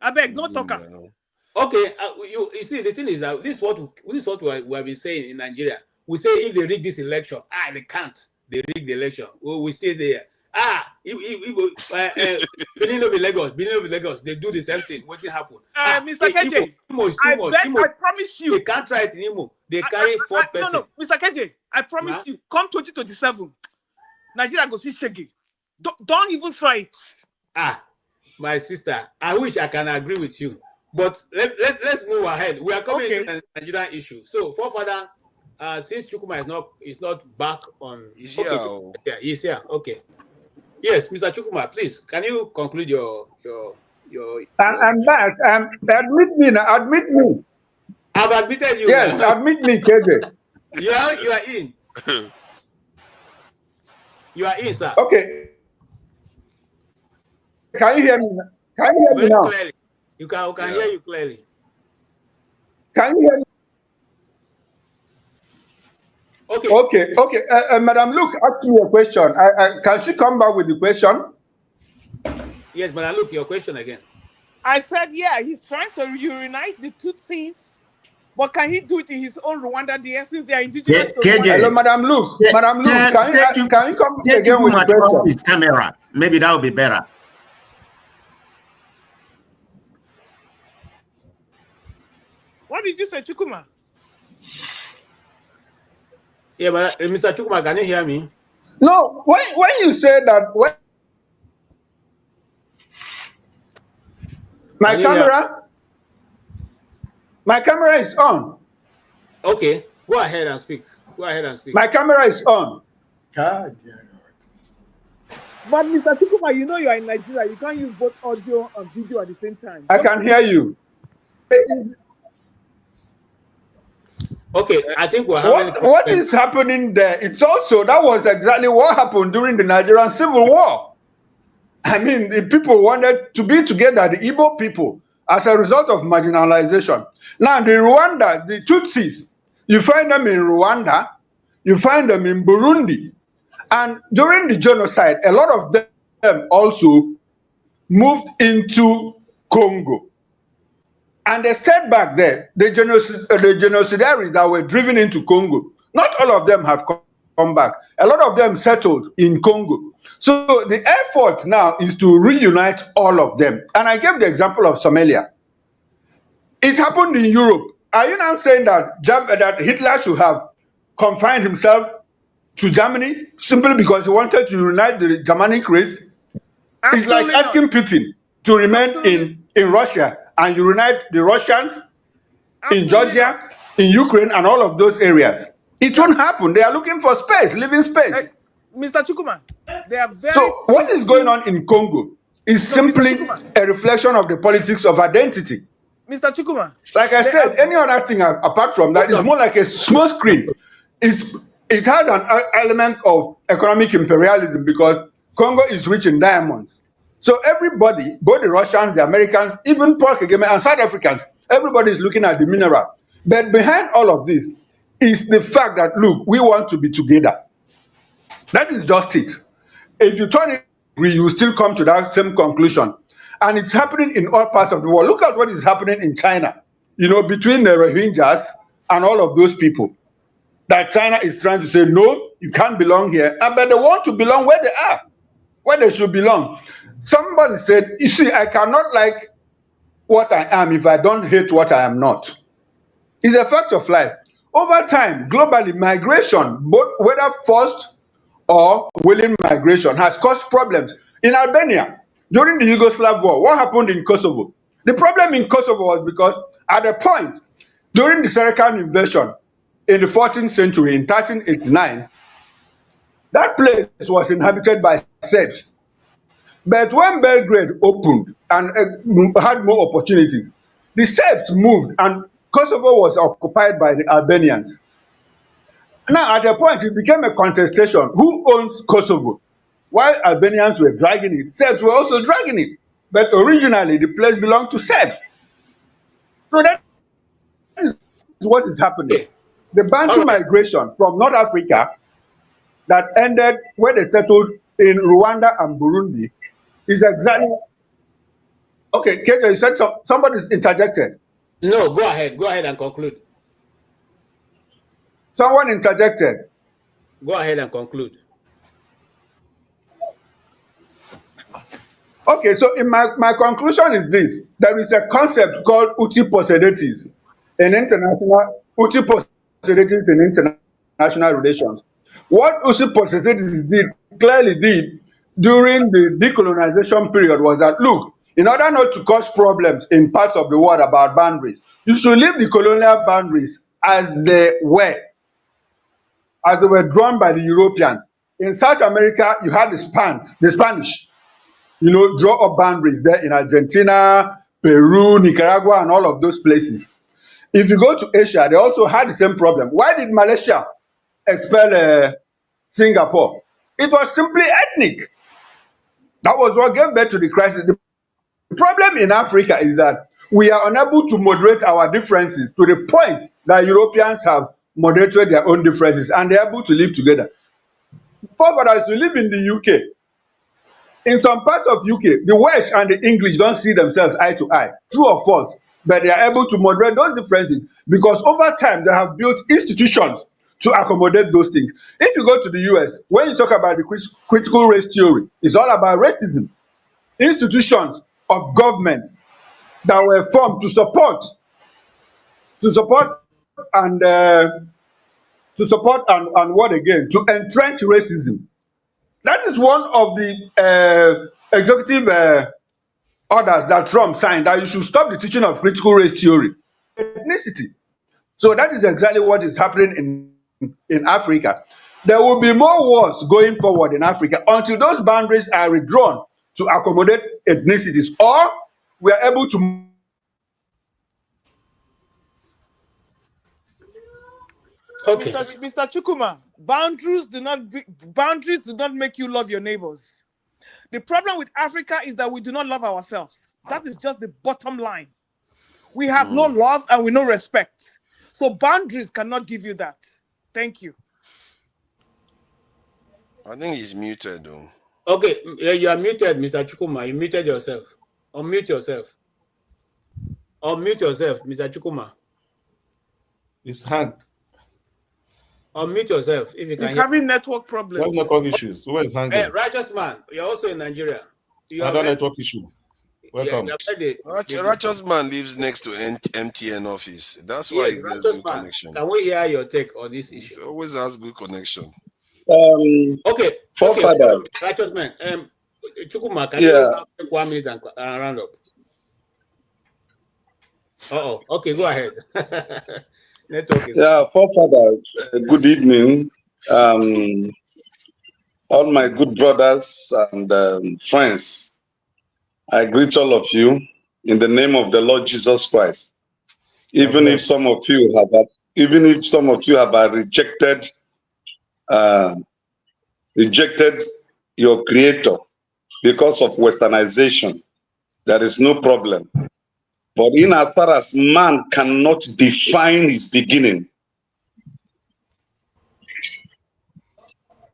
I beg, no talker. Okay, you see, the thing is that this is what we have been saying in Nigeria. We say if they rig this election, they can't. They rig the election. We stay there. Benin of Lagos, they do the same thing. What's it happen? Mr. KJ, I promise you. They can't try it anymore. They carry 4 person. No, Mr. KJ, I promise you, come 2027, Nigeria go see Shaggy. Don't even try it. My sister, I wish I can agree with you. But let's move ahead. We are coming to the Nigerian issue. So, Forefather, Since Chukuma is not back on. He's Okay, here. Oh. yeah, he's here. Okay. Yes, Mr. Chukuma, please, can you conclude your I'm back. Admit me now. Admit me. I've admitted you Yes, now. admit me, KJ. Yeah, you are in. You are in, sir. Okay. Can you hear me? Can you hear me Very now? clearly. We can hear you clearly. Can you hear me? Okay. Okay. Madam Luke asked me a question. Can she come back with the question? Yes, Madam Luke, your question again. I said, yeah, he's trying to reunite the Tutsis, but can he do it in his own Rwanda there since they are indigenous to Rwanda? Hello, Madam Luke. Madam Luke, can you come again with the off question? his camera. Maybe that would be better. What did you say, Chukuma? Yeah, but Mr. Chukuma, can you hear me? No, when you say that, my camera is on. Okay, go ahead and speak. My camera is on. God, yeah. But Mr. Chukuma, you know you are in Nigeria. You can't use both audio and video at the same time. I can hear you. Okay, I think we're having what is happening there? That was exactly what happened during the Nigerian Civil War. I mean, the people wanted to be together, the Igbo people, as a result of marginalization. Now, the Tutsis, you find them in Rwanda, you find them in Burundi, and during the genocide, a lot of them also moved into Congo. And they stayed back there, the genocidaries that were driven into Congo. Not all of them have come back. A lot of them settled in Congo. So the effort now is to reunite all of them. And I gave the example of Somalia. It happened in Europe. Are you now saying that Hitler should have confined himself to Germany simply because he wanted to unite the Germanic race? It's like asking Putin to remain in Russia and unite the Russians in Georgia, in Ukraine, and all of those areas. It won't happen. They are looking for space, living space. Mr. Chukuma, they are very. So what is going on in Congo is simply a reflection of the politics of identity. Mr. Chukuma. Like I said, any other thing apart from that is more like a small screen. It has an element of economic imperialism because Congo is rich in diamonds. So everybody, both the Russians, the Americans, even Paul Kagame and South Africans, everybody is looking at the mineral. But behind all of this is the fact that, look, we want to be together. That is just it. If you turn it, you will still come to that same conclusion. And it's happening in all parts of the world. Look at what is happening in China, between the Rohingyas and all of those people. That China is trying to say, no, you can't belong here. But they want to belong where they are, where they should belong. Somebody said, you see, I cannot like what I am if I don't hate what I am not. It's a fact of life. Over time, globally, migration, both whether forced or willing migration, has caused problems. In Albania, during the Yugoslav war, what happened in Kosovo? The problem in Kosovo was because at a point, during the Serbian invasion in the 14th century, in 1389, that place was inhabited by Serbs. But when Belgrade opened and had more opportunities, the Serbs moved and Kosovo was occupied by the Albanians. Now, at a point, it became a contestation. Who owns Kosovo? While Albanians were dragging it, Serbs were also dragging it. But originally, the place belonged to Serbs. So that is what is happening. The Bantu migration from North Africa that ended where they settled in Rwanda and Burundi is exactly... Okay, Kejo, you said somebody's interjected. No, go ahead and conclude. Someone interjected. Go ahead and conclude. Okay, so in my conclusion is this. There is a concept called uti possidetis in international relations. What uti possidetis clearly did during the decolonization period was that, look, in order not to cause problems in parts of the world about boundaries, you should leave the colonial boundaries as they were. as they were drawn by the Europeans. In South America, you had the Spanish, draw up boundaries there in Argentina, Peru, Nicaragua, and all of those places. If you go to Asia, they also had the same problem. Why did Malaysia expel Singapore? It was simply ethnic. That was what gave birth to the crisis. The problem in Africa is that we are unable to moderate our differences to the point that Europeans have moderated their own differences and they're able to live together. Forefathers who live in the UK, in some parts of UK, the Welsh and the English don't see themselves eye to eye, true or false, but they are able to moderate those differences because over time they have built institutions to accommodate those things. If you go to the US, when you talk about the critical race theory, it's all about racism. Institutions of government that were formed to support and what again? To entrench racism. That is one of the executive orders that Trump signed, that you should stop the teaching of critical race theory, ethnicity. So that is exactly what is happening in Africa. There will be more wars going forward in Africa until those boundaries are redrawn to accommodate ethnicities, or we are able to. Okay. Mr. Chukuma, boundaries do not make you love your neighbors. The problem with Africa is that we do not love ourselves. That is just the bottom line. We have no love and we no respect. So boundaries cannot give you that. Thank you. I think he's muted though. Okay, you are muted, Mr. Chukuma. You muted yourself. Unmute yourself. Unmute yourself, Mr. Chukuma. It's Hank. Unmute yourself if you can. He's having network problems. What network issues? Where is Hank? Hey, righteous man, you're also in Nigeria. Another network issue. Welcome. Righteous man lives next to MTN office. That's why he has good connection. Can we hear your take on this issue? He always has good connection. Okay. Righteous man. Chukuma, can you take 1 minute and round up? Okay, go ahead. Network is forefather, good evening. All my good brothers and friends, I greet all of you in the name of the Lord Jesus Christ. Even if some of you have rejected your creator because of westernization, there is no problem. But in as far as man cannot define his beginning,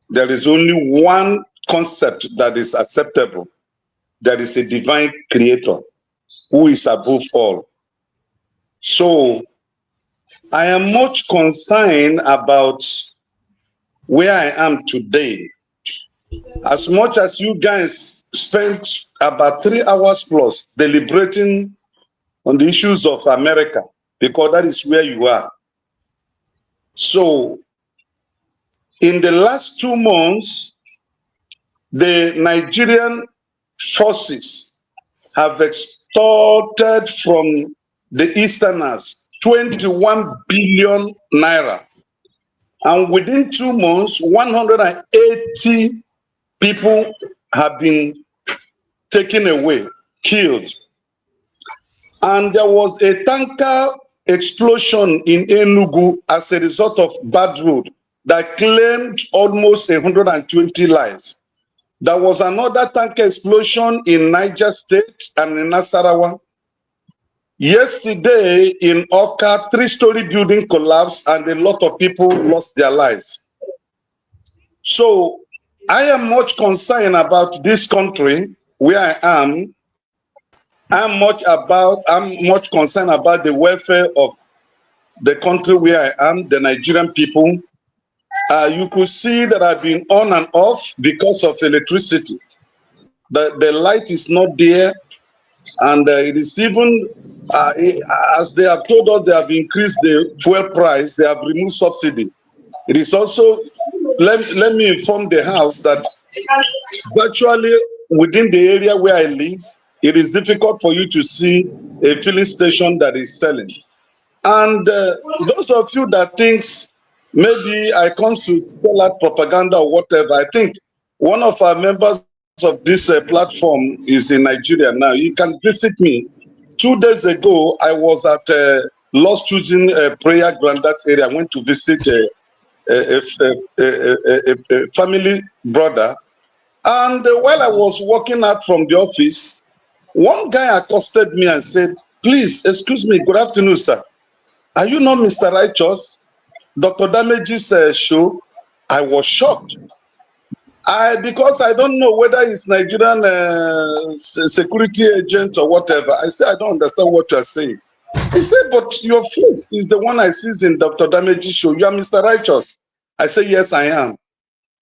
there is only one concept that is acceptable. There is a divine creator who is above all. So I am much concerned about where I am today. As much as you guys spent about 3 hours plus deliberating on the issues of America, because that is where you are. So, in the last 2 months, the Nigerian forces have extorted from the Easterners 21 billion naira. And within 2 months, 180 people have been taken away, killed. And there was a tanker explosion in Enugu as a result of bad road that claimed almost 120 lives. There was another tanker explosion in Niger State and in Nasarawa. Yesterday in Oka, 3-story building collapsed and a lot of people lost their lives. So I am much concerned about this country where I am. I'm much concerned about the welfare of the country where I am, the Nigerian people. You could see that I've been on and off because of electricity. The light is not there, and it is even, as they have told us, they have increased the fuel price, they have removed subsidy. It is also, let me inform the House that virtually within the area where I live, it is difficult for you to see a filling station that is selling. And those of you that thinks maybe I come to tell out propaganda or whatever. I think one of our members of this platform is in Nigeria now. You can visit me. 2 days ago, I was at Lost Choosing Prayer Granddad area. I went to visit a family brother. And while I was walking out from the office, one guy accosted me and said, "Please, excuse me, good afternoon, sir. Are you not Mr. Righteous? Dr. Damage's show?" I was shocked. Because I don't know whether it's Nigerian security agent or whatever. I said, "I don't understand what you are saying." He said, "But your face is the one I see in Dr. Damage's show. You are Mr. Righteous." I said, "Yes, I am."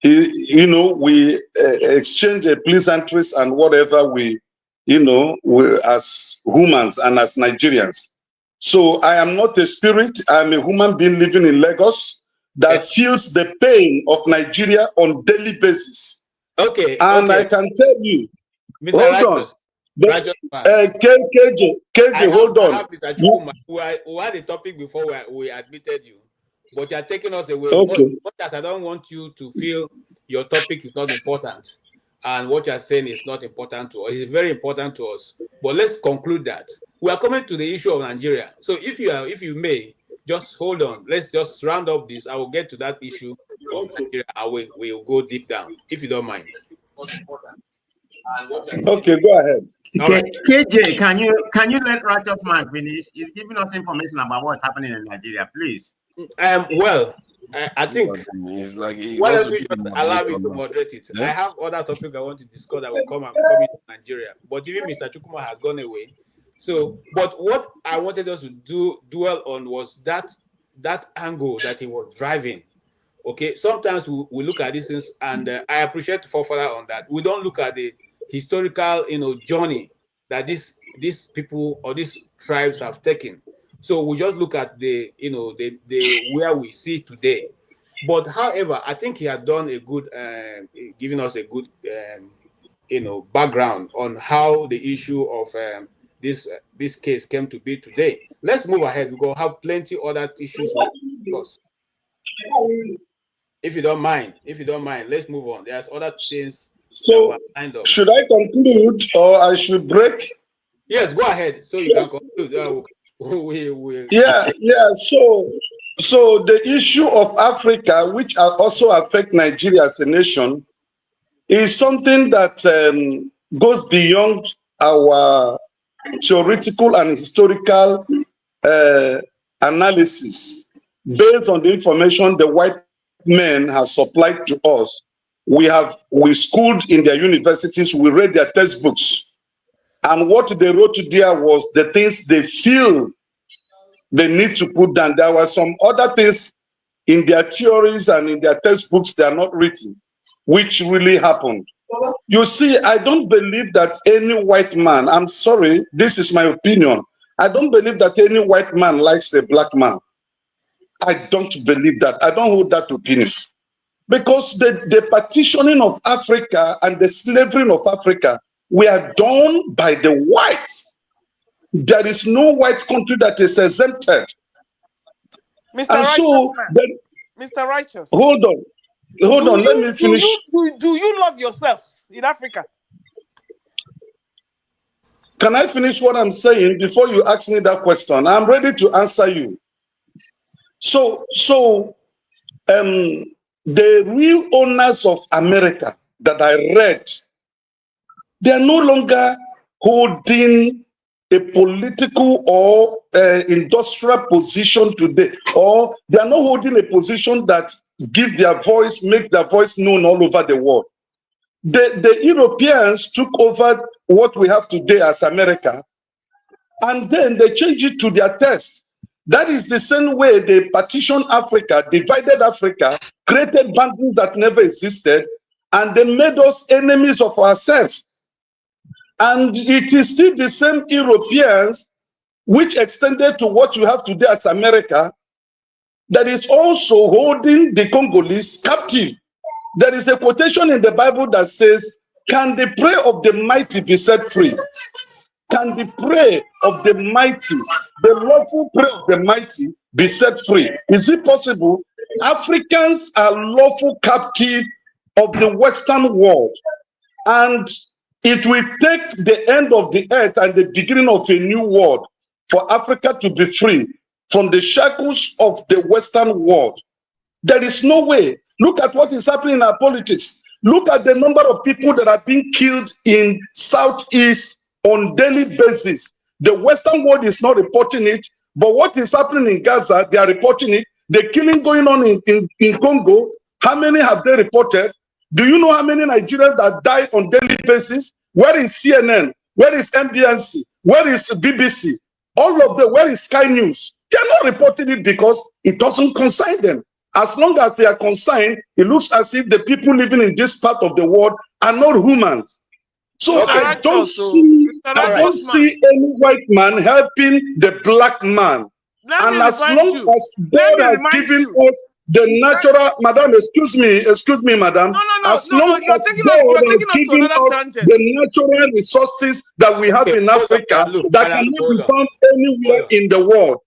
We exchange pleasantries and whatever we as humans and as Nigerians. So I am not a spirit. I'm a human being living in Lagos that feels the pain of Nigeria on daily basis. Okay. And I can tell you, Mr. hold on. Righteous man. KJ, hold on. I have Mr. Chukuma, who had a topic before we admitted you, but you are taking us away. Okay. Much as I don't want you to feel your topic is not important, and what you are saying is not important to us. It's very important to us. But let's conclude that we are coming to the issue of Nigeria. So if you may, just hold on. Let's just round up this. I will get to that issue of Nigeria, and we will go deep down, if you don't mind. Okay, go ahead. Right. KJ, can you let Righteous Man finish? He's giving us information about what's happening in Nigeria, please. Well, I think it's like why don't you just allow me to moderate it? Yeah? I have other topics I want to discuss that will come into Nigeria, but even Mr. Chukuma has gone away. So, but what I wanted us to dwell on was that angle that he was driving. Okay, sometimes we look at these things, and I appreciate Fofana on that. We don't look at the historical, journey that these people or these tribes have taken. So we just look at the where we see today. But however, I think he had done a good, giving us a good, background on how the issue of this case came to be today. Let's move ahead. We'll have plenty other issues to discuss. If you don't mind, let's move on. There's other things. So, should I conclude or I should break? Yes, go ahead. So you can conclude. Yeah. So the issue of Africa, which also affect Nigeria as a nation, is something that goes beyond our theoretical and historical analysis. Based on the information the white men have supplied to us, we schooled in their universities, we read their textbooks, and what they wrote there was the things they feel they need to put down. There were some other things in their theories and in their textbooks they are not written, which really happened. You see, I don't believe that any white man, I'm sorry, this is my opinion, I don't believe that any white man likes a black man. I don't believe that. I don't hold that opinion. Because the partitioning of Africa and the slavery of Africa were done by the whites. There is no white country that is exempted. Mr. Righteous. Hold on, let me finish. Do you love yourselves in Africa? Can I finish what I'm saying before you ask me that question? I'm ready to answer you. So the real owners of America that I read, they are no longer holding a political or industrial position today, or they are not holding a position that gives their voice, make their voice known all over the world. The Europeans took over what we have today as America, and then they changed it to their taste. That is the same way they partitioned Africa, divided Africa, created boundaries that never existed, and they made us enemies of ourselves. And it is still the same Europeans which extended to what you have today as America that is also holding the Congolese captive. There is a quotation in the Bible that says, "Can the prayer of the mighty be set free?" Can the prayer of the mighty, the lawful prayer of the mighty, be set free? Is it possible? Africans are lawful captive of the Western world, and it will take the end of the earth and the beginning of a new world for Africa to be free from the shackles of the Western world. There is no way. Look at what is happening in our politics. Look at the number of people that are being killed in Southeast on daily basis. The Western world is not reporting it, but what is happening in Gaza, they are reporting it. The killing going on in Congo, how many have they reported? Do you know how many Nigerians that died on daily basis? Where is CNN? Where is MBNC? Where is BBC? All of them, where is Sky News? They are not reporting it because it doesn't concern them. As long as they are concerned, it looks as if the people living in this part of the world are not humans. So I don't see any white man helping the black man. And as long as God has given us the natural, madam, excuse me, madam. As long as God has given us the natural resources that we have in Africa that cannot be found anywhere in the world,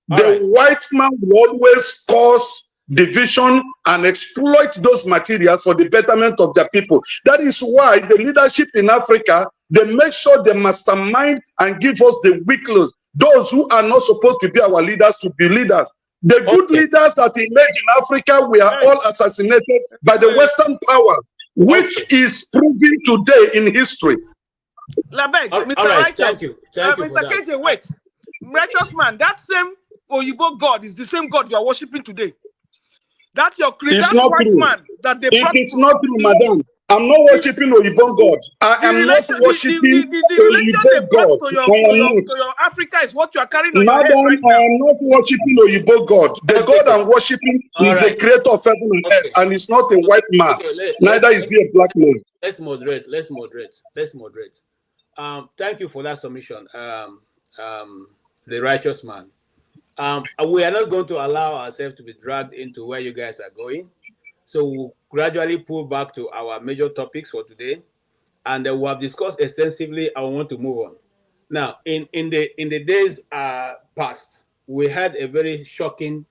the white man will always cause division and exploit those materials for the betterment of their people. That is why the leadership in Africa, they make sure they mastermind and give us the weaklings, those who are not supposed to be our leaders, to be leaders. The good leaders that emerge in Africa were all assassinated by the Western powers, which is proven today in history. Labeg, Mr. Righteous, Mr. KJ, wait. Righteous man, that same Oyibo God is the same God you are worshiping today. That's your creator, white true. man that they brought. It's not true, madam. I'm not worshiping Oyibo God. I am not worshiping the religion they brought to your Africa is what you are carrying on your head right now. I am not worshiping Oyibo God. The God I'm worshiping is the creator of heaven and earth, and it's not a white man. Neither is he a black man. Let's moderate. Thank you for that submission, the righteous man. We are not going to allow ourselves to be dragged into where you guys are going. So we'll gradually pull back to our major topics for today. And we have discussed extensively. I want to move on. Now, in the days past, we had a very shocking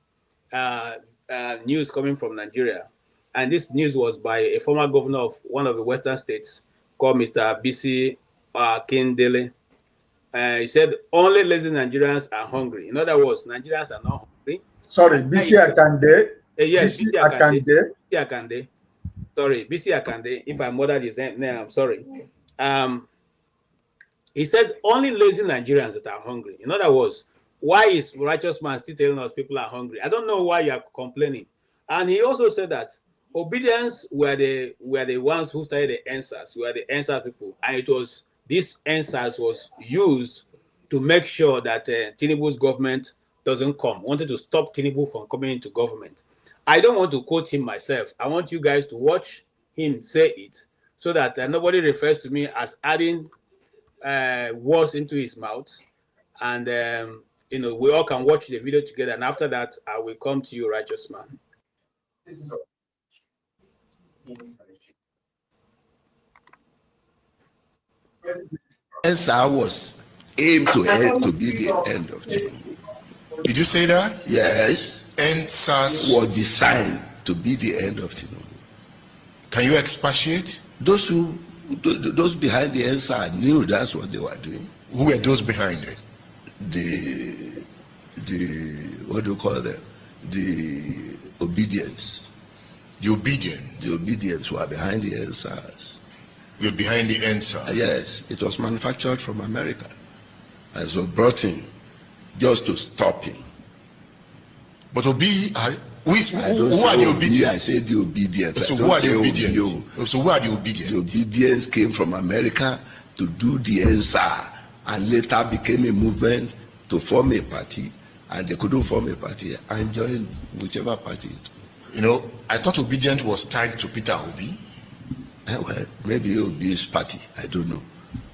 news coming from Nigeria. And this news was by a former governor of one of the Western states called Mr. BC Dele. He said only lazy Nigerians are hungry. In other words, Nigerians are not hungry. Sorry, BC Akande. Yes, BC Akande. Sorry, BC Akande. If I murdered his name, I'm sorry. He said only lazy Nigerians that are hungry. In other words, why is righteous man still telling us people are hungry? I don't know why you are complaining. And he also said that obedience were the ones who started the answers. Were the answer people, and it was this answers was used to make sure that Tinubu's government doesn't come. Wanted to stop Tinubu from coming into government. I don't want to quote him myself. I want you guys to watch him say it so that nobody refers to me as adding words into his mouth. And we all can watch the video together. And after that, I will come to you, righteous man. Answer was aimed to be the end of Tinubu. Did you say that? Yes. NSAS was designed to be the end of Tinubu. Can you expatiate? Those behind the NSAS knew that's what they were doing. Who were those behind it? What do you call them? The obedience. The obedience? The obedience were behind the NSAS. You're behind the NSAS? Yes, it was manufactured from America. And so brought in just to stop him. But who are the obedience? I said the obedience. So who are the obedience? So who are the obedience? The obedience came from America to do the NSAS and later became a movement to form a party, and they couldn't form a party and join whichever party. You know, I thought obedience was tied to Peter Obi. Well, maybe Obi's party, I don't know.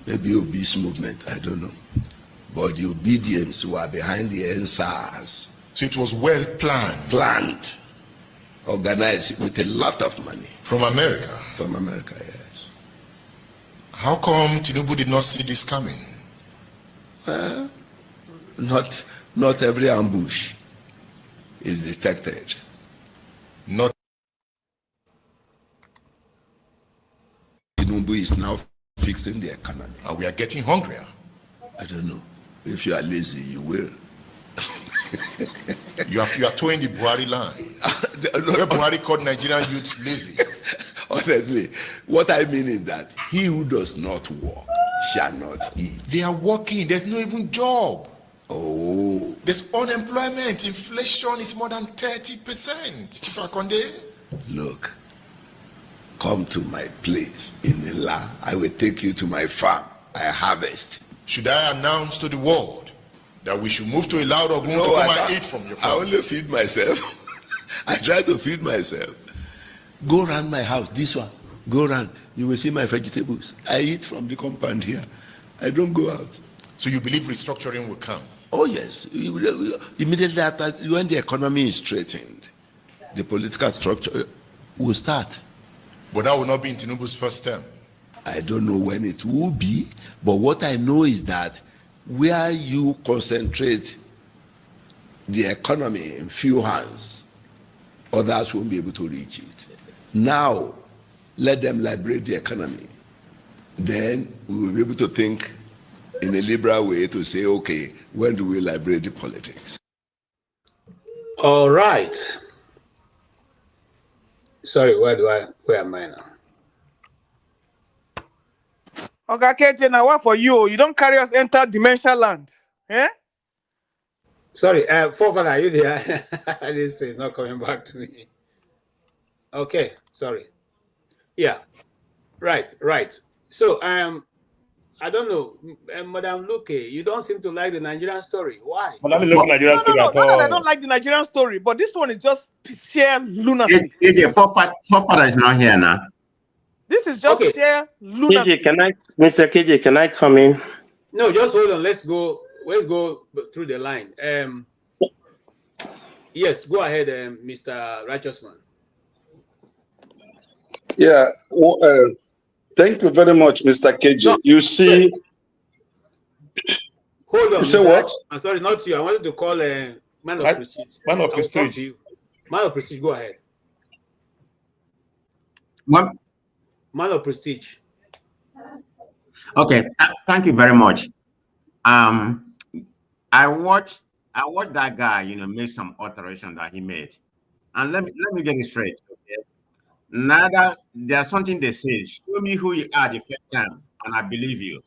Maybe Obi's movement, I don't know. But the obedience were behind the NSAS. So it was well planned? Planned. Organized with a lot of money. From America? From America, yes. How come Tinubu did not see this coming? Not every ambush is detected. Tinubu is now fixing the economy. And we are getting hungrier. I don't know. If you are lazy, you will. You are towing the Buhari line. Where Buhari called Nigerian youths lazy. Honestly, what I mean is that he who does not work shall not eat. They are working. There's no even job. Oh. There's unemployment. Inflation is more than 30%. Chief Akonde. Look, come to my place in Ila. I will take you to my farm. I harvest. Should I announce to the world that we should move to a loud Ogun to come and eat from your farm? I only feed myself. I try to feed myself. Go around my house, this one. Go around. You will see my vegetables. I eat from the compound here. I don't go out. So you believe restructuring will come? Oh yes. Immediately after, when the economy is straightened, the political structure will start. But that will not be in Tinubu's first term. I don't know when it will be, but what I know is that where you concentrate the economy in few hands, others won't be able to reach it. Now, let them liberate the economy. Then we will be able to think in a liberal way to say, okay, when do we liberate the politics? All right. Sorry, where am I now? Okay, KJ, now what for you? You don't carry us enter dementia land. Eh? Sorry, Forefather, are you there? This is not coming back to me. Okay, sorry. Yeah, right. So, I don't know, Madam Luke, you don't seem to like the Nigerian story. Why? Well, let me look at Nigerian story at all. Not that I don't like the Nigerian story, but this one is just sheer lunacy. Forefather is not here now. This is just sheer lunacy. Mr. KJ, can I come in? No, just hold on. Let's go through the line. Yes, go ahead, Mr. Righteousman. Yeah. Well, thank you very much, Mr. KJ. No, you see. Hold on. You say what? I'm sorry, not you. I wanted to call Man of Prestige. Man of Prestige. Man of Prestige, go ahead. What? Man of Prestige. Okay, thank you very much. I watched that guy, make some alteration that he made, and let me get it straight. Okay? Neither there's something they say. Show me who you are the first time, and I believe you.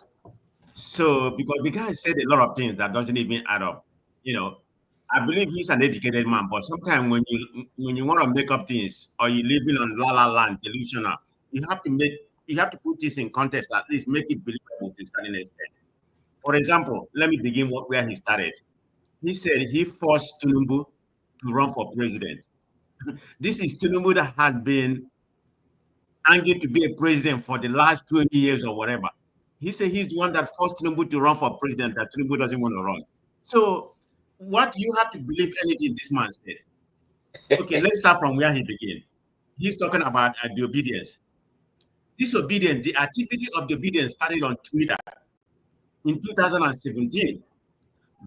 So because the guy said a lot of things that doesn't even add up, I believe he's an educated man, but sometimes when you want to make up things or you're living on la la land, delusional, you have to put this in context, at least make it believable to a certain extent. For example, let me begin where he started. He said he forced Tinubu to run for president. This is Tinubu that has been angry to be a president for the last 20 years or whatever. He said he's the one that forced Tinubu to run for president, that Tinubu doesn't want to run. So what you have to believe anything this man said. Okay, let's start from where he began. He's talking about the obedience. This obedience, the activity of the obedience started on Twitter in 2017.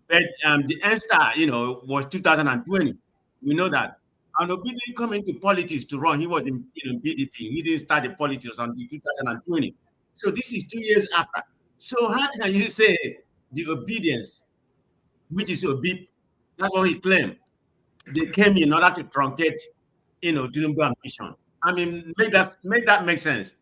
But the end star, was 2020. We know that. And obedience coming to politics to run, he was in PDP. He didn't start the politics until 2020. So this is 2 years after. So how can you say the obedience, which is obey, that's what he claimed, they came in order to truncate, Tinubu ambition. I mean, make that make sense.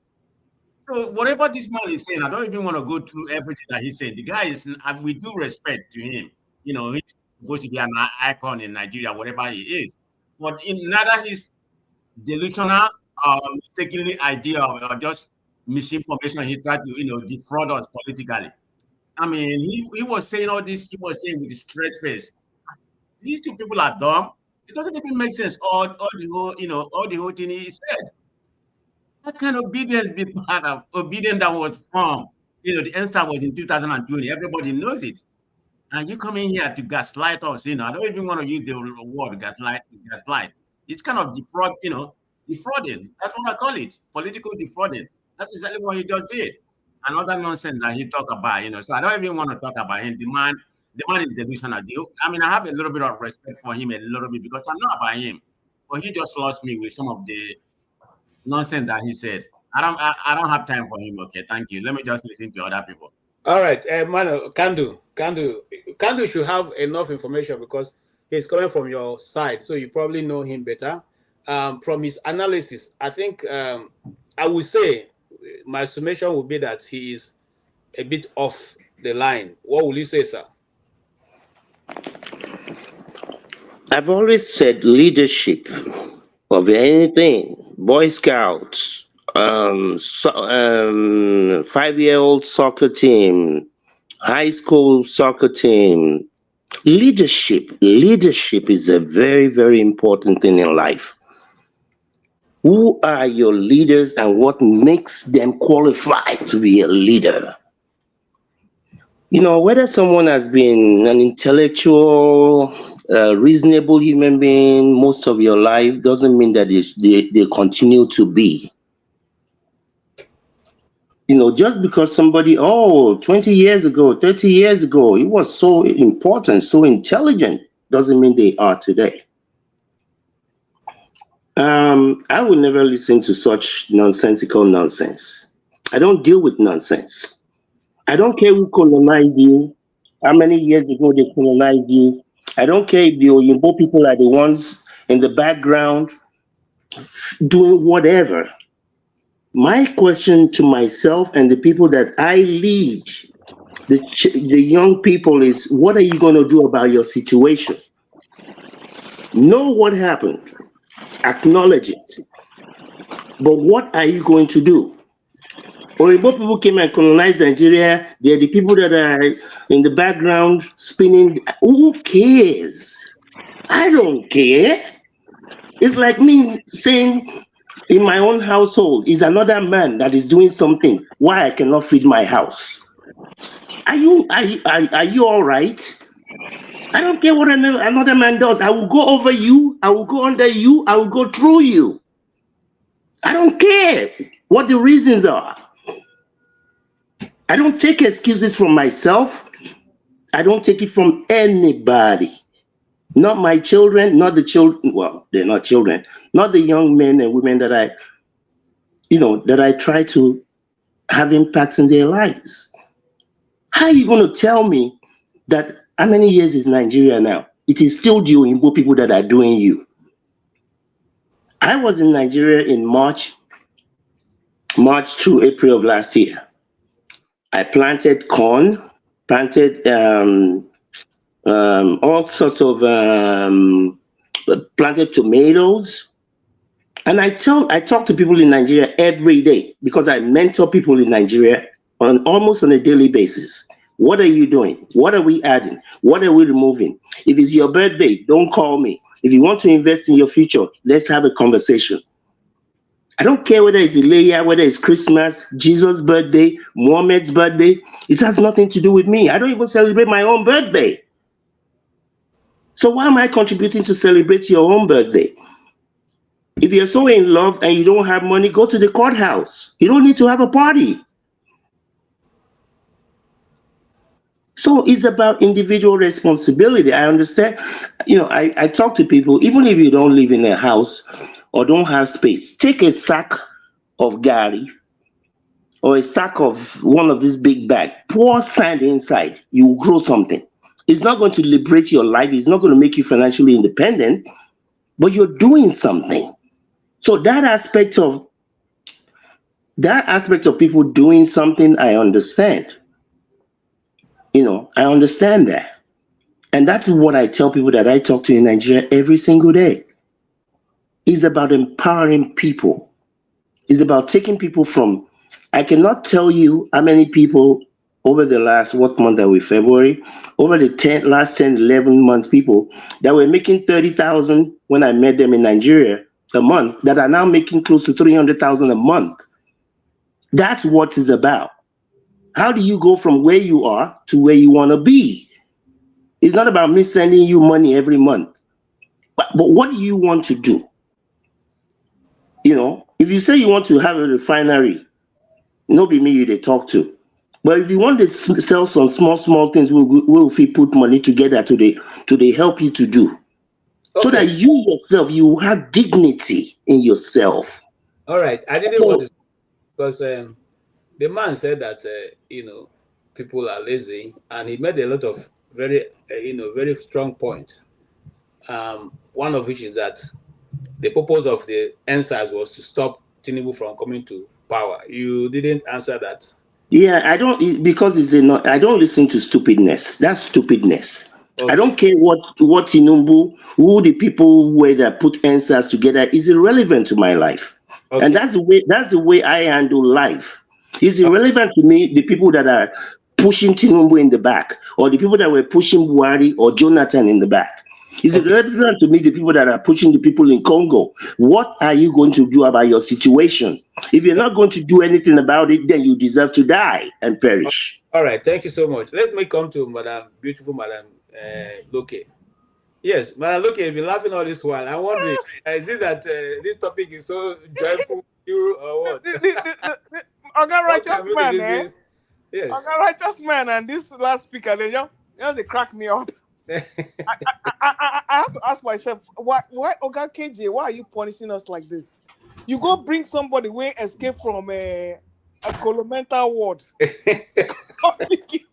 So whatever this man is saying, I don't even want to go through everything that he's saying. The guy is, and we do respect to him. He's supposed to be an icon in Nigeria, whatever he is. But in neither his delusional, mistakenly idea or just misinformation, he tried to, defraud us politically. I mean, he was saying all this. He was saying with a straight face. These two people are dumb. It doesn't even make sense. All the whole thing he said. What kind of obedience be part of obedience that was formed? The answer was in 2020. Everybody knows it. And you come in here to gaslight us, I don't even want to use the word gaslight. It's kind of defrauding. That's what I call it. Political defrauding. That's exactly what he just did. Another nonsense that he talked about, so I don't even want to talk about him. The man is delusional. I mean, I have a little bit of respect for him, a little bit, because I know about him. But he just lost me with some of the nonsense that he said. I don't have time for him. Okay, thank you. Let me just listen to other people. All right, Manu, Kandu should have enough information because he's coming from your side, so you probably know him better. From his analysis, I think I would say my summation would be that he is a bit off the line. What will you say, sir? I've always said leadership of anything, Boy Scouts, 5-year-old soccer team, high school soccer team. Leadership is a very, very important thing in life. Who are your leaders and what makes them qualified to be a leader? You know, whether someone has been an intellectual, reasonable human being most of your life doesn't mean that they continue to be. You know, just because somebody, 20 years ago, 30 years ago, it was so important, so intelligent, doesn't mean they are today. I will never listen to such nonsensical nonsense. I don't deal with nonsense. I don't care who colonized you, how many years ago they colonized you. I don't care if the Oyinbo people are the ones in the background doing whatever. My question to myself and the people that I lead, the young people, is what are you going to do about your situation? Know what happened, acknowledge it, but what are you going to do? Oyinbo people came and colonized Nigeria. They're the people that are in the background spinning. Who cares? I don't care. It's like me saying in my own household is another man that is doing something. Why I cannot feed my house? Are you all right? I don't care what another man does. I will go over you. I will go under you. I will go through you. I don't care what the reasons are. I don't take excuses from myself. I don't take it from anybody. Not my children, not the children. Well, they're not children. Not the young men and women that I try to have impact in their lives. How are you going to tell me that how many years is Nigeria now? It is still the Oyinbo people that are doing you. I was in Nigeria in March through April of last year. I planted corn, planted all sorts of planted tomatoes. And I talk to people in Nigeria every day because I mentor people in Nigeria almost on a daily basis. What are you doing? What are we adding? What are we removing? If it's your birthday, don't call me. If you want to invest in your future, let's have a conversation. I don't care whether it's Ileya, whether it's Christmas, Jesus' birthday, Muhammad's birthday. It has nothing to do with me. I don't even celebrate my own birthday. So why am I contributing to celebrate your own birthday? If you're so in love and you don't have money, go to the courthouse. You don't need to have a party. So it's about individual responsibility. I understand. I talk to people, even if you don't live in a house or don't have space, take a sack of gari or a sack of one of these big bags, pour sand inside, you will grow something. It's not going to liberate your life. It's not going to make you financially independent, but you're doing something. So that aspect of people doing something, I understand. I understand that. And that's what I tell people that I talk to in Nigeria every single day. It's about empowering people. It's about taking people from, I cannot tell you how many people over the last, what month are we, February? Over the last 10, 11 months, people that were making 30,000 when I met them in Nigeria a month, that are now making close to 300,000 a month. That's what it's about. How do you go from where you are to where you want to be? It's not about me sending you money every month. But what do you want to do? If you say you want to have a refinery, nobody me you they talk to. But if you want to sell some small things, we'll put money together to they help you to do. Okay. So that you yourself, you have dignity in yourself. All right. I didn't want to. because the man said that people are lazy, and he made a lot of very very strong points. One of which is that the purpose of the NSAS was to stop Tinubu from coming to power. You didn't answer that. Yeah, I don't, because I don't listen to stupidness. That's stupidness. Okay. I don't care what Tinubu, who the people were that put answers together is irrelevant to my life. Okay. And that's the way I handle life. It's irrelevant to me, the people that are pushing Tinubu in the back, or the people that were pushing Buhari or Jonathan in the back. It's irrelevant to me, the people that are pushing the people in Congo. What are you going to do about your situation? If you're not going to do anything about it, then you deserve to die and perish. All right, thank you so much. Let me come to beautiful Madam Loke. Yes, Madam Loke, you've been laughing all this while. I'm wondering, is it that this topic is so joyful to you, or what? Oga Righteous Man, eh? Yes. Oga Righteous Man and this last speaker, they crack me up. I have to ask myself, why Oga KJ, why are you punishing us like this? You go bring somebody who escape from a colomental ward.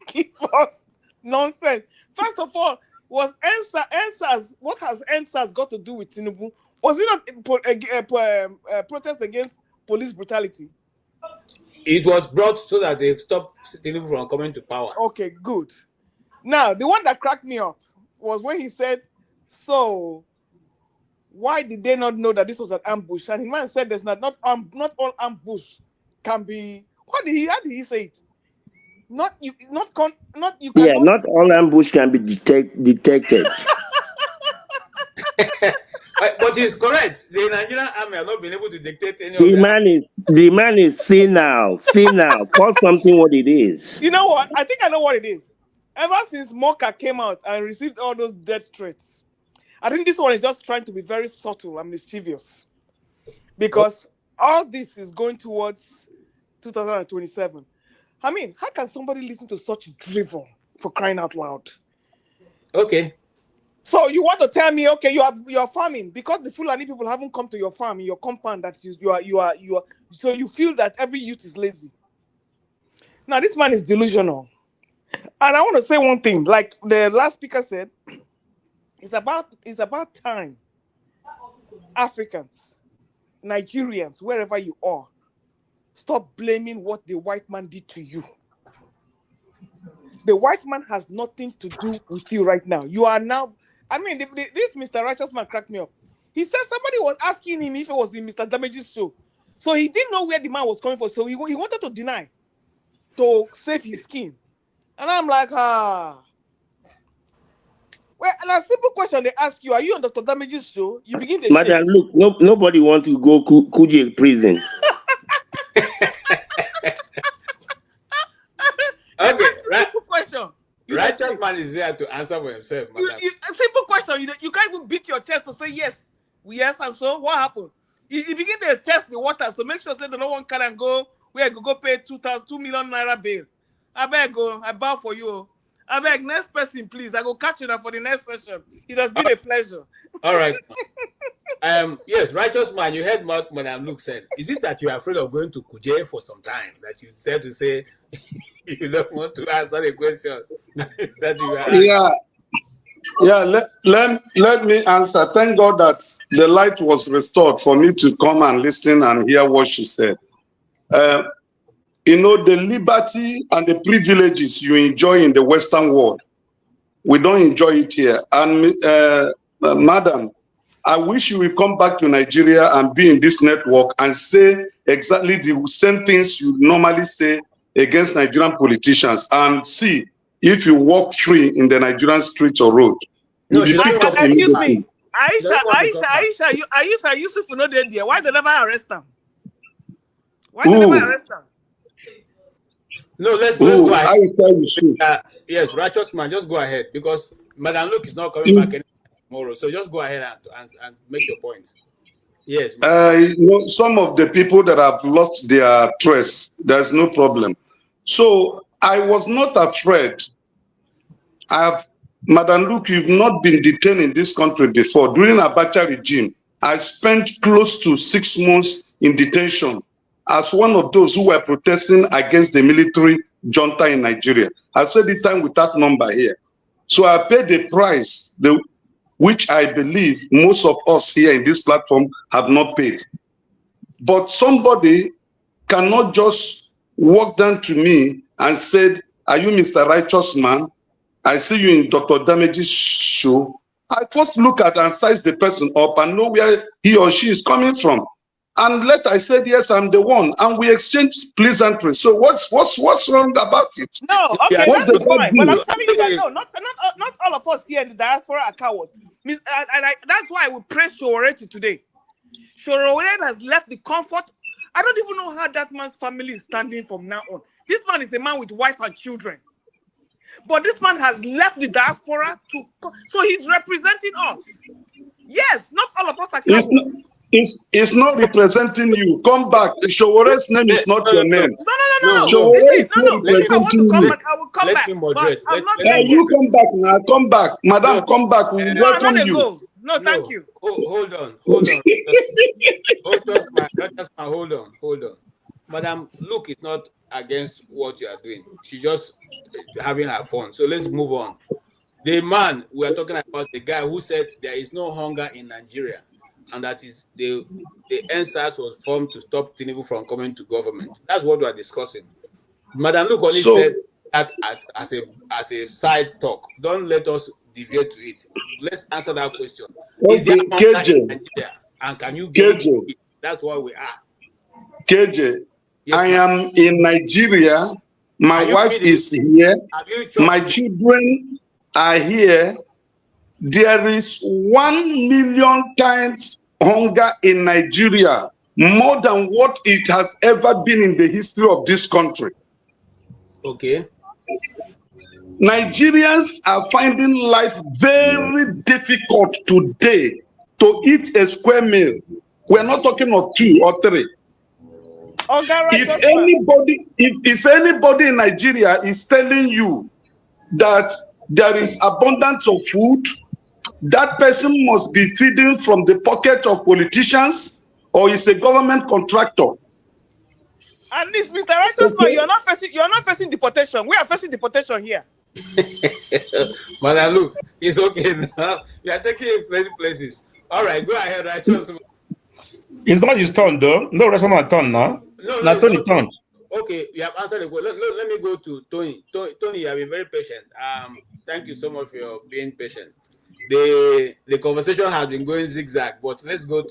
Give us nonsense. First of all, was NSAS, what has NSAS got to do with Tinubu? Was it not a protest against police brutality? It was brought so that they stop Tinubu from coming to power. Okay, good. Now, the one that cracked me up was when he said, so why did they not know that this was an ambush? And the man said there's not all ambush can be. How did he say it? You cannot. Yeah, not all ambush can be detected. But he's correct. The Nigerian army have not been able to dictate any of The man is senile. Call something what it is. You know what? I think I know what it is. Ever since Mocha came out and received all those death threats, I think this one is just trying to be very subtle and mischievous. Because all this is going towards 2027. I mean, how can somebody listen to such drivel, for crying out loud? Okay. So you want to tell me, okay, you are farming because the Fulani people haven't come to your farm, in your compound, that you are so you feel that every youth is lazy. Now this man is delusional. And I want to say one thing, like the last speaker said, it's about time Africans, Nigerians, wherever you are, stop blaming what the white man did to you. The white man has nothing to do with you right now. You are now, I mean, this Mr. Righteous Man cracked me up. He said somebody was asking him if it was in Mr. Damage's show. So he didn't know where the man was coming from. So he wanted to deny to save his skin. And I'm like, Well, and a simple question they ask you, are you on Dr. Damage's show? You begin to Madam, look, nobody wants to go Kuje prison. Okay, simple question. Righteous Man is here to answer for himself. A simple question. You can't even beat your chest to say yes. Yes, and so what happened? You begin to test the waters to make sure that no one can go where you go pay 2 million naira bail. I beg go, I bow for you. I beg, next person, please. I go catch you now for the next session. It has been a pleasure. All right. Yes, Righteous Man, you heard what Madam Luke said. Is it that you are afraid of going to Kuje for some time? That you said to say you don't want to answer the question that you are Let me answer. Thank God that the light was restored for me to come and listen and hear what she said. The liberty and the privileges you enjoy in the Western world, we don't enjoy it here. And Madam, I wish you will come back to Nigeria and be in this network and say exactly the same things you normally say against Nigerian politicians, and see if you walk free in the Nigerian streets or road. Excuse me. Aisha Yusuf no dey there. Why they never arrest him? Why they never arrest him? No, let's go ahead. Yes, Righteous Man, just go ahead, because Madam Luke is not coming back tomorrow. So just go ahead and make your points. Yes. Some of the people that have lost their trace, there's no problem. So I was not afraid. Madam Luke, you've not been detained in this country before. During Abacha regime, I spent close to 6 months in detention as one of those who were protesting against the military junta in Nigeria. I said it time with that number here. So I paid the price, which I believe most of us here in this platform have not paid. But somebody cannot just walk down to me and said, "Are you Mr. Righteous Man? I see you in Dr. Damage's show." I first look at and size the person up and know where he or she is coming from. And later I said, "Yes, I'm the one." And we exchanged pleasantries. So what's wrong about it? No, okay, What's that's the bad fine. But I'm deal? telling you that no, not all of us here in the diaspora are cowards. That's why we praise Sowore today. Sowore has left the comfort. I don't even know how that man's family is standing from now on. This man is a man with wife and children. But this man has left the diaspora so he's representing us. Yes, not all of us are cowards. It's not representing you. Come back. Showore's name is not your name. No. Showore is not If I want to representing come you. back, I will come back. But I'm not Hey, there you yet. come back now. Come back. Madam, come back. We No, I'm welcome not a you. go. No, thank you. Hold on. Hold on. Madam Luke is not against what you are doing. She's just having her fun. So let's move on. The man we are talking about, the guy who said there is no hunger in Nigeria, and that is the NSAS was formed to stop Tinubu from coming to government. That's what we are discussing. Madam Luke only said that as a side talk. Don't let us deviate to it. Let's answer that question. Is there hunger in Nigeria? And can you get it? That's why we are. KJ, yes, I am in Nigeria. My wife is here. My children are here. There is 1 million times hunger in Nigeria, more than what it has ever been in the history of this country. Okay. Nigerians are finding life very difficult today to eat a square meal. We're not talking of 2 or 3. If anybody in Nigeria is telling you that there is abundance of food, that person must be feeding from the pocket of politicians or is a government contractor. At least, Mr. Righteous Man, you are not facing deportation. We are facing deportation here. Madam Luke, it's okay now. You are taking many places. All right, go ahead, Righteous Man. It's not his turn, though. No, that's not my turn now. No, Tony's turn. Okay, you have answered the question. Let me go to Tony. Tony, you have been very patient. Thank you so much for your being patient. The conversation has been going zigzag, but let's go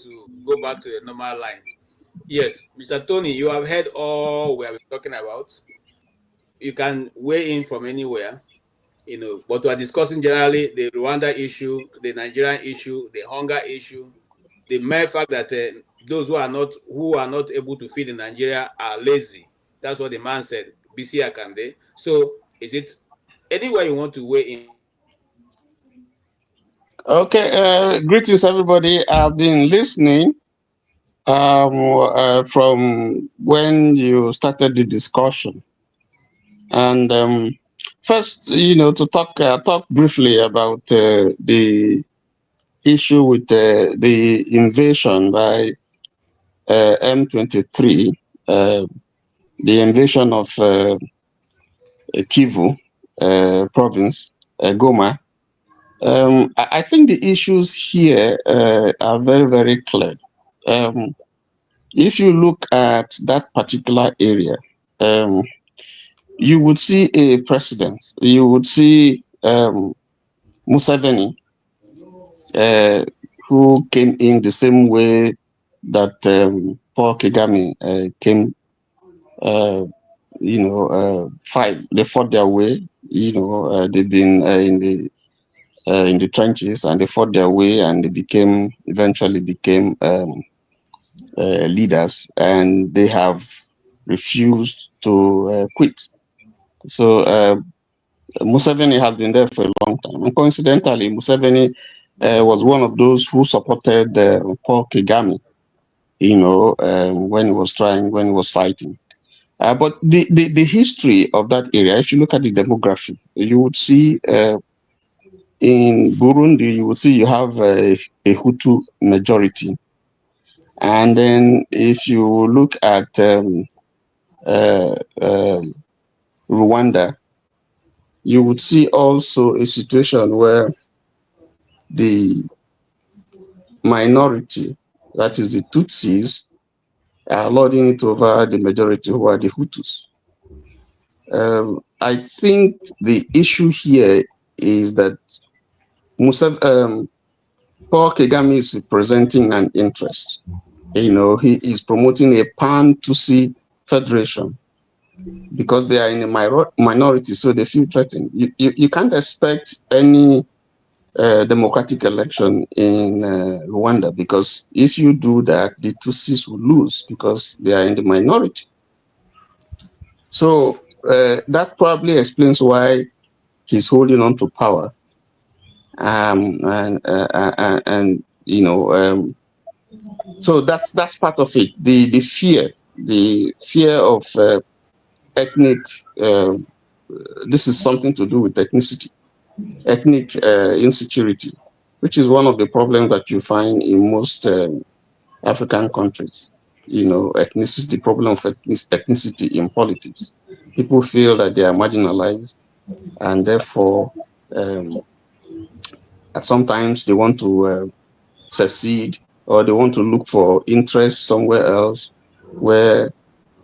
back to the normal line. Yes, Mr. Tony, you have heard all we have been talking about. You can weigh in from anywhere, but we are discussing generally the Rwanda issue, the Nigerian issue, the hunger issue, the mere fact that those who are not able to feed in Nigeria are lazy. That's what the man said. BC Akande. So is it anywhere you want to weigh in? Okay, greetings everybody. I've been listening from when you started the discussion, and first, to talk briefly about the issue with the invasion by M23, the invasion of Kivu province, Goma. I think the issues here are very, very clear. If you look at that particular area, you would see a precedent. You would see Museveni, who came in the same way that Paul Kagame came. They fought their way. They've been in the trenches, and they fought their way, and they eventually became leaders, and they have refused to quit. So Museveni has been there for a long time, and coincidentally, Museveni was one of those who supported Paul Kagame, when he was fighting. But the history of that area, if you look at the demography, you would see in Burundi, you would see you have a Hutu majority. And then if you look at Rwanda, you would see also a situation where the minority, that is the Tutsis, are lording it over the majority who are the Hutus. I think the issue here is that Paul Kagame is presenting an interest. He is promoting a pan-Tutsi federation because they are in a minority, so they feel threatened. You can't expect any democratic election in Rwanda, because if you do that, the Tutsis will lose because they are in the minority. So that probably explains why he's holding on to power. So that's part of it. The fear of ethnic. This is something to do with ethnicity, ethnic insecurity, which is one of the problems that you find in most African countries. Ethnicity, the problem of ethnicity in politics. People feel that they are marginalized, and therefore, sometimes they want to succeed, or they want to look for interest somewhere else, where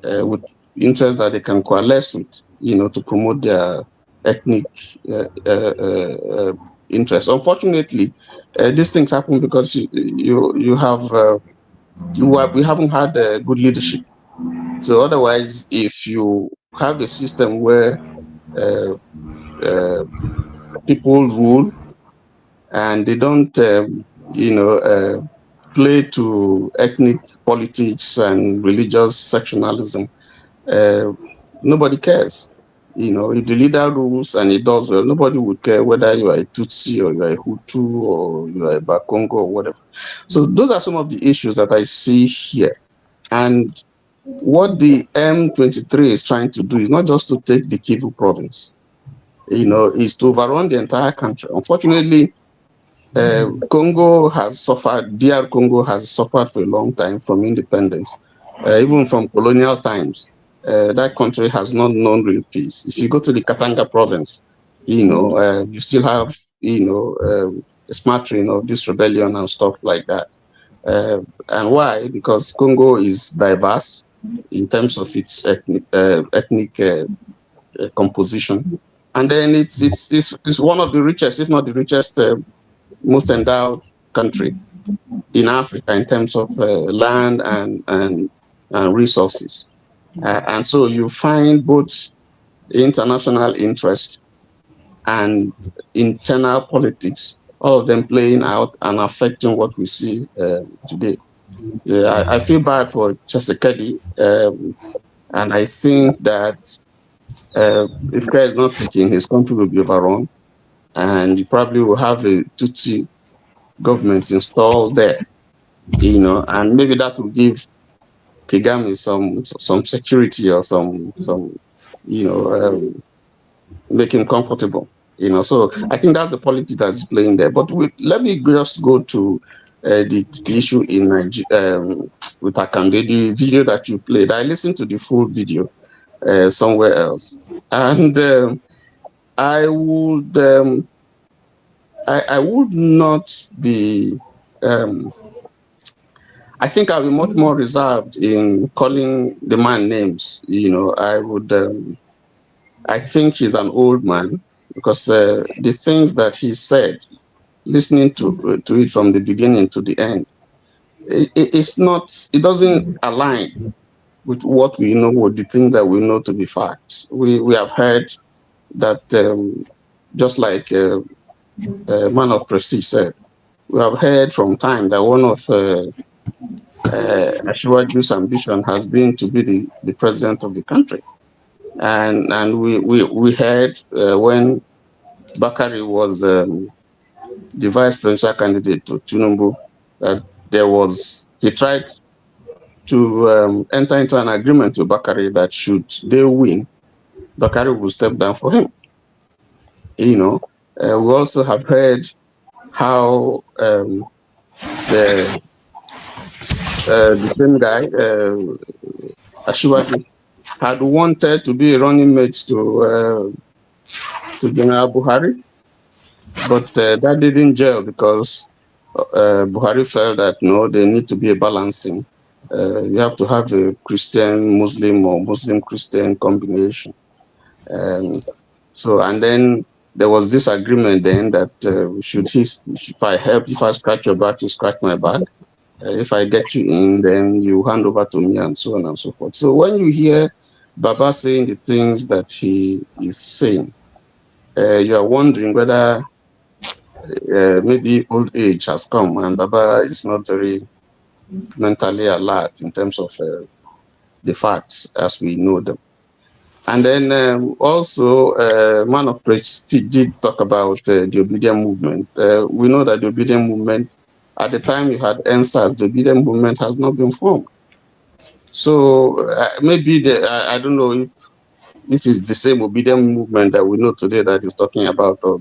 with interests that they can coalesce with, to promote their ethnic interests. Unfortunately, these things happen because we haven't had good leadership. So otherwise, if you have a system where people rule and they don't, play to ethnic politics and religious sectionalism, nobody cares. If the leader rules and he does well, nobody would care whether you are a Tutsi or you are a Hutu or you are a Bakongo or whatever. So those are some of the issues that I see here. And what the M23 is trying to do is not just to take the Kivu province, is to overrun the entire country. Unfortunately, Congo has suffered, DR Congo has suffered for a long time from independence, even from colonial times. That country has not known real peace. If you go to the Katanga province, you still have, a smattering of this rebellion and stuff like that. And why? Because Congo is diverse in terms of its ethnic composition, and then it's one of the richest, if not the richest, most endowed country in Africa in terms of land and resources. And so you find both international interest and internal politics, all of them playing out and affecting what we see today. I feel bad for Tshisekedi, and I think that if care is not taken, his country will be overrun, and you probably will have a Tutsi government installed there, and maybe that will give Kagame some security or some make him comfortable, So I think that's the politics that's playing there. But let me just go to the issue in Nigeria with Akande, the video that you played. I listened to the full video somewhere else, and I would not be. I think I'll be much more reserved in calling the man names. I would. I think he's an old man, because the things that he said, listening to it from the beginning to the end, it's not. It doesn't align with what we know, with the things that we know to be facts. We have heard that, just like Man of Prestige said, we have heard from time that one of Ashwaju's ambition has been to be the president of the country. And we heard when Bakari was the vice presidential candidate to Tinubu, that he tried to enter into an agreement with Bakari that should they win, Bakari will step down for him. We also have heard how the the same guy, Ashiwaju, had wanted to be a running mate to General Buhari, but that didn't gel because Buhari felt that no, there need to be a balancing. You have to have a Christian-Muslim or Muslim-Christian combination. And then there was this agreement then that if I scratch your back, you scratch my back. If I get you in, then you hand over to me, and so on and so forth. So when you hear Baba saying the things that he is saying, you are wondering whether maybe old age has come and Baba is not very mentally alert in terms of the facts as we know them. And then also, Man of Praise did talk about the obedient movement. We know that the obedient movement, at the time you had NSAS, the obedient movement has not been formed. So maybe I don't know if it's the same obedient movement that we know today that is talking about, or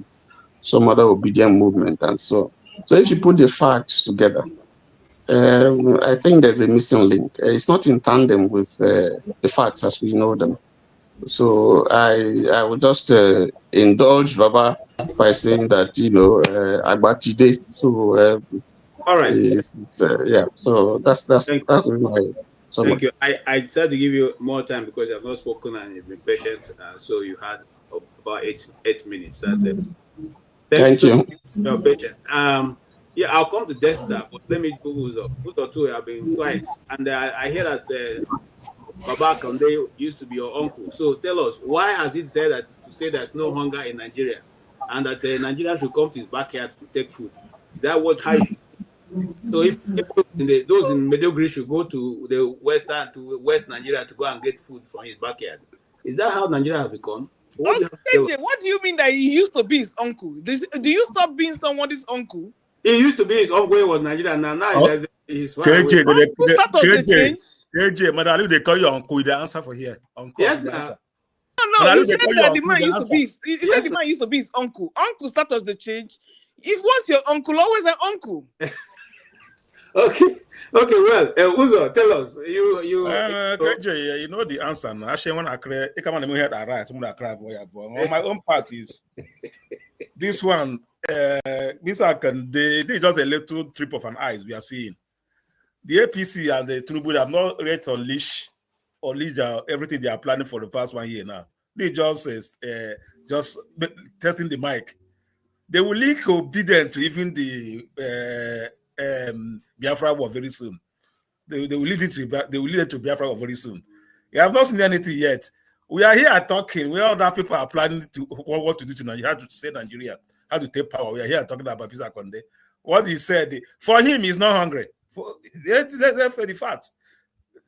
some other obedient movement and so. So if you put the facts together, I think there's a missing link. It's not in tandem with the facts as we know them. So I would just indulge Baba by saying that, Agbatide. So all right. Yeah. So that's my summary. Thank you. I tried to give you more time because you have not spoken and you've been patient. So you had about eight minutes. That's it. Thank you. You're patient. Yeah, I'll come to Desta, but let me do Uzo. Uzo too have been quiet, and I hear that Baba Kande used to be your uncle. So tell us, why has he said that to say there's no hunger in Nigeria, and that Nigeria should come to his backyard to take food? Is that what high? So if those in Medjugorje should go to the West Nigeria to go and get food from his backyard, is that how Nigeria has become? What do you mean that he used to be his uncle? Do you stop being someone's uncle? He used to be his uncle when he was Nigerian. Now he's KJ, Madam, they call you uncle with the answer for here. Uncle. Yes, No, he said that the man used to be. He said the man used to be his uncle. Uncle status the change. If once your uncle, always an uncle. Okay. Well, Uzo, tell us. KJ, you know the answer now. Actually, when I cry, I come on the head arise. I'm gonna cry for you. On my own part is this one. They just a little trip of an eyes we are seeing. The APC and the Tinubu have not yet unleash everything they are planning for the past 1 year now. They just testing the mic. They will leak obedient to even the Biafra war very soon. They will lead it to Biafra war very soon. We have not seen anything yet. We are here talking. Where other people are planning to what to do to Nigeria, how to say Nigeria, how to take power. We are here talking about Peter Konde. What he said, for him, he's not hungry. That's the fact.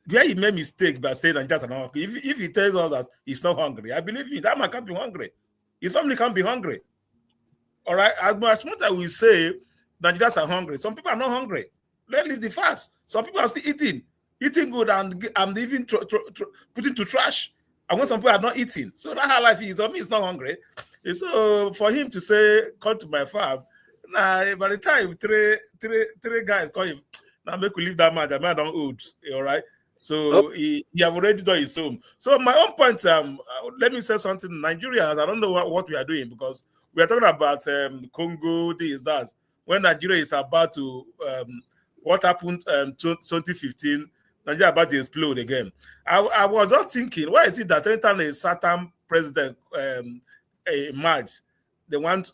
Where he made mistake by saying Nigerians are not hungry. If he tells us that he's not hungry, I believe him. That man can't be hungry. His family can't be hungry. All right, as much as we say Nigerians are hungry, some people are not hungry. Let's leave the facts. Some people are still eating good and even putting to trash. And when some people are not eating, so that's how life is. I mean, it's not hungry. So for him to say, "Come to my farm," by the time three guys call him, now make we leave that man. That man don't old. All right. So he have already done his own. So my own point, let me say something. Nigerians, I don't know what we are doing because we are talking about Congo, this, that. When Nigeria is about to, what happened 2015, Nigeria about to explode again. I was just thinking, why is it that anytime a certain president emerge, they want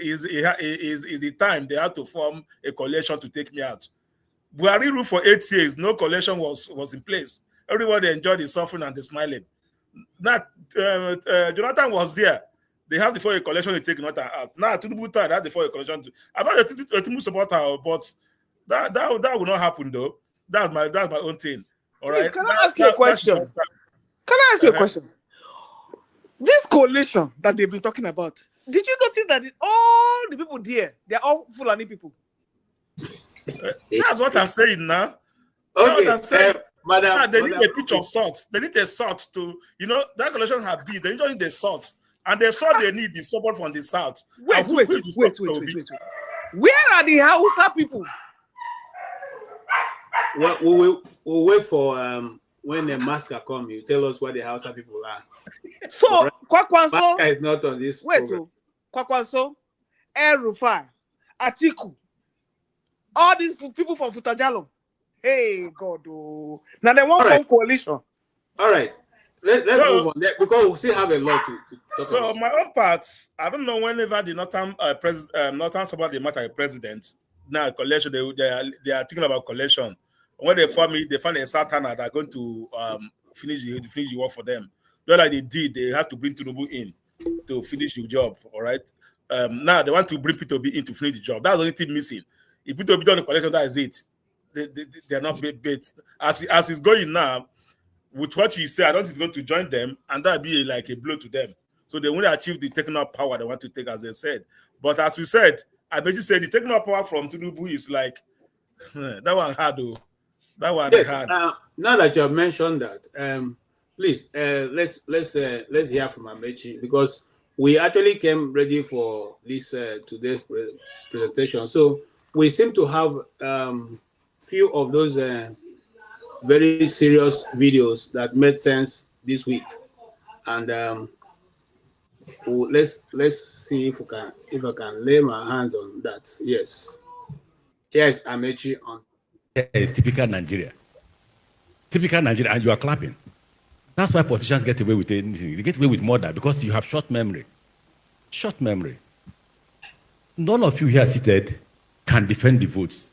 is the time they have to form a coalition to take me out. Buhari ruled for 8 years, no coalition was in place. Everybody enjoyed the suffering and the smiling. Now, Jonathan was there. They have the four coalition to take Jonathan out. Now, Tinubu time, they have the four coalition. I'm not a Tinubu supporter, but that will not happen though. That's my own thing. All right. Can I ask you a question? Can I ask you a question? This coalition that they've been talking about, did you notice that all the people there, they're all Fulani people? That's what I'm saying now. Okay, Madam, they need a pinch of salt. They need a salt to, that coalition have been. They need the salt. And the salt they need is support from the south. Wait. Where are the Hausa people? we'll wait for when the masker come. You tell us what the Hausa people are. So Kwakwanso Masker is not on this. Wait, Kwakwanso, Rufai, Atiku, all these people from Futajalo. Hey God, oh. Now they want some coalition. All right. Let's move on because we still have a lot to talk about. So my own parts, I don't know whenever the Northern Northern somebody matter a president now coalition they are thinking about coalition. When they form it, they find a Satana that are going to finish the war for them. Just like they did, they have to bring Tinubu in to finish the job. All right. Now they want to bring P2B in to finish the job. That's the only thing missing. If P2B done the coalition, that is it. They are not bait. As it's going now. With what you say, I don't think he's going to join them, and that'd be like a blow to them. So they won't achieve the technical power they want to take, as they said. But as we said, I bet you say the technical power from Tinubu is like that one hard, though. That one hard. Now that you have mentioned that, please let's hear from Amechi because we actually came ready for this today's presentation. So we seem to have few of those. Very serious videos that made sense this week, and let's see if I can lay my hands on that. Yes, Amechi on. It's typical Nigeria, and you are clapping. That's why politicians get away with anything. They get away with murder because you have short memory. Short memory. None of you here seated can defend the votes.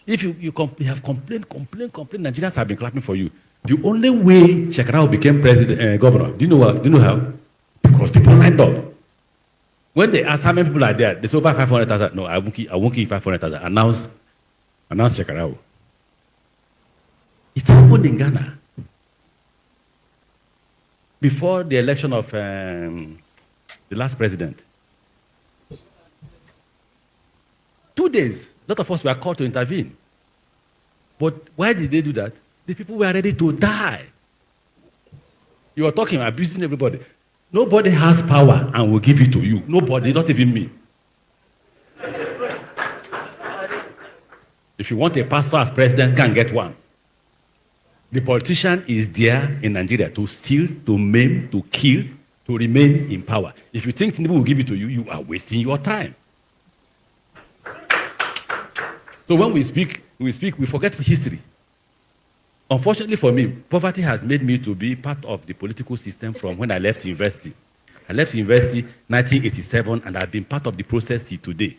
If you have complained, Nigerians have been clapping for you. The only way Shekarau became governor, do you know how? Because people lined up. When they ask how many people are there, they say over 500,000. No, I won't give 500,000. Announce Shekarau. It's happened in Ghana. Before the election of the last president. 2 days. A lot of us were called to intervene. But why did they do that? The people were ready to die. You are talking, abusing everybody. Nobody has power and will give it to you. Nobody, not even me. If you want a pastor as president, can get one. The politician is there in Nigeria to steal, to maim, to kill, to remain in power. If you think Tinubu will give it to you, you are wasting your time. So when we speak, we forget history. Unfortunately for me, poverty has made me to be part of the political system from when I left university. I left university 1987, and I've been part of the process till today.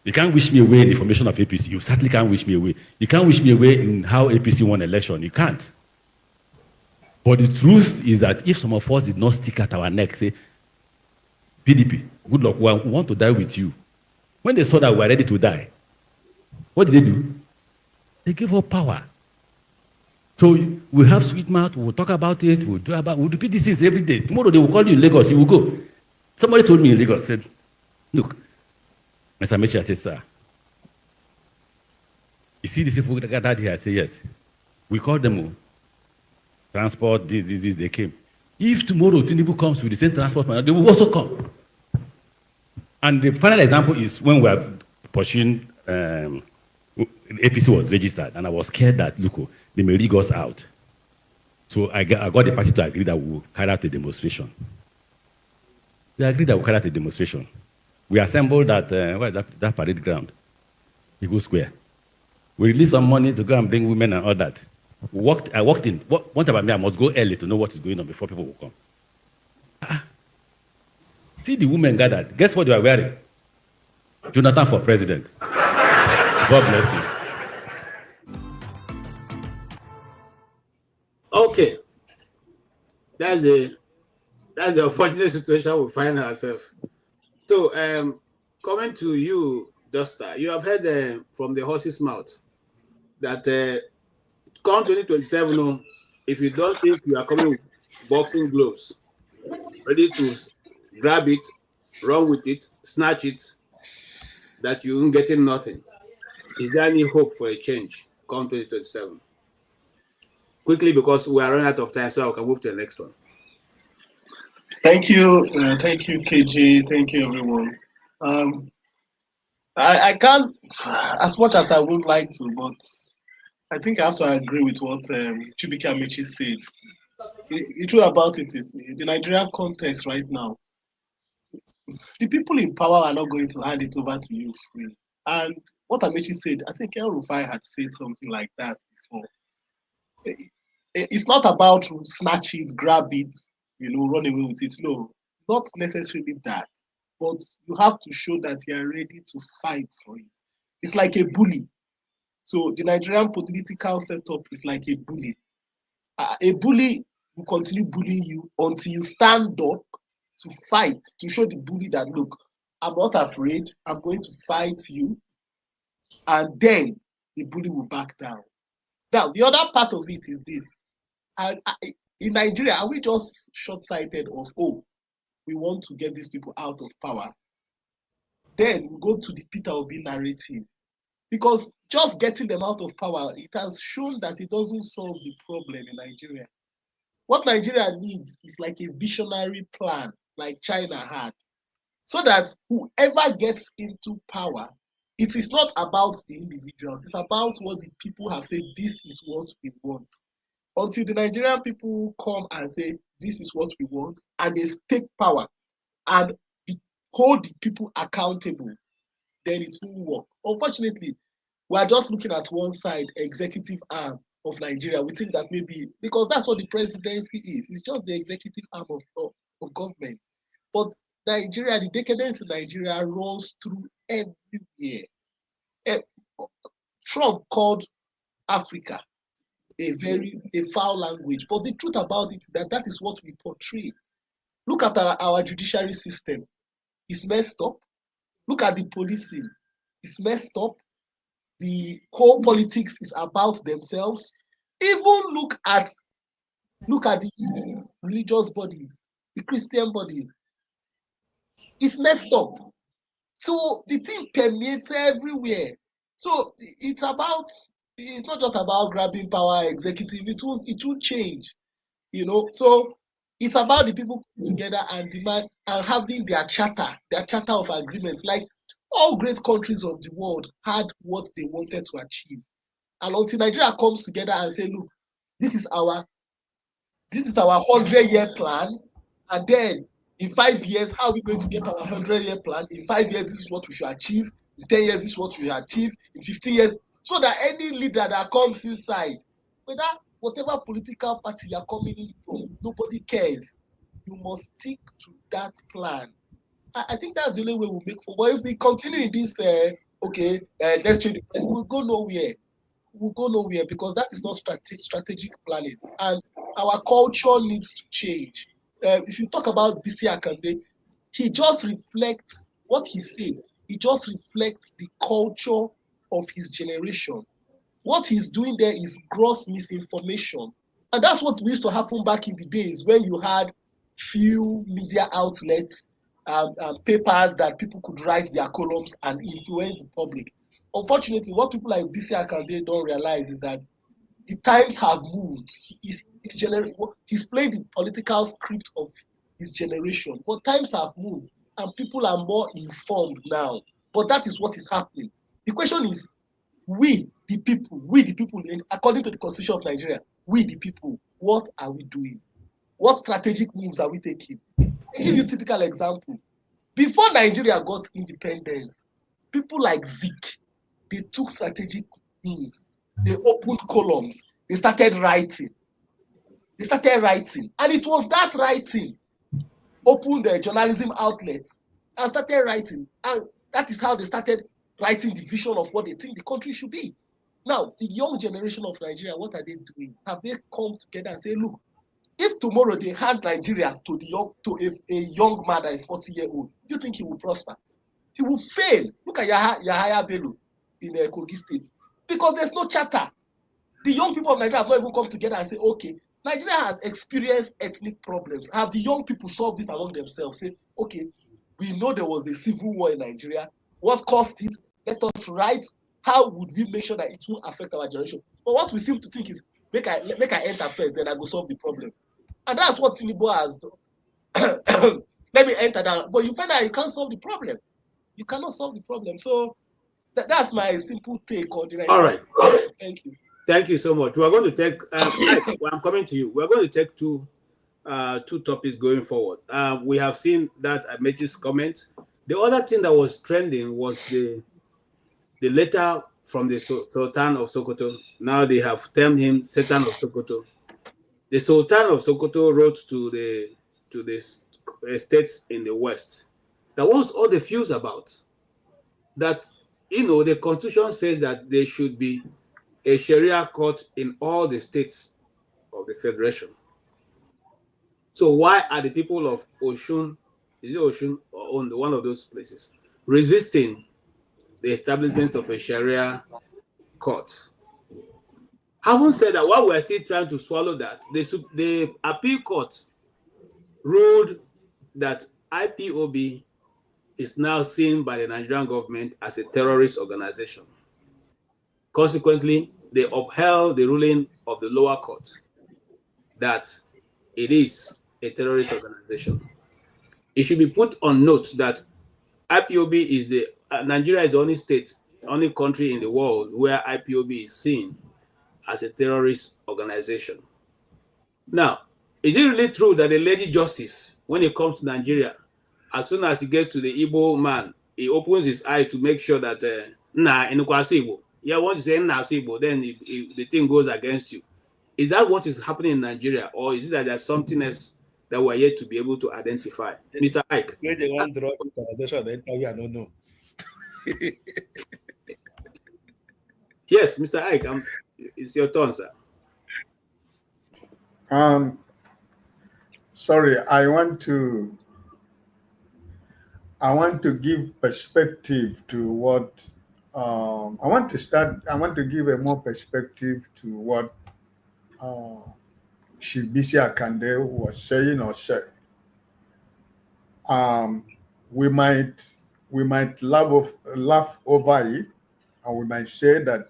You can't wish me away in the formation of APC. You certainly can't wish me away. You can't wish me away in how APC won election. You can't. But the truth is that if some of us did not stick at our neck, say, PDP, good luck, we want to die with you. When they saw that we were ready to die, what did they do? They gave up power. So we have sweet mouth, we'll talk about it, we'll repeat these things every day. Tomorrow they will call you in Lagos, you will go. Somebody told me in Lagos, said, look, Mr. Mechi, I said, sir, you see these people that gathered here? I said, yes. We called them all. Transport, this, they came. If tomorrow Tinubu comes with the same transport, they will also come. And the final example is when we are pursuing APC was registered, and I was scared that, look, they may rig us out. So I got the party to agree that we will carry out a demonstration. They agreed that we will carry out a demonstration. We assembled at, where is that parade ground? Eagle Square. We released some money to go and bring women and all that. I walked in. One time I must go early to know what is going on before people will come. See the women gathered. Guess what they were wearing? Jonathan for president. God bless you. Okay. That's the unfortunate situation we find ourselves. So, coming to you, Duster, you have heard from the horse's mouth that come 2027, if you don't think you are coming with boxing gloves, ready to grab it, run with it, snatch it, that you ain't getting nothing. Is there any hope for a change come 2027? Quickly, because we are running out of time, so I can move to the next one. Thank you, KG. Thank you, everyone. I can't, as much as I would like to, but I think I have to agree with what Chibike Amechi said. The truth about it is, the Nigerian context right now, the people in power are not going to hand it over to you free. And what Amechi said, I think El Rufai had said something like that before. It's not about snatch it, grab it, run away with it. No, not necessarily that. But you have to show that you are ready to fight for it. It's like a bully. So the Nigerian political setup is like a bully. A bully will continue bullying you until you stand up to fight, to show the bully that, look, I'm not afraid, I'm going to fight you, and then the bully will back down. Now, the other part of it is this. In Nigeria, are we just short-sighted of, oh, we want to get these people out of power? Then we go to the Peter Obi narrative. Because just getting them out of power, it has shown that it doesn't solve the problem in Nigeria. What Nigeria needs is like a visionary plan, like China had, so that whoever gets into power, it is not about the individuals, it's about what the people have said, this is what we want. Until the Nigerian people come and say, this is what we want, and they take power and hold the people accountable, then it won't work. Unfortunately, we are just looking at one side, executive arm of Nigeria. We think that maybe, because that's what the presidency is, it's just the executive arm of government. But Nigeria, the decadence in Nigeria runs through everywhere. Trump called Africa a foul language, but the truth about it is that is what we portray. Look at our judiciary system. It's messed up. Look at the policing. It's messed up. The whole politics is about themselves. Even look at the religious bodies, the Christian bodies. It's messed up. So the thing permeates everywhere. So it's not just about grabbing power, executive. It will change, So it's about the people coming together and demand and having their charter of agreements. Like all great countries of the world had what they wanted to achieve. And until Nigeria comes together and say, look, this is our 100-year plan, and then in 5 years, how are we going to get our 100-year plan? In 5 years, this is what we should achieve. In 10 years, this is what we should achieve. In 15 years, so that any leader that comes inside, whatever political party you're coming in from, nobody cares. You must stick to that plan. I think that's the only way we'll make for. But if we continue in this, let's change the plan, we'll go nowhere. We'll go nowhere because that is not strategic planning. And our culture needs to change. If you talk about BC Akande, he just reflects what he said. He just reflects the culture of his generation. What he's doing there is gross misinformation. And that's what used to happen back in the days when you had few media outlets, papers that people could write their columns and influence the public. Unfortunately, what people like BC Akande don't realize is that the times have moved. He's playing the political script of his generation, but times have moved and people are more informed now. But that is what is happening. The question is, we the people, according to the Constitution of Nigeria, we the people, what are we doing? What strategic moves are we taking? I'll give you a typical example. Before Nigeria got independence, people like Zik, they took strategic means. They opened columns. They started writing. And it was that writing opened the journalism outlets and started writing. And that is how they started writing the vision of what they think the country should be. Now, the young generation of Nigeria, what are they doing? Have they come together and say, look, if tomorrow they hand Nigeria to a young man that is 40 years old, do you think he will prosper? He will fail. Look at Yahaya Bello in Kogi State. Because there's no charter. The young people of Nigeria have not even come together and say, okay, Nigeria has experienced ethnic problems. Have the young people solved it among themselves? Say, okay, we know there was a civil war in Nigeria. What caused it? Let us write. How would we make sure that it won't affect our generation? But what we seem to think is, make I enter first, then I go solve the problem. And that's what Tinubu has done. Let me enter that. But you find out you can't solve the problem. You cannot solve the problem. So That's my simple take on the All right. Thank you. Thank you so much. We're going to take, Mike, I'm coming to you. We're going to take two topics going forward. We have seen that Amechi's comment. The other thing that was trending was the letter from the Sultan of Sokoto. Now they have termed him Sultan of Sokoto. The Sultan of Sokoto wrote to the states in the West. That was all the fuse about. That, the Constitution says that there should be a Sharia court in all the states of the Federation. So why are the people of Oshun, is it Oshun or on one of those places, resisting the establishment of a Sharia court? Having said that, while we're still trying to swallow that, the appeal court ruled that IPOB is now seen by the Nigerian government as a terrorist organization. Consequently, they upheld the ruling of the lower court that it is a terrorist organization. It should be put on note that IPOB is Nigeria is the only country in the world where IPOB is seen as a terrorist organization. Now, is it really true that the Lady Justice, when it comes to Nigeria, as soon as he gets to the Igbo man, he opens his eyes to make sure that once you say Igbo, then the thing goes against you. Is that what is happening in Nigeria, or is it that there's something else that we're yet to be able to identify? Mr. Ike. Where they want to draw the conversation, the interview, I don't know. Yes, Mr. Ike, it's your turn, sir. Sorry, I want to give perspective to what I want to give a more perspective to what Shibisi Akande was saying or said. We might laugh over it, and we might say that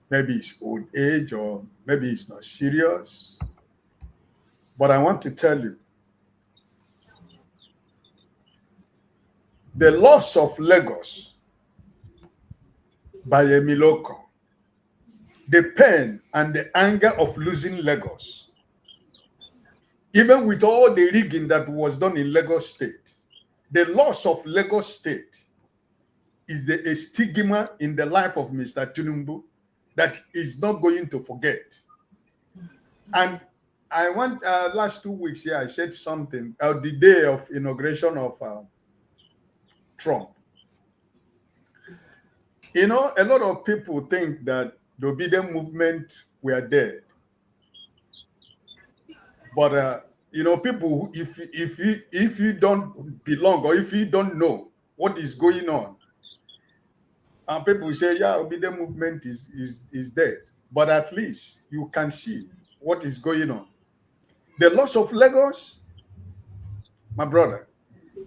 maybe it's old age or maybe it's not serious. But I want to tell you, the loss of Lagos by Emiloko, the pain and the anger of losing Lagos, even with all the rigging that was done in Lagos State, the loss of Lagos State is a stigma in the life of Mr. Tinubu that is not going to forget. And I want, last 2 weeks here, I said something, the day of inauguration of Trump. A lot of people think that the obedient movement were dead. But, people, if you don't belong or if you don't know what is going on, people say, yeah, obedient movement is dead. But at least you can see what is going on. The loss of Lagos, my brother,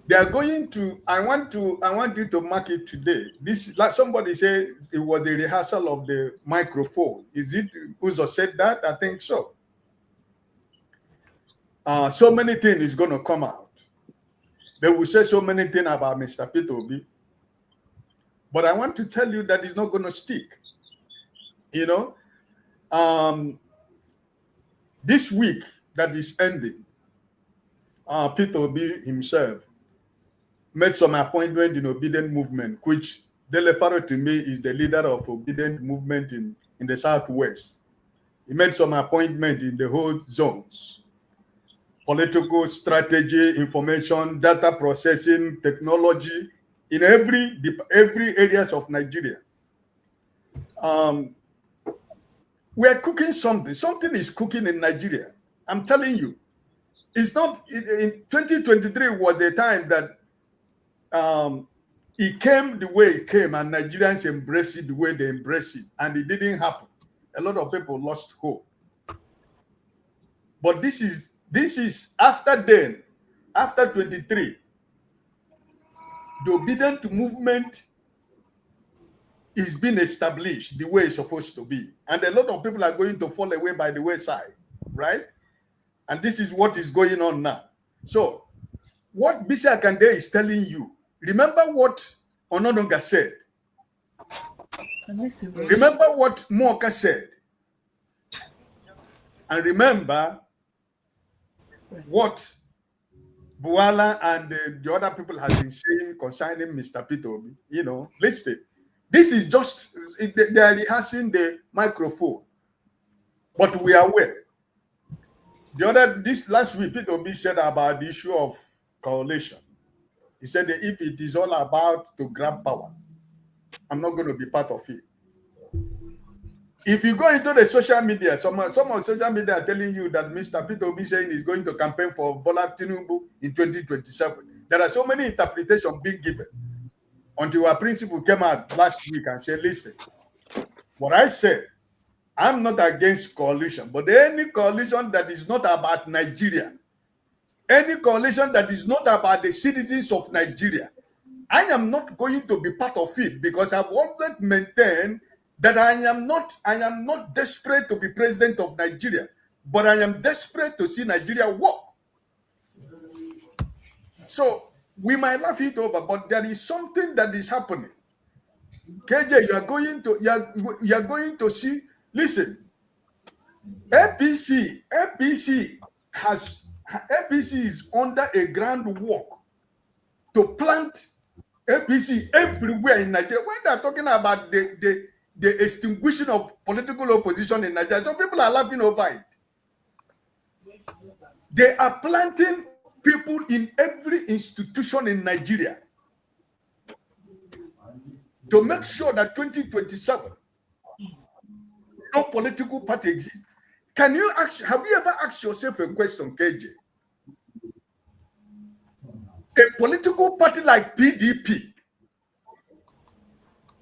they are going to, I want you to mark it today. This, like somebody said, it was the rehearsal of the microphone. Is it Uzo said that? I think so. So many things is going to come out. They will say so many things about Mr. Peter Obi. But I want to tell you that it's not going to stick. This week that is ending, Peter Obi himself made some appointment in obedient movement, which Dele Farotimi is the leader of obedient movement in the Southwest. He made some appointment in the whole zones. Political strategy, information, data processing, technology, in every areas of Nigeria. We are cooking something. Something is cooking in Nigeria. I'm telling you. It's not, in 2023 was a time that it came the way it came and Nigerians embraced it the way they embraced it. And it didn't happen. A lot of people lost hope. But this is after then, after 23, the obedient movement is being established the way it's supposed to be. And a lot of people are going to fall away by the wayside, right? And this is what is going on now. So, what Bishop Akande is telling you, remember what Onononga said. Remember what Moka said. And remember what Buala and the other people have been saying concerning Mr. Peter Obi. You know, listen. This is just, they are rehearsing the microphone. But we are aware. This last week, Peter Obi said about the issue of coalition. He said that if it is all about to grab power, I'm not going to be part of it. If you go into the social media, some of social media are telling you that Mr. Peter Obi saying he's going to campaign for Bola Tinubu in 2027. There are so many interpretations being given until our principal came out last week and said, listen, what I said, I'm not against coalition, but any coalition that is not about Nigeria, any coalition that is not about the citizens of Nigeria, I am not going to be part of it, because I've always maintained that I am not desperate to be president of Nigeria, but I am desperate to see Nigeria work. So we might laugh it over, but there is something that is happening. KJ, you are going to see. Listen, APC is under a groundwork to plant APC everywhere in Nigeria. When they are talking about the extinguishing of political opposition in Nigeria, some people are laughing over it. They are planting people in every institution in Nigeria to make sure that 2027, no political party exists. Have you ever asked yourself a question, KJ? A political party like PDP,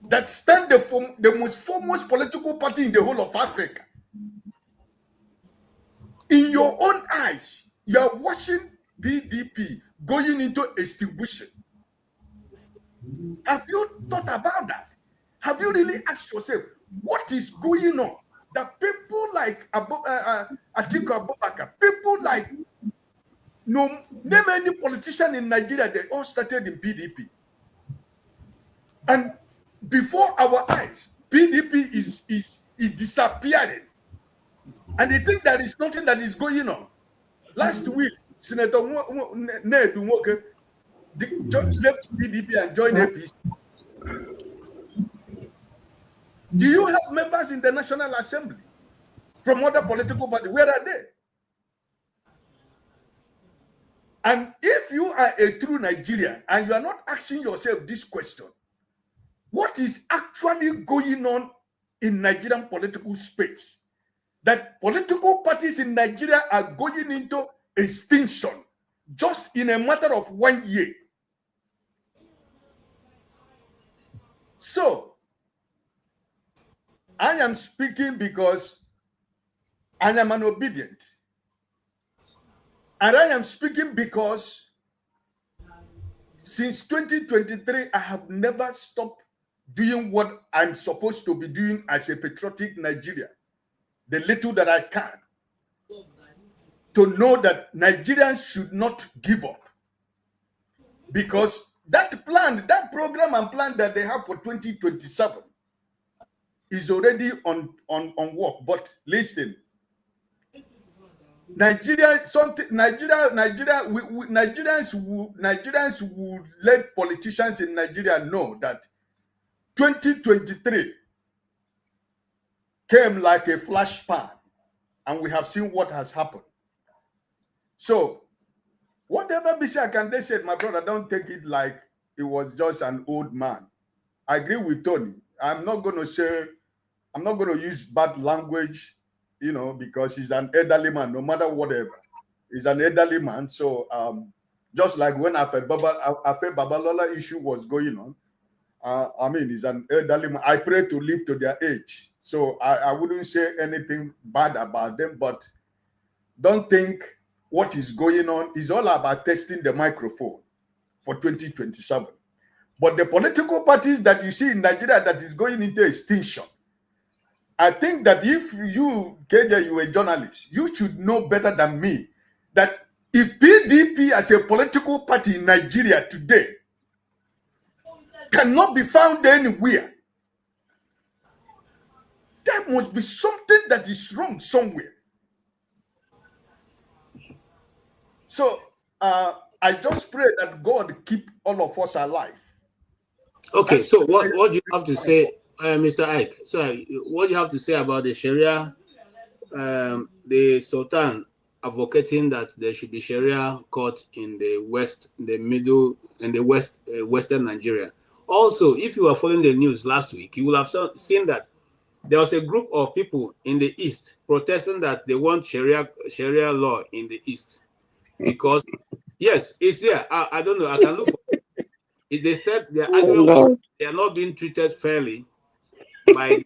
that stand the most foremost political party in the whole of Africa, in your own eyes, you are watching PDP going into extinction. Have you thought about that? Have you really asked yourself what is going on? That people like Atiku Abubakar, people like name any politician in Nigeria, they all started in PDP. And before our eyes, PDP is disappearing. And they think there is nothing that is going on. Last week, Senator Ned Nwoke left PDP and joined APC. Do you have members in the National Assembly from other political parties? Where are they? And if you are a true Nigerian and you are not asking yourself this question, what is actually going on in Nigerian political space? That political parties in Nigeria are going into extinction just in a matter of 1 year. So, I am speaking because I am an obedient. And I am speaking because since 2023, I have never stopped doing what I'm supposed to be doing as a patriotic Nigerian. The little that I can. To know that Nigerians should not give up. Because that plan, that program and plan that they have for 2027 is already on work. But listen, Nigerians will let politicians in Nigeria know that 2023 came like a flash pan, and we have seen what has happened. So, whatever Bishop Akande said, my brother, don't take it like it was just an old man. I agree with Tony. I'm not going to use bad language, you know, because he's an elderly man, no matter whatever. He's an elderly man. So, just like when Afe Babalola issue was going on, I mean, he's an elderly man. I pray to live to their age. So I wouldn't say anything bad about them, but don't think what is going on is all about testing the microphone for 2027. But the political parties that you see in Nigeria that is going into extinction, I think that if you, KJ, you are a journalist, you should know better than me that if PDP as a political party in Nigeria today cannot be found anywhere, there must be something that is wrong somewhere. So I just pray that God keep all of us alive. Okay, so what do you have to say, Mr. Ike? So what do you have to say about the Sharia, the Sultan advocating that there should be Sharia court in the west, in the middle, in the west, western Nigeria? Also, if you were following the news last week, you will have seen that there was a group of people in the east protesting that they want Sharia law in the east because, yes, it's there. I don't know. I can look for it. They said their argument they are not being treated fairly by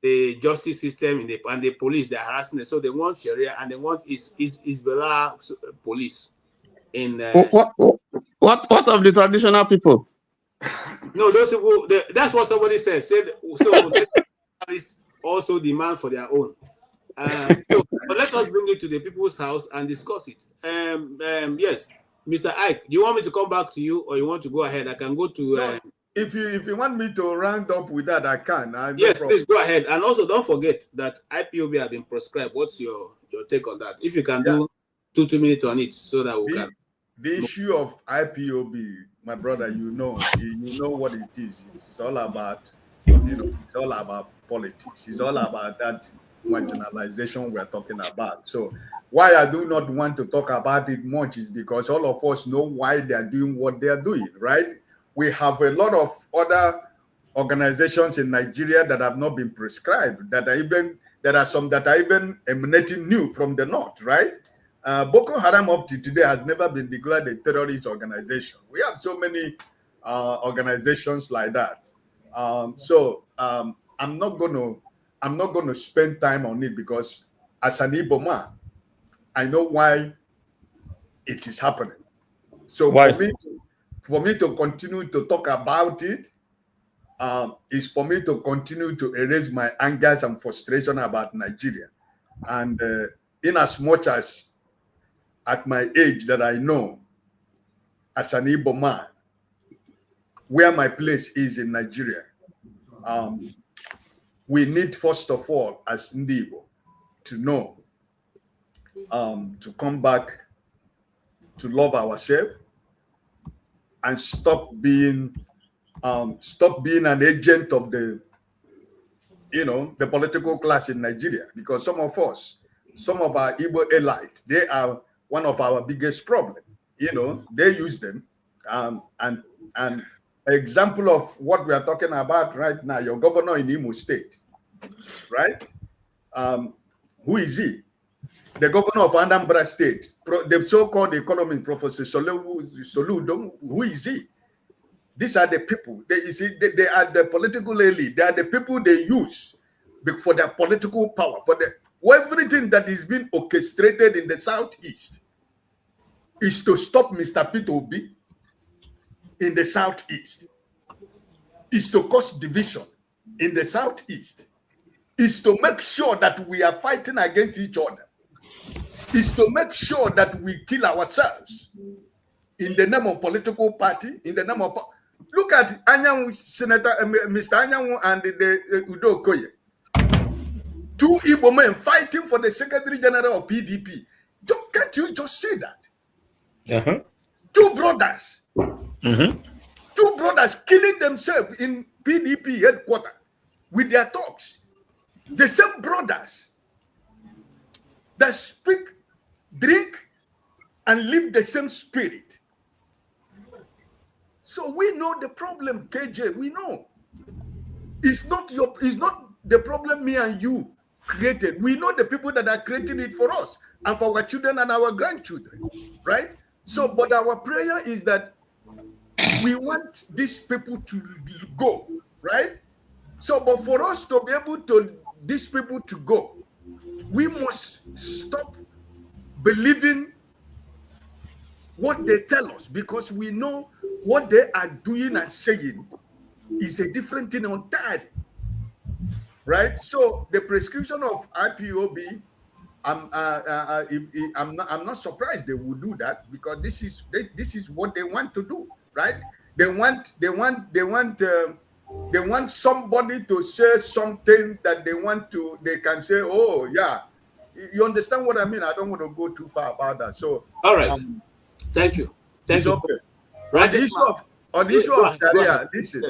the justice system and the police. They're harassing them. So they want Sharia and they want Isbella police in. What of the traditional people? No, those people. That's what somebody said. Said so. Also demand for their own. But let us bring it to the people's house and discuss it. Yes, Mr. Ike, do you want me to come back to you or you want to go ahead? I can go to. No, if you want me to round up with that, I can. Yes, please go ahead. And also don't forget that IPOB have been proscribed. What's your take on that? If you can do 2 minutes on it so that we can. The issue of IPOB, my brother, you know what it is. It's all about, it's all about politics. It's all about that marginalization we're talking about. So why I do not want to talk about it much is because all of us know why they're doing what they're doing, right? We have a lot of other organizations in Nigeria that have not been prescribed, there are some that are even emanating new from the north, right? Boko Haram up to today has never been declared a terrorist organization. We have so many organizations like that. So I'm not going to spend time on it because as an Igbo man, I know why it is happening. So for me to continue to talk about it is for me to continue to erase my angers and frustration about Nigeria. And in as much as at my age that I know as an Igbo man where my place is in Nigeria, we need first of all as Igbo to know, to come back to love ourselves and stop being an agent of the political class in Nigeria, because some of our Igbo elite, they are one of our biggest problems. They use them. And an example of what we are talking about right now, your governor in Imo State, right? Who is he? The governor of Anambra State, the so-called economist, Professor Soludo, who is he? These are the people. They are the political elite. They are the people they use for their political power, for everything that is being orchestrated in the Southeast is to stop Mr. Peter Obi in the Southeast, is to cause division in the Southeast, is to make sure that we are fighting against each other, is to make sure that we kill ourselves in the name of political party, in the name of... Look at Anyanwu, Senator Mr. Anyanwu and the Udo Okoye. Two Igbo men fighting for the Secretary General of PDP. Can't you just say that? Two brothers. Two brothers killing themselves in PDP headquarters with their talks. The same brothers that speak, drink, and live the same spirit. So we know the problem, KJ. We know it's not the problem me and you created. We know the people that are creating it for us and for our children and our grandchildren, right? So, but our prayer is that we want these people to go, right? So, but for us to be able to these people to go, we must stop believing what they tell us, because we know what they are doing and saying is a different thing entirely, right? So the prescription of IPOB, I'm not surprised they will do that, because this is what they want to do, right? They want They want somebody to say something that they can say, oh, yeah. You understand what I mean? I don't want to go too far about that. So, all right. Thank you. Thank you. Okay. Right, On the issue of Sharia, listen.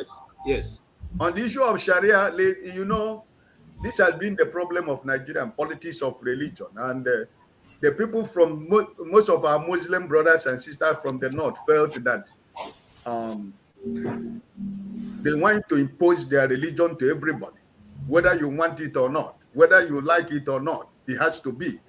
Yes. On the issue of Sharia, you know, this has been the problem of Nigerian politics of religion. And the people from most of our Muslim brothers and sisters from the north felt that they want to impose their religion to everybody, whether you want it or not, whether you like it or not. It has to be.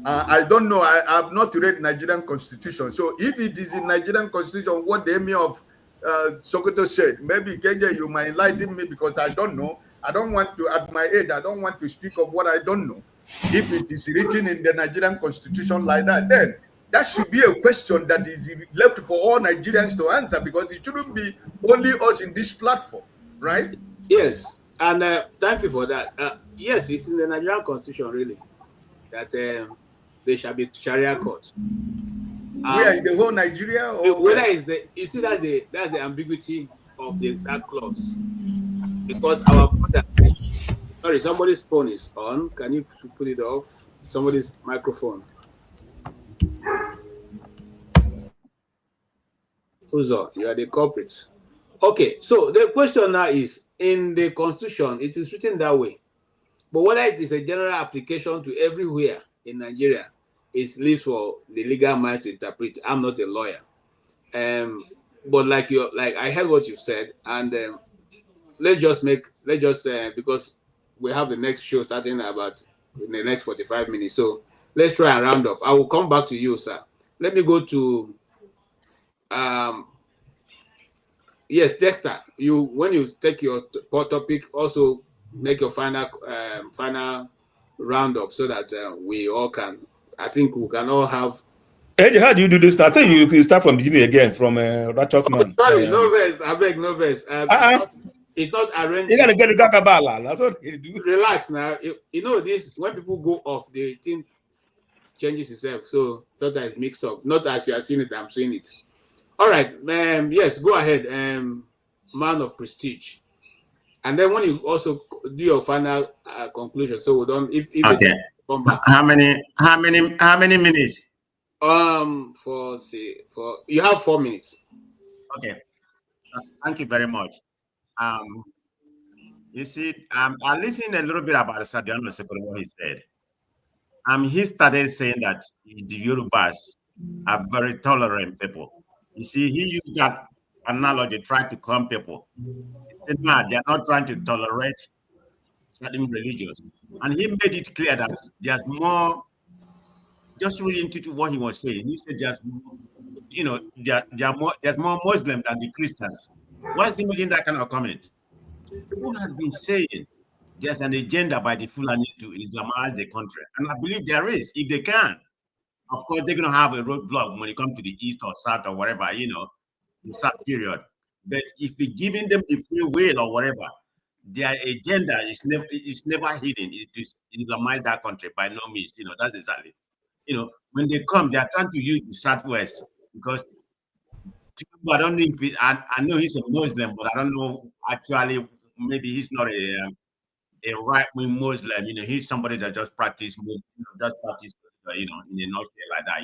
I don't know. I have not read Nigerian constitution. So if it is in Nigerian constitution, what the emir of Sokoto said, maybe KJ, you might enlighten me because I don't know. I don't want to, at my age, I don't want to speak of what I don't know. If it is written in the Nigerian constitution like that, then that should be a question that is left for all Nigerians to answer, because it shouldn't be only us in this platform, right? Yes, and thank you for that. Yes, it's in the Nigerian constitution, really, that there shall be Sharia courts. Where in the whole Nigeria? Or whether it's you see that's the ambiguity of that clause, because our brother. Sorry, somebody's phone is on. Can you put it off? Somebody's microphone. Uzo, you are the culprit. Okay, so the question now is, in the constitution, it is written that way. But whether it is a general application to everywhere in Nigeria, it's leaves for the legal mind to interpret. I'm not a lawyer. But like I heard what you've said, and let's just because we have the next show starting about in the next 45 minutes. So let's try and round up. I will come back to you, sir. Let me go to yes, Dexter. When you take your topic, also make your final roundup so that we all can. I think we can all have. Eddie, how do you do this? I think you can start from the beginning again, from Righteous Man. Sorry, no verse. I beg, no verse. It's not arranged. You gotta get the Gakabala. That's what they do. Relax now. You know this, when people go off, the thing changes itself. So sometimes it's mixed up. Not as you are seeing it, I'm seeing it. All right. Yes, go ahead. Man of prestige. And then when you also do your final conclusion, so we don't if okay. Come back. How many minutes? For you have 4 minutes. Okay. Thank you very much. You see, I listened a little bit about Sadiano Sekolo, what he said. He started saying that the Yorubas are very tolerant people. You see, he used that analogy, try to calm people. He said, no, they're not trying to tolerate certain religions. And he made it clear that there's more, just really into what he was saying. He said there's, there's more Muslims than the Christians. Why is he making that kind of comment? Who has been saying there's an agenda by the Fulani to Islamize the country? And I believe there is, if they can. Of course, they're going to have a roadblock when it comes to the east or south or whatever, the south period. But if we're giving them the free will or whatever, their agenda is never hidden. It is Islamize that country by no means. That's exactly. When they come, they are trying to use the southwest because I don't know if I know he's a Muslim, but I don't know actually. Maybe he's not a right-wing Muslim. He's somebody that just practice Muslim, in a nutshell like that.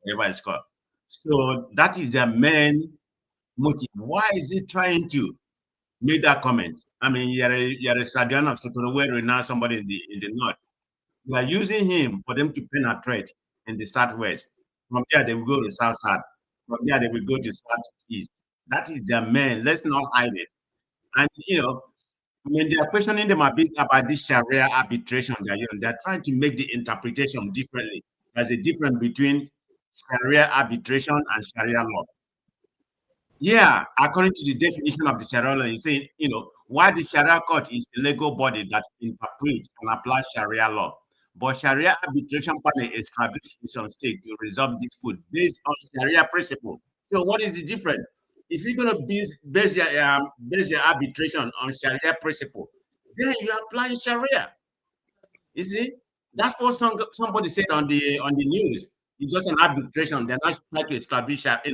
Whatever it's called. So that is their main motive. Why is he trying to make that comment? I mean, you're a Sadian of Sowore, now somebody in the north. You are using him for them to penetrate in the southwest. From there, they will go to south. From there, they will go to southeast. That is their main. Let's not hide it. And when they are questioning them a bit about this Sharia arbitration, they're trying to make the interpretation differently. There's a difference between Sharia arbitration and Sharia law. Yeah, according to the definition of the Sharia law, you say, why the Sharia court is the legal body that interprets and applies Sharia law. But Sharia arbitration panel established in some state to resolve dispute based on Sharia principle. So what is the difference? If you're going to base your arbitration on Sharia principle, then you apply Sharia. You see, that's what somebody said on the news. It's just an arbitration. They're not trying to establish, but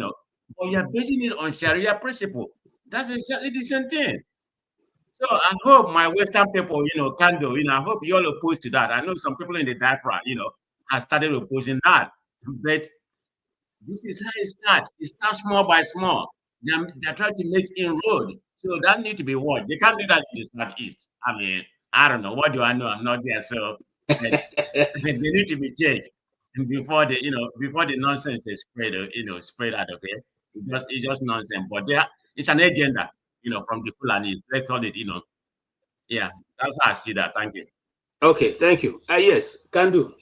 you're basing it on Sharia principle. That's exactly the same thing. So I hope my Western people, can do. I hope you all opposed to that. I know some people in the diaspora, have started opposing that. But this is how it starts. It starts small by small. They're trying to make inroad. So that need to be what? They can't do that in the Southeast. I mean, I don't know. What do I know? I'm not there. So they need to be checked before the nonsense is spread, spread out, okay? It's just nonsense. But it's an agenda, from the Fulanis. Let's call it, yeah, that's how I see that. Thank you. Okay, thank you. Yes, can do.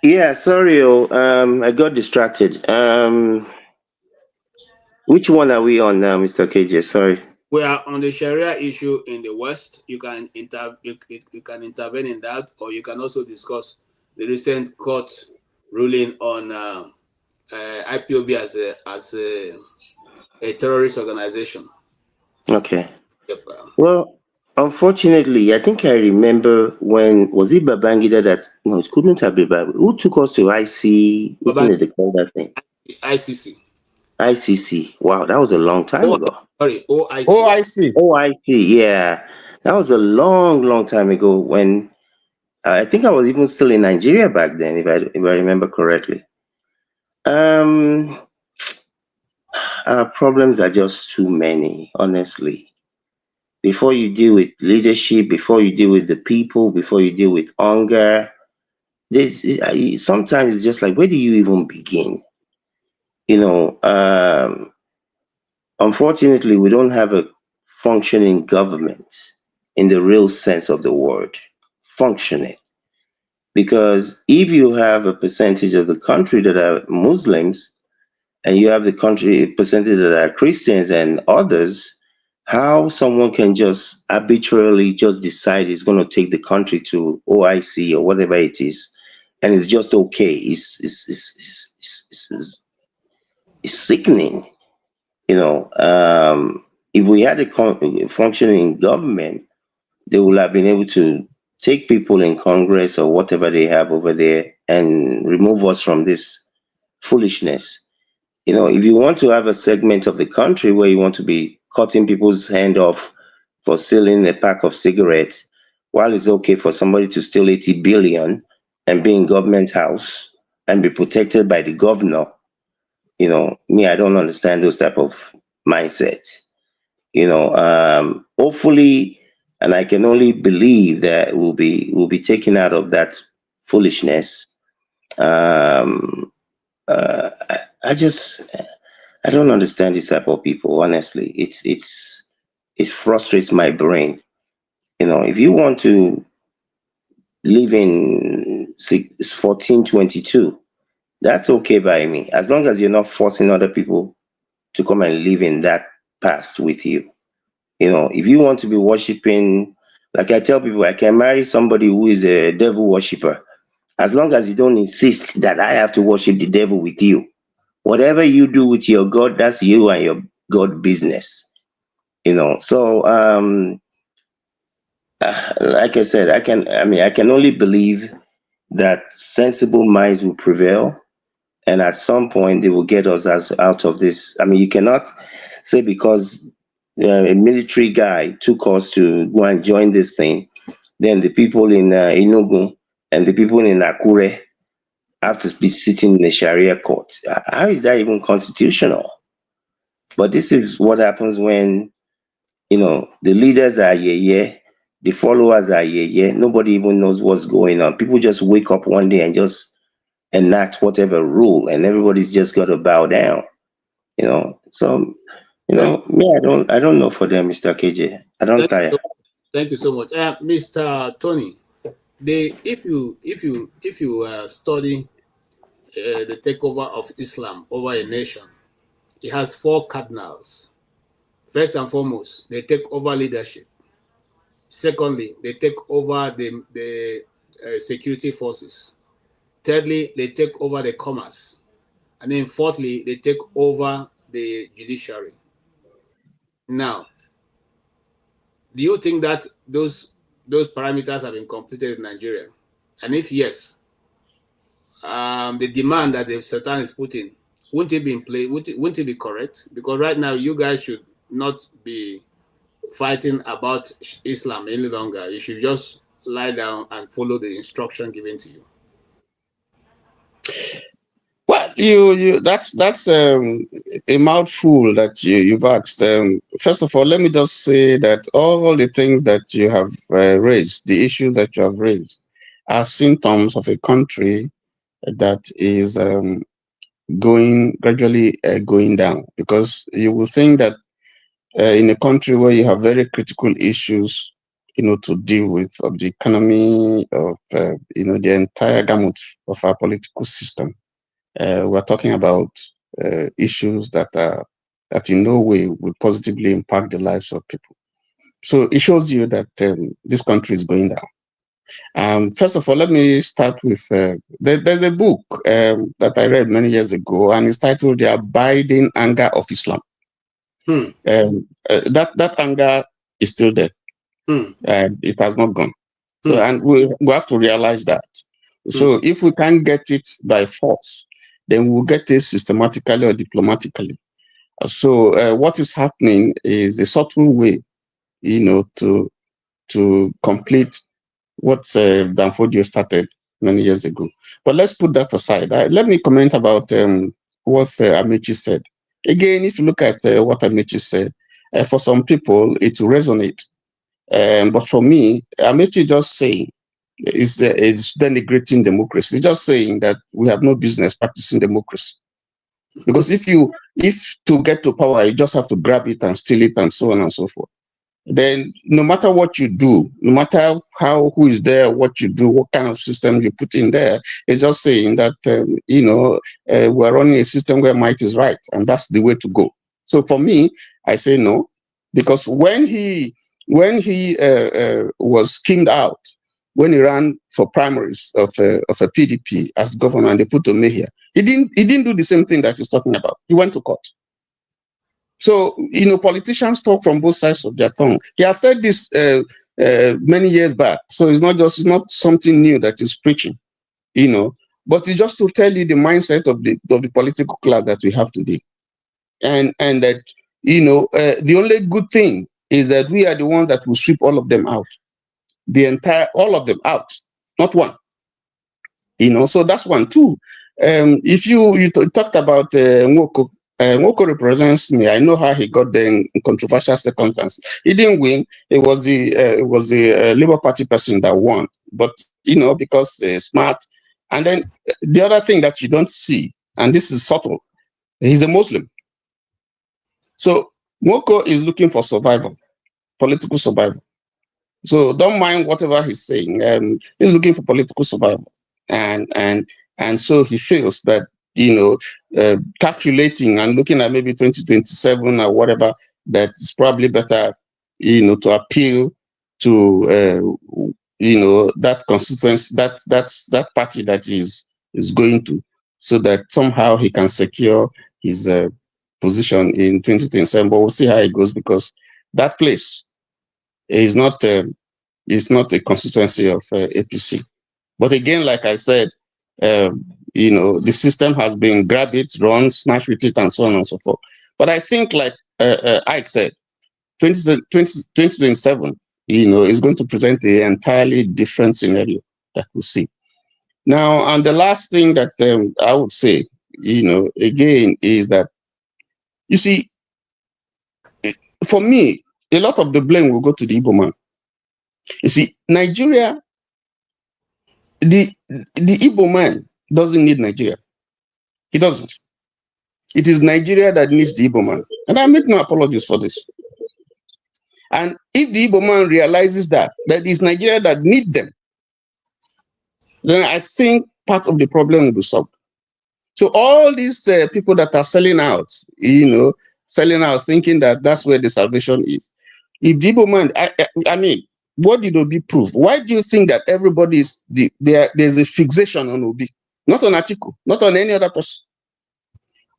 Yeah, sorry, I got distracted. Which one are we on now, Mr. KJ? Sorry. We are on the Sharia issue in the West. You can you can intervene in that, or you can also discuss the recent court ruling on IPOB as a terrorist organization. Okay. Yep. Well, unfortunately, I think I remember when was it Babangida that no, it couldn't have been Babangida. Who took us to IC? What did they call that thing? ICC. ICC. Wow, that was a long time ago. Sorry, OIC. OIC. OIC. Yeah, that was a long, long time ago. When I think I was even still in Nigeria back then, if I remember correctly. Our problems are just too many, honestly. Before you deal with leadership, before you deal with the people, before you deal with hunger, sometimes it's just like, where do you even begin? Unfortunately, we don't have a functioning government in the real sense of the word, functioning. Because if you have a percentage of the country that are Muslims, and you have the country percentage that are Christians and others, how someone can just arbitrarily just decide he's going to take the country to OIC or whatever it is, and it's just okay. It's sickening. If we had a functioning government, they would have been able to take people in Congress or whatever they have over there and remove us from this foolishness. If you want to have a segment of the country where you want to be cutting people's hand off for selling a pack of cigarettes, while it's okay for somebody to steal 80 billion and be in government house and be protected by the governor, me, I don't understand those type of mindsets. Hopefully, and I can only believe that we'll be taken out of that foolishness. I don't understand this type of people. Honestly, it frustrates my brain. If you want to live in 1422, that's okay by me, as long as you're not forcing other people to come and live in that past with you. If you want to be worshiping, like I tell people, I can marry somebody who is a devil worshiper, as long as you don't insist that I have to worship the devil with you. Whatever you do with your God, that's you and your God business. So like I said, I can only believe that sensible minds will prevail, and at some point they will get us out of this. You cannot say because a military guy took us to go and join this thing, then the people in Enugu and the people in Akure have to be sitting in a Sharia court. How is that even constitutional? But this is what happens when the leaders are the followers are nobody even knows what's going on. People just wake up one day and just enact whatever rule, and everybody's just got to bow down. So me, I don't know for them, Mr. KJ. I don't tire. Thank you so much, Mr. Tony. If you study the takeover of Islam over a nation, it has 4 cardinals. First and foremost, they take over leadership. Secondly, they take over the security forces. Thirdly, they take over the commerce. And then fourthly, they take over the judiciary. Now, do you think that those parameters have been completed in Nigeria? And if yes, the demand that the Sultan is putting wouldn't it be in play? Wouldn't it be correct? Because right now you guys should not be fighting about Islam any longer. You should just lie down and follow the instruction given to you. Well, that's a mouthful that you've asked. First of all, let me just say that all the things that you have raised, the issues that you have raised, are symptoms of a country that is gradually going down. Because you will think that in a country where you have very critical issues, to deal with, of the economy, of the entire gamut of our political system. We're talking about issues that in no way will positively impact the lives of people. So it shows you that this country is going down. First of all, let me start with there's a book that I read many years ago, and it's titled "The Abiding Anger of Islam." That anger is still there. It has not gone. So, and we have to realize that. So if we can't get it by force, then we'll get it systematically or diplomatically. So what is happening is a subtle way, to complete what Danfodio started many years ago. But let's put that aside. Let me comment about what Amechi said. Again, if you look at what Amechi said, for some people, it will resonate. But for me, Amechi just saying, it's denigrating democracy. Just saying that we have no business practicing democracy. Because if to get to power, you just have to grab it and steal it and so on and so forth. Then no matter what you do, no matter who is there, what you do, what kind of system you put in there, it's just saying that, we're running a system where might is right. And that's the way to go. So for me, I say no, because when he was skimmed out, when he ran for primaries of a PDP as governor and they put him here, he didn't do the same thing that he's talking about. He went to court. So, politicians talk from both sides of their tongue. He has said this many years back. So it's not something new that he's preaching, but it's just to tell you the mindset of the political class that we have today. And that, the only good thing is that we are the ones that will sweep all of them out. All of them out, not one. So that's one. Two, if you talked about Nwoko, Nwoko represents me. I know how he got there in controversial circumstances. He didn't win. It was the Labour Party person that won. But because smart. And then the other thing that you don't see, and this is subtle, he's a Muslim. So Nwoko is looking for survival, political survival. So don't mind whatever he's saying. He's looking for political survival, and so he feels that calculating and looking at maybe 2027 or whatever, that is probably better, to appeal to that constituency, that party that is going to, so that somehow he can secure his position in 2027. But we'll see how it goes, because that place is not a constituency of APC. But again, like I said, the system has been grab it, run, snatch with it, and so on and so forth. But I think, like Ike said, 2027, is going to present an entirely different scenario that we'll see. Now, and the last thing that I would say, again, is that, you see, for me, a lot of the blame will go to the Igbo man. You see, Nigeria, the Igbo man doesn't need Nigeria. He doesn't. It is Nigeria that needs the Igbo man. And I make no apologies for this. And if the Igbo man realizes that it's Nigeria that needs them, then I think part of the problem will be solved. So all these people that are selling out, thinking that that's where the salvation is. If the Igbo man, I mean, what did Obi prove? Why do you think that everybody there's a fixation on Obi? Not on Atiku, not on any other person.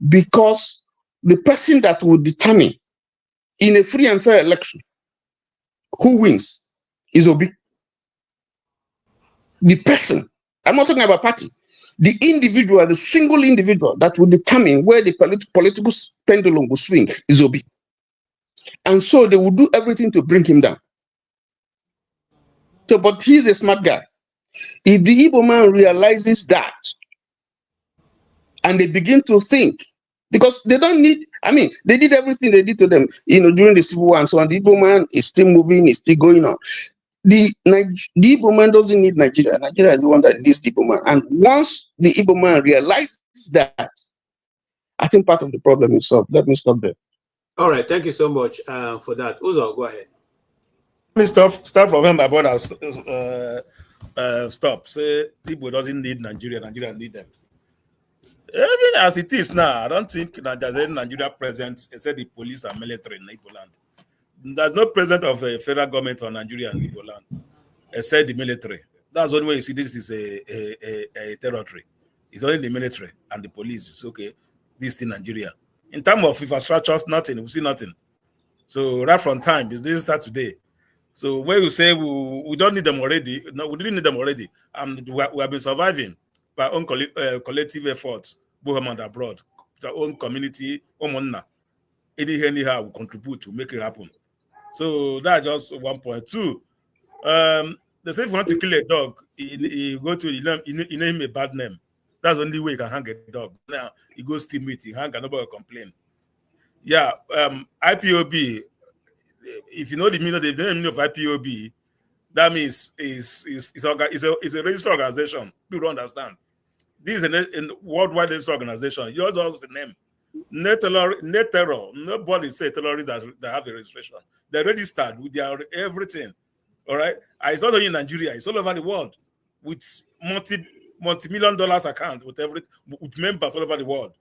Because the person that will determine in a free and fair election who wins is Obi. The person, I'm not talking about party, the individual, the single individual that will determine where the political pendulum will swing is Obi. And so they will do everything to bring him down. So, but he's a smart guy. If the Igbo man realizes that, and they begin to think, because they don't need, I mean, they did everything they did to them, during the Civil War and so on. The Igbo man is still moving, is still going on. The Igbo man doesn't need Nigeria. Nigeria is the one that needs the Igbo man. And once the Igbo man realizes that, I think part of the problem is solved. Let me stop there. All right, thank you so much for that. Uzo, go ahead. Let me start from when my brother stop. Say Igbo doesn't need Nigeria. Nigeria need them. Even as it is now, I don't think that there's any Nigeria present except the police and military in Igbo land. There's no president of a federal government on Nigeria and Igbo land except the military. That's the only way you see this is a territory. It's only the military and the police. It's okay. This is Nigeria. In terms of infrastructure, nothing. We see nothing. So right from time, this start today. So when you say we don't need them already, no, we didn't need them already. We have been surviving by own collective efforts, both home and abroad. Our own community, anyhow, we contribute to make it happen. So that's just 1.2. They say if you want to kill a dog, you go to you name him a bad name. That's the only way you can hang a dog. Now he goes steal meat, he hang and nobody will complain. Yeah, IPOB. If you know the meaning of IPOB, that means it's a registered organization. People don't understand. This is a worldwide registered organization. Yours just the name. Net terror. Nobody say terrorists that have the registration. They're registered with their everything. All right. And it's not only in Nigeria, it's all over the world with multi-million dollars account with members all over the world.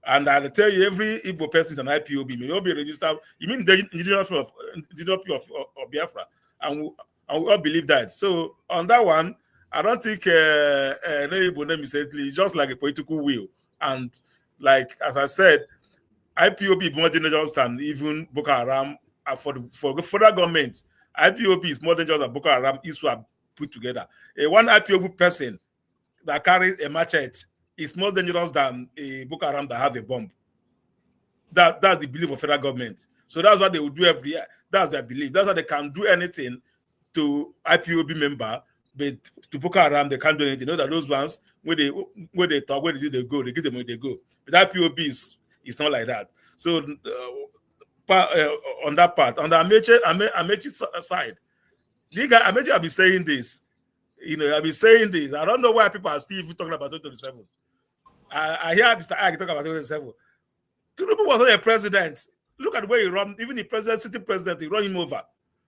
And I'll tell you, every Igbo person is an IPOB. May all be registered. You mean the indigenous of Biafra, and we all believe that. So on that one, I don't think Igbo name is just like a political will. And like as I said, IPOB is more dangerous than even Boko Haram. For the federal government, IPOB is more dangerous than Boko Haram ISWAP put together. One IPOB person that carries a machete is more dangerous than a Boko Haram that have a bomb. That's the belief of federal government. So that's what they will do every year. That's their belief. That's why they can do anything to IPOB member, but to Boko Haram they can't do anything. You know that those ones when they talk, where they go, they give them where they go. But IPOB is not like that. So on that part, on the Amechi side, the guy Amechi have been saying this. I've been saying this. I don't know why people are still even talking about 2027. I hear Mr. Ag talk about 2027. Tinubu was not a president. Look at the way he run. Even the sitting president, he run him over.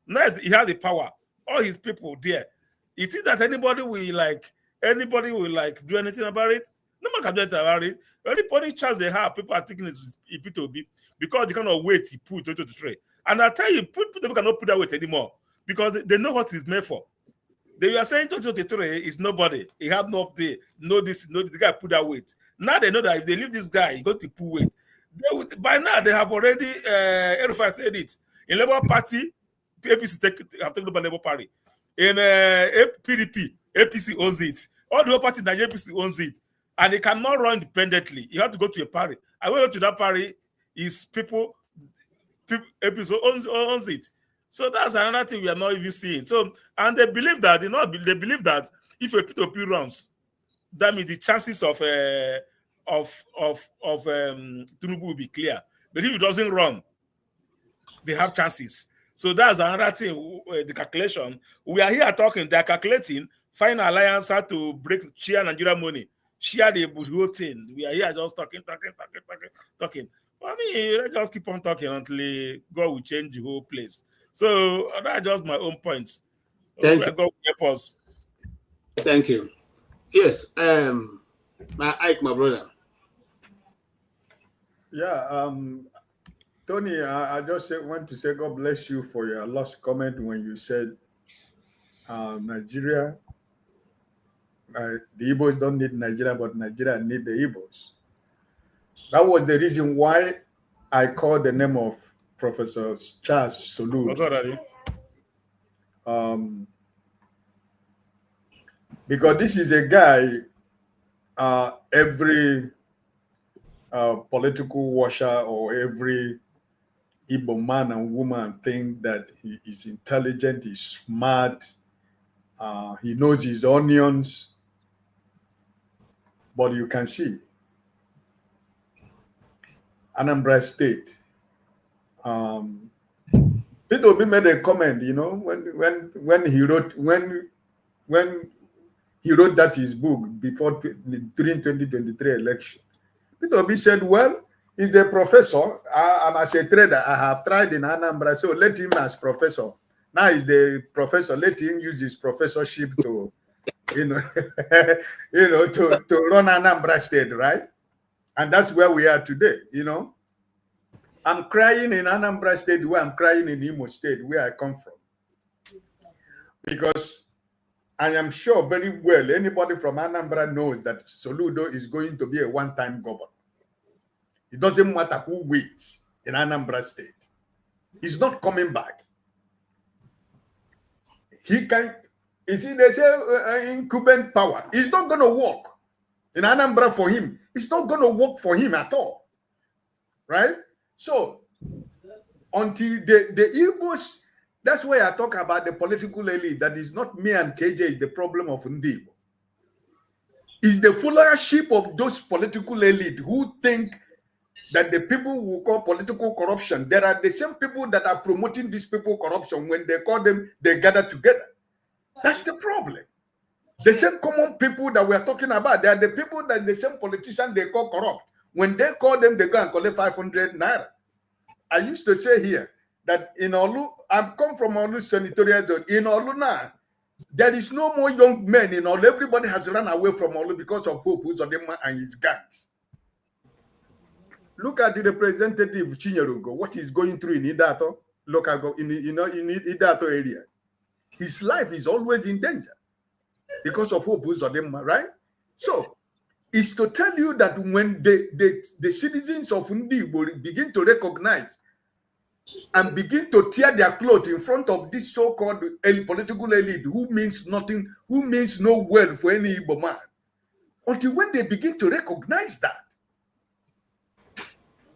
Next, he has the power. All his people there. You think that anybody will do anything about it? No one can do anything about it. Any chance they have, people are taking it to be because the kind of weight he put 2023. And I tell you, people cannot put that weight anymore because they know what it's made for. They were saying 2023 is nobody. He have no update. No this. The guy put that weight. Now they know that if they leave this guy, he's going to pull weight. By now, they have already, Rufai said it. In Labour Party, APC have taken over Labour Party. In PDP, APC owns it. All the other parties, Nigeria APC owns it. And they cannot run independently. You have to go to a party. I went to that party, is people APC owns it. So that's another thing we are not even seeing. So, and they believe that they believe that if a P2P runs, that means the chances of Tinubu will be clear. But if it doesn't run, they have chances. So that's another thing. The calculation we are here talking. They are calculating. Find an alliance how to share Nigeria money, share the whole thing. We are here just talking. I mean, let's just keep on talking until God will change the whole place. So that's just my own points. Thank you. Thank you. Yes, Ike, my brother. Yeah, Tony, I just want to say God bless you for your last comment when you said Nigeria, the Igbos don't need Nigeria, but Nigeria need the Igbos. That was the reason why I called the name of Professor Charles Sowore. Because this is a guy every political washer or every Igbo man and woman think that he is intelligent, he's smart, he knows his onions. But you can see Anambra State. Peter Obi made a comment, you know, when he wrote that his book during 2023 election. Peter Obi said, well, he's a professor, and as a trader, I have tried in Anambra, so let him as professor. Now he's the professor, let him use his professorship to, you know, to run Anambra State, right? And that's where we are today, you know. I'm crying in Anambra State where I'm crying in Imo State, where I come from. Because I am sure very well anybody from Anambra knows that Soludo is going to be a one-time governor. It doesn't matter who wins in Anambra State. He's not coming back. He can, you see, they say incumbent power. It's not going to work in Anambra for him. It's not going to work for him at all. Right? So, until the Igbos, that's why I talk about the political elite, that is not me and KJ, is the problem of Ndibo. It's the followership of those political elite who think that the people who call political corruption, there are the same people that are promoting this people corruption. When they call them, they gather together. That's the problem. The same common people that we are talking about, they are the people that the same politicians they call corrupt. When they call them, they go and collect 500 naira. I used to say here that in Olu, I come from Olu senatorial zone. In Olu now, there is no more young men in Olu. Everybody has run away from Olu because of Hope Uzodinma and his gangs. Look at the representative Chinyerugo, what he's going through in Idato, in Idato area. His life is always in danger because of Hope Uzodinma, right? So, it's to tell you that when the citizens of Ndi will begin to recognize and begin to tear their clothes in front of this so-called political elite who means nothing, who means no well for any Igbo man, until when they begin to recognize that,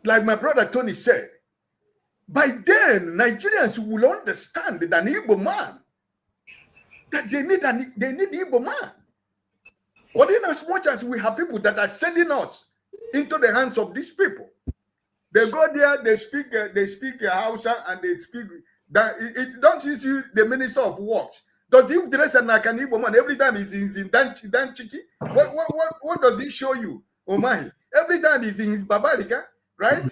like my brother Tony said, by then Nigerians will understand that an Igbo man, that they need Igbo man. But in as much as we have people that are sending us into the hands of these people, they go there, they speak Hausa, and they speak that it don't teach you the Minister of Works. Does he dress like an Igbo man every time he's in Dan Chiki? What does he show you? Oh my! Every time he's in his Babalika, right?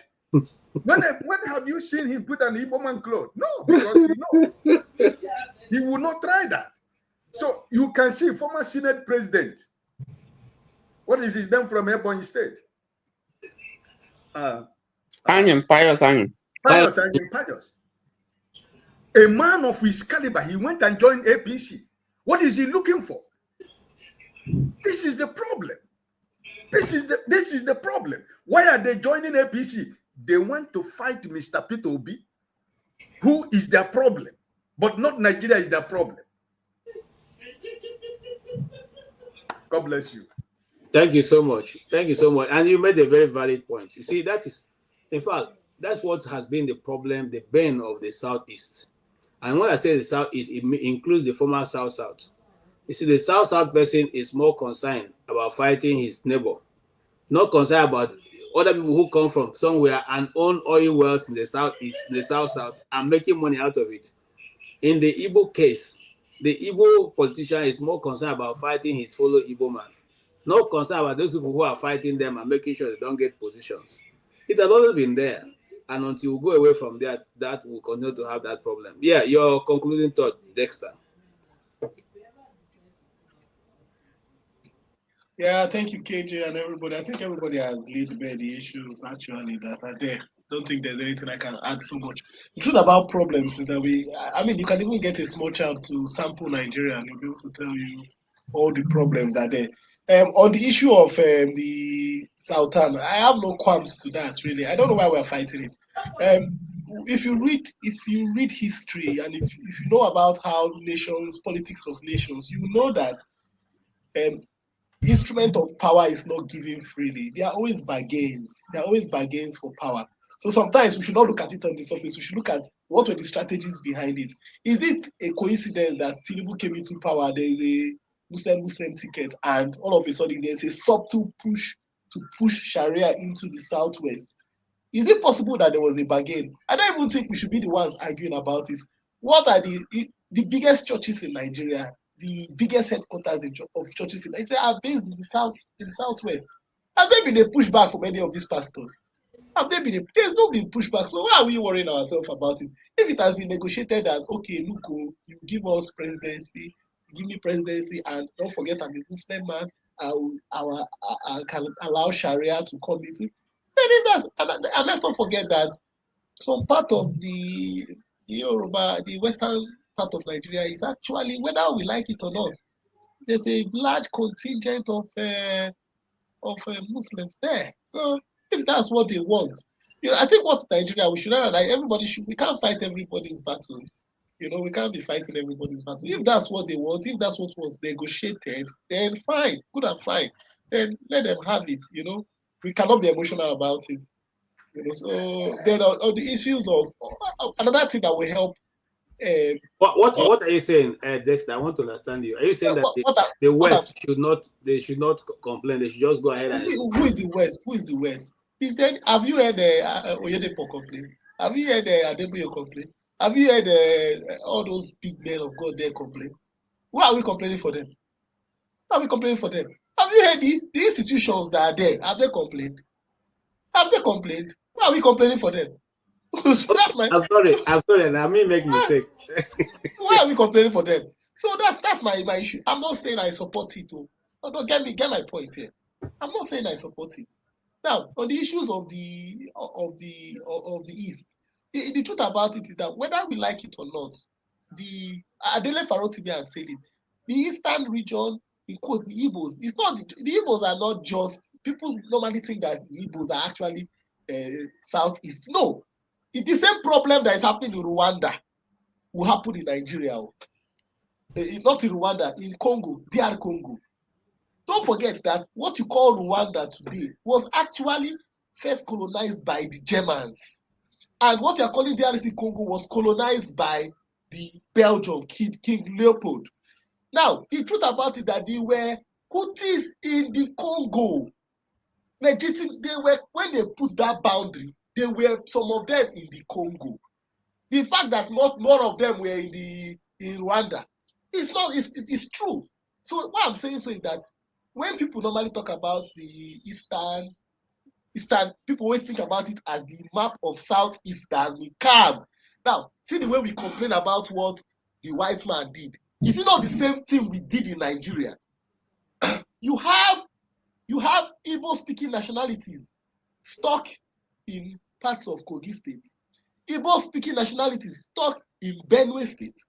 When have you seen him put an Igbo man clothes? No, because he will not try that. So you can see former Senate President. What is his name from Ebonyi State? Pius Anyim. Pius. A man of his caliber, he went and joined APC. What is he looking for? This is the problem. This is the problem. Why are they joining APC? They want to fight Mr. Peter Obi, who is their problem, but not Nigeria is their problem. God bless you. Thank you so much. Thank you so much. And you made a very valid point. You see, that is, in fact, that's what has been the problem, the bane of the Southeast. And when I say the Southeast, it includes the former South-South. You see, the South-South person is more concerned about fighting his neighbor, not concerned about other people who come from somewhere and own oil wells in the Southeast, in the South-South, and making money out of it. In the Igbo case, the Igbo politician is more concerned about fighting his fellow Igbo man, not concerned about those people who are fighting them and making sure they don't get positions. It has always been there. And until we go away from that, that will continue to have that problem. Yeah, your concluding thought, Dexter. Yeah, thank you, KJ, and everybody. I think everybody has laid bare the issues actually that are there. Don't think there's anything I can add so much. The truth about problems is that you can even get a small child to sample Nigeria and he'll be able to tell you all the problems that are there. On the issue of the Southern, I have no qualms to that, really. I don't know why we're fighting it. If you read history and if you know about how nations, politics of nations, you know that instrument of power is not given freely. There are always bargains. There are always bargains for power. So sometimes we should not look at it on the surface. We should look at what were the strategies behind it. Is it a coincidence that Tinubu came into power? There is a Muslim ticket, and all of a sudden there's a subtle push to push Sharia into the southwest. Is it possible that there was a bargain? I don't even think we should be the ones arguing about this. What are the biggest churches in Nigeria? The biggest headquarters of churches in Nigeria are based in the southwest. Has there been a pushback from any of these pastors? There's not been pushback. So why are we worrying ourselves about it? If it has been negotiated that, okay, look, you give us presidency, give me presidency, and don't forget I'm a Muslim man, I can allow Sharia to come into. And let's not forget that some part of the Yoruba, the western part of Nigeria is actually, whether we like it or not, there's a large contingent of Muslims there. So if that's what they want, I think what Nigeria, we should not, like, we can't fight everybody's battle. We can't be fighting everybody's battle. If that's what they want, if that's what was negotiated, then fine, good and fine. Then let them have it. We cannot be emotional about it. So then on the issues of another thing that will help. What are you saying, Dexter? I want to understand you. Are you saying that the West should not complain? They should just go ahead and. Who is the West? Who is the West? He said, have you heard Oyedepo complain? Have you heard Adeboye complain? Have you heard all those big men of God there complain? Why are we complaining for them? Why are we complaining for them? Have you heard the institutions that are there? Have they complained? Have they complained? Why are we complaining for them? So I'm sorry. I may make mistake. Why are we complaining for them? So that's my issue. I'm not saying I support it. Don't get my point here. I'm not saying I support it. Now, on the issues of the East, the truth about it is that whether we like it or not, the Dele Farotimi has said it. The Eastern region, the Igbos, it's not the Igbos are not just people normally think that the Igbos are actually southeast. No, it's the same problem that is happening in Rwanda will happen in Nigeria. Not in Rwanda, in Congo, DR Congo. Don't forget that what you call Rwanda today was actually first colonized by the Germans. And what you're calling DRC Congo was colonized by the Belgium, King Leopold. Now, the truth about it that they were Hutus in the Congo. When they put that boundary, they were some of them in the Congo. The fact that not more of them were in Rwanda, it's true. So what I'm saying is that when people normally talk about the Eastern, people always think about it as the map of Southeast that has been carved. Now, see the way we complain about what the white man did. Is it not the same thing we did in Nigeria? You have Igbo-speaking nationalities stuck in parts of Kogi State. Igbo-speaking nationalities stuck in Benue State.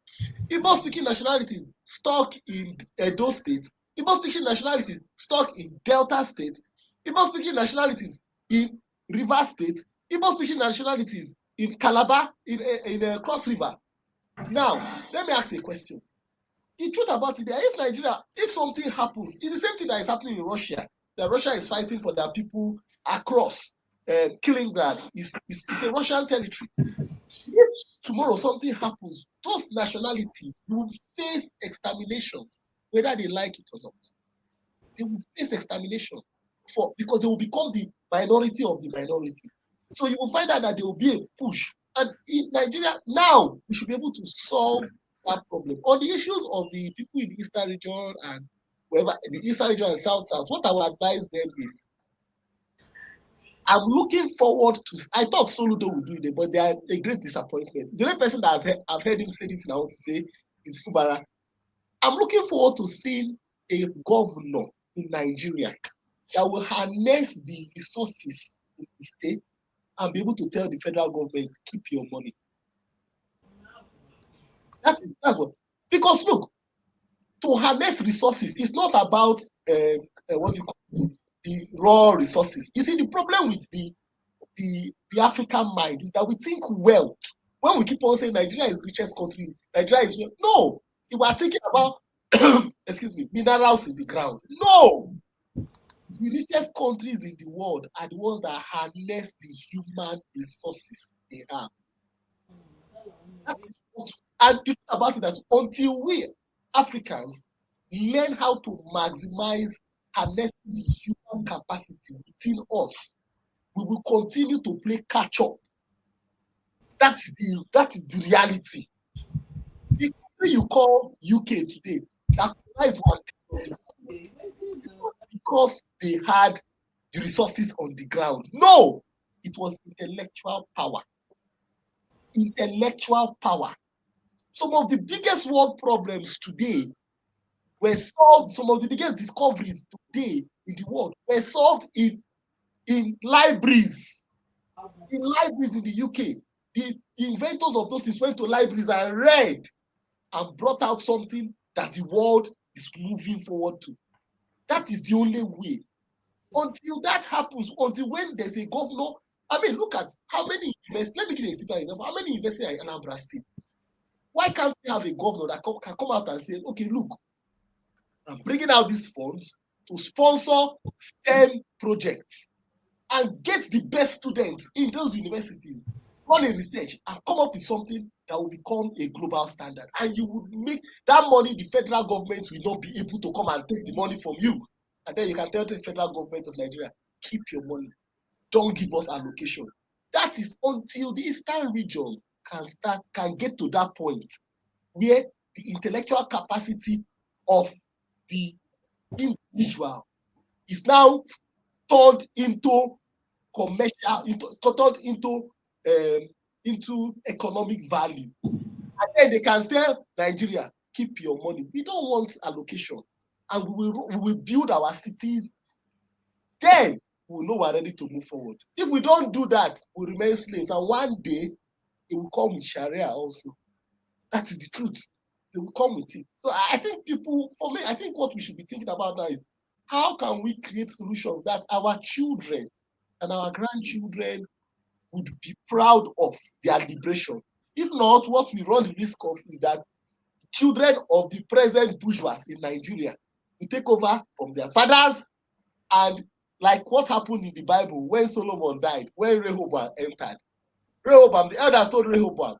Igbo-speaking nationalities stuck in Edo State. Igbo-speaking nationalities stuck in Delta State. Igbo-speaking nationalities in Rivers State. Igbo-speaking nationalities in Calabar, in Cross River. Now, let me ask a question. The truth about it, if something happens, it's the same thing that is happening in Russia. That Russia is fighting for their people across Kaliningrad. It's a Russian territory. If tomorrow something happens, those nationalities will face exterminations, whether they like it or not. They will face extermination because they will become the minority of the minority. So you will find out that there will be a push. And in Nigeria, now we should be able to solve that problem. On the issues of the people in the Eastern region and wherever, the Eastern region and South, what I would advise them is, I'm looking forward to. I thought Soludo would do it, but they are a great disappointment. The only person that I've heard him say this and I want to say is Fubara. I'm looking forward to seeing a governor in Nigeria that will harness the resources in the state and be able to tell the federal government, keep your money. That's what. Because look, to harness resources, it's not about what you call the raw resources. You see, the problem with the African mind is that we think wealth. When we keep on saying Nigeria is the richest country, Nigeria is no. We are thinking about excuse me, minerals in the ground. No! The richest countries in the world are the ones that harness the human resources they have. And the thing about it that until we Africans learn how to maximize harness the human capacity within us, we will continue to play catch up. That is the reality. The country you call UK today, that is one thing because they had the resources on the ground. No, it was intellectual power. Intellectual power. Some of the biggest world problems today were solved, some of the biggest discoveries today in the world were solved in libraries. In libraries in the UK. The inventors of those things went to libraries and read and brought out something that the world is moving forward to. That is the only way. Until that happens, until when there's a governor, I mean, look at how many universities, let me give you a simple example, how many universities are in Anambra State? Why can't we have a governor that can come out and say, okay, look, I'm bringing out these funds to sponsor STEM projects and get the best students in those universities, run a research and come up with something that will become a global standard. And you would make that money, the federal government will not be able to come and take the money from you. And then you can tell the federal government of Nigeria, keep your money. Don't give us allocation. That is until the Eastern region can get to that point where the intellectual capacity of the individual is now turned into commercial, turned into economic value. And then they can tell Nigeria, keep your money. We don't want allocation. And we will build our cities. Then we'll know we're ready to move forward. If we don't do that, we'll remain slaves. And one day, it will come with Sharia also. That is the truth. They will come with it. So I think for me, I think what we should be thinking about now is how can we create solutions that our children and our grandchildren would be proud of their liberation. If not, what we run the risk of is that children of the present bourgeois in Nigeria will take over from their fathers, and like what happened in the Bible when Solomon died, when Rehoboam entered. Rehoboam, the elders told Rehoboam,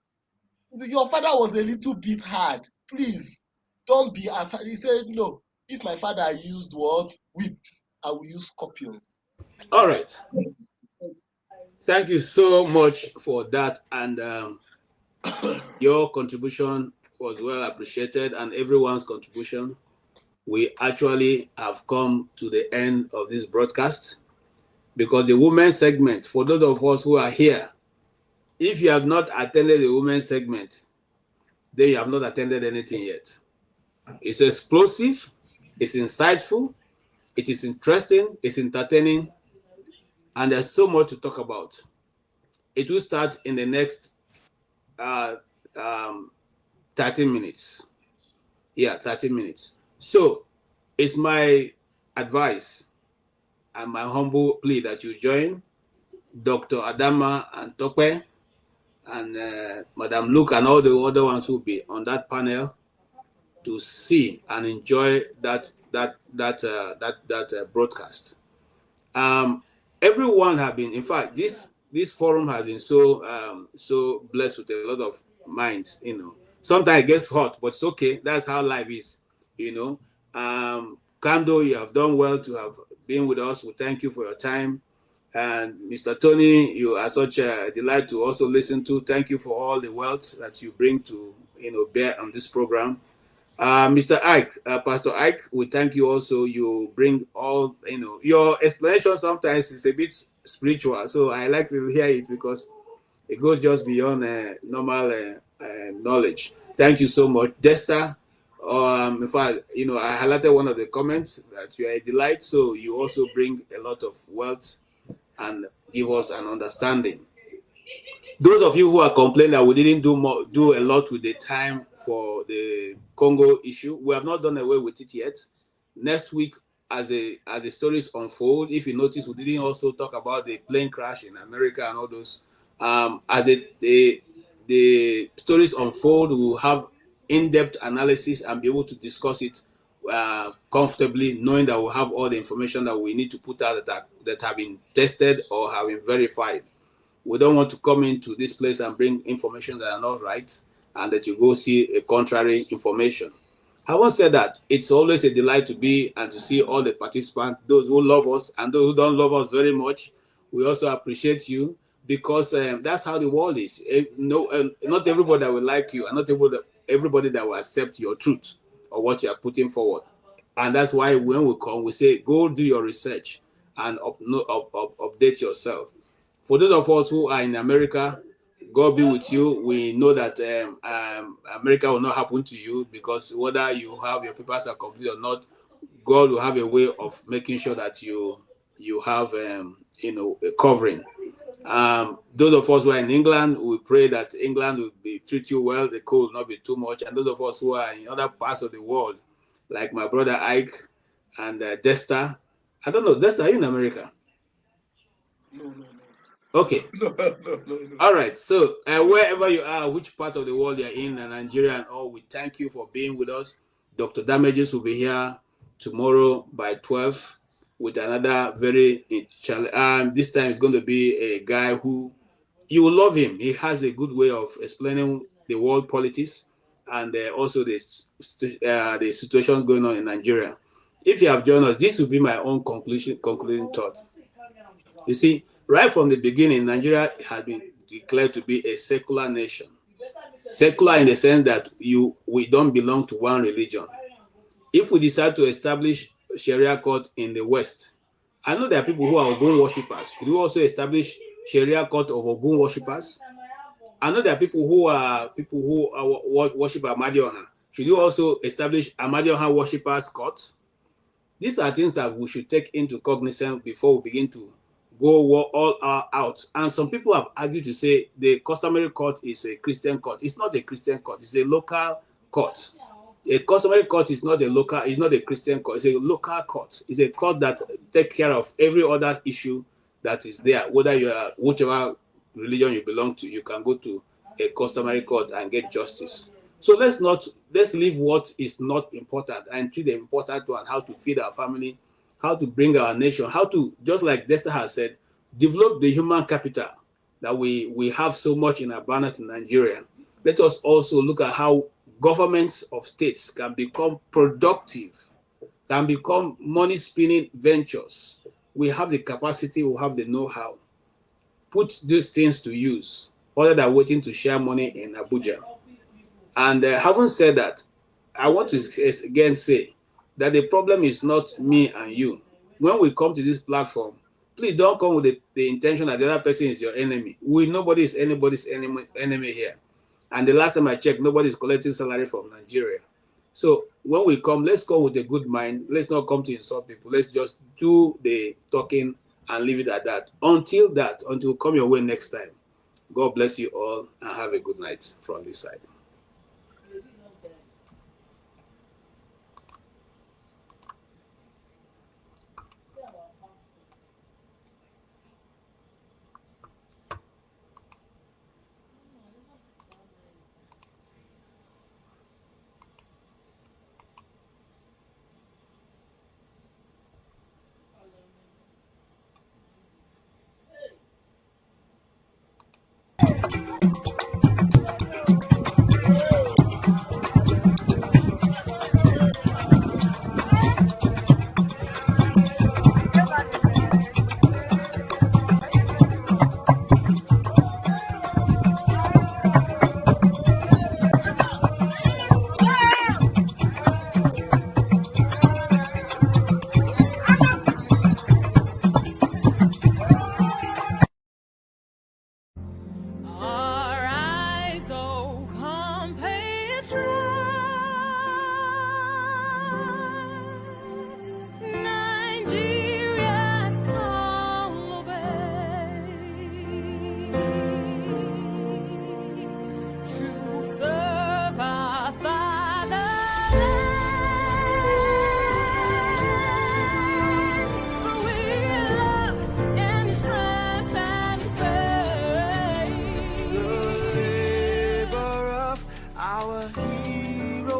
your father was a little bit hard. Please, don't be as hard. He said, no, if my father used what? Whips, I will use scorpions. All right. Thank you so much for that. And your contribution was well appreciated, and everyone's contribution. We actually have come to the end of this broadcast because the women's segment, for those of us who are here, if you have not attended the women's segment, then you have not attended anything yet. It's explosive, it's insightful, it is interesting, it's entertaining, and there's so much to talk about. It will start in the next 30 minutes. Yeah, 30 minutes. So it's my advice and my humble plea that you join Dr. Adama and Tope and Madam Luke and all the other ones who will be on that panel to see and enjoy that broadcast. Everyone have been, in fact, this forum has been so blessed with a lot of minds. Sometimes it gets hot, but it's okay. That's how life is. Kando, you have done well to have been with us. We thank you for your time. And Mr. Tony, you are such a delight to also listen to. Thank you for all the wealth that you bring to bear on this program. Mr. Ike, Pastor Ike, we thank you also. You bring all, your explanation sometimes is a bit spiritual. So I like to hear it because it goes just beyond normal knowledge. Thank you so much. Desta, in fact, I highlighted one of the comments that you are a delight. So you also bring a lot of wealth and give us an understanding. Those of you who are complaining that we didn't do a lot with the time for the Congo issue, we have not done away with it yet. Next week, as the stories unfold, if you notice, we didn't also talk about the plane crash in America and all those. As the stories unfold, we will have in-depth analysis and be able to discuss it comfortably, knowing that we'll have all the information that we need to put out that have been tested or have been verified. We don't want to come into this place and bring information that are not right and that you go see a contrary information. Having said that, it's always a delight to be and to see all the participants, those who love us and those who don't love us very much. We also appreciate you because that's how the world is. Not everybody that will like you and not everybody that will accept your truth or what you are putting forward. And that's why when we come, we say, go do your research and update yourself. For those of us who are in America, God be with you. We know that America will not happen to you because whether you have your papers are complete or not, God will have a way of making sure that you have a covering. Those of us who are in England, we pray that England will treat you well. The cold will not be too much. And those of us who are in other parts of the world, like my brother Ike and Desta. I don't know, Desta, are you in America? No. Okay. No. All right. So wherever you are, which part of the world you're in, Nigeria and all, we thank you for being with us. Dr. Damages will be here tomorrow by 12 with another very this time it's going to be a guy who you will love him. He has a good way of explaining the world politics and also the situations going on in Nigeria. If you have joined us, this will be my own concluding thought. You see, right from the beginning, Nigeria has been declared to be a secular nation. Secular in the sense that we don't belong to one religion. If we decide to establish Sharia court in the West, I know there are people who are Ogun worshippers. Should we also establish Sharia court of Ogun worshippers? I know there are people who worship Amadioha. Should you also establish Amadioha worshippers court? These are things that we should take into cognizance before we begin to go all out. And some people have argued to say the customary court is a Christian court. It's not a Christian court. It's a local court. A customary court is not a Christian court. It's a local court. It's a court that takes care of every other issue that is there. Whether you are whichever religion you belong to, you can go to a customary court and get justice. So let's leave what is not important and treat the important one, how to feed our family, how to bring our nation, how to, just like Dexter has said, develop the human capital that we have so much in abundance in Nigeria. Let us also look at how governments of states can become productive, can become money-spinning ventures. We have the capacity, we have the know-how. Put these things to use, other than waiting to share money in Abuja. And having said that, I want to again say that the problem is not me and you. When we come to this platform, please don't come with the intention that the other person is your enemy. Nobody is anybody's enemy here. And the last time I checked, nobody is collecting salary from Nigeria. So when we come, let's come with a good mind. Let's not come to insult people. Let's just do the talking and leave it at that. Until come your way next time. God bless you all and have a good night from this side.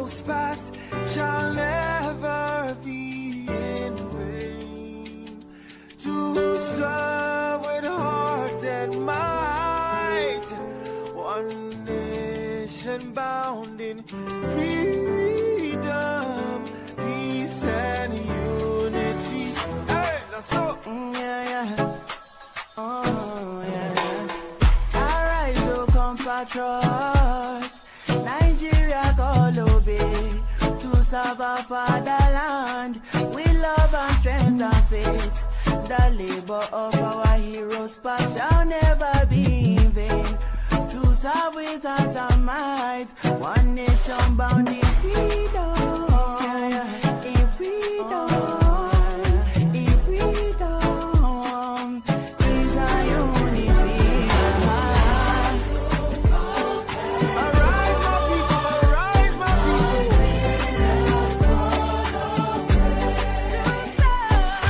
folks past shall never be in vain. To serve with heart and might, one nation bound in freedom, peace and unity. Hey, that's so. Oh, yeah. Arise, O compatriots, Nigeria call obey, to serve our fatherland with love and strength and faith. The labor of our heroes past shall never be in vain. To serve with heart and might, one nation bound in